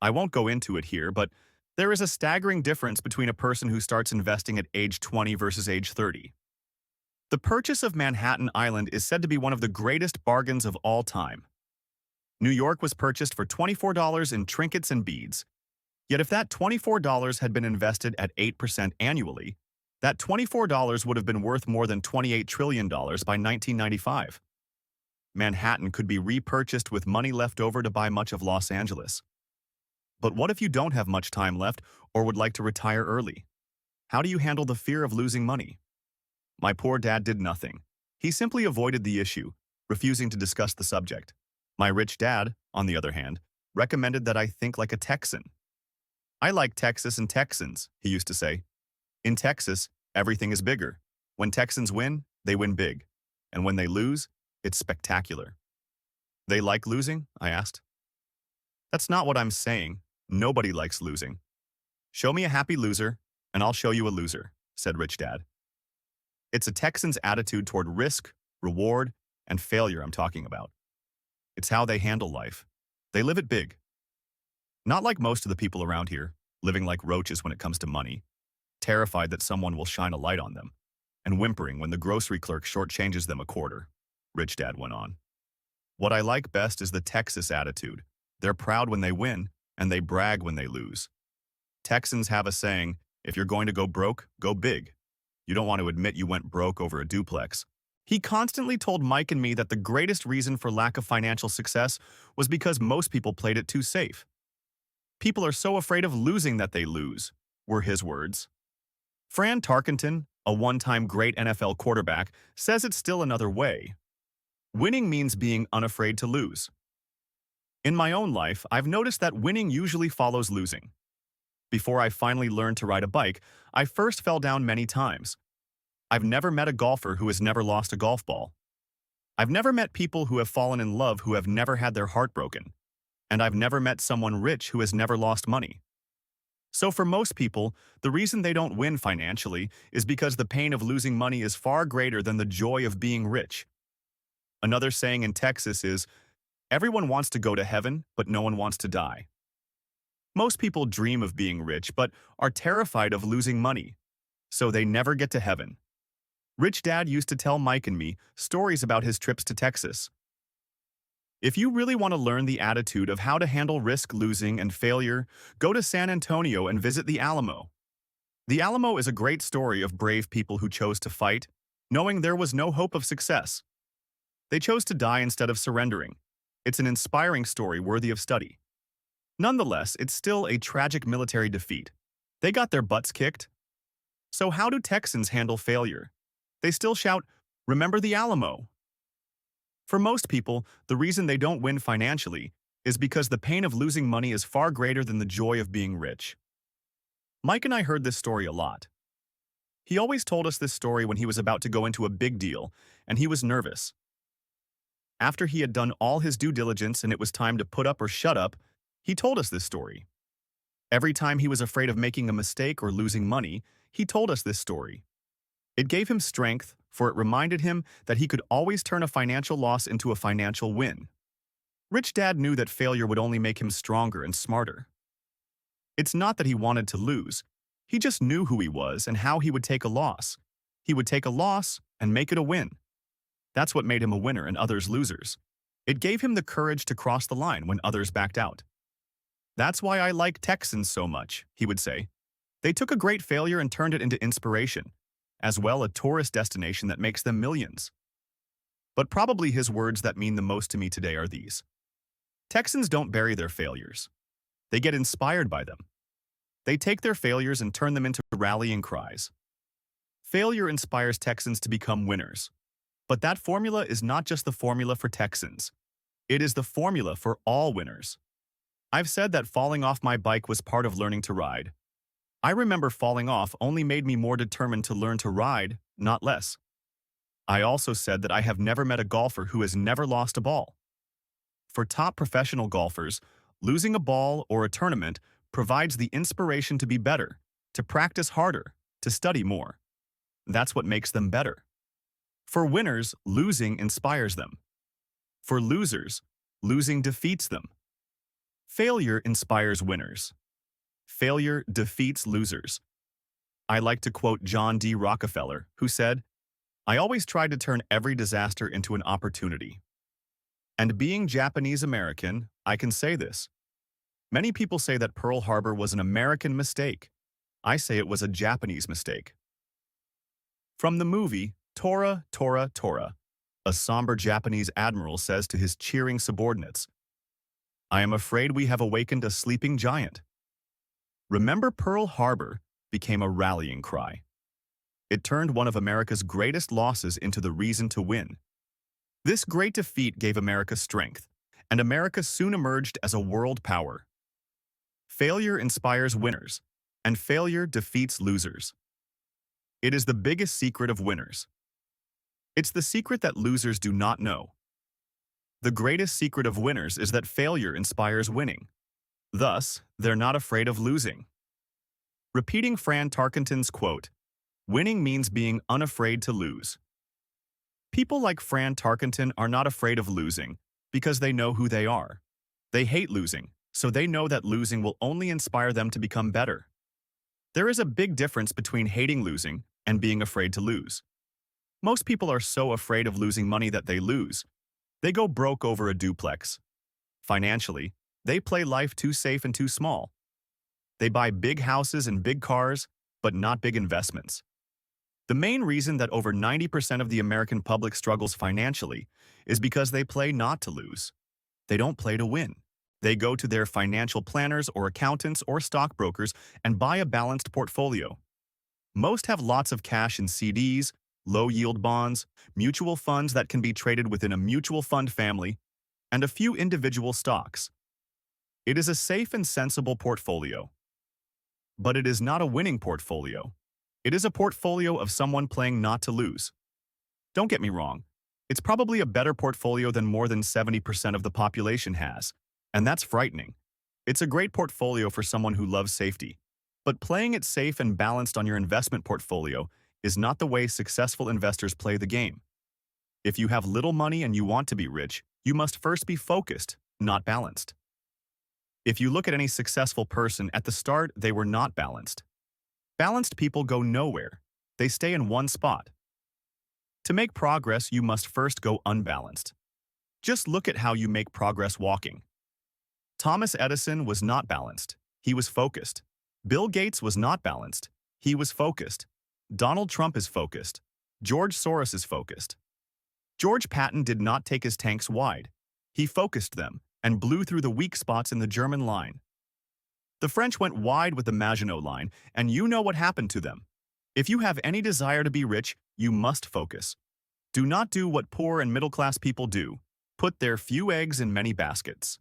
I won't go into it here, but there is a staggering difference between a person who starts investing at age 20 versus age 30. The purchase of Manhattan Island is said to be one of the greatest bargains of all time. New York was purchased for $24 in trinkets and beads. Yet if that $24 had been invested at 8% annually, that $24 would have been worth more than $28 trillion by 1995. Manhattan could be repurchased with money left over to buy much of Los Angeles. But what if you don't have much time left or would like to retire early? How do you handle the fear of losing money? My poor dad did nothing. He simply avoided the issue, refusing to discuss the subject. My rich dad, on the other hand, recommended that I think like a Texan. I like Texas and Texans, he used to say. In Texas, everything is bigger. When Texans win, they win big. And when they lose, it's spectacular. They like losing? I asked. That's not what I'm saying. Nobody likes losing. Show me a happy loser, and I'll show you a loser, said Rich Dad. It's a Texan's attitude toward risk, reward, and failure I'm talking about. It's how they handle life. They live it big. Not like most of the people around here, living like roaches when it comes to money, terrified that someone will shine a light on them, and whimpering when the grocery clerk shortchanges them a quarter, Rich Dad went on. What I like best is the Texas attitude. They're proud when they win, and they brag when they lose. Texans have a saying, if you're going to go broke, go big. You don't want to admit you went broke over a duplex. He constantly told Mike and me that the greatest reason for lack of financial success was because most people played it too safe. People are so afraid of losing that they lose, were his words. Fran Tarkenton, a one-time great NFL quarterback, says it's still another way. Winning means being unafraid to lose. In my own life, I've noticed that winning usually follows losing. Before I finally learned to ride a bike, I first fell down many times. I've never met a golfer who has never lost a golf ball. I've never met people who have fallen in love who have never had their heart broken, and I've never met someone rich who has never lost money. So for most people, the reason they don't win financially is because the pain of losing money is far greater than the joy of being rich. Another saying in Texas is, everyone wants to go to heaven, but no one wants to die. Most people dream of being rich, but are terrified of losing money, so they never get to heaven. Rich Dad used to tell Mike and me stories about his trips to Texas. If you really want to learn the attitude of how to handle risk, losing, and failure, go to San Antonio and visit the Alamo. The Alamo is a great story of brave people who chose to fight, knowing there was no hope of success. They chose to die instead of surrendering. It's an inspiring story worthy of study. Nonetheless, it's still a tragic military defeat. They got their butts kicked. So how do Texans handle failure? They still shout, "Remember the Alamo." For most people, the reason they don't win financially is because the pain of losing money is far greater than the joy of being rich. Mike and I heard this story a lot. He always told us this story when he was about to go into a big deal, and he was nervous. After he had done all his due diligence and it was time to put up or shut up, he told us this story. Every time he was afraid of making a mistake or losing money, he told us this story. It gave him strength, for it reminded him that he could always turn a financial loss into a financial win. Rich Dad knew that failure would only make him stronger and smarter. It's not that he wanted to lose. He just knew who he was and how he would take a loss. He would take a loss and make it a win. That's what made him a winner and others losers. It gave him the courage to cross the line when others backed out. "That's why I like Texans so much," he would say. "They took a great failure and turned it into inspiration, as well a tourist destination that makes them millions." But probably his words that mean the most to me today are these. Texans don't bury their failures. They get inspired by them. They take their failures and turn them into rallying cries. Failure inspires Texans to become winners. But that formula is not just the formula for Texans. It is the formula for all winners. I've said that falling off my bike was part of learning to ride. I remember falling off only made me more determined to learn to ride, not less. I also said that I have never met a golfer who has never lost a ball. For top professional golfers, losing a ball or a tournament provides the inspiration to be better, to practice harder, to study more. That's what makes them better. For winners, losing inspires them. For losers, losing defeats them. Failure inspires winners. Failure defeats losers. I like to quote John D. Rockefeller, who said, "I always try to turn every disaster into an opportunity." And being Japanese American, I can say this. Many people say that Pearl Harbor was an American mistake. I say it was a Japanese mistake. From the movie, Tora, Tora, Tora, a somber Japanese admiral says to his cheering subordinates, "I am afraid we have awakened a sleeping giant." Remember Pearl Harbor became a rallying cry. It turned one of America's greatest losses into the reason to win. This great defeat gave America strength, and America soon emerged as a world power. Failure inspires winners, and failure defeats losers. It is the biggest secret of winners. It's the secret that losers do not know. The greatest secret of winners is that failure inspires winning. Thus, they're not afraid of losing. Repeating Fran Tarkenton's quote, "Winning means being unafraid to lose." People like Fran Tarkenton are not afraid of losing because they know who they are. They hate losing, so they know that losing will only inspire them to become better. There is a big difference between hating losing and being afraid to lose. Most people are so afraid of losing money that they lose. They go broke over a duplex. Financially, they play life too safe and too small. They buy big houses and big cars, but not big investments. The main reason that over 90% of the American public struggles financially is because they play not to lose. They don't play to win. They go to their financial planners or accountants or stockbrokers and buy a balanced portfolio. Most have lots of cash in CDs, low-yield bonds, mutual funds that can be traded within a mutual fund family, and a few individual stocks. It is a safe and sensible portfolio. But it is not a winning portfolio. It is a portfolio of someone playing not to lose. Don't get me wrong. It's probably a better portfolio than more than 70% of the population has, and that's frightening. It's a great portfolio for someone who loves safety, but playing it safe and balanced on your investment portfolio is not the way successful investors play the game. If you have little money and you want to be rich, you must first be focused, not balanced. If you look at any successful person at the start, they were not balanced. Balanced people go nowhere. They stay in one spot. To make progress, you must first go unbalanced. Just look at how you make progress walking. Thomas Edison was not balanced. He was focused. Bill Gates was not balanced. He was focused. Donald Trump is focused. George Soros is focused. George Patton did not take his tanks wide. He focused them and blew through the weak spots in the German line. The French went wide with the Maginot Line, and you know what happened to them. If you have any desire to be rich, you must focus. Do not do what poor and middle-class people do. Put their few eggs in many baskets.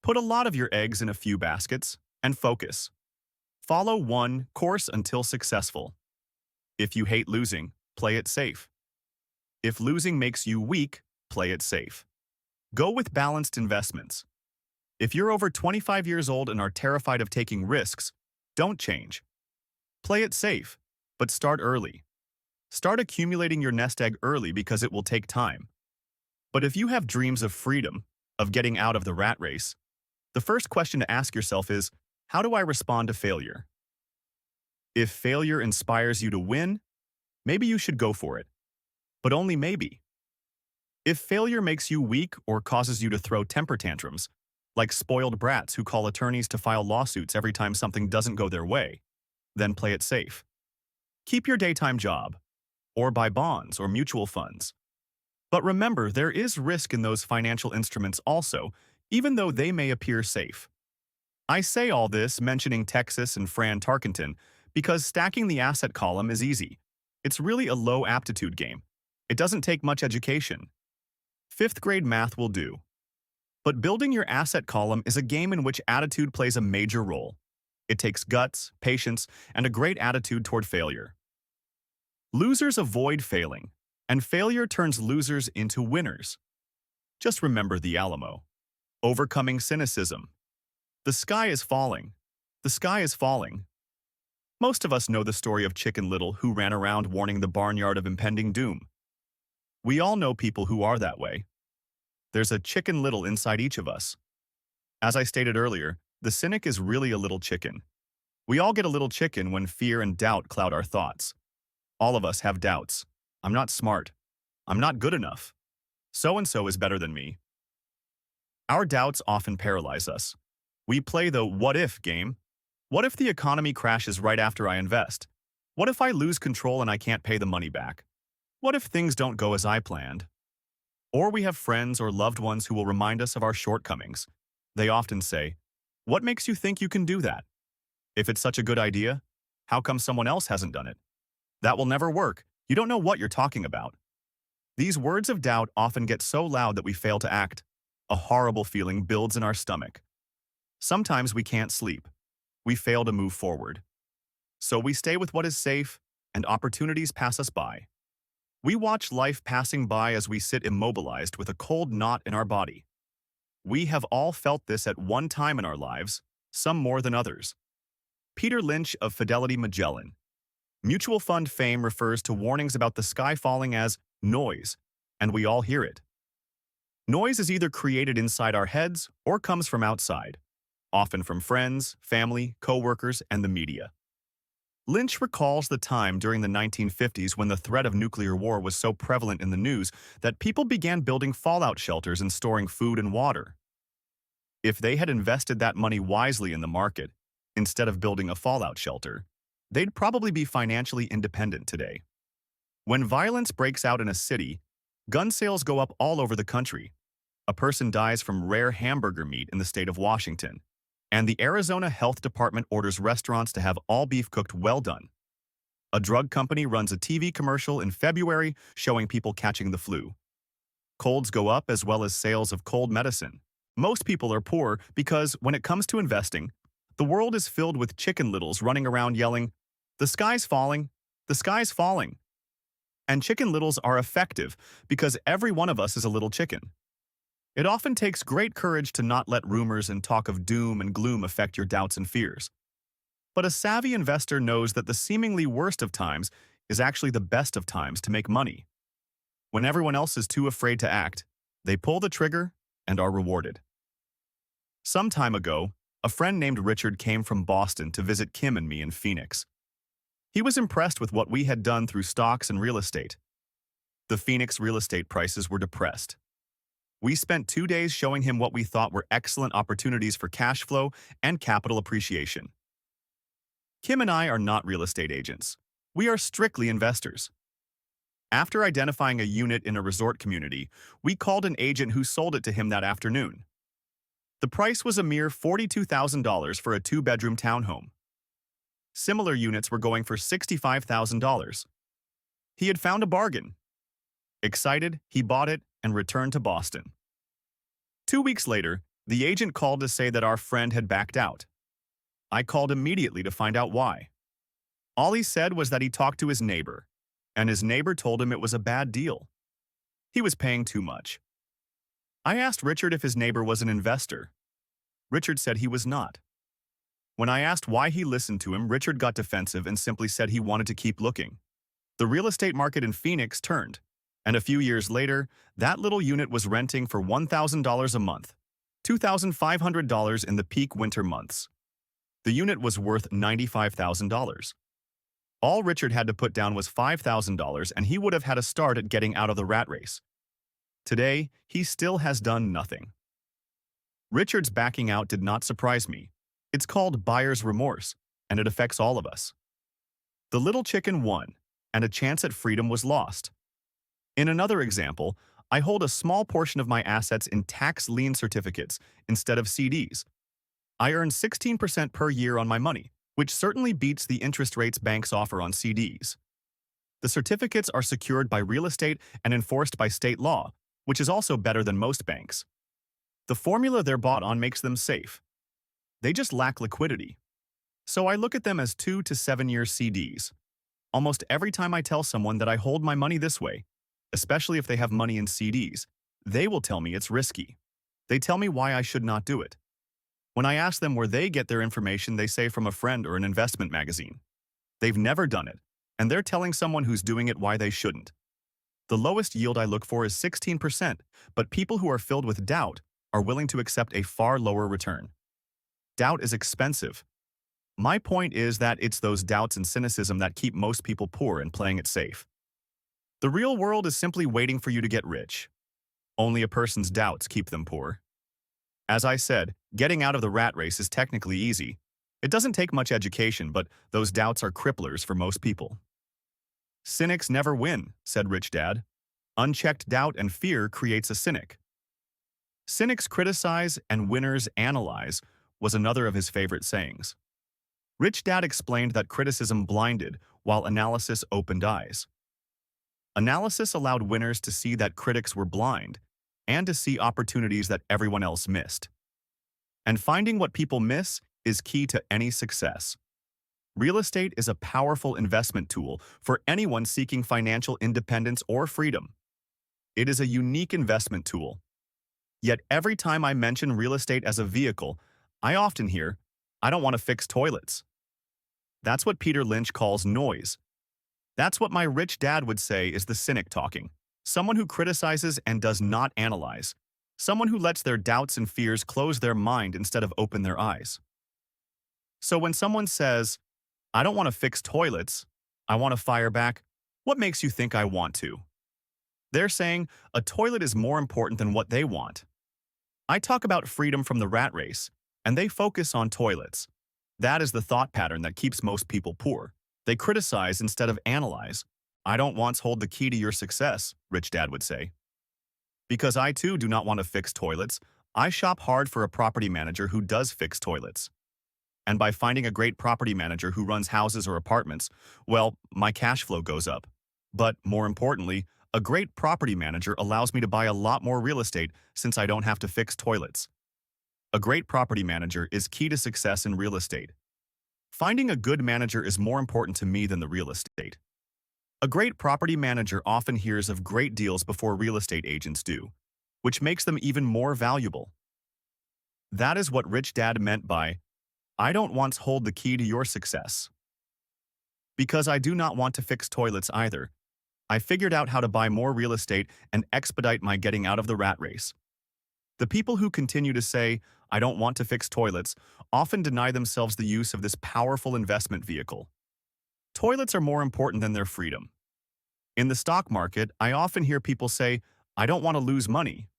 Put a lot of your eggs in a few baskets and focus. Follow one course until successful. If you hate losing, play it safe. If losing makes you weak, play it safe. Go with balanced investments. If you're over 25 years old and are terrified of taking risks, don't change. Play it safe, but start early. Start accumulating your nest egg early because it will take time. But if you have dreams of freedom, of getting out of the rat race, the first question to ask yourself is, how do I respond to failure? If failure inspires you to win, maybe you should go for it. But only maybe. If failure makes you weak or causes you to throw temper tantrums, like spoiled brats who call attorneys to file lawsuits every time something doesn't go their way, then play it safe. Keep your daytime job, or buy bonds or mutual funds. But remember, there is risk in those financial instruments also, even though they may appear safe. I say all this mentioning Texas and Fran Tarkenton because stacking the asset column is easy. It's really a low aptitude game. It doesn't take much education. 5th grade math will do. But building your asset column is a game in which attitude plays a major role. It takes guts, patience, and a great attitude toward failure. Losers avoid failing, and failure turns losers into winners. Just remember the Alamo. Overcoming cynicism. The sky is falling. The sky is falling. Most of us know the story of Chicken Little who ran around warning the barnyard of impending doom. We all know people who are that way. There's a Chicken Little inside each of us. As I stated earlier, the cynic is really a little chicken. We all get a little chicken when fear and doubt cloud our thoughts. All of us have doubts. I'm not smart. I'm not good enough. So-and-so is better than me. Our doubts often paralyze us. We play the what-if game. What if the economy crashes right after I invest? What if I lose control and I can't pay the money back? What if things don't go as I planned? Or we have friends or loved ones who will remind us of our shortcomings. They often say, "What makes you think you can do that? If it's such a good idea, how come someone else hasn't done it? That will never work. You don't know what you're talking about." These words of doubt often get so loud that we fail to act. A horrible feeling builds in our stomach. Sometimes we can't sleep. We fail to move forward. So we stay with what is safe, and opportunities pass us by. We watch life passing by as we sit immobilized with a cold knot in our body. We have all felt this at one time in our lives, some more than others. Peter Lynch of Fidelity Magellan. Mutual fund fame refers to warnings about the sky falling as noise, and we all hear it. Noise is either created inside our heads or comes from outside, often from friends, family, co-workers, and the media. Lynch recalls the time during the 1950s when the threat of nuclear war was so prevalent in the news that people began building fallout shelters and storing food and water. If they had invested that money wisely in the market, instead of building a fallout shelter, they'd probably be financially independent today. When violence breaks out in a city, gun sales go up all over the country. A person dies from rare hamburger meat in the state of Washington, and the Arizona Health Department orders restaurants to have all beef cooked well done. A drug company runs a TV commercial in February showing people catching the flu. Colds go up as well as sales of cold medicine. Most people are poor because, when it comes to investing, the world is filled with chicken littles running around yelling, "The sky's falling! The sky's falling!" And chicken littles are effective because every one of us is a little chicken. It often takes great courage to not let rumors and talk of doom and gloom affect your doubts and fears. But a savvy investor knows that the seemingly worst of times is actually the best of times to make money. When everyone else is too afraid to act, they pull the trigger and are rewarded. Some time ago, a friend named Richard came from Boston to visit Kim and me in Phoenix. He was impressed with what we had done through stocks and real estate. The Phoenix real estate prices were depressed. We spent 2 days showing him what we thought were excellent opportunities for cash flow and capital appreciation. Kim and I are not real estate agents. We are strictly investors. After identifying a unit in a resort community, we called an agent who sold it to him that afternoon. The price was a mere $42,000 for a 2-bedroom townhome. Similar units were going for $65,000. He had found a bargain. Excited, he bought it and returned to Boston. 2 weeks later, the agent called to say that our friend had backed out. I called immediately to find out why. All he said was that he talked to his neighbor, and his neighbor told him it was a bad deal. He was paying too much. I asked Richard if his neighbor was an investor. Richard said he was not. When I asked why he listened to him, Richard got defensive and simply said he wanted to keep looking. The real estate market in Phoenix turned, and a few years later, that little unit was renting for $1,000 a month, $2,500 in the peak winter months. The unit was worth $95,000. All Richard had to put down was $5,000 and he would have had a start at getting out of the rat race. Today, he still has done nothing. Richard's backing out did not surprise me. It's called buyer's remorse, and it affects all of us. The little chicken won, and a chance at freedom was lost. In another example, I hold a small portion of my assets in tax lien certificates instead of CDs. I earn 16% per year on my money, which certainly beats the interest rates banks offer on CDs. The certificates are secured by real estate and enforced by state law, which is also better than most banks. The formula they're bought on makes them safe. They just lack liquidity. So I look at them as 2 to 7 year CDs. Almost every time I tell someone that I hold my money this way, especially if they have money in CDs, they will tell me it's risky. They tell me why I should not do it. When I ask them where they get their information, they say from a friend or an investment magazine. They've never done it, and they're telling someone who's doing it why they shouldn't. The lowest yield I look for is 16%, but people who are filled with doubt are willing to accept a far lower return. Doubt is expensive. My point is that it's those doubts and cynicism that keep most people poor and playing it safe. The real world is simply waiting for you to get rich. Only a person's doubts keep them poor. As I said, getting out of the rat race is technically easy. It doesn't take much education, but those doubts are cripplers for most people. Cynics never win, said Rich Dad. Unchecked doubt and fear creates a cynic. Cynics criticize and winners analyze was another of his favorite sayings. Rich Dad explained that criticism blinded, while analysis opened eyes. Analysis allowed winners to see that critics were blind, and to see opportunities that everyone else missed. And finding what people miss is key to any success. Real estate is a powerful investment tool for anyone seeking financial independence or freedom. It is a unique investment tool. Yet every time I mention real estate as a vehicle, I often hear, "I don't want to fix toilets." That's what Peter Lynch calls noise. That's what my rich dad would say is the cynic talking. Someone who criticizes and does not analyze. Someone who lets their doubts and fears close their mind instead of open their eyes. So when someone says, "I don't want to fix toilets, I want to fire back," what makes you think I want to? They're saying a toilet is more important than what they want. I talk about freedom from the rat race, and they focus on toilets. That is the thought pattern that keeps most people poor. They criticize instead of analyze. "I don't once hold the key to your success," Rich Dad would say. Because I too do not want to fix toilets, I shop hard for a property manager who does fix toilets. And by finding a great property manager who runs houses or apartments, well, my cash flow goes up. But more importantly, a great property manager allows me to buy a lot more real estate since I don't have to fix toilets. A great property manager is key to success in real estate. Finding a good manager is more important to me than the real estate. A great property manager often hears of great deals before real estate agents do, which makes them even more valuable. That is what Rich Dad meant by, "I don't once hold the key to your success." Because I do not want to fix toilets either, I figured out how to buy more real estate and expedite my getting out of the rat race. The people who continue to say, "I don't want to fix toilets," often deny themselves the use of this powerful investment vehicle. Toilets are more important than their freedom. In the stock market, I often hear people say, "I don't want to lose money."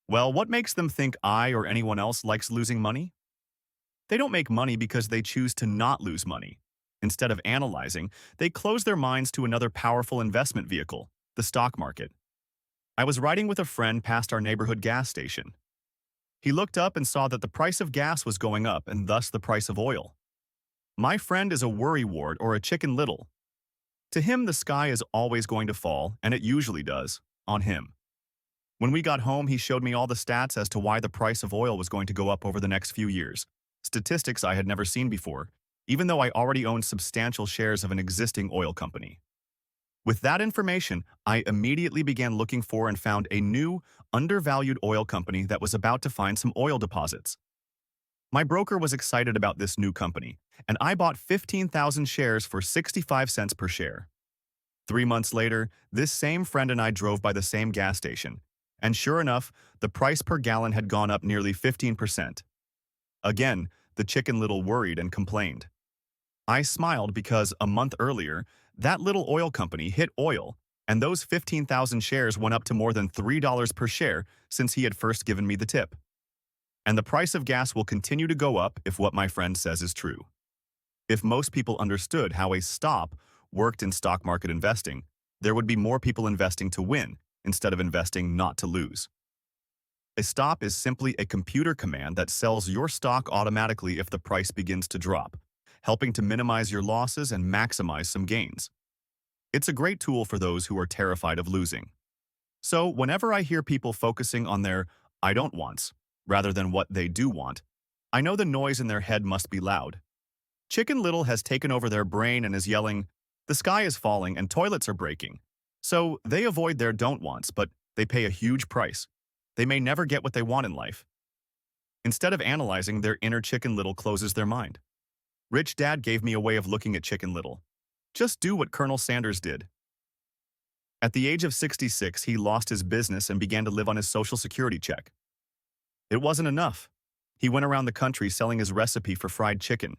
Well, what makes them think I or anyone else likes losing money? They don't make money because they choose to not lose money. Instead of analyzing, they close their minds to another powerful investment vehicle, the stock market. I was riding with a friend past our neighborhood gas station. He looked up and saw that the price of gas was going up and thus the price of oil. My friend is a worrywart or a chicken little. To him, the sky is always going to fall, and it usually does, on him. When we got home, he showed me all the stats as to why the price of oil was going to go up over the next few years, statistics I had never seen before, even though I already owned substantial shares of an existing oil company. With that information, I immediately began looking for and found a new, undervalued oil company that was about to find some oil deposits. My broker was excited about this new company, and I bought 15,000 shares for 65 cents per share. 3 months later, this same friend and I drove by the same gas station, and sure enough, the price per gallon had gone up nearly 15%. Again, the chicken little worried and complained. I smiled because a month earlier, that little oil company hit oil, and those 15,000 shares went up to more than $3 per share since he had first given me the tip. And the price of gas will continue to go up if what my friend says is true. If most people understood how a stop worked in stock market investing, there would be more people investing to win instead of investing not to lose. A stop is simply a computer command that sells your stock automatically if the price begins to drop, helping to minimize your losses and maximize some gains. It's a great tool for those who are terrified of losing. So whenever I hear people focusing on their "I don't wants" rather than what they do want, I know the noise in their head must be loud. Chicken Little has taken over their brain and is yelling, "The sky is falling and toilets are breaking." So they avoid their don't wants, but they pay a huge price. They may never get what they want in life. Instead of analyzing, their inner Chicken Little closes their mind. Rich Dad gave me a way of looking at Chicken Little. Just do what Colonel Sanders did. At the age of 66, he lost his business and began to live on his Social Security check. It wasn't enough. He went around the country selling his recipe for fried chicken.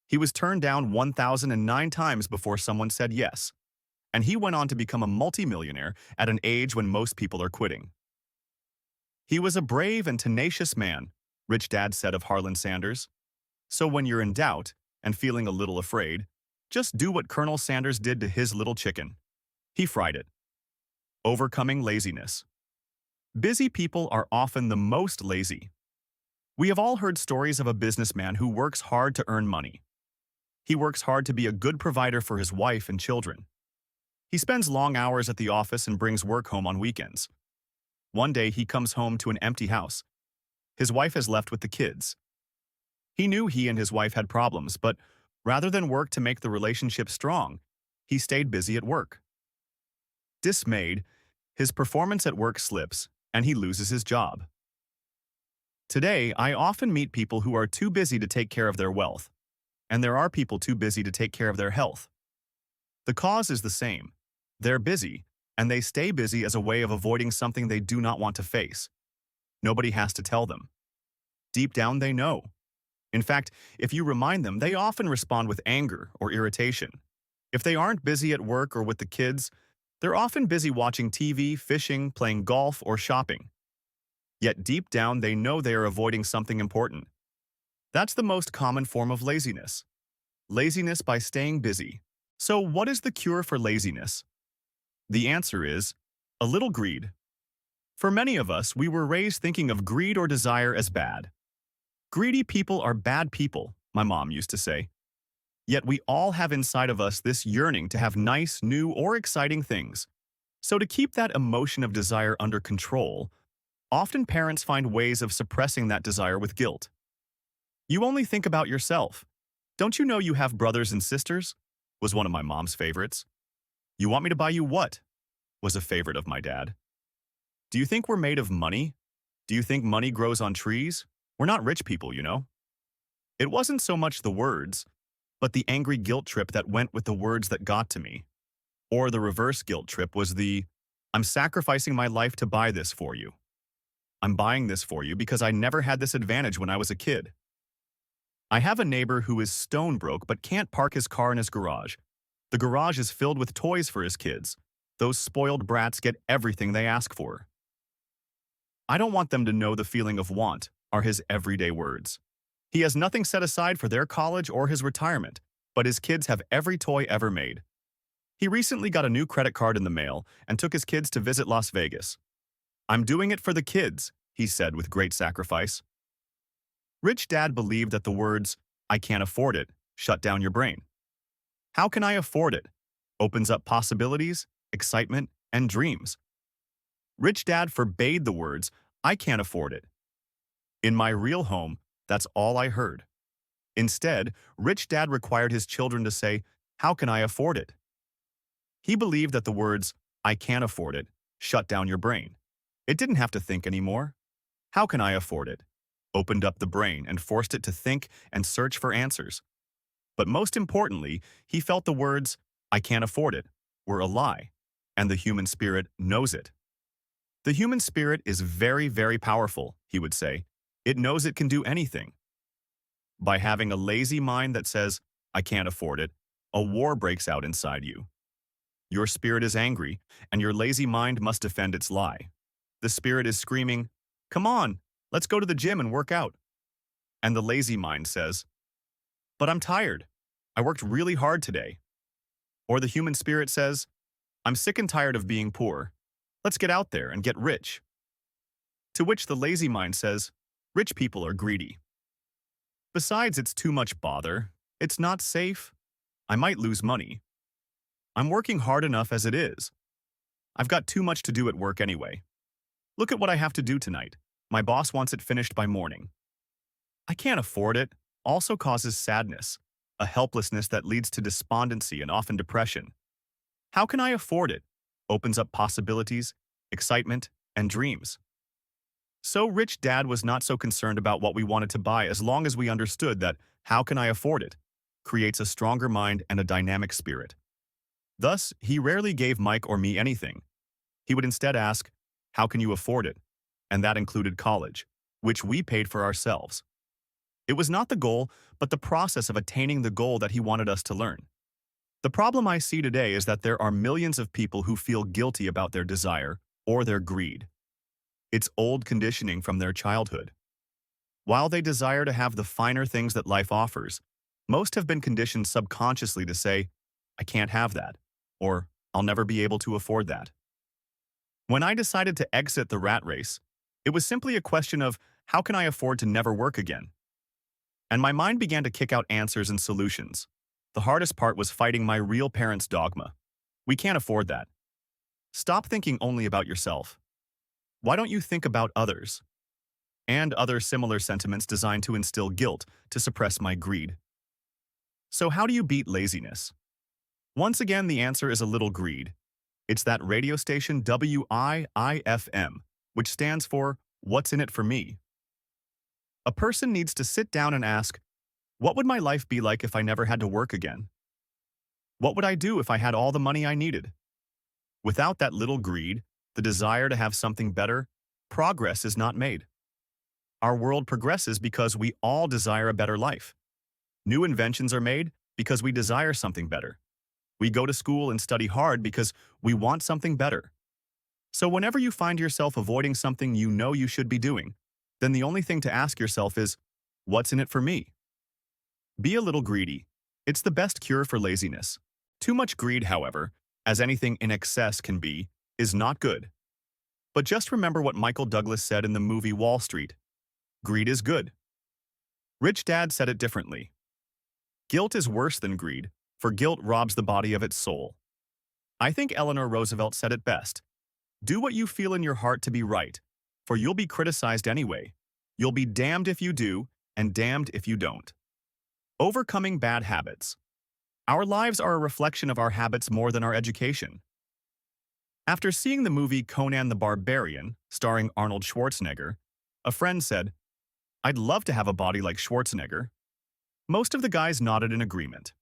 He was turned down 1,009 times before someone said yes. And he went on to become a multimillionaire at an age when most people are quitting. He was a brave and tenacious man, Rich Dad said of Harlan Sanders. So when you're in doubt and feeling a little afraid, just do what Colonel Sanders did to his little chicken. He fried it. Overcoming laziness. Busy people are often the most lazy. We have all heard stories of a businessman who works hard to earn money. He works hard to be a good provider for his wife and children. He spends long hours at the office and brings work home on weekends. One day he comes home to an empty house. His wife has left with the kids. He knew he and his wife had problems, but rather than work to make the relationship strong, he stayed busy at work. Dismayed, his performance at work slips, and he loses his job. Today, I often meet people who are too busy to take care of their wealth, and there are people too busy to take care of their health. The cause is the same. They're busy, and they stay busy as a way of avoiding something they do not want to face. Nobody has to tell them. Deep down, they know. In fact, if you remind them, they often respond with anger or irritation. If they aren't busy at work or with the kids, they're often busy watching TV, fishing, playing golf, or shopping. Yet deep down, they know they are avoiding something important. That's the most common form of laziness. Laziness by staying busy. So what is the cure for laziness? The answer is a little greed. For many of us, we were raised thinking of greed or desire as bad. Greedy people are bad people, my mom used to say. Yet we all have inside of us this yearning to have nice, new, or exciting things. So to keep that emotion of desire under control, often parents find ways of suppressing that desire with guilt. You only think about yourself. Don't you know you have brothers and sisters? Was one of my mom's favorites. You want me to buy you what? Was a favorite of my dad. Do you think we're made of money? Do you think money grows on trees? We're not rich people, you know. It wasn't so much the words, but the angry guilt trip that went with the words that got to me. Or the reverse guilt trip was the, I'm sacrificing my life to buy this for you. I'm buying this for you because I never had this advantage when I was a kid. I have a neighbor who is stone broke but can't park his car in his garage. The garage is filled with toys for his kids. Those spoiled brats get everything they ask for. I don't want them to know the feeling of want, are his everyday words. He has nothing set aside for their college or his retirement, but his kids have every toy ever made. He recently got a new credit card in the mail and took his kids to visit Las Vegas. I'm doing it for the kids, he said with great sacrifice. Rich Dad believed that the words, I can't afford it, shut down your brain. How can I afford it? Opens up possibilities, excitement, and dreams. Rich Dad forbade the words, I can't afford it. In my real home, that's all I heard. Instead, Rich Dad required his children to say, how can I afford it? He believed that the words, I can't afford it, shut down your brain. It didn't have to think anymore. How can I afford it? Opened up the brain and forced it to think and search for answers. But most importantly, he felt the words, I can't afford it, were a lie, and the human spirit knows it. The human spirit is very, very powerful, he would say. It knows it can do anything. By having a lazy mind that says, I can't afford it, a war breaks out inside you. Your spirit is angry, and your lazy mind must defend its lie. The spirit is screaming, come on, let's go to the gym and work out. And the lazy mind says, but I'm tired. I worked really hard today. Or the human spirit says, I'm sick and tired of being poor. Let's get out there and get rich. To which the lazy mind says, rich people are greedy. Besides, it's too much bother. It's not safe. I might lose money. I'm working hard enough as it is. I've got too much to do at work anyway. Look at what I have to do tonight. My boss wants it finished by morning. I can't afford it. Also causes sadness, a helplessness that leads to despondency and often depression. How can I afford it? Opens up possibilities, excitement, and dreams. So Rich Dad was not so concerned about what we wanted to buy as long as we understood that how can I afford it creates a stronger mind and a dynamic spirit. Thus, he rarely gave Mike or me anything. He would instead ask, how can you afford it? And that included college, which we paid for ourselves. It was not the goal, but the process of attaining the goal that he wanted us to learn. The problem I see today is that there are millions of people who feel guilty about their desire or their greed. It's old conditioning from their childhood. While they desire to have the finer things that life offers, most have been conditioned subconsciously to say, I can't have that, or I'll never be able to afford that. When I decided to exit the rat race, it was simply a question of how can I afford to never work again? And my mind began to kick out answers and solutions. The hardest part was fighting my real parents' dogma. We can't afford that. Stop thinking only about yourself. Why don't you think about others? And other similar sentiments designed to instill guilt to suppress my greed. So how do you beat laziness? Once again, the answer is a little greed. It's that radio station WIIFM, which stands for What's in it for me? A person needs to sit down and ask, what would my life be like if I never had to work again? What would I do if I had all the money I needed? Without that little greed, the desire to have something better, progress is not made. Our world progresses because we all desire a better life. New inventions are made because we desire something better. We go to school and study hard because we want something better. So whenever you find yourself avoiding something you know you should be doing, then the only thing to ask yourself is, what's in it for me? Be a little greedy. It's the best cure for laziness. Too much greed, however, as anything in excess can be, is not good. But just remember what Michael Douglas said in the movie Wall Street. Greed is good. Rich Dad said it differently. Guilt is worse than greed, for guilt robs the body of its soul. I think Eleanor Roosevelt said it best. Do what you feel in your heart to be right, for you'll be criticized anyway. You'll be damned if you do, and damned if you don't. Overcoming bad habits. Our lives are a reflection of our habits more than our education. After seeing the movie Conan the Barbarian, starring Arnold Schwarzenegger, a friend said, "I'd love to have a body like Schwarzenegger." Most of the guys nodded in agreement.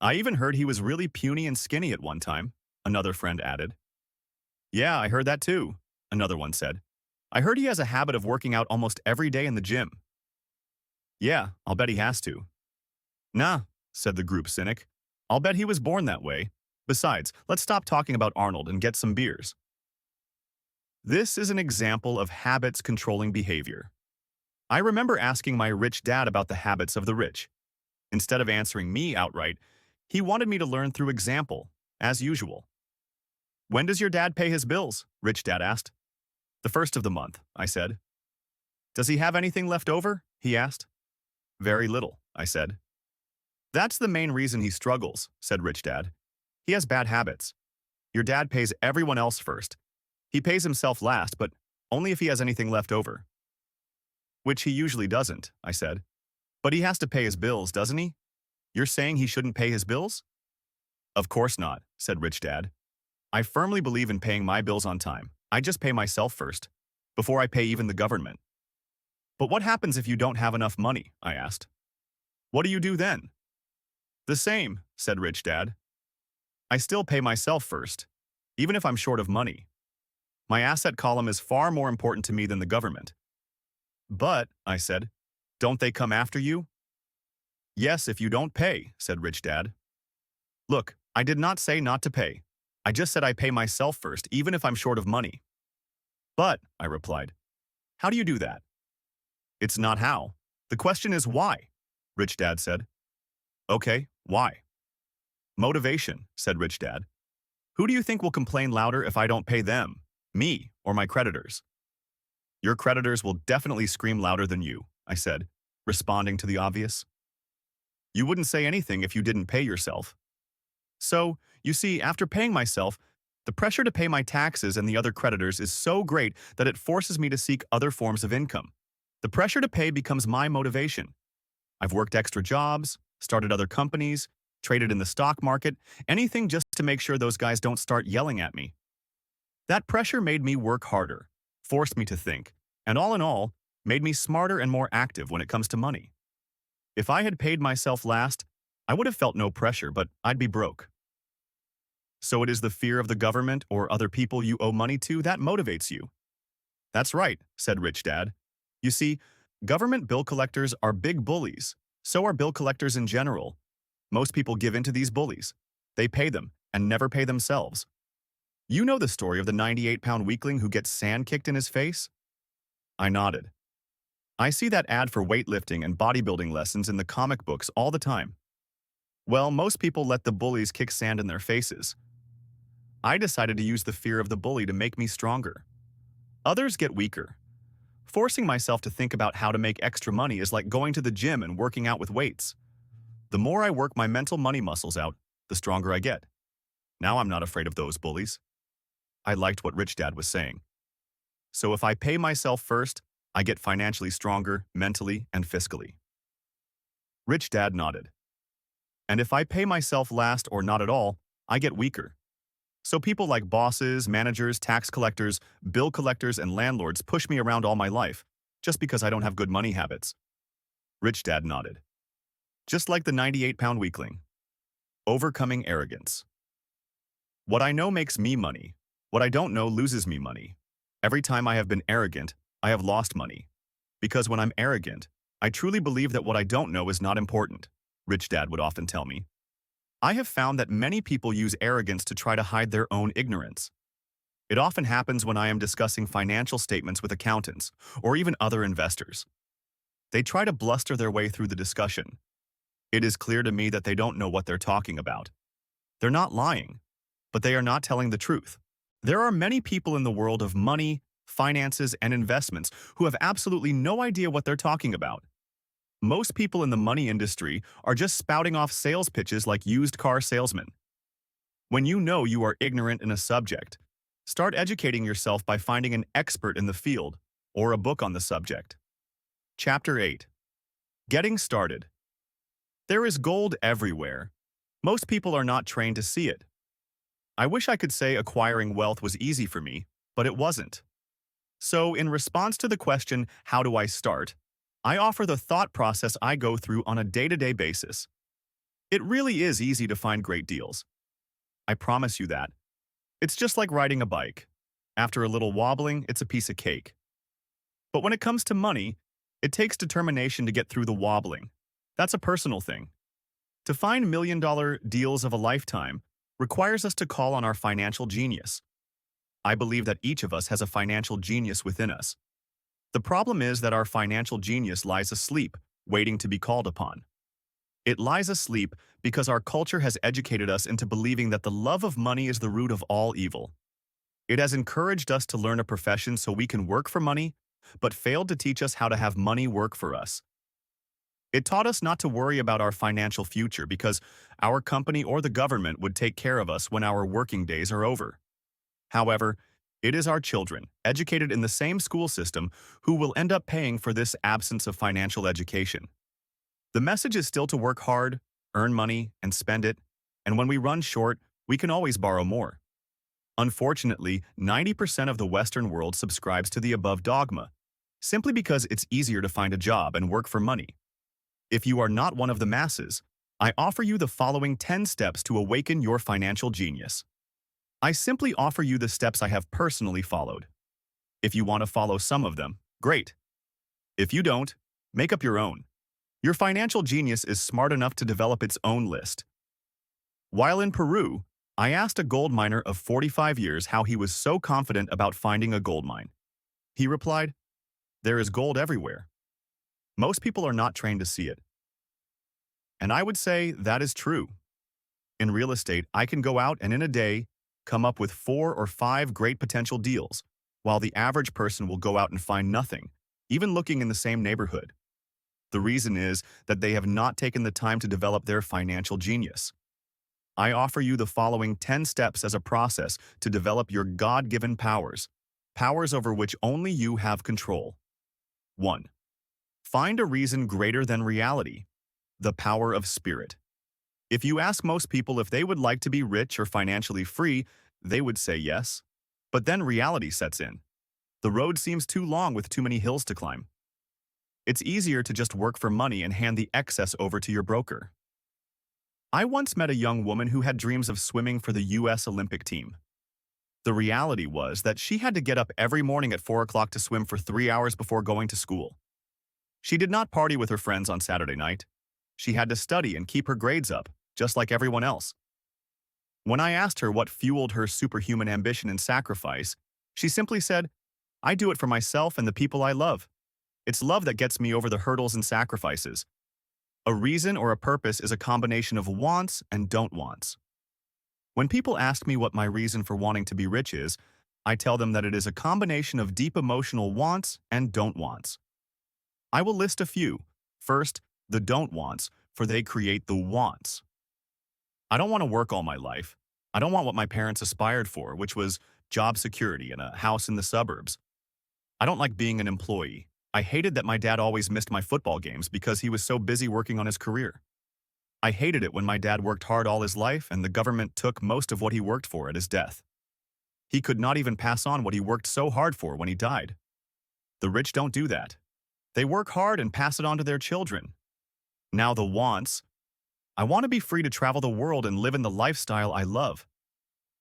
"I even heard he was really puny and skinny at one time," another friend added. "Yeah, I heard that too," another one said. "I heard he has a habit of working out almost every day in the gym." "Yeah, I'll bet he has to." "Nah," said the group cynic. "I'll bet he was born that way. Besides, let's stop talking about Arnold and get some beers." This is an example of habits controlling behavior. I remember asking my rich dad about the habits of the rich. Instead of answering me outright, he wanted me to learn through example, as usual. "When does your dad pay his bills?" Rich Dad asked. "The first of the month," I said. "Does he have anything left over?" he asked. "Very little," I said. "That's the main reason he struggles," said Rich Dad. "He has bad habits. Your dad pays everyone else first. He pays himself last, but only if he has anything left over." "Which he usually doesn't," I said. "But he has to pay his bills, doesn't he? You're saying he shouldn't pay his bills?" "Of course not," said Rich Dad. "I firmly believe in paying my bills on time. I just pay myself first, before I pay even the government." "But what happens if you don't have enough money?" I asked. "What do you do then?" "The same," said Rich Dad. "I still pay myself first, even if I'm short of money. My asset column is far more important to me than the government." "But," I said, "don't they come after you?" "Yes, if you don't pay," said Rich Dad. "Look, I did not say not to pay. I just said I pay myself first, even if I'm short of money." "But," I replied, "how do you do that?" "It's not how. The question is why," Rich Dad said. "Okay, why?" "Motivation," said Rich Dad. "Who do you think will complain louder if I don't pay them, me, or my creditors?" "Your creditors will definitely scream louder than you," I said, responding to the obvious. "You wouldn't say anything if you didn't pay yourself." "So, you see, after paying myself, the pressure to pay my taxes and the other creditors is so great that it forces me to seek other forms of income. The pressure to pay becomes my motivation. I've worked extra jobs, started other companies, traded in the stock market, anything just to make sure those guys don't start yelling at me. That pressure made me work harder, forced me to think, and all in all, made me smarter and more active when it comes to money. If I had paid myself last, I would have felt no pressure, but I'd be broke." "So it is the fear of the government or other people you owe money to that motivates you." "That's right," said Rich Dad. "You see, government bill collectors are big bullies. So are bill collectors in general. Most people give in to these bullies. They pay them and never pay themselves. You know the story of the 98-pound weakling who gets sand kicked in his face?" I nodded. "I see that ad for weightlifting and bodybuilding lessons in the comic books all the time. Well, most people let the bullies kick sand in their faces. I decided to use the fear of the bully to make me stronger. Others get weaker. Forcing myself to think about how to make extra money is like going to the gym and working out with weights. The more I work my mental money muscles out, the stronger I get. Now I'm not afraid of those bullies." I liked what Rich Dad was saying. So if I pay myself first, I get financially stronger, mentally, and fiscally. Rich Dad nodded. "And if I pay myself last or not at all, I get weaker. So people like bosses, managers, tax collectors, bill collectors, and landlords push me around all my life, just because I don't have good money habits." Rich Dad nodded. Just like the 98-pound weakling. Overcoming arrogance. What I know makes me money. What I don't know loses me money. Every time I have been arrogant, I have lost money. Because when I'm arrogant, I truly believe that what I don't know is not important, Rich Dad would often tell me. I have found that many people use arrogance to try to hide their own ignorance. It often happens when I am discussing financial statements with accountants or even other investors. They try to bluster their way through the discussion. It is clear to me that they don't know what they're talking about. They're not lying, but they are not telling the truth. There are many people in the world of money, finances, and investments who have absolutely no idea what they're talking about. Most people in the money industry are just spouting off sales pitches like used car salesmen. When you know you are ignorant in a subject, start educating yourself by finding an expert in the field or a book on the subject. Chapter 8. Getting Started. There is gold everywhere. Most people are not trained to see it. I wish I could say acquiring wealth was easy for me, but it wasn't. So, in response to the question, how do I start? I offer the thought process I go through on a day-to-day basis. It really is easy to find great deals. I promise you that. It's just like riding a bike. After a little wobbling, it's a piece of cake. But when it comes to money, it takes determination to get through the wobbling. That's a personal thing. To find million-dollar deals of a lifetime requires us to call on our financial genius. I believe that each of us has a financial genius within us. The problem is that our financial genius lies asleep, waiting to be called upon. It lies asleep because our culture has educated us into believing that the love of money is the root of all evil. It has encouraged us to learn a profession so we can work for money, but failed to teach us how to have money work for us. It taught us not to worry about our financial future because our company or the government would take care of us when our working days are over. However, it is our children, educated in the same school system, who will end up paying for this absence of financial education. The message is still to work hard, earn money, and spend it, and when we run short, we can always borrow more. Unfortunately, 90% of the Western world subscribes to the above dogma, simply because it's easier to find a job and work for money. If you are not one of the masses, I offer you the following 10 steps to awaken your financial genius. I simply offer you the steps I have personally followed. If you want to follow some of them, great. If you don't, make up your own. Your financial genius is smart enough to develop its own list. While in Peru, I asked a gold miner of 45 years how he was so confident about finding a gold mine. He replied, "There is gold everywhere." Most people are not trained to see it. And I would say that is true. In real estate, I can go out and in a day, come up with 4 or 5 great potential deals, while the average person will go out and find nothing, even looking in the same neighborhood. The reason is that they have not taken the time to develop their financial genius. I offer you the following 10 steps as a process to develop your God-given powers, powers over which only you have control. 1. Find a reason greater than reality, the power of spirit. If you ask most people if they would like to be rich or financially free, they would say yes. But then reality sets in. The road seems too long with too many hills to climb. It's easier to just work for money and hand the excess over to your broker. I once met a young woman who had dreams of swimming for the U.S. Olympic team. The reality was that she had to get up every morning at 4 o'clock to swim for 3 hours before going to school. She did not party with her friends on Saturday night. She had to study and keep her grades up, just like everyone else. When I asked her what fueled her superhuman ambition and sacrifice, she simply said, "I do it for myself and the people I love. It's love that gets me over the hurdles and sacrifices." A reason or a purpose is a combination of wants and don't wants. When people ask me what my reason for wanting to be rich is, I tell them that it is a combination of deep emotional wants and don't wants. I will list a few. First, the don't wants, for they create the wants. I don't want to work all my life. I don't want what my parents aspired for, which was job security and a house in the suburbs. I don't like being an employee. I hated that my dad always missed my football games because he was so busy working on his career. I hated it when my dad worked hard all his life and the government took most of what he worked for at his death. He could not even pass on what he worked so hard for when he died. The rich don't do that. They work hard and pass it on to their children. Now the wants. I want to be free to travel the world and live in the lifestyle I love.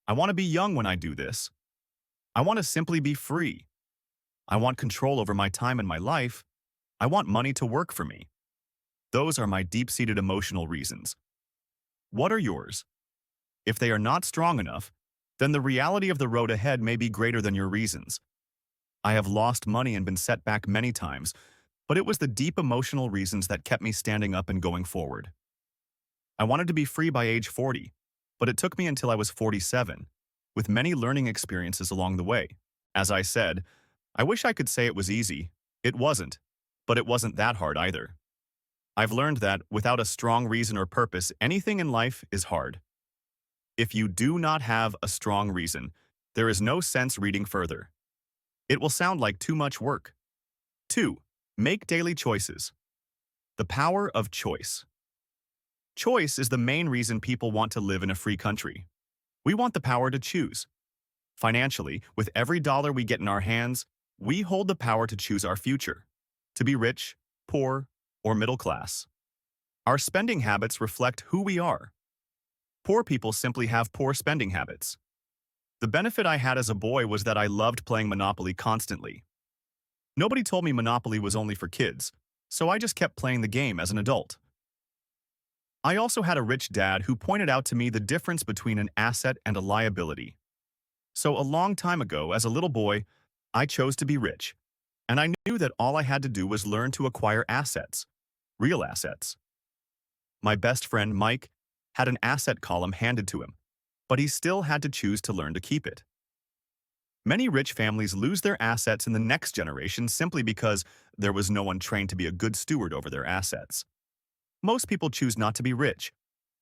I want to be young when I do this. I want to simply be free. I want control over my time and my life. I want money to work for me. Those are my deep-seated emotional reasons. What are yours? If they are not strong enough, then the reality of the road ahead may be greater than your reasons. I have lost money and been set back many times, but it was the deep emotional reasons that kept me standing up and going forward. I wanted to be free by age 40, but it took me until I was 47, with many learning experiences along the way. As I said, I wish I could say it was easy. It wasn't, but it wasn't that hard either. I've learned that without a strong reason or purpose, anything in life is hard. If you do not have a strong reason, there is no sense reading further. It will sound like too much work. 2. Make daily choices. The power of choice. Choice is the main reason people want to live in a free country. We want the power to choose. Financially, with every dollar we get in our hands, we hold the power to choose our future, to be rich, poor, or middle class. Our spending habits reflect who we are. Poor people simply have poor spending habits. The benefit I had as a boy was that I loved playing Monopoly constantly. Nobody told me Monopoly was only for kids, so I just kept playing the game as an adult. I also had a rich dad who pointed out to me the difference between an asset and a liability. So a long time ago, as a little boy, I chose to be rich, and I knew that all I had to do was learn to acquire assets, real assets. My best friend, Mike, had an asset column handed to him, but he still had to choose to learn to keep it. Many rich families lose their assets in the next generation simply because there was no one trained to be a good steward over their assets. Most people choose not to be rich.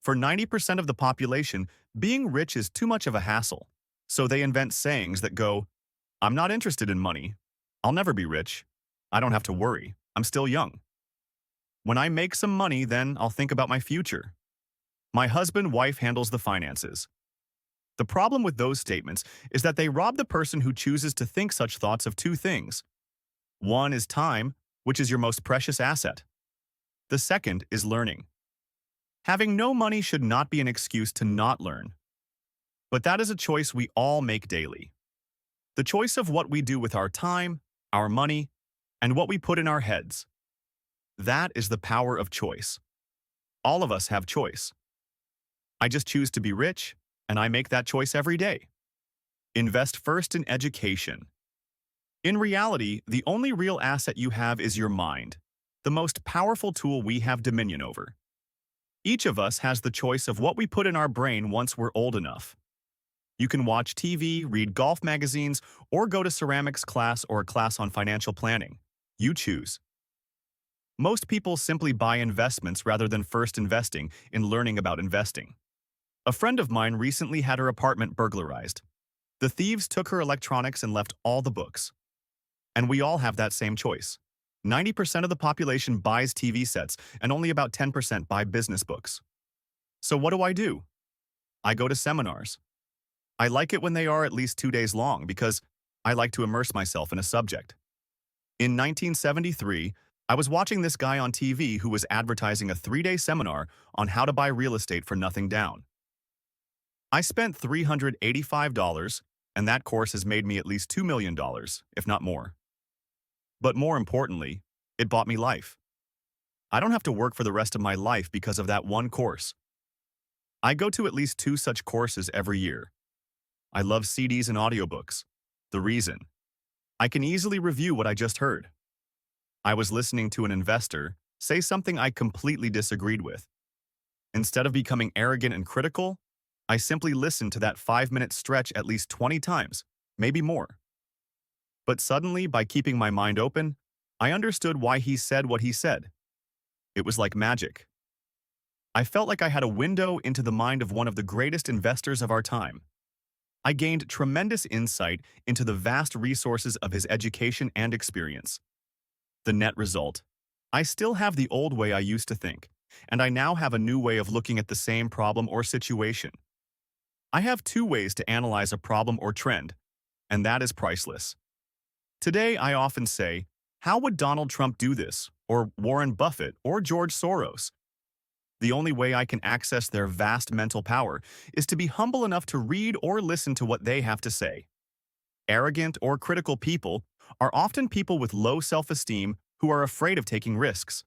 For 90% of the population, being rich is too much of a hassle. So they invent sayings that go, "I'm not interested in money. I'll never be rich. I don't have to worry. I'm still young. When I make some money, then I'll think about my future. My husband/wife handles the finances." The problem with those statements is that they rob the person who chooses to think such thoughts of two things. One is time, which is your most precious asset. The second is learning. Having no money should not be an excuse to not learn. But that is a choice we all make daily. The choice of what we do with our time, our money, and what we put in our heads. That is the power of choice. All of us have choice. I just choose to be rich, and I make that choice every day. Invest first in education. In reality, the only real asset you have is your mind, the most powerful tool we have dominion over. Each of us has the choice of what we put in our brain once we're old enough. You can watch TV, read golf magazines, or go to ceramics class or a class on financial planning. You choose. Most people simply buy investments rather than first investing in learning about investing. A friend of mine recently had her apartment burglarized. The thieves took her electronics and left all the books. And we all have that same choice. 90% of the population buys TV sets, and only about 10% buy business books. So what do? I go to seminars. I like it when they are at least 2 days long because I like to immerse myself in a subject. In 1973, I was watching this guy on TV who was advertising a 3-day seminar on how to buy real estate for nothing down. I spent $385, and that course has made me at least $2 million, if not more. But more importantly, it bought me life. I don't have to work for the rest of my life because of that one course. I go to at least 2 such courses every year. I love CDs and audiobooks. The reason? I can easily review what I just heard. I was listening to an investor say something I completely disagreed with. Instead of becoming arrogant and critical, I simply listened to that 5-minute stretch at least 20 times, maybe more. But suddenly, by keeping my mind open, I understood why he said what he said. It was like magic. I felt like I had a window into the mind of one of the greatest investors of our time. I gained tremendous insight into the vast resources of his education and experience. The net result: I still have the old way I used to think, and I now have a new way of looking at the same problem or situation. I have 2 ways to analyze a problem or trend, and that is priceless. Today, I often say, how would Donald Trump do this, or Warren Buffett, or George Soros? The only way I can access their vast mental power is to be humble enough to read or listen to what they have to say. Arrogant or critical people are often people with low self-esteem who are afraid of taking risks.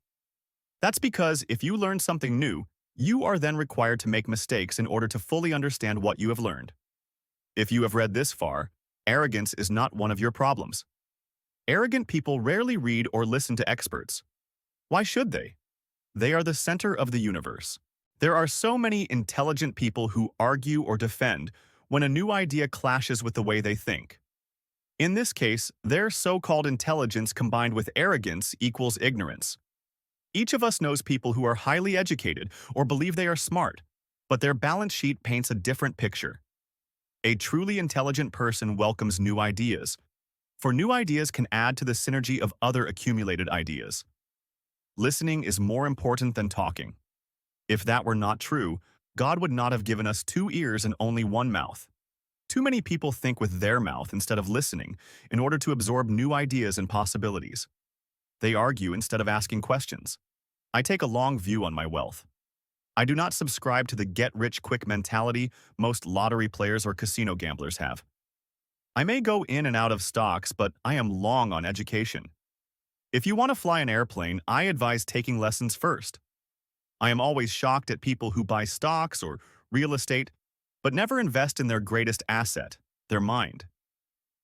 That's because if you learn something new, you are then required to make mistakes in order to fully understand what you have learned. If you have read this far, arrogance is not one of your problems. Arrogant people rarely read or listen to experts. Why should they? They are the center of the universe. There are so many intelligent people who argue or defend when a new idea clashes with the way they think. In this case, their so-called intelligence combined with arrogance equals ignorance. Each of us knows people who are highly educated or believe they are smart, but their balance sheet paints a different picture. A truly intelligent person welcomes new ideas, for new ideas can add to the synergy of other accumulated ideas. Listening is more important than talking. If that were not true, God would not have given us 2 ears and only 1 mouth. Too many people think with their mouth instead of listening in order to absorb new ideas and possibilities. They argue instead of asking questions. I take a long view on my wealth. I do not subscribe to the get-rich-quick mentality most lottery players or casino gamblers have. I may go in and out of stocks, but I am long on education. If you want to fly an airplane, I advise taking lessons first. I am always shocked at people who buy stocks or real estate, but never invest in their greatest asset, their mind.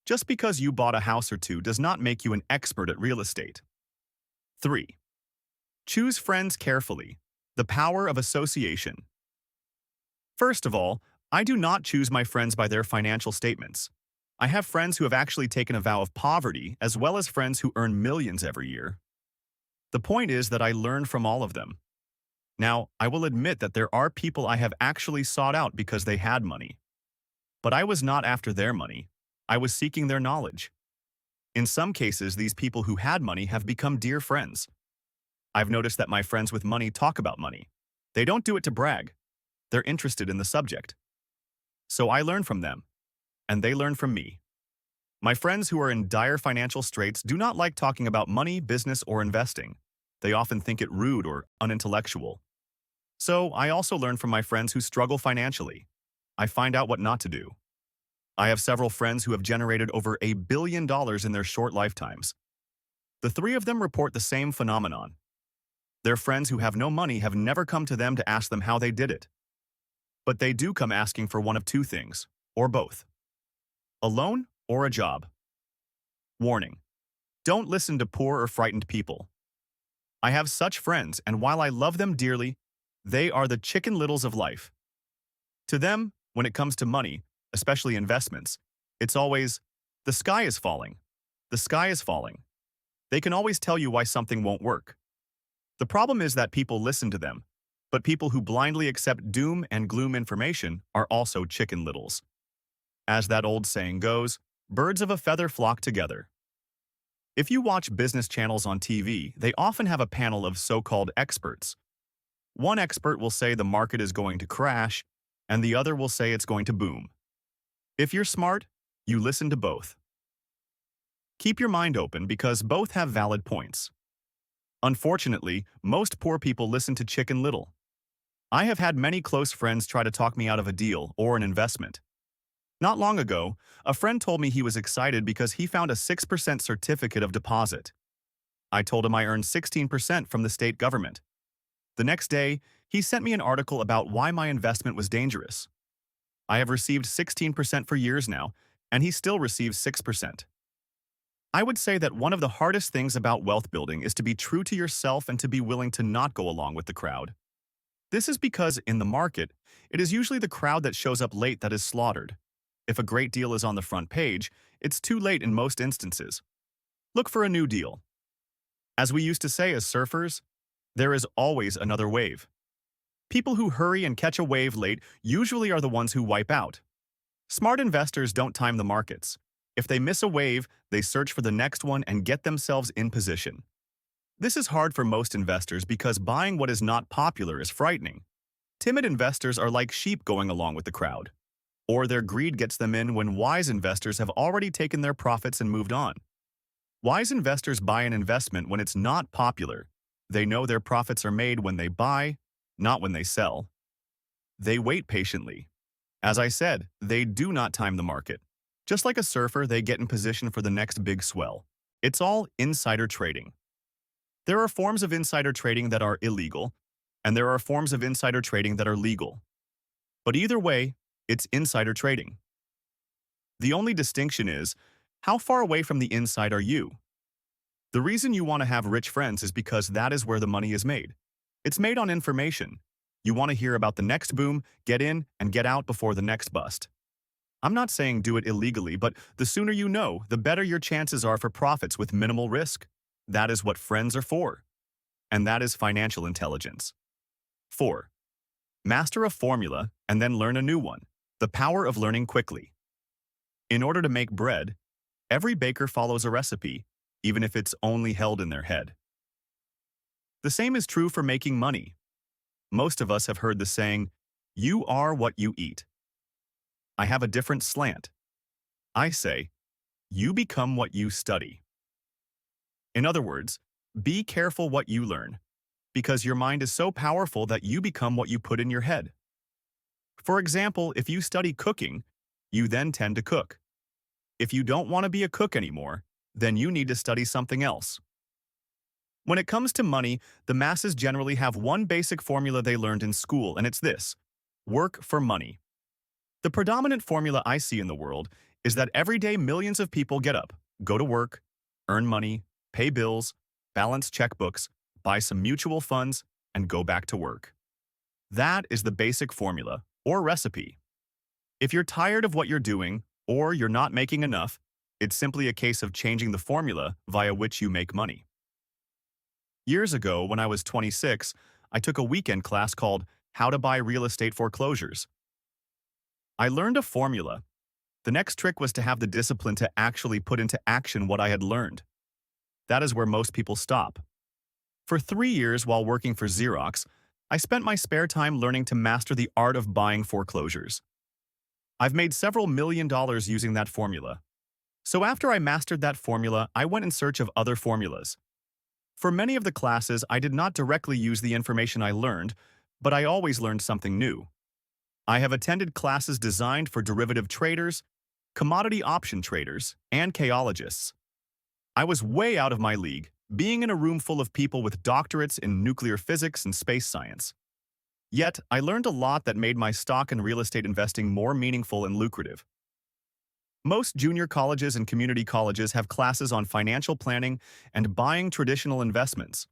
Just because you bought a house or two does not make you an expert at real estate. 3. Choose friends carefully. The power of association. First of all, I do not choose my friends by their financial statements. I have friends who have actually taken a vow of poverty, as well as friends who earn millions every year. The point is that I learn from all of them. Now, I will admit that there are people I have actually sought out because they had money. But I was not after their money. I was seeking their knowledge. In some cases, these people who had money have become dear friends. I've noticed that my friends with money talk about money. They don't do it to brag. They're interested in the subject. So I learn from them, and they learn from me. My friends who are in dire financial straits do not like talking about money, business, or investing. They often think it rude or unintellectual. So I also learn from my friends who struggle financially. I find out what not to do. I have several friends who have generated over $1 billion in their short lifetimes. The 3 of them report the same phenomenon. Their friends who have no money have never come to them to ask them how they did it. But they do come asking for one of 2 things, or both: a loan or a job. Warning: don't listen to poor or frightened people. I have such friends, and while I love them dearly, they are the chicken littles of life. To them, when it comes to money, especially investments, it's always, the sky is falling. The sky is falling. They can always tell you why something won't work. The problem is that people listen to them, but people who blindly accept doom and gloom information are also chicken littles. As that old saying goes, birds of a feather flock together. If you watch business channels on TV, they often have a panel of so-called experts. One expert will say the market is going to crash, and the other will say it's going to boom. If you're smart, you listen to both. Keep your mind open because both have valid points. Unfortunately, most poor people listen to Chicken Little. I have had many close friends try to talk me out of a deal or an investment. Not long ago, a friend told me he was excited because he found a 6% certificate of deposit. I told him I earned 16% from the state government. The next day, he sent me an article about why my investment was dangerous. I have received 16% for years now, and he still receives 6%. I would say that one of the hardest things about wealth building is to be true to yourself and to be willing to not go along with the crowd. This is because, in the market, it is usually the crowd that shows up late that is slaughtered. If a great deal is on the front page, it's too late in most instances. Look for a new deal. As we used to say as surfers, there is always another wave. People who hurry and catch a wave late usually are the ones who wipe out. Smart investors don't time the markets. If they miss a wave, they search for the next one and get themselves in position. This is hard for most investors because buying what is not popular is frightening. Timid investors are like sheep going along with the crowd. Or their greed gets them in when wise investors have already taken their profits and moved on. Wise investors buy an investment when it's not popular. They know their profits are made when they buy, not when they sell. They wait patiently. As I said, they do not time the market. Just like a surfer, they get in position for the next big swell. It's all insider trading. There are forms of insider trading that are illegal, and there are forms of insider trading that are legal. But either way, it's insider trading. The only distinction is, how far away from the inside are you? The reason you want to have rich friends is because that is where the money is made. It's made on information. You want to hear about the next boom, get in, and get out before the next bust. I'm not saying do it illegally, but the sooner you know, the better your chances are for profits with minimal risk. That is what friends are for. And that is financial intelligence. 4. Master a formula and then learn a new one. The power of learning quickly. In order to make bread, every baker follows a recipe, even if it's only held in their head. The same is true for making money. most of us have heard the saying, "You are what you eat." I have a different slant. I say, "You become what you study." In other words, be careful what you learn, because your mind is so powerful that you become what you put in your head. For example, if you study cooking, you then tend to cook. If you don't want to be a cook anymore, then you need to study something else. When it comes to money, the masses generally have one basic formula they learned in school, and it's this: work for money. The predominant formula I see in the world is that every day millions of people get up, go to work, earn money, pay bills, balance checkbooks, buy some mutual funds, and go back to work. That is the basic formula, or recipe. If you're tired of what you're doing, or you're not making enough, it's simply a case of changing the formula via which you make money. Years ago, when I was 26, I took a weekend class called How to Buy Real Estate Foreclosures. I learned a formula. The next trick was to have the discipline to actually put into action what I had learned. That is where most people stop. For 3 years while working for Xerox, I spent my spare time learning to master the art of buying foreclosures. I've made several $1,000,000 using that formula. So after I mastered that formula, I went in search of other formulas. For many of the classes, I did not directly use the information I learned, but I always learned something new. I have attended classes designed for derivative traders, commodity option traders, and chaologists. I was way out of my league, being in a room full of people with doctorates in nuclear physics and space science. Yet, I learned a lot that made my stock and real estate investing more meaningful and lucrative. Most junior colleges and community colleges have classes on financial planning and buying traditional investments.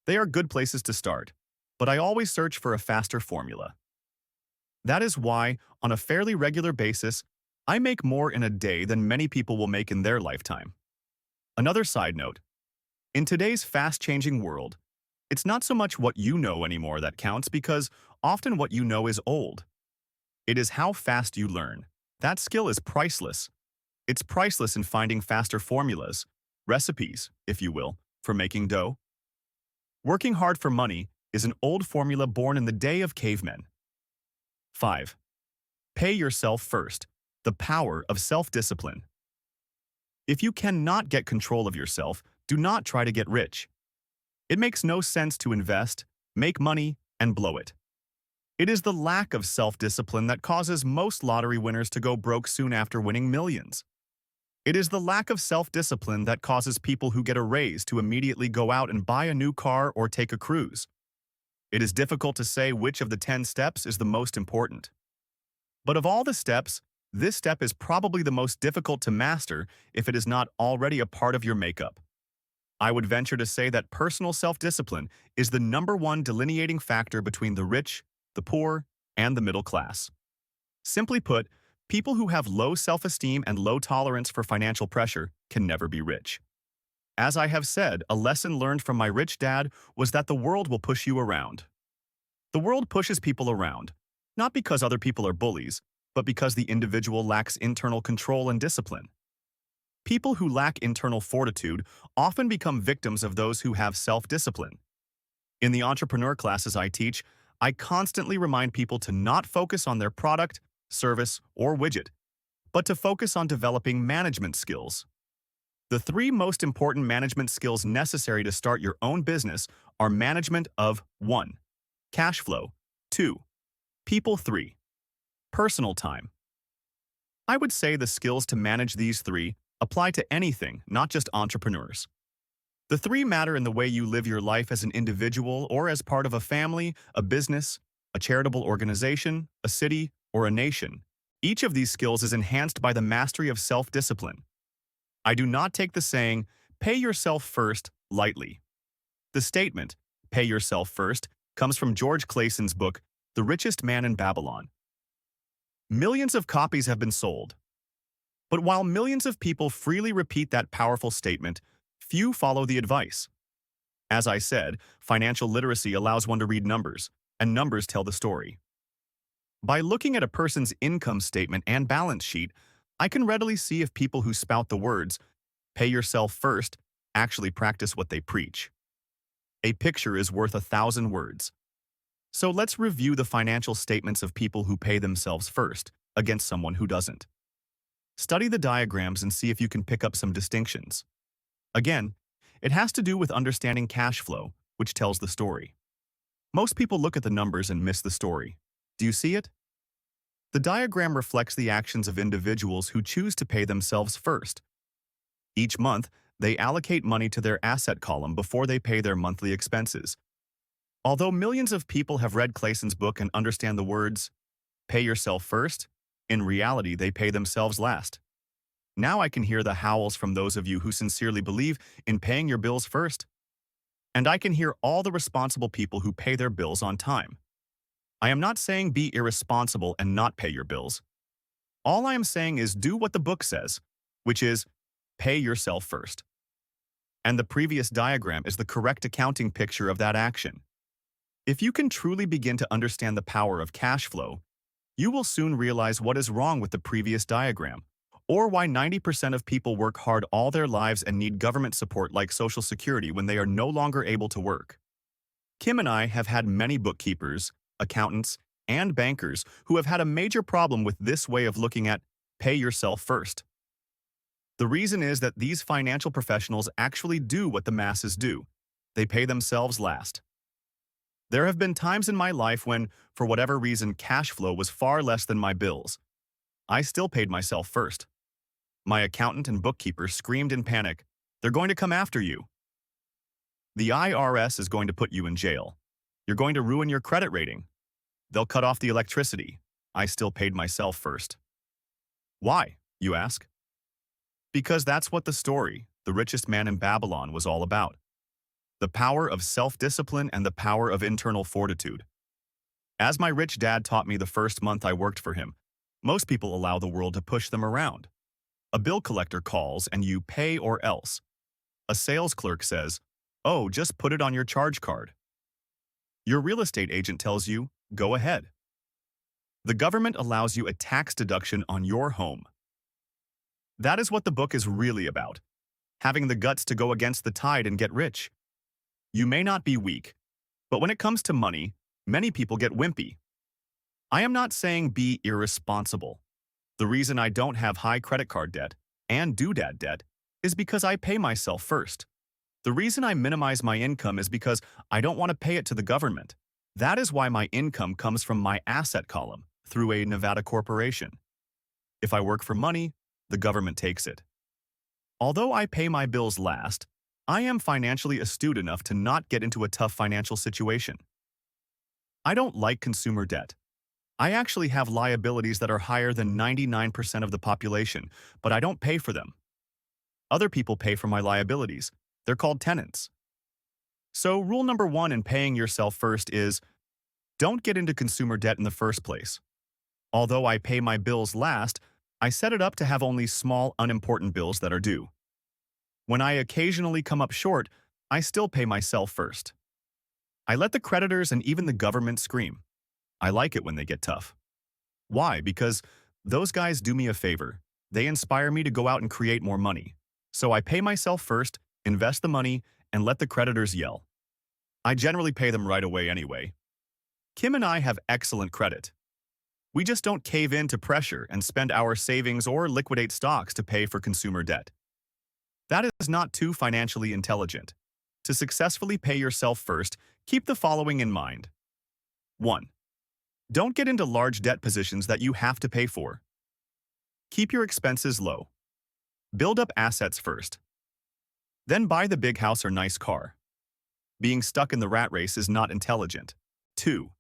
They are good places to start, but I always search for a faster formula. That is why, on a fairly regular basis, I make more in a day than many people will make in their lifetime. Another side note: in today's fast-changing world, it's not so much what you know anymore that counts, because often what you know is old. It is how fast you learn. That skill is priceless. It's priceless in finding faster formulas, recipes, if you will, for making dough. Working hard for money is an old formula born in the day of cavemen. 5. Pay yourself first. The power of self-discipline. If you cannot get control of yourself, do not try to get rich. It makes no sense to invest, make money, and blow it. It is the lack of self-discipline that causes most lottery winners to go broke soon after winning millions. It is the lack of self-discipline that causes people who get a raise to immediately go out and buy a new car or take a cruise. It is difficult to say which of the 10 steps is the most important. But of all the steps, this step is probably the most difficult to master if it is not already a part of your makeup. I would venture to say that personal self-discipline is the #1 delineating factor between the rich, the poor, and the middle class. Simply put, people who have low self-esteem and low tolerance for financial pressure can never be rich. As I have said, a lesson learned from my rich dad was that the world will push you around. The world pushes people around, not because other people are bullies, but because the individual lacks internal control and discipline. People who lack internal fortitude often become victims of those who have self-discipline. In the entrepreneur classes I teach, I constantly remind people to not focus on their product, service, or widget, but to focus on developing management skills. The 3 most important management skills necessary to start your own business are management of 1. Cash flow, 2. People, 3. Personal time. I would say the skills to manage these 3 apply to anything, not just entrepreneurs. The 3 matter in the way you live your life as an individual or as part of a family, a business, a charitable organization, a city, or a nation. Each of these skills is enhanced by the mastery of self-discipline. I do not take the saying, "Pay yourself first," lightly. The statement, "Pay yourself first," comes from George Clayson's book, The Richest Man in Babylon. Millions of copies have been sold. But while millions of people freely repeat that powerful statement, few follow the advice. As I said, financial literacy allows one to read numbers, and numbers tell the story. By looking at a person's income statement and balance sheet, I can readily see if people who spout the words, "Pay yourself first," actually practice what they preach. A picture is worth 1,000 words. So let's review the financial statements of people who pay themselves first against someone who doesn't. Study the diagrams and see if you can pick up some distinctions. Again, it has to do with understanding cash flow, which tells the story. Most people look at the numbers and miss the story. Do you see it? The diagram reflects the actions of individuals who choose to pay themselves first. Each month, they allocate money to their asset column before they pay their monthly expenses. Although millions of people have read Clayson's book and understand the words, "Pay yourself first," in reality they pay themselves last. Now I can hear the howls from those of you who sincerely believe in paying your bills first. And I can hear all the responsible people who pay their bills on time. I am not saying be irresponsible and not pay your bills. All I am saying is do what the book says, which is pay yourself first. And the previous diagram is the correct accounting picture of that action. If you can truly begin to understand the power of cash flow, you will soon realize what is wrong with the previous diagram, or why 90% of people work hard all their lives and need government support like Social Security when they are no longer able to work. Kim and I have had many bookkeepers, accountants, and bankers who have had a major problem with this way of looking at pay yourself first. The reason is that these financial professionals actually do what the masses do. They pay themselves last. There have been times in my life when, for whatever reason, cash flow was far less than my bills. I still paid myself first. My accountant and bookkeeper screamed in panic, "They're going to come after you. The IRS is going to put you in jail. You're going to ruin your credit rating. They'll cut off the electricity." I still paid myself first. Why, you ask? Because that's what the story, The Richest Man in Babylon, was all about. The power of self-discipline and the power of internal fortitude. As my rich dad taught me the first month I worked for him, most people allow the world to push them around. A bill collector calls and you pay or else. A sales clerk says, "Oh, just put it on your charge card." Your real estate agent tells you, "Go ahead." The government allows you a tax deduction on your home. That is what the book is really about. Having the guts to go against the tide and get rich. You may not be weak, but when it comes to money, many people get wimpy. I am not saying be irresponsible. The reason I don't have high credit card debt and doodad debt is because I pay myself first. The reason I minimize my income is because I don't want to pay it to the government. That is why my income comes from my asset column through a Nevada corporation. If I work for money, the government takes it. Although I pay my bills last, I am financially astute enough to not get into a tough financial situation. I don't like consumer debt. I actually have liabilities that are higher than 99% of the population, but I don't pay for them. Other people pay for my liabilities. They're called tenants. So rule number 1 in paying yourself first is, don't get into consumer debt in the first place. Although I pay my bills last, I set it up to have only small, unimportant bills that are due. When I occasionally come up short, I still pay myself first. I let the creditors and even the government scream. I like it when they get tough. Why? Because those guys do me a favor. They inspire me to go out and create more money. So I pay myself first, invest the money, and let the creditors yell. I generally pay them right away anyway. Kim and I have excellent credit. We just don't cave in to pressure and spend our savings or liquidate stocks to pay for consumer debt. That is not too financially intelligent. To successfully pay yourself first, keep the following in mind. 1. Don't get into large debt positions that you have to pay for. Keep your expenses low. Build up assets first. Then buy the big house or nice car. Being stuck in the rat race is not intelligent. 2.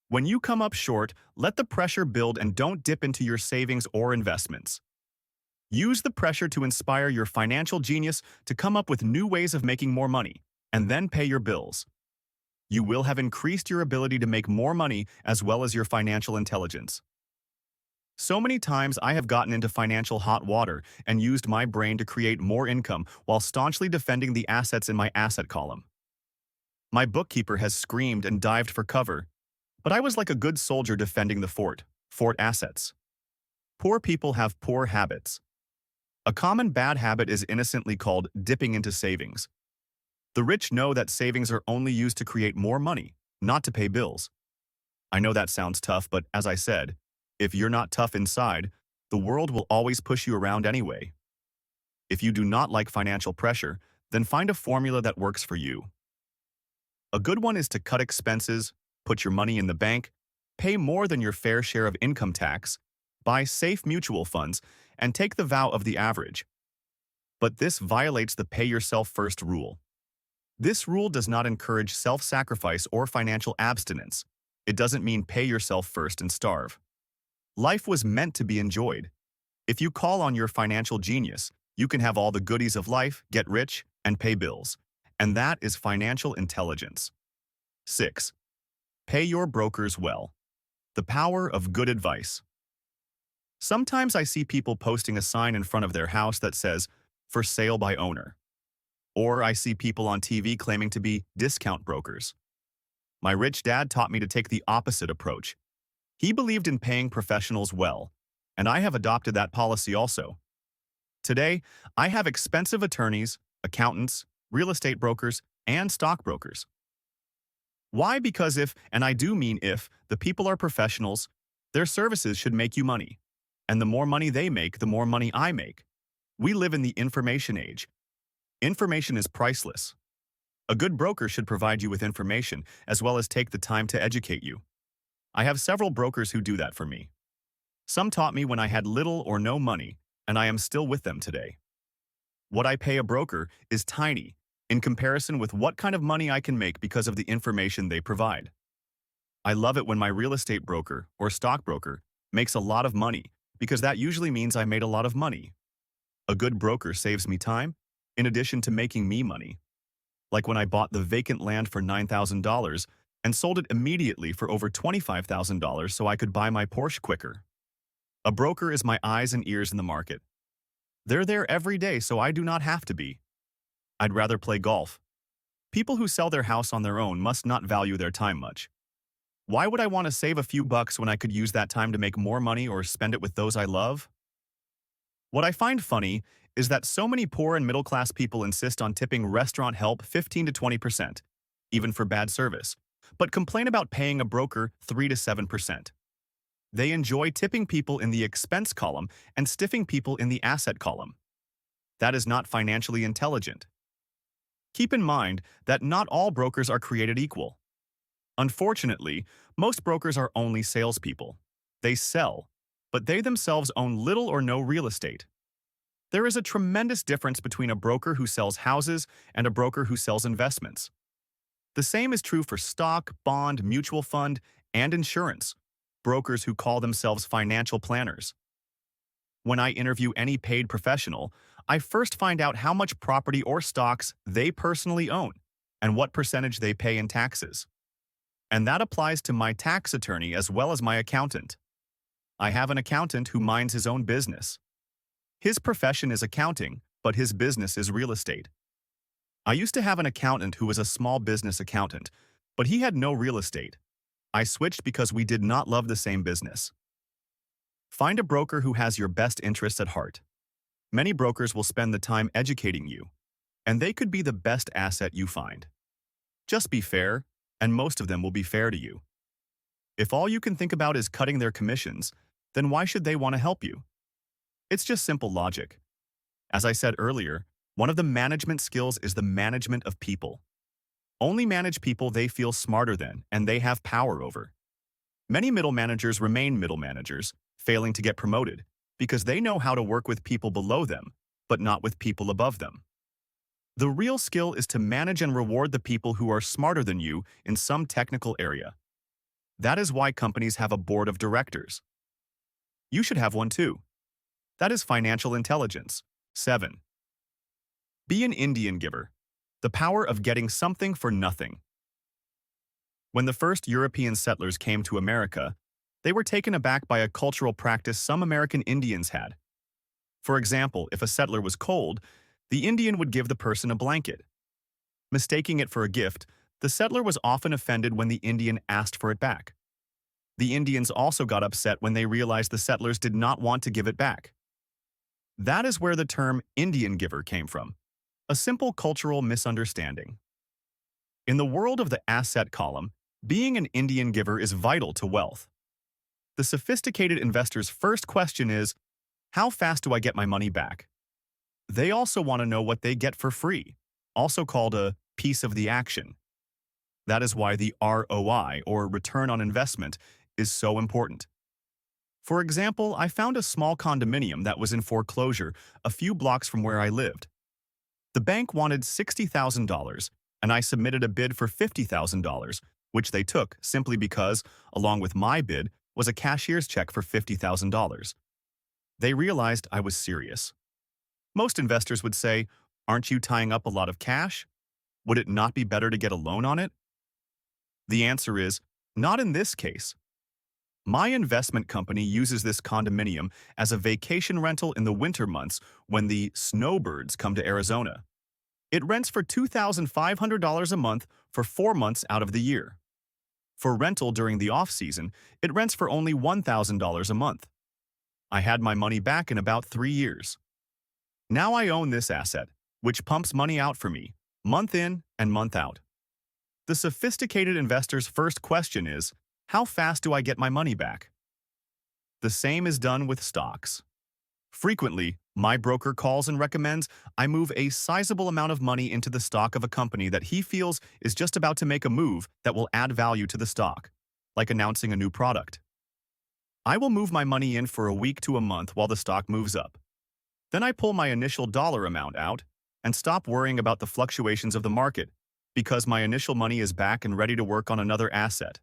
When you come up short, let the pressure build and don't dip into your savings or investments. Use the pressure to inspire your financial genius to come up with new ways of making more money, and then pay your bills. You will have increased your ability to make more money as well as your financial intelligence. So many times I have gotten into financial hot water and used my brain to create more income while staunchly defending the assets in my asset column. My bookkeeper has screamed and dived for cover, but I was like a good soldier defending the fort assets. Poor people have poor habits. A common bad habit is innocently called dipping into savings. The rich know that savings are only used to create more money, not to pay bills. I know that sounds tough, but as I said, if you're not tough inside, the world will always push you around anyway. If you do not like financial pressure, then find a formula that works for you. A good one is to cut expenses, put your money in the bank, pay more than your fair share of income tax, buy safe mutual funds, and take the vow of the average. But this violates the pay yourself first rule. This rule does not encourage self-sacrifice or financial abstinence. It doesn't mean pay yourself first and starve. Life was meant to be enjoyed. If you call on your financial genius, you can have all the goodies of life, get rich, and pay bills. And that is financial intelligence. 6. Pay your brokers well. The power of good advice. Sometimes I see people posting a sign in front of their house that says, "For sale by owner." Or I see people on TV claiming to be discount brokers. My rich dad taught me to take the opposite approach. He believed in paying professionals well, and I have adopted that policy also. Today, I have expensive attorneys, accountants, real estate brokers, and stockbrokers. Why? Because if, and I do mean if, the people are professionals, their services should make you money. And the more money they make, the more money I make. We live in the information age. Information is priceless. A good broker should provide you with information as well as take the time to educate you. I have several brokers who do that for me. Some taught me when I had little or no money, and I am still with them today. What I pay a broker is tiny in comparison with what kind of money I can make because of the information they provide. I love it when my real estate broker or stockbroker makes a lot of money because that usually means I made a lot of money. A good broker saves me time in addition to making me money. Like when I bought the vacant land for $9,000 and sold it immediately for over $25,000 so I could buy my Porsche quicker. A broker is my eyes and ears in the market. They're there every day, so I do not have to be. I'd rather play golf. People who sell their house on their own must not value their time much. Why would I want to save a few bucks when I could use that time to make more money or spend it with those I love? What I find funny is that so many poor and middle-class people insist on tipping restaurant help 15 to 20%, even for bad service, but complain about paying a broker 3 to 7%. They enjoy tipping people in the expense column and stiffing people in the asset column. That is not financially intelligent. Keep in mind that not all brokers are created equal. Unfortunately, most brokers are only salespeople. They sell, but they themselves own little or no real estate. There is a tremendous difference between a broker who sells houses and a broker who sells investments. The same is true for stock, bond, mutual fund, and insurance. Brokers who call themselves financial planners. When I interview any paid professional, I first find out how much property or stocks they personally own and what percentage they pay in taxes. And that applies to my tax attorney as well as my accountant. I have an accountant who minds his own business. His profession is accounting, but his business is real estate. I used to have an accountant who was a small business accountant, but he had no real estate. I switched because we did not love the same business. Find a broker who has your best interests at heart. Many brokers will spend the time educating you, and they could be the best asset you find. Just be fair, and most of them will be fair to you. If all you can think about is cutting their commissions, then why should they want to help you? It's just simple logic. As I said earlier, one of the management skills is the management of people. Only manage people they feel smarter than and they have power over. Many middle managers remain middle managers, failing to get promoted, because they know how to work with people below them, but not with people above them. The real skill is to manage and reward the people who are smarter than you in some technical area. That is why companies have a board of directors. You should have one too. That is financial intelligence. 7. Be an Indian giver. The power of getting something for nothing. When the first European settlers came to America, they were taken aback by a cultural practice some American Indians had. For example, if a settler was cold, the Indian would give the person a blanket. Mistaking it for a gift, the settler was often offended when the Indian asked for it back. The Indians also got upset when they realized the settlers did not want to give it back. That is where the term Indian giver came from. A simple cultural misunderstanding. In the world of the asset column, Being an Indian giver is vital to wealth. The sophisticated investor's first question is, how fast do I get my money back? They also want to know what they get for free, also called a piece of the action. That is why the ROI, or return on investment, is so important. For example, I found a small condominium that was in foreclosure a few blocks from where I lived. The bank wanted $60,000, and I submitted a bid for $50,000, which they took simply because, along with my bid, was a cashier's check for $50,000. They realized I was serious. Most investors would say, "Aren't you tying up a lot of cash? Would it not be better to get a loan on it?" The answer is, not in this case. My investment company uses this condominium as a vacation rental in the winter months when the snowbirds come to Arizona. It rents for $2,500 a month for 4 months out of the year. For rental during the off-season, it rents for only $1,000 a month. I had my money back in about 3 years. Now I own this asset, which pumps money out for me, month in and month out. The sophisticated investor's first question is, how fast do I get my money back? The same is done with stocks. Frequently, my broker calls and recommends I move a sizable amount of money into the stock of a company that he feels is just about to make a move that will add value to the stock, like announcing a new product. I will move my money in for a week to a month while the stock moves up. Then I pull my initial dollar amount out and stop worrying about the fluctuations of the market because my initial money is back and ready to work on another asset.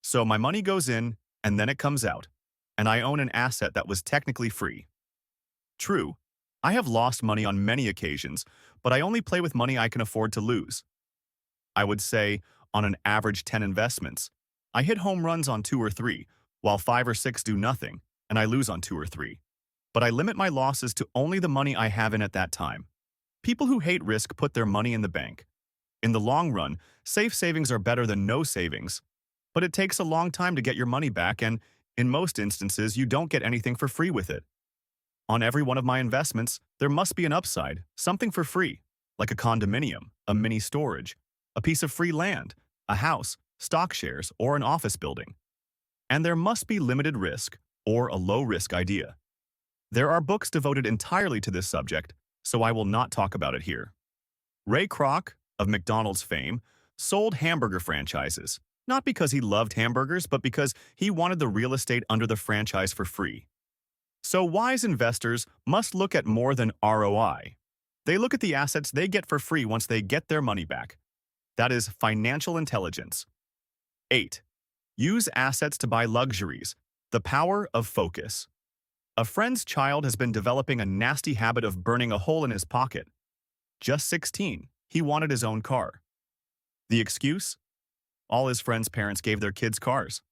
So my money goes in and then it comes out, and I own an asset that was technically free. True, I have lost money on many occasions, but I only play with money I can afford to lose. I would say, on an average 10 investments, I hit home runs on 2 or 3, while 5 or 6 do nothing, and I lose on 2 or 3. But I limit my losses to only the money I have in at that time. People who hate risk put their money in the bank. In the long run, safe savings are better than no savings, but it takes a long time to get your money back, and in most instances, you don't get anything for free with it. On every one of my investments, there must be an upside, something for free, like a condominium, a mini storage, a piece of free land, a house, stock shares, or an office building. And there must be limited risk, or a low-risk idea. There are books devoted entirely to this subject, so I will not talk about it here. Ray Kroc, of McDonald's fame, sold hamburger franchises, not because he loved hamburgers, but because he wanted the real estate under the franchise for free. So wise investors must look at more than ROI. They look at the assets they get for free once they get their money back. That is financial intelligence. 8. Use assets to buy luxuries. The power of focus. A friend's child has been developing a nasty habit of burning a hole in his pocket. Just 16, he wanted his own car. The excuse? All his friends' parents gave their kids cars.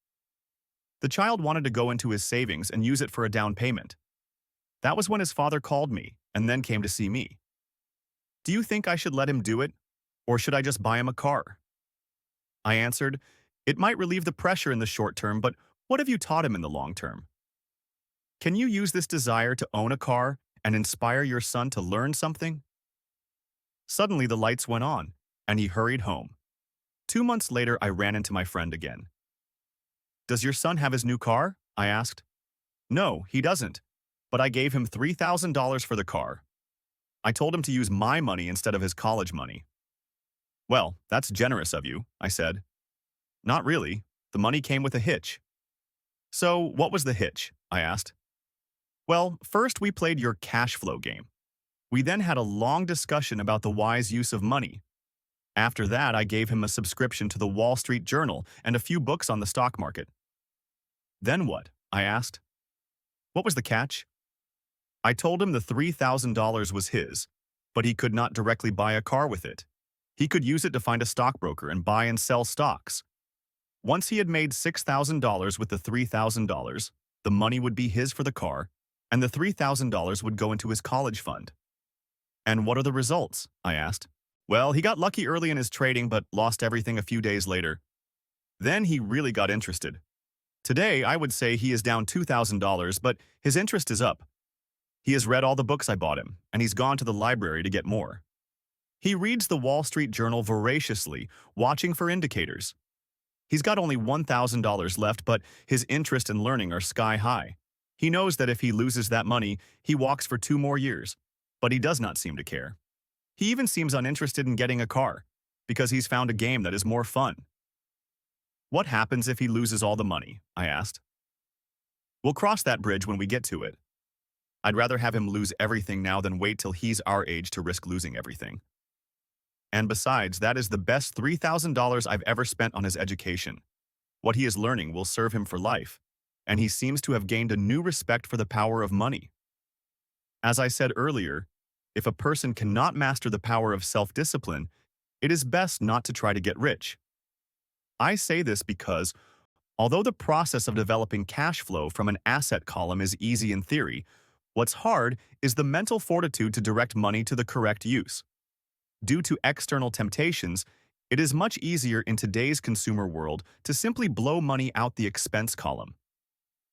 The child wanted to go into his savings and use it for a down payment. That was when his father called me and then came to see me. Do you think I should let him do it, or should I just buy him a car? I answered, it might relieve the pressure in the short term, but what have you taught him in the long term? Can you use this desire to own a car and inspire your son to learn something? Suddenly the lights went on, and he hurried home. 2 months later, I ran into my friend again. Does your son have his new car? I asked. No, he doesn't, but I gave him $3,000 for the car. I told him to use my money instead of his college money. Well, that's generous of you, I said. Not really. The money came with a hitch. So, what was the hitch? I asked. Well, first we played your cash flow game. We then had a long discussion about the wise use of money. After that, I gave him a subscription to the Wall Street Journal and a few books on the stock market. Then what? I asked. What was the catch? I told him the $3,000 was his, but he could not directly buy a car with it. He could use it to find a stockbroker and buy and sell stocks. Once he had made $6,000 with the $3,000, the money would be his for the car, and the $3,000 would go into his college fund. And what are the results? I asked. Well, he got lucky early in his trading but lost everything a few days later. Then he really got interested. Today, I would say he is down $2,000, but his interest is up. He has read all the books I bought him, and he's gone to the library to get more. He reads the Wall Street Journal voraciously, watching for indicators. He's got only $1,000 left, but his interest in learning are sky high. He knows that if he loses that money, he walks for 2 more years, but he does not seem to care. He even seems uninterested in getting a car, because he's found a game that is more fun. What happens if he loses all the money? I asked. We'll cross that bridge when we get to it. I'd rather have him lose everything now than wait till he's our age to risk losing everything. And besides, that is the best $3,000 I've ever spent on his education. What he is learning will serve him for life, and he seems to have gained a new respect for the power of money. As I said earlier, if a person cannot master the power of self-discipline, it is best not to try to get rich. I say this because, although the process of developing cash flow from an asset column is easy in theory, what's hard is the mental fortitude to direct money to the correct use. Due to external temptations, it is much easier in today's consumer world to simply blow money out the expense column.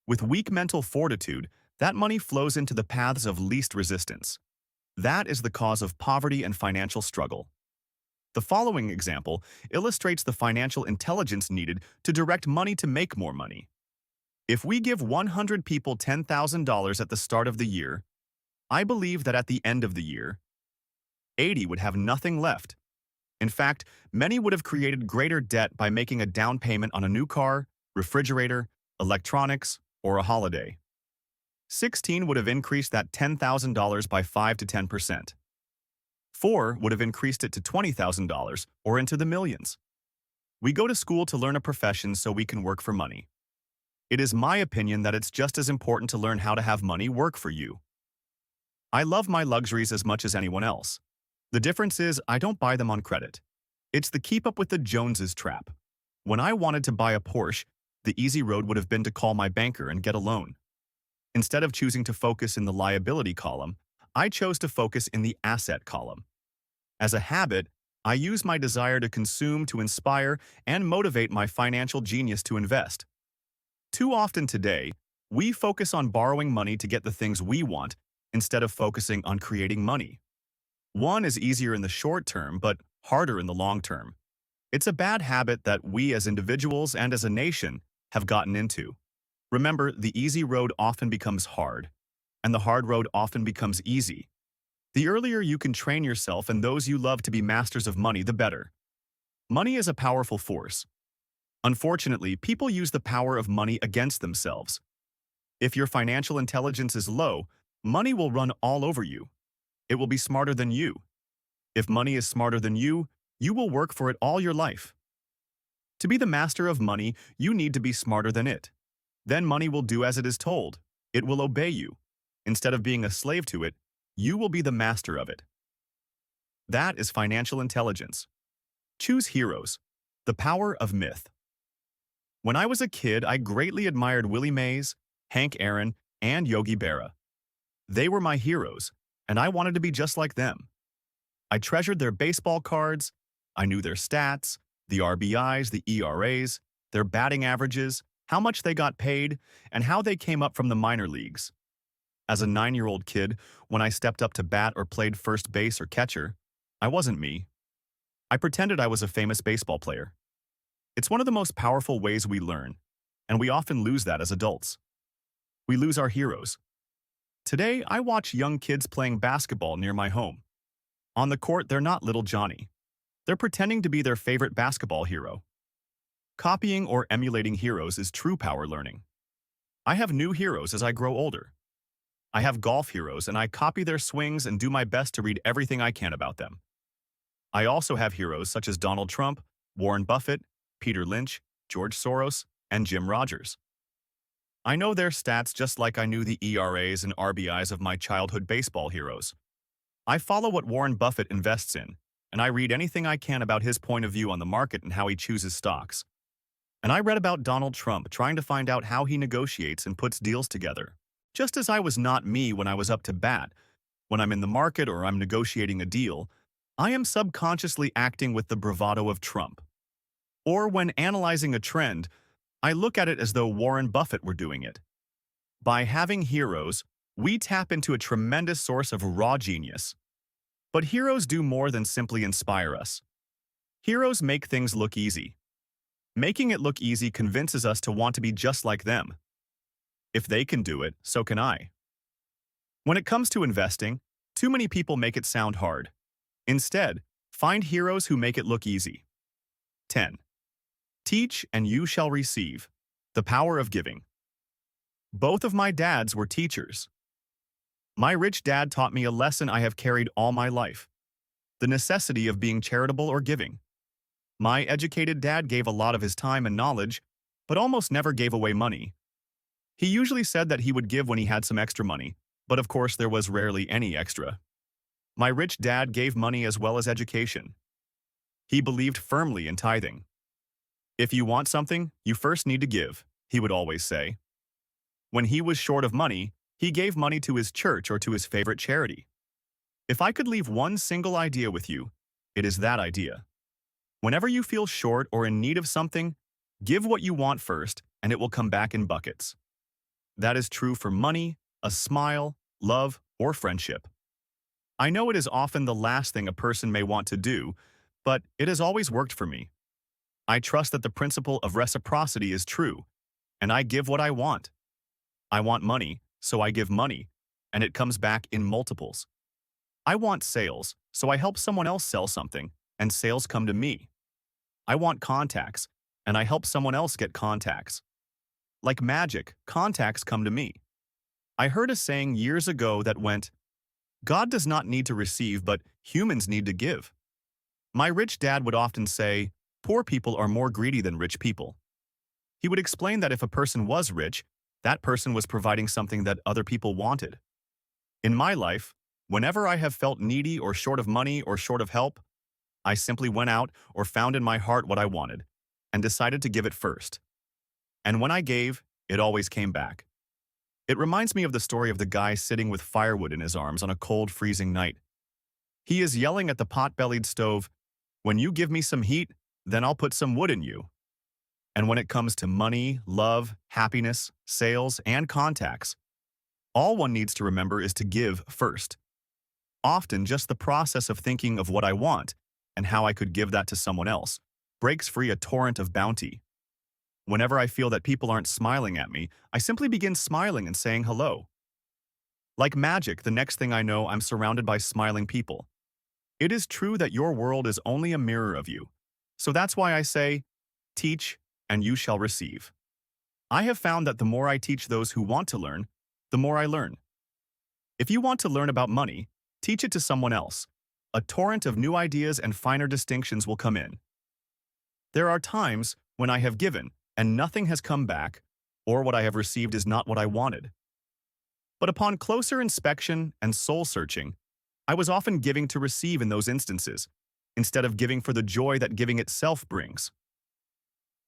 With weak mental fortitude, that money flows into the paths of least resistance. That is the cause of poverty and financial struggle. The following example illustrates the financial intelligence needed to direct money to make more money. If we give 100 people $10,000 at the start of the year, I believe that at the end of the year, 80 would have nothing left. In fact, many would have created greater debt by making a down payment on a new car, refrigerator, electronics, or a holiday. 16 would have increased that $10,000 by 5 to 10%. 4 would have increased it to $20,000 or into the millions. We go to school to learn a profession so we can work for money. It is my opinion that it's just as important to learn how to have money work for you. I love my luxuries as much as anyone else. The difference is I don't buy them on credit. It's the keep up with the Joneses trap. When I wanted to buy a Porsche, the easy road would have been to call my banker and get a loan. Instead of choosing to focus in the liability column, I chose to focus in the asset column. As a habit, I use my desire to consume to inspire and motivate my financial genius to invest. Too often today, we focus on borrowing money to get the things we want instead of focusing on creating money. One is easier in the short term, but harder in the long term. It's a bad habit that we as individuals and as a nation have gotten into. Remember, the easy road often becomes hard, and the hard road often becomes easy. The earlier you can train yourself and those you love to be masters of money, the better. Money is a powerful force. Unfortunately, people use the power of money against themselves. If your financial intelligence is low, money will run all over you. It will be smarter than you. If money is smarter than you will work for it all your life. To be the master of money, you need to be smarter than it. Then money will do as it is told. It will obey you. Instead of being a slave to it, you will be the master of it. That is financial intelligence. Choose heroes. The power of myth. When I was a kid, I greatly admired Willie Mays, Hank Aaron, and Yogi Berra. They were my heroes, and I wanted to be just like them. I treasured their baseball cards. I knew their stats, the RBIs, the ERAs, their batting averages, how much they got paid, and how they came up from the minor leagues. As a 9-year-old kid, when I stepped up to bat or played first base or catcher, I wasn't me. I pretended I was a famous baseball player. It's one of the most powerful ways we learn, and we often lose that as adults. We lose our heroes. Today, I watch young kids playing basketball near my home. On the court, they're not little Johnny. They're pretending to be their favorite basketball hero. Copying or emulating heroes is true power learning. I have new heroes as I grow older. I have golf heroes, and I copy their swings and do my best to read everything I can about them. I also have heroes such as Donald Trump, Warren Buffett, Peter Lynch, George Soros, and Jim Rogers. I know their stats just like I knew the ERAs and RBIs of my childhood baseball heroes. I follow what Warren Buffett invests in, and I read anything I can about his point of view on the market and how he chooses stocks. And I read about Donald Trump trying to find out how he negotiates and puts deals together. Just as I was not me when I was up to bat, when I'm in the market or I'm negotiating a deal, I am subconsciously acting with the bravado of Trump. Or when analyzing a trend, I look at it as though Warren Buffett were doing it. By having heroes, we tap into a tremendous source of raw genius. But heroes do more than simply inspire us. Heroes make things look easy. Making it look easy convinces us to want to be just like them. If they can do it, so can I. When it comes to investing, too many people make it sound hard. Instead, find heroes who make it look easy. 10. Teach and you shall receive. The power of giving. Both of my dads were teachers. My rich dad taught me a lesson I have carried all my life: the necessity of being charitable or giving. My educated dad gave a lot of his time and knowledge, but almost never gave away money. He usually said that he would give when he had some extra money, but of course there was rarely any extra. My rich dad gave money as well as education. He believed firmly in tithing. If you want something, you first need to give, he would always say. When he was short of money, he gave money to his church or to his favorite charity. If I could leave one single idea with you, it is that idea. Whenever you feel short or in need of something, give what you want first, and it will come back in buckets. That is true for money, a smile, love, or friendship. I know it is often the last thing a person may want to do, but it has always worked for me. I trust that the principle of reciprocity is true, and I give what I want. I want money, so I give money, and it comes back in multiples. I want sales, so I help someone else sell something, and sales come to me. I want contacts, and I help someone else get contacts. Like magic, contacts come to me. I heard a saying years ago that went, "God does not need to receive, but humans need to give." My rich dad would often say, "Poor people are more greedy than rich people." He would explain that if a person was rich, that person was providing something that other people wanted. In my life, whenever I have felt needy or short of money or short of help, I simply went out or found in my heart what I wanted and decided to give it first. And when I gave, it always came back. It reminds me of the story of the guy sitting with firewood in his arms on a cold, freezing night. He is yelling at the pot-bellied stove, "When you give me some heat, then I'll put some wood in you." And when it comes to money, love, happiness, sales, and contacts, all one needs to remember is to give first. Often, just the process of thinking of what I want and how I could give that to someone else breaks free a torrent of bounty. Whenever I feel that people aren't smiling at me, I simply begin smiling and saying hello. Like magic, the next thing I know, I'm surrounded by smiling people. It is true that your world is only a mirror of you. So that's why I say, teach and you shall receive. I have found that the more I teach those who want to learn, the more I learn. If you want to learn about money, teach it to someone else. A torrent of new ideas and finer distinctions will come in. There are times when I have given and nothing has come back, or what I have received is not what I wanted. But upon closer inspection and soul-searching, I was often giving to receive in those instances, instead of giving for the joy that giving itself brings.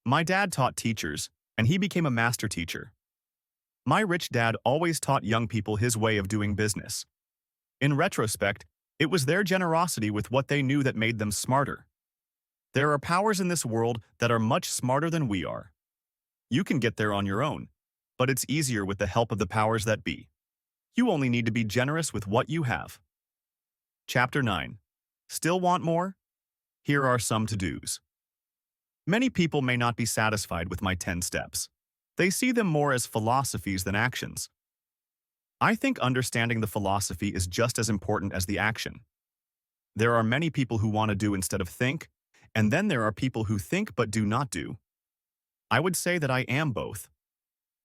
My dad taught teachers, and he became a master teacher. My rich dad always taught young people his way of doing business. In retrospect, it was their generosity with what they knew that made them smarter. There are powers in this world that are much smarter than we are. You can get there on your own, but it's easier with the help of the powers that be. You only need to be generous with what you have. Chapter 9. Still want more? Here are some to-dos. Many people may not be satisfied with my 10 steps. They see them more as philosophies than actions. I think understanding the philosophy is just as important as the action. There are many people who want to do instead of think, and then there are people who think but do not do. I would say that I am both.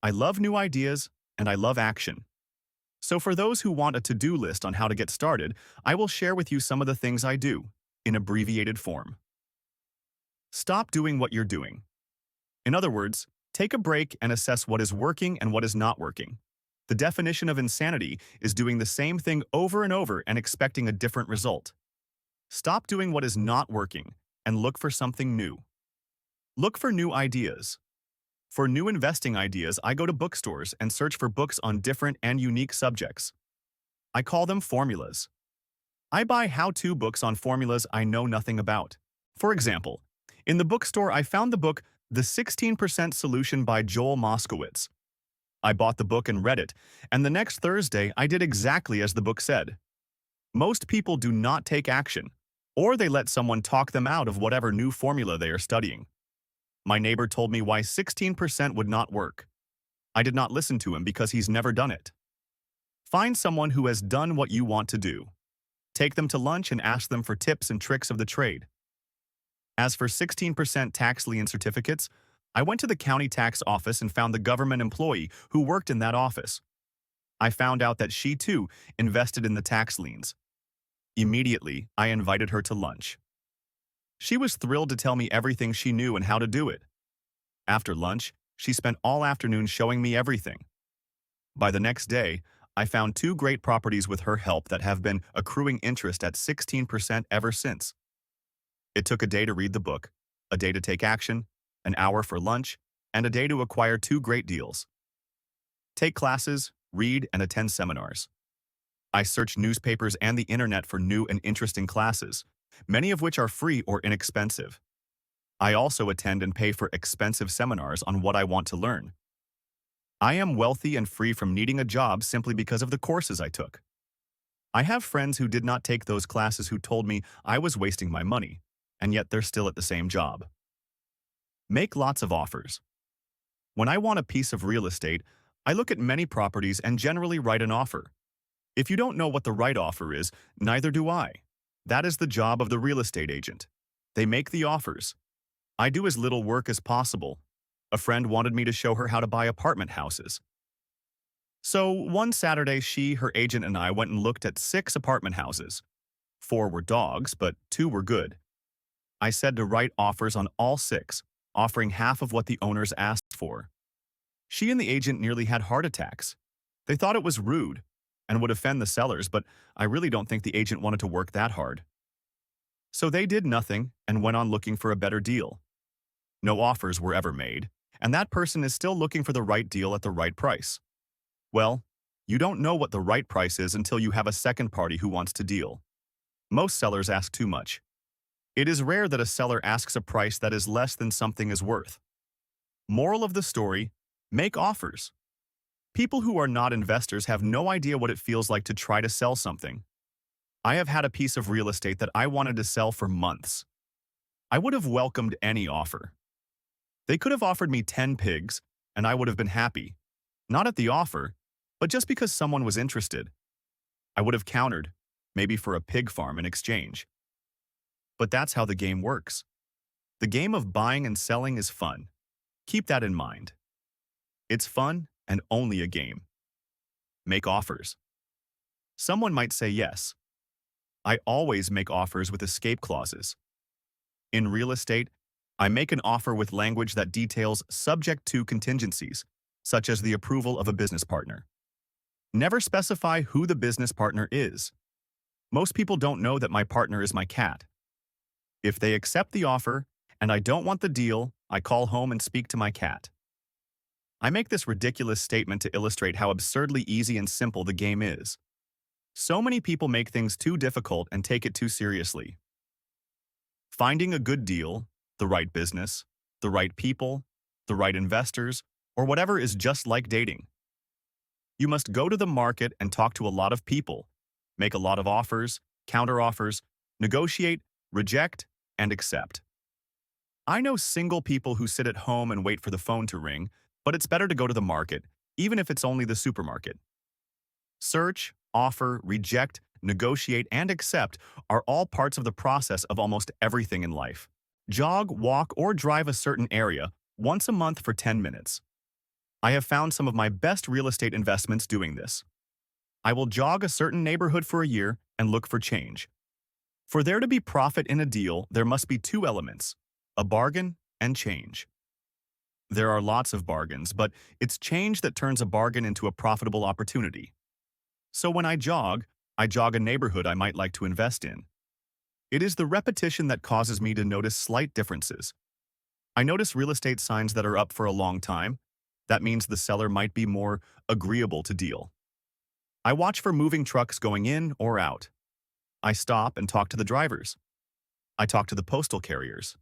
I love new ideas, and I love action. So for those who want a to-do list on how to get started, I will share with you some of the things I do, in abbreviated form. Stop doing what you're doing. In other words, take a break and assess what is working and what is not working. The definition of insanity is doing the same thing over and over and expecting a different result. Stop doing what is not working and look for something new. Look for new ideas. For new investing ideas, I go to bookstores and search for books on different and unique subjects. I call them formulas. I buy how-to books on formulas I know nothing about. For example, in the bookstore, I found the book The 16% Solution by Joel Moskowitz. I bought the book and read it, and the next Thursday I did exactly as the book said. Most people do not take action, or they let someone talk them out of whatever new formula they are studying. My neighbor told me why 16% would not work. I did not listen to him because he's never done it. Find someone who has done what you want to do. Take them to lunch and ask them for tips and tricks of the trade. As for 16% tax lien certificates, I went to the county tax office and found the government employee who worked in that office. I found out that she, too, invested in the tax liens. Immediately, I invited her to lunch. She was thrilled to tell me everything she knew and how to do it. After lunch, she spent all afternoon showing me everything. By the next day, I found 2 great properties with her help that have been accruing interest at 16% ever since. It took a day to read the book, a day to take action, an hour for lunch, and a day to acquire 2 great deals. Take classes, read, and attend seminars. I search newspapers and the internet for new and interesting classes, many of which are free or inexpensive. I also attend and pay for expensive seminars on what I want to learn. I am wealthy and free from needing a job simply because of the courses I took. I have friends who did not take those classes who told me I was wasting my money, and yet they're still at the same job. Make lots of offers. When I want a piece of real estate, I look at many properties and generally write an offer. If you don't know what the right offer is, neither do I. That is the job of the real estate agent. They make the offers. I do as little work as possible. A friend wanted me to show her how to buy apartment houses. So one Saturday, she, her agent, and I went and looked at 6 apartment houses. 4 were dogs, but 2 were good. I said to write offers on all 6, offering half of what the owners asked for. She and the agent nearly had heart attacks. They thought it was rude and would offend the sellers, but I really don't think the agent wanted to work that hard. So they did nothing and went on looking for a better deal. No offers were ever made, and that person is still looking for the right deal at the right price. Well, you don't know what the right price is until you have a second party who wants to deal. Most sellers ask too much. It is rare that a seller asks a price that is less than something is worth. Moral of the story: make offers. People who are not investors have no idea what it feels like to try to sell something. I have had a piece of real estate that I wanted to sell for months. I would have welcomed any offer. They could have offered me 10 pigs, and I would have been happy. Not at the offer, but just because someone was interested. I would have countered, maybe for a pig farm in exchange. But that's how the game works. The game of buying and selling is fun. Keep that in mind. It's fun and only a game. Make offers. Someone might say yes. I always make offers with escape clauses. In real estate, I make an offer with language that details subject to contingencies, such as the approval of a business partner. Never specify who the business partner is. Most people don't know that my partner is my cat. If they accept the offer and I don't want the deal, I call home and speak to my cat. I make this ridiculous statement to illustrate how absurdly easy and simple the game is. So many people make things too difficult and take it too seriously. Finding a good deal, the right business, the right people, the right investors, or whatever is just like dating. You must go to the market and talk to a lot of people, make a lot of offers, counter-offers, negotiate, reject, and accept. I know single people who sit at home and wait for the phone to ring, but it's better to go to the market, even if it's only the supermarket. Search, offer, reject, negotiate, and accept are all parts of the process of almost everything in life. Jog, walk, or drive a certain area once a month for 10 minutes. I have found some of my best real estate investments doing this. I will jog a certain neighborhood for a year and look for change. For there to be profit in a deal, there must be 2 elements: a bargain and change. There are lots of bargains, but it's change that turns a bargain into a profitable opportunity. So when I jog a neighborhood I might like to invest in. It is the repetition that causes me to notice slight differences. I notice real estate signs that are up for a long time. That means the seller might be more agreeable to deal. I watch for moving trucks going in or out. I stop and talk to the drivers. I talk to the postal carriers.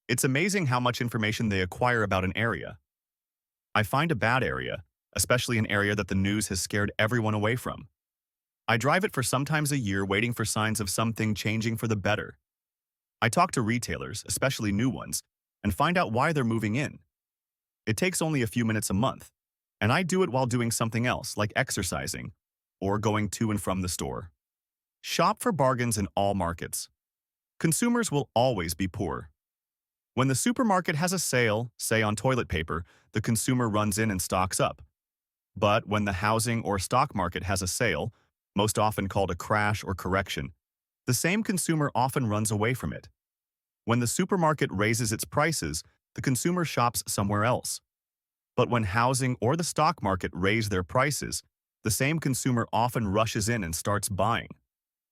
It's amazing how much information they acquire about an area. I find a bad area, especially an area that the news has scared everyone away from. I drive it for sometimes a year waiting for signs of something changing for the better. I talk to retailers, especially new ones, and find out why they're moving in. It takes only a few minutes a month, and I do it while doing something else like exercising or going to and from the store. Shop for bargains in all markets. Consumers will always be poor. When the supermarket has a sale, say on toilet paper, the consumer runs in and stocks up. But when the housing or stock market has a sale, most often called a crash or correction, the same consumer often runs away from it. When the supermarket raises its prices, the consumer shops somewhere else. But when housing or the stock market raise their prices, the same consumer often rushes in and starts buying.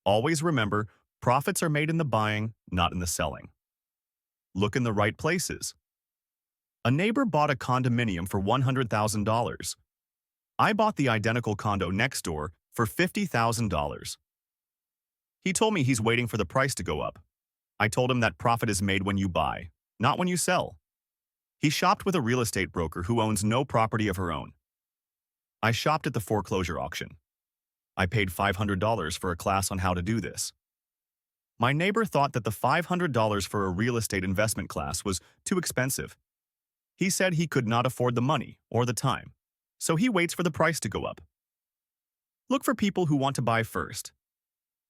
Always remember, profits are made in the buying, not in the selling. Look in the right places. A neighbor bought a condominium for $100,000. I bought the identical condo next door for $50,000. He told me he's waiting for the price to go up. I told him that profit is made when you buy, not when you sell. He shopped with a real estate broker who owns no property of her own. I shopped at the foreclosure auction. I paid $500 for a class on how to do this. My neighbor thought that the $500 for a real estate investment class was too expensive. He said he could not afford the money or the time, so he waits for the price to go up. Look for people who want to buy first.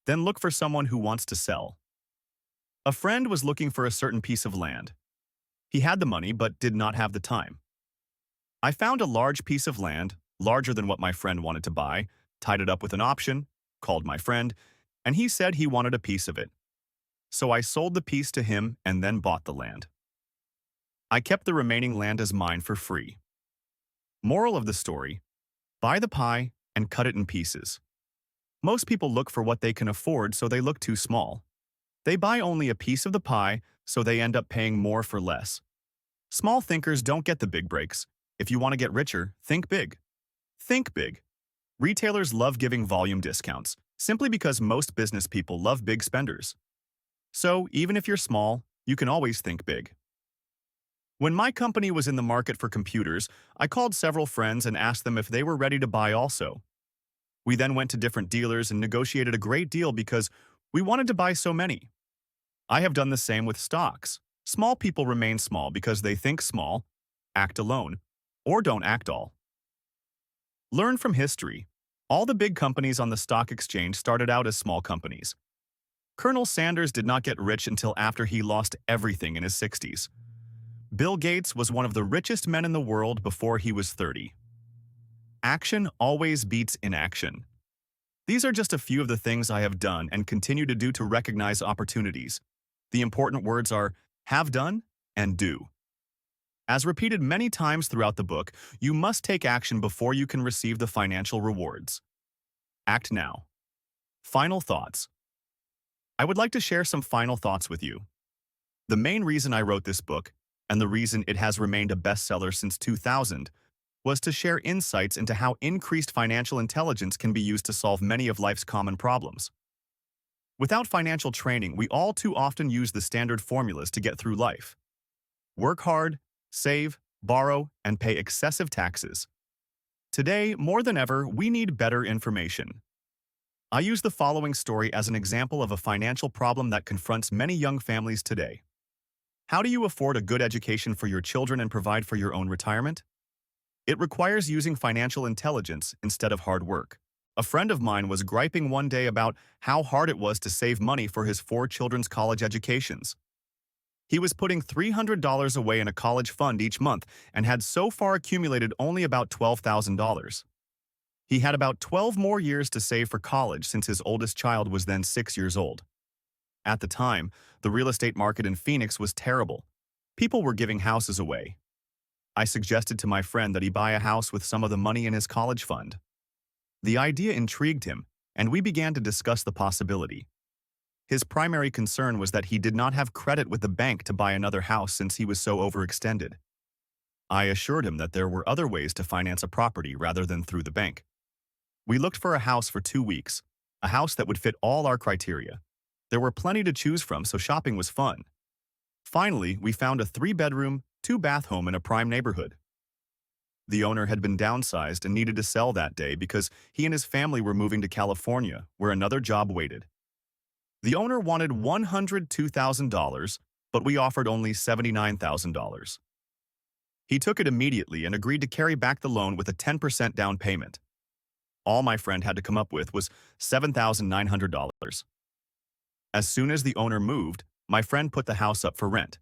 Then look for someone who wants to sell. A friend was looking for a certain piece of land. He had the money but did not have the time. I found a large piece of land, larger than what my friend wanted to buy, tied it up with an option, called my friend, and he said he wanted a piece of it. So I sold the piece to him and then bought the land. I kept the remaining land as mine for free. Moral of the story: buy the pie and cut it in pieces. Most people look for what they can afford, so they look too small. They buy only a piece of the pie, so they end up paying more for less. Small thinkers don't get the big breaks. If you want to get richer, think big. Think big. Retailers love giving volume discounts, simply because most business people love big spenders. So, even if you're small, you can always think big. When my company was in the market for computers, I called several friends and asked them if they were ready to buy also. We then went to different dealers and negotiated a great deal because we wanted to buy so many. I have done the same with stocks. Small people remain small because they think small, act alone, or don't act all. Learn from history. All the big companies on the stock exchange started out as small companies. Colonel Sanders did not get rich until after he lost everything in his 60s. Bill Gates was one of the richest men in the world before he was 30. Action always beats inaction. These are just a few of the things I have done and continue to do to recognize opportunities. The important words are have done and do. As repeated many times throughout the book, you must take action before you can receive the financial rewards. Act now. Final thoughts. I would like to share some final thoughts with you. The main reason I wrote this book, and the reason it has remained a bestseller since 2000, was to share insights into how increased financial intelligence can be used to solve many of life's common problems. Without financial training, we all too often use the standard formulas to get through life. Work hard, save, borrow, and pay excessive taxes. Today, more than ever, we need better information. I use the following story as an example of a financial problem that confronts many young families today. How do you afford a good education for your children and provide for your own retirement? It requires using financial intelligence instead of hard work. A friend of mine was griping one day about how hard it was to save money for his 4 children's college educations. He was putting $300 away in a college fund each month and had so far accumulated only about $12,000. He had about 12 more years to save for college since his oldest child was then 6 years old. At the time, the real estate market in Phoenix was terrible. People were giving houses away. I suggested to my friend that he buy a house with some of the money in his college fund. The idea intrigued him, and we began to discuss the possibility. His primary concern was that he did not have credit with the bank to buy another house since he was so overextended. I assured him that there were other ways to finance a property rather than through the bank. We looked for a house for 2 weeks, a house that would fit all our criteria. There were plenty to choose from, so shopping was fun. Finally, we found a 3-bedroom, 2-bath home in a prime neighborhood. The owner had been downsized and needed to sell that day because he and his family were moving to California, where another job waited. The owner wanted $102,000, but we offered only $79,000. He took it immediately and agreed to carry back the loan with a 10% down payment. All my friend had to come up with was $7,900. As soon as the owner moved, my friend put the house up for rent.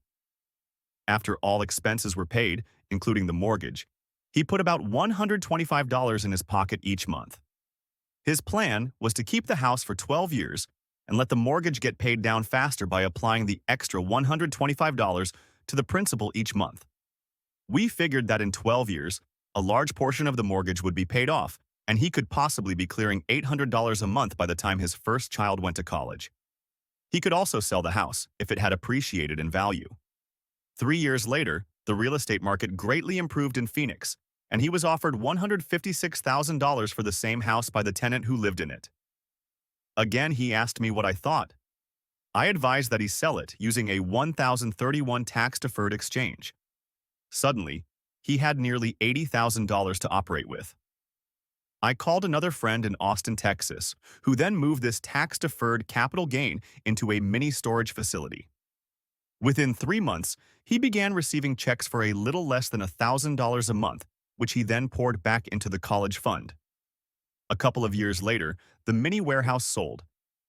After all expenses were paid, including the mortgage, he put about $125 in his pocket each month. His plan was to keep the house for 12 years and let the mortgage get paid down faster by applying the extra $125 to the principal each month. We figured that in 12 years, a large portion of the mortgage would be paid off, and he could possibly be clearing $800 a month by the time his first child went to college. He could also sell the house if it had appreciated in value. 3 years later, the real estate market greatly improved in Phoenix, and he was offered $156,000 for the same house by the tenant who lived in it. Again, he asked me what I thought. I advised that he sell it using a 1031 tax-deferred exchange. Suddenly, he had nearly $80,000 to operate with. I called another friend in Austin, Texas, who then moved this tax-deferred capital gain into a mini storage facility. Within 3 months, he began receiving checks for a little less than $1,000 a month, which he then poured back into the college fund. A couple of years later, the mini warehouse sold,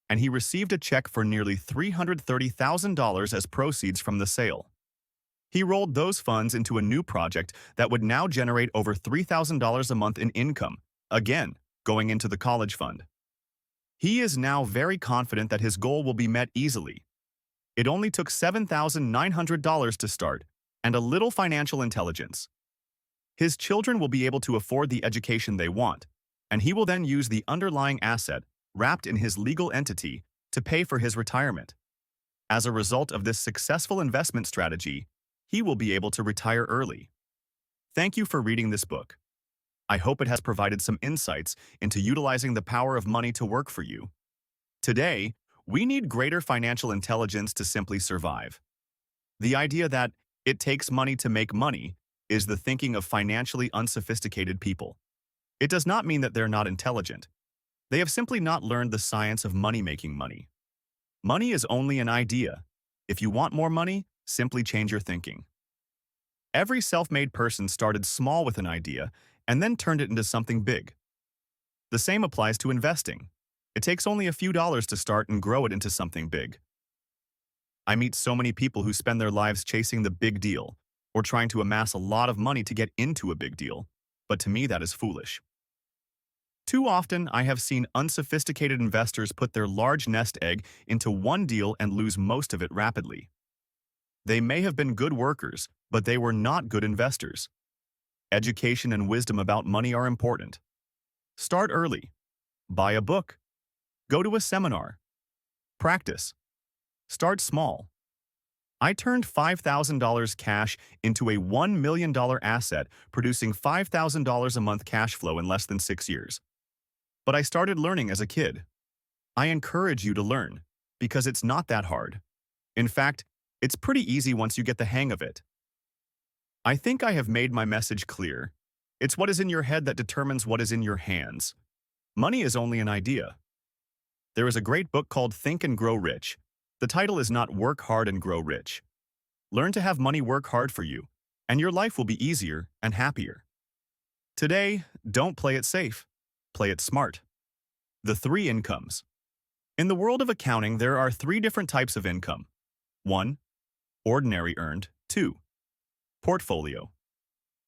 and he received a check for nearly $330,000 as proceeds from the sale. He rolled those funds into a new project that would now generate over $3,000 a month in income, again, going into the college fund. He is now very confident that his goal will be met easily. It only took $7,900 to start, and a little financial intelligence. His children will be able to afford the education they want, and he will then use the underlying asset, wrapped in his legal entity, to pay for his retirement. As a result of this successful investment strategy, he will be able to retire early. Thank you for reading this book. I hope it has provided some insights into utilizing the power of money to work for you. Today, we need greater financial intelligence to simply survive. The idea that it takes money to make money is the thinking of financially unsophisticated people. It does not mean that they're not intelligent. They have simply not learned the science of money-making money. Money is only an idea. If you want more money, simply change your thinking. Every self-made person started small with an idea and then turned it into something big. The same applies to investing. It takes only a few dollars to start and grow it into something big. I meet so many people who spend their lives chasing the big deal or trying to amass a lot of money to get into a big deal, but to me that is foolish. Too often, I have seen unsophisticated investors put their large nest egg into one deal and lose most of it rapidly. They may have been good workers, but they were not good investors. Education and wisdom about money are important. Start early. Buy a book. Go to a seminar. Practice. Start small. I turned $5,000 cash into a $1 million asset, producing $5,000 a month cash flow in less than 6 years. But I started learning as a kid. I encourage you to learn, because it's not that hard. In fact, it's pretty easy once you get the hang of it. I think I have made my message clear. It's what is in your head that determines what is in your hands. Money is only an idea. There is a great book called Think and Grow Rich. The title is not Work Hard and Grow Rich. Learn to have money work hard for you, and your life will be easier and happier. Today, don't play it safe. Play it smart. The 3 incomes. In the world of accounting, there are 3 different types of income. 1. Ordinary earned. 2. Portfolio.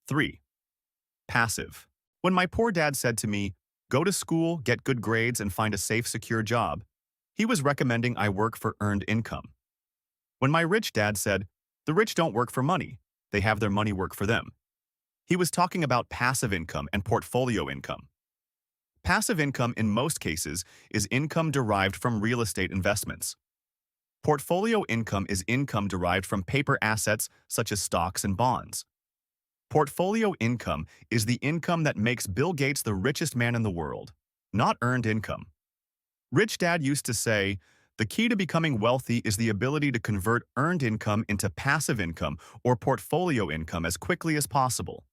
3. Passive. When my poor dad said to me, "Go to school, get good grades, and find a safe, secure job," he was recommending I work for earned income. When my rich dad said, "The rich don't work for money, they have their money work for them," he was talking about passive income and portfolio income. Passive income in most cases is income derived from real estate investments. Portfolio income is income derived from paper assets such as stocks and bonds. Portfolio income is the income that makes Bill Gates the richest man in the world, not earned income. Rich Dad used to say, the key to becoming wealthy is the ability to convert earned income into passive income or portfolio income as quickly as possible.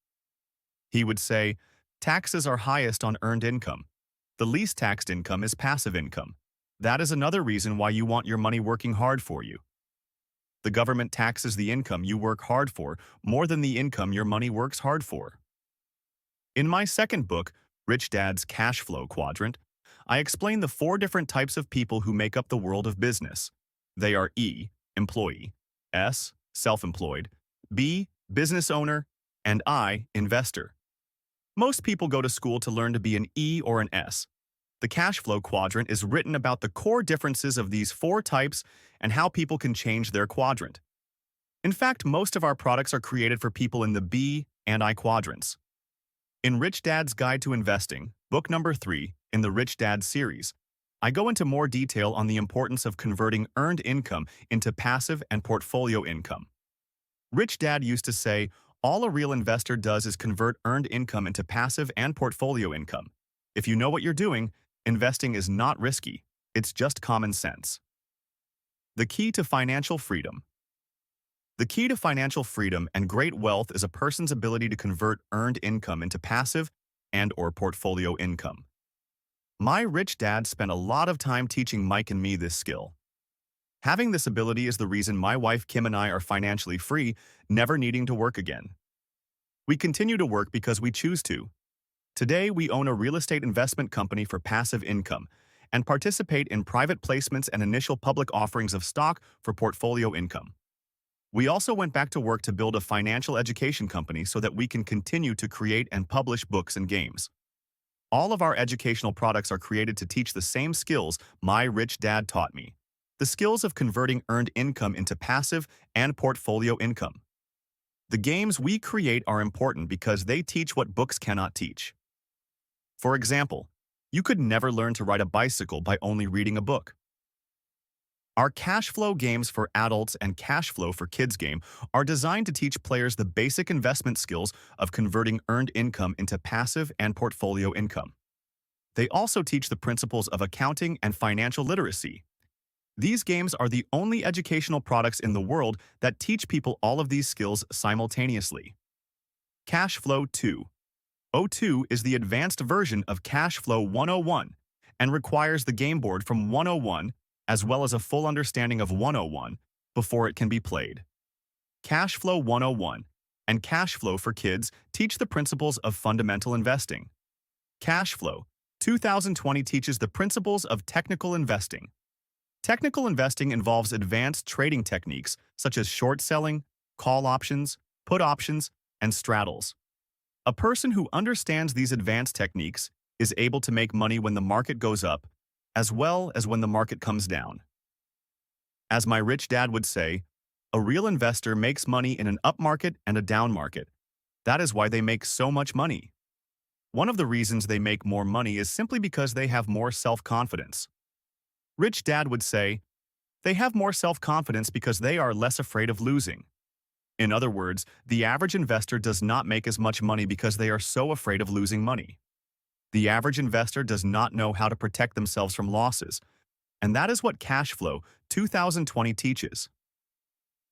He would say, taxes are highest on earned income. The least taxed income is passive income. That is another reason why you want your money working hard for you. The government taxes the income you work hard for more than the income your money works hard for. In my second book, Rich Dad's Cash Flow Quadrant, I explain the 4 different types of people who make up the world of business. They are E, employee, S, self-employed, B, business owner, and I, investor. Most people go to school to learn to be an E or an S. The cash flow quadrant is written about the core differences of these 4 types and how people can change their quadrant. In fact, most of our products are created for people in the B and I quadrants. In Rich Dad's Guide to Investing, book number 3 in the Rich Dad series, I go into more detail on the importance of converting earned income into passive and portfolio income. Rich Dad used to say, all a real investor does is convert earned income into passive and portfolio income. If you know what you're doing, investing is not risky. It's just common sense. The key to financial freedom. The key to financial freedom and great wealth is a person's ability to convert earned income into passive and/or portfolio income. My rich dad spent a lot of time teaching Mike and me this skill. Having this ability is the reason my wife Kim and I are financially free, never needing to work again. We continue to work because we choose to. Today, we own a real estate investment company for passive income and participate in private placements and initial public offerings of stock for portfolio income. We also went back to work to build a financial education company so that we can continue to create and publish books and games. All of our educational products are created to teach the same skills my rich dad taught me. The skills of converting earned income into passive and portfolio income. The games we create are important because they teach what books cannot teach. For example, you could never learn to ride a bicycle by only reading a book. Our cash flow games for adults and cash flow for kids game are designed to teach players the basic investment skills of converting earned income into passive and portfolio income. They also teach the principles of accounting and financial literacy. These games are the only educational products in the world that teach people all of these skills simultaneously. Cash Flow 2. O2 is the advanced version of Cash Flow 101 and requires the game board from 101 as well as a full understanding of 101 before it can be played. Cash Flow 101 and Cash Flow for Kids teach the principles of fundamental investing. Cash Flow 2020 teaches the principles of technical investing. Technical investing involves advanced trading techniques such as short selling, call options, put options, and straddles. A person who understands these advanced techniques is able to make money when the market goes up, as well as when the market comes down. As my rich dad would say, a real investor makes money in an up market and a down market. That is why they make so much money. One of the reasons they make more money is simply because they have more self-confidence. Rich Dad would say, they have more self-confidence because they are less afraid of losing. In other words, the average investor does not make as much money because they are so afraid of losing money. The average investor does not know how to protect themselves from losses, and that is what Cash Flow 2020 teaches.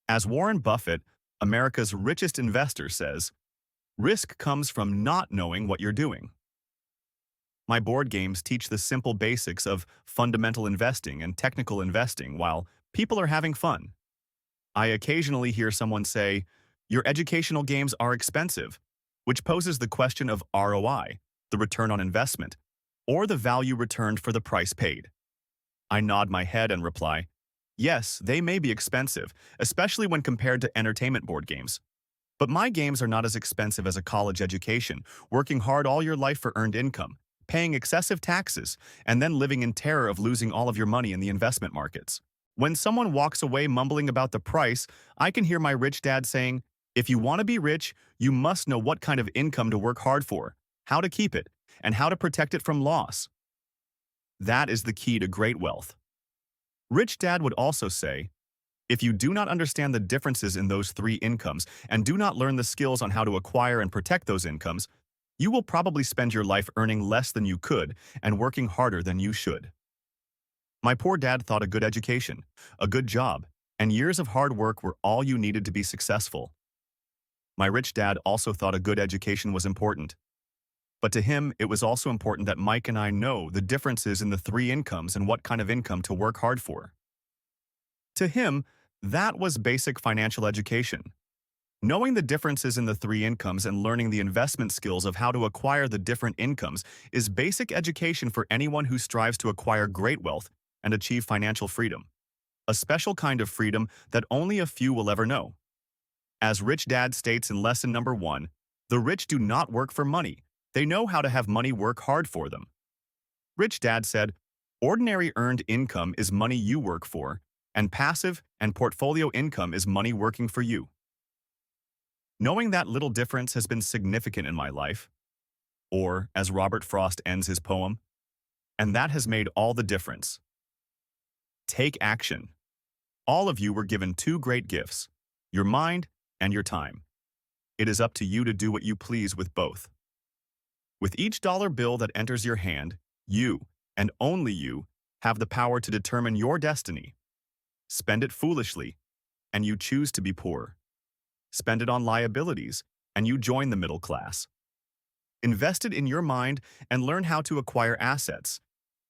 As Warren Buffett, America's richest investor, says, risk comes from not knowing what you're doing. My board games teach the simple basics of fundamental investing and technical investing while people are having fun. I occasionally hear someone say, your educational games are expensive, which poses the question of ROI, the return on investment, or the value returned for the price paid. I nod my head and reply, yes, they may be expensive, especially when compared to entertainment board games. But my games are not as expensive as a college education, working hard all your life for earned income, paying excessive taxes, and then living in terror of losing all of your money in the investment markets. When someone walks away mumbling about the price, I can hear my rich dad saying, if you want to be rich, you must know what kind of income to work hard for, how to keep it, and how to protect it from loss. That is the key to great wealth. Rich Dad would also say, if you do not understand the differences in those 3 incomes and do not learn the skills on how to acquire and protect those incomes, you will probably spend your life earning less than you could and working harder than you should. My poor dad thought a good education, a good job, and years of hard work were all you needed to be successful. My rich dad also thought a good education was important. But to him, it was also important that Mike and I know the differences in the 3 incomes and what kind of income to work hard for. To him, That was basic financial education. Knowing the differences in the three incomes and learning the investment skills of how to acquire the different incomes is basic education for anyone who strives to acquire great wealth and achieve financial freedom. A special kind of freedom that only a few will ever know. As Rich Dad states in lesson number 1, the rich do not work for money. They know how to have money work hard for them. Rich Dad said, ordinary earned income is money you work for, and passive and portfolio income is money working for you. Knowing that little difference has been significant in my life. Or, as Robert Frost ends his poem, and that has made all the difference. Take action. All of you were given two great gifts, your mind and your time. It is up to you to do what you please with both. With each dollar bill that enters your hand, you, and only you, have the power to determine your destiny. Spend it foolishly, and you choose to be poor. Spend it on liabilities, and you join the middle class. Invest it in your mind and learn how to acquire assets,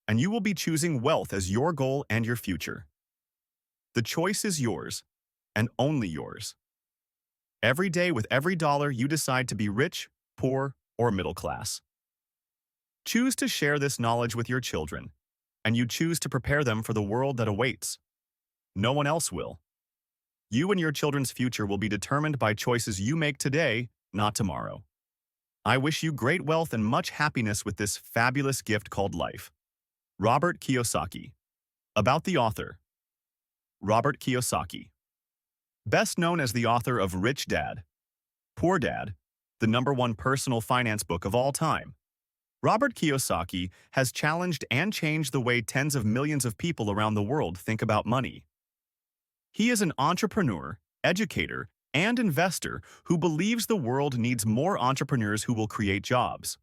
and you will be choosing wealth as your goal and your future. The choice is yours, and only yours. Every day with every dollar you decide to be rich, poor, or middle class. Choose to share this knowledge with your children, and you choose to prepare them for the world that awaits. No one else will. You and your children's future will be determined by choices you make today, not tomorrow. I wish you great wealth and much happiness with this fabulous gift called life. Robert Kiyosaki. About the author. Robert Kiyosaki. Best known as the author of Rich Dad, Poor Dad, the #1 personal finance book of all time. Robert Kiyosaki has challenged and changed the way tens of millions of people around the world think about money. He is an entrepreneur, educator, and investor who believes the world needs more entrepreneurs who will create jobs.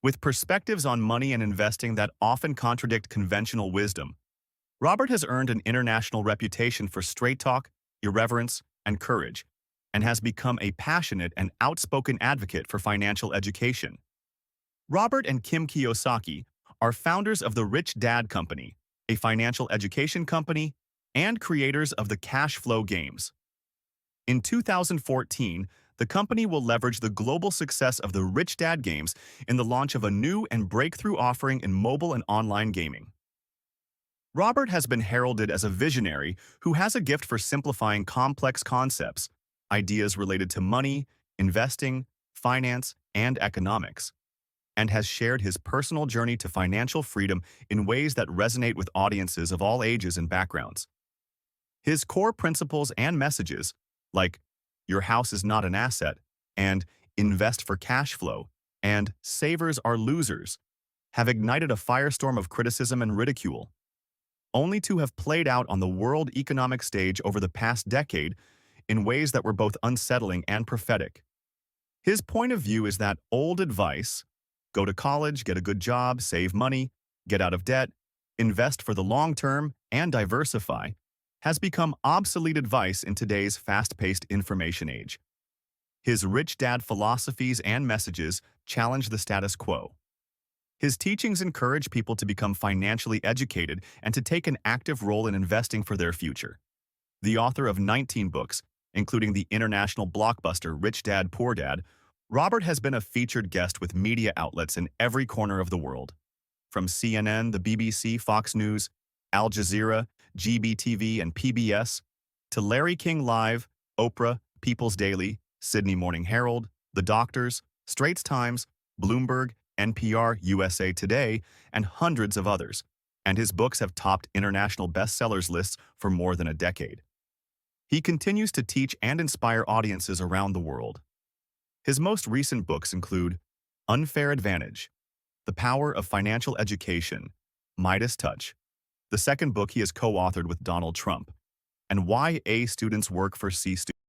With perspectives on money and investing that often contradict conventional wisdom, Robert has earned an international reputation for straight talk, irreverence, and courage, and has become a passionate and outspoken advocate for financial education. Robert and Kim Kiyosaki are founders of the Rich Dad Company, a financial education company, and creators of the cash flow games. In 2014, the company will leverage the global success of the Rich Dad games in the launch of a new and breakthrough offering in mobile and online gaming. Robert has been heralded as a visionary who has a gift for simplifying complex concepts, ideas related to money, investing, finance, and economics, and has shared his personal journey to financial freedom in ways that resonate with audiences of all ages and backgrounds. His core principles and messages, like "Your house is not an asset," and "Invest for cash flow," and "Savers are losers," have ignited a firestorm of criticism and ridicule, only to have played out on the world economic stage over the past decade in ways that were both unsettling and prophetic. His point of view is that old advice, go to college, get a good job, save money, get out of debt, invest for the long term, and diversify, has become obsolete advice in today's fast-paced information age. His Rich Dad philosophies and messages challenge the status quo. His teachings encourage people to become financially educated and to take an active role in investing for their future. The author of 19 books, including the international blockbuster Rich Dad, Poor Dad, Robert has been a featured guest with media outlets in every corner of the world. From CNN, the BBC, Fox News, Al Jazeera, GBTV, and PBS, to Larry King Live, Oprah, People's Daily, Sydney Morning Herald, The Doctors, Straits Times, Bloomberg, NPR, USA Today, and hundreds of others, and his books have topped international bestsellers lists for more than a decade. He continues to teach and inspire audiences around the world. His most recent books include Unfair Advantage, The Power of Financial Education, Midas Touch, the second book he has co-authored with Donald Trump, and Why A Students Work for C Students.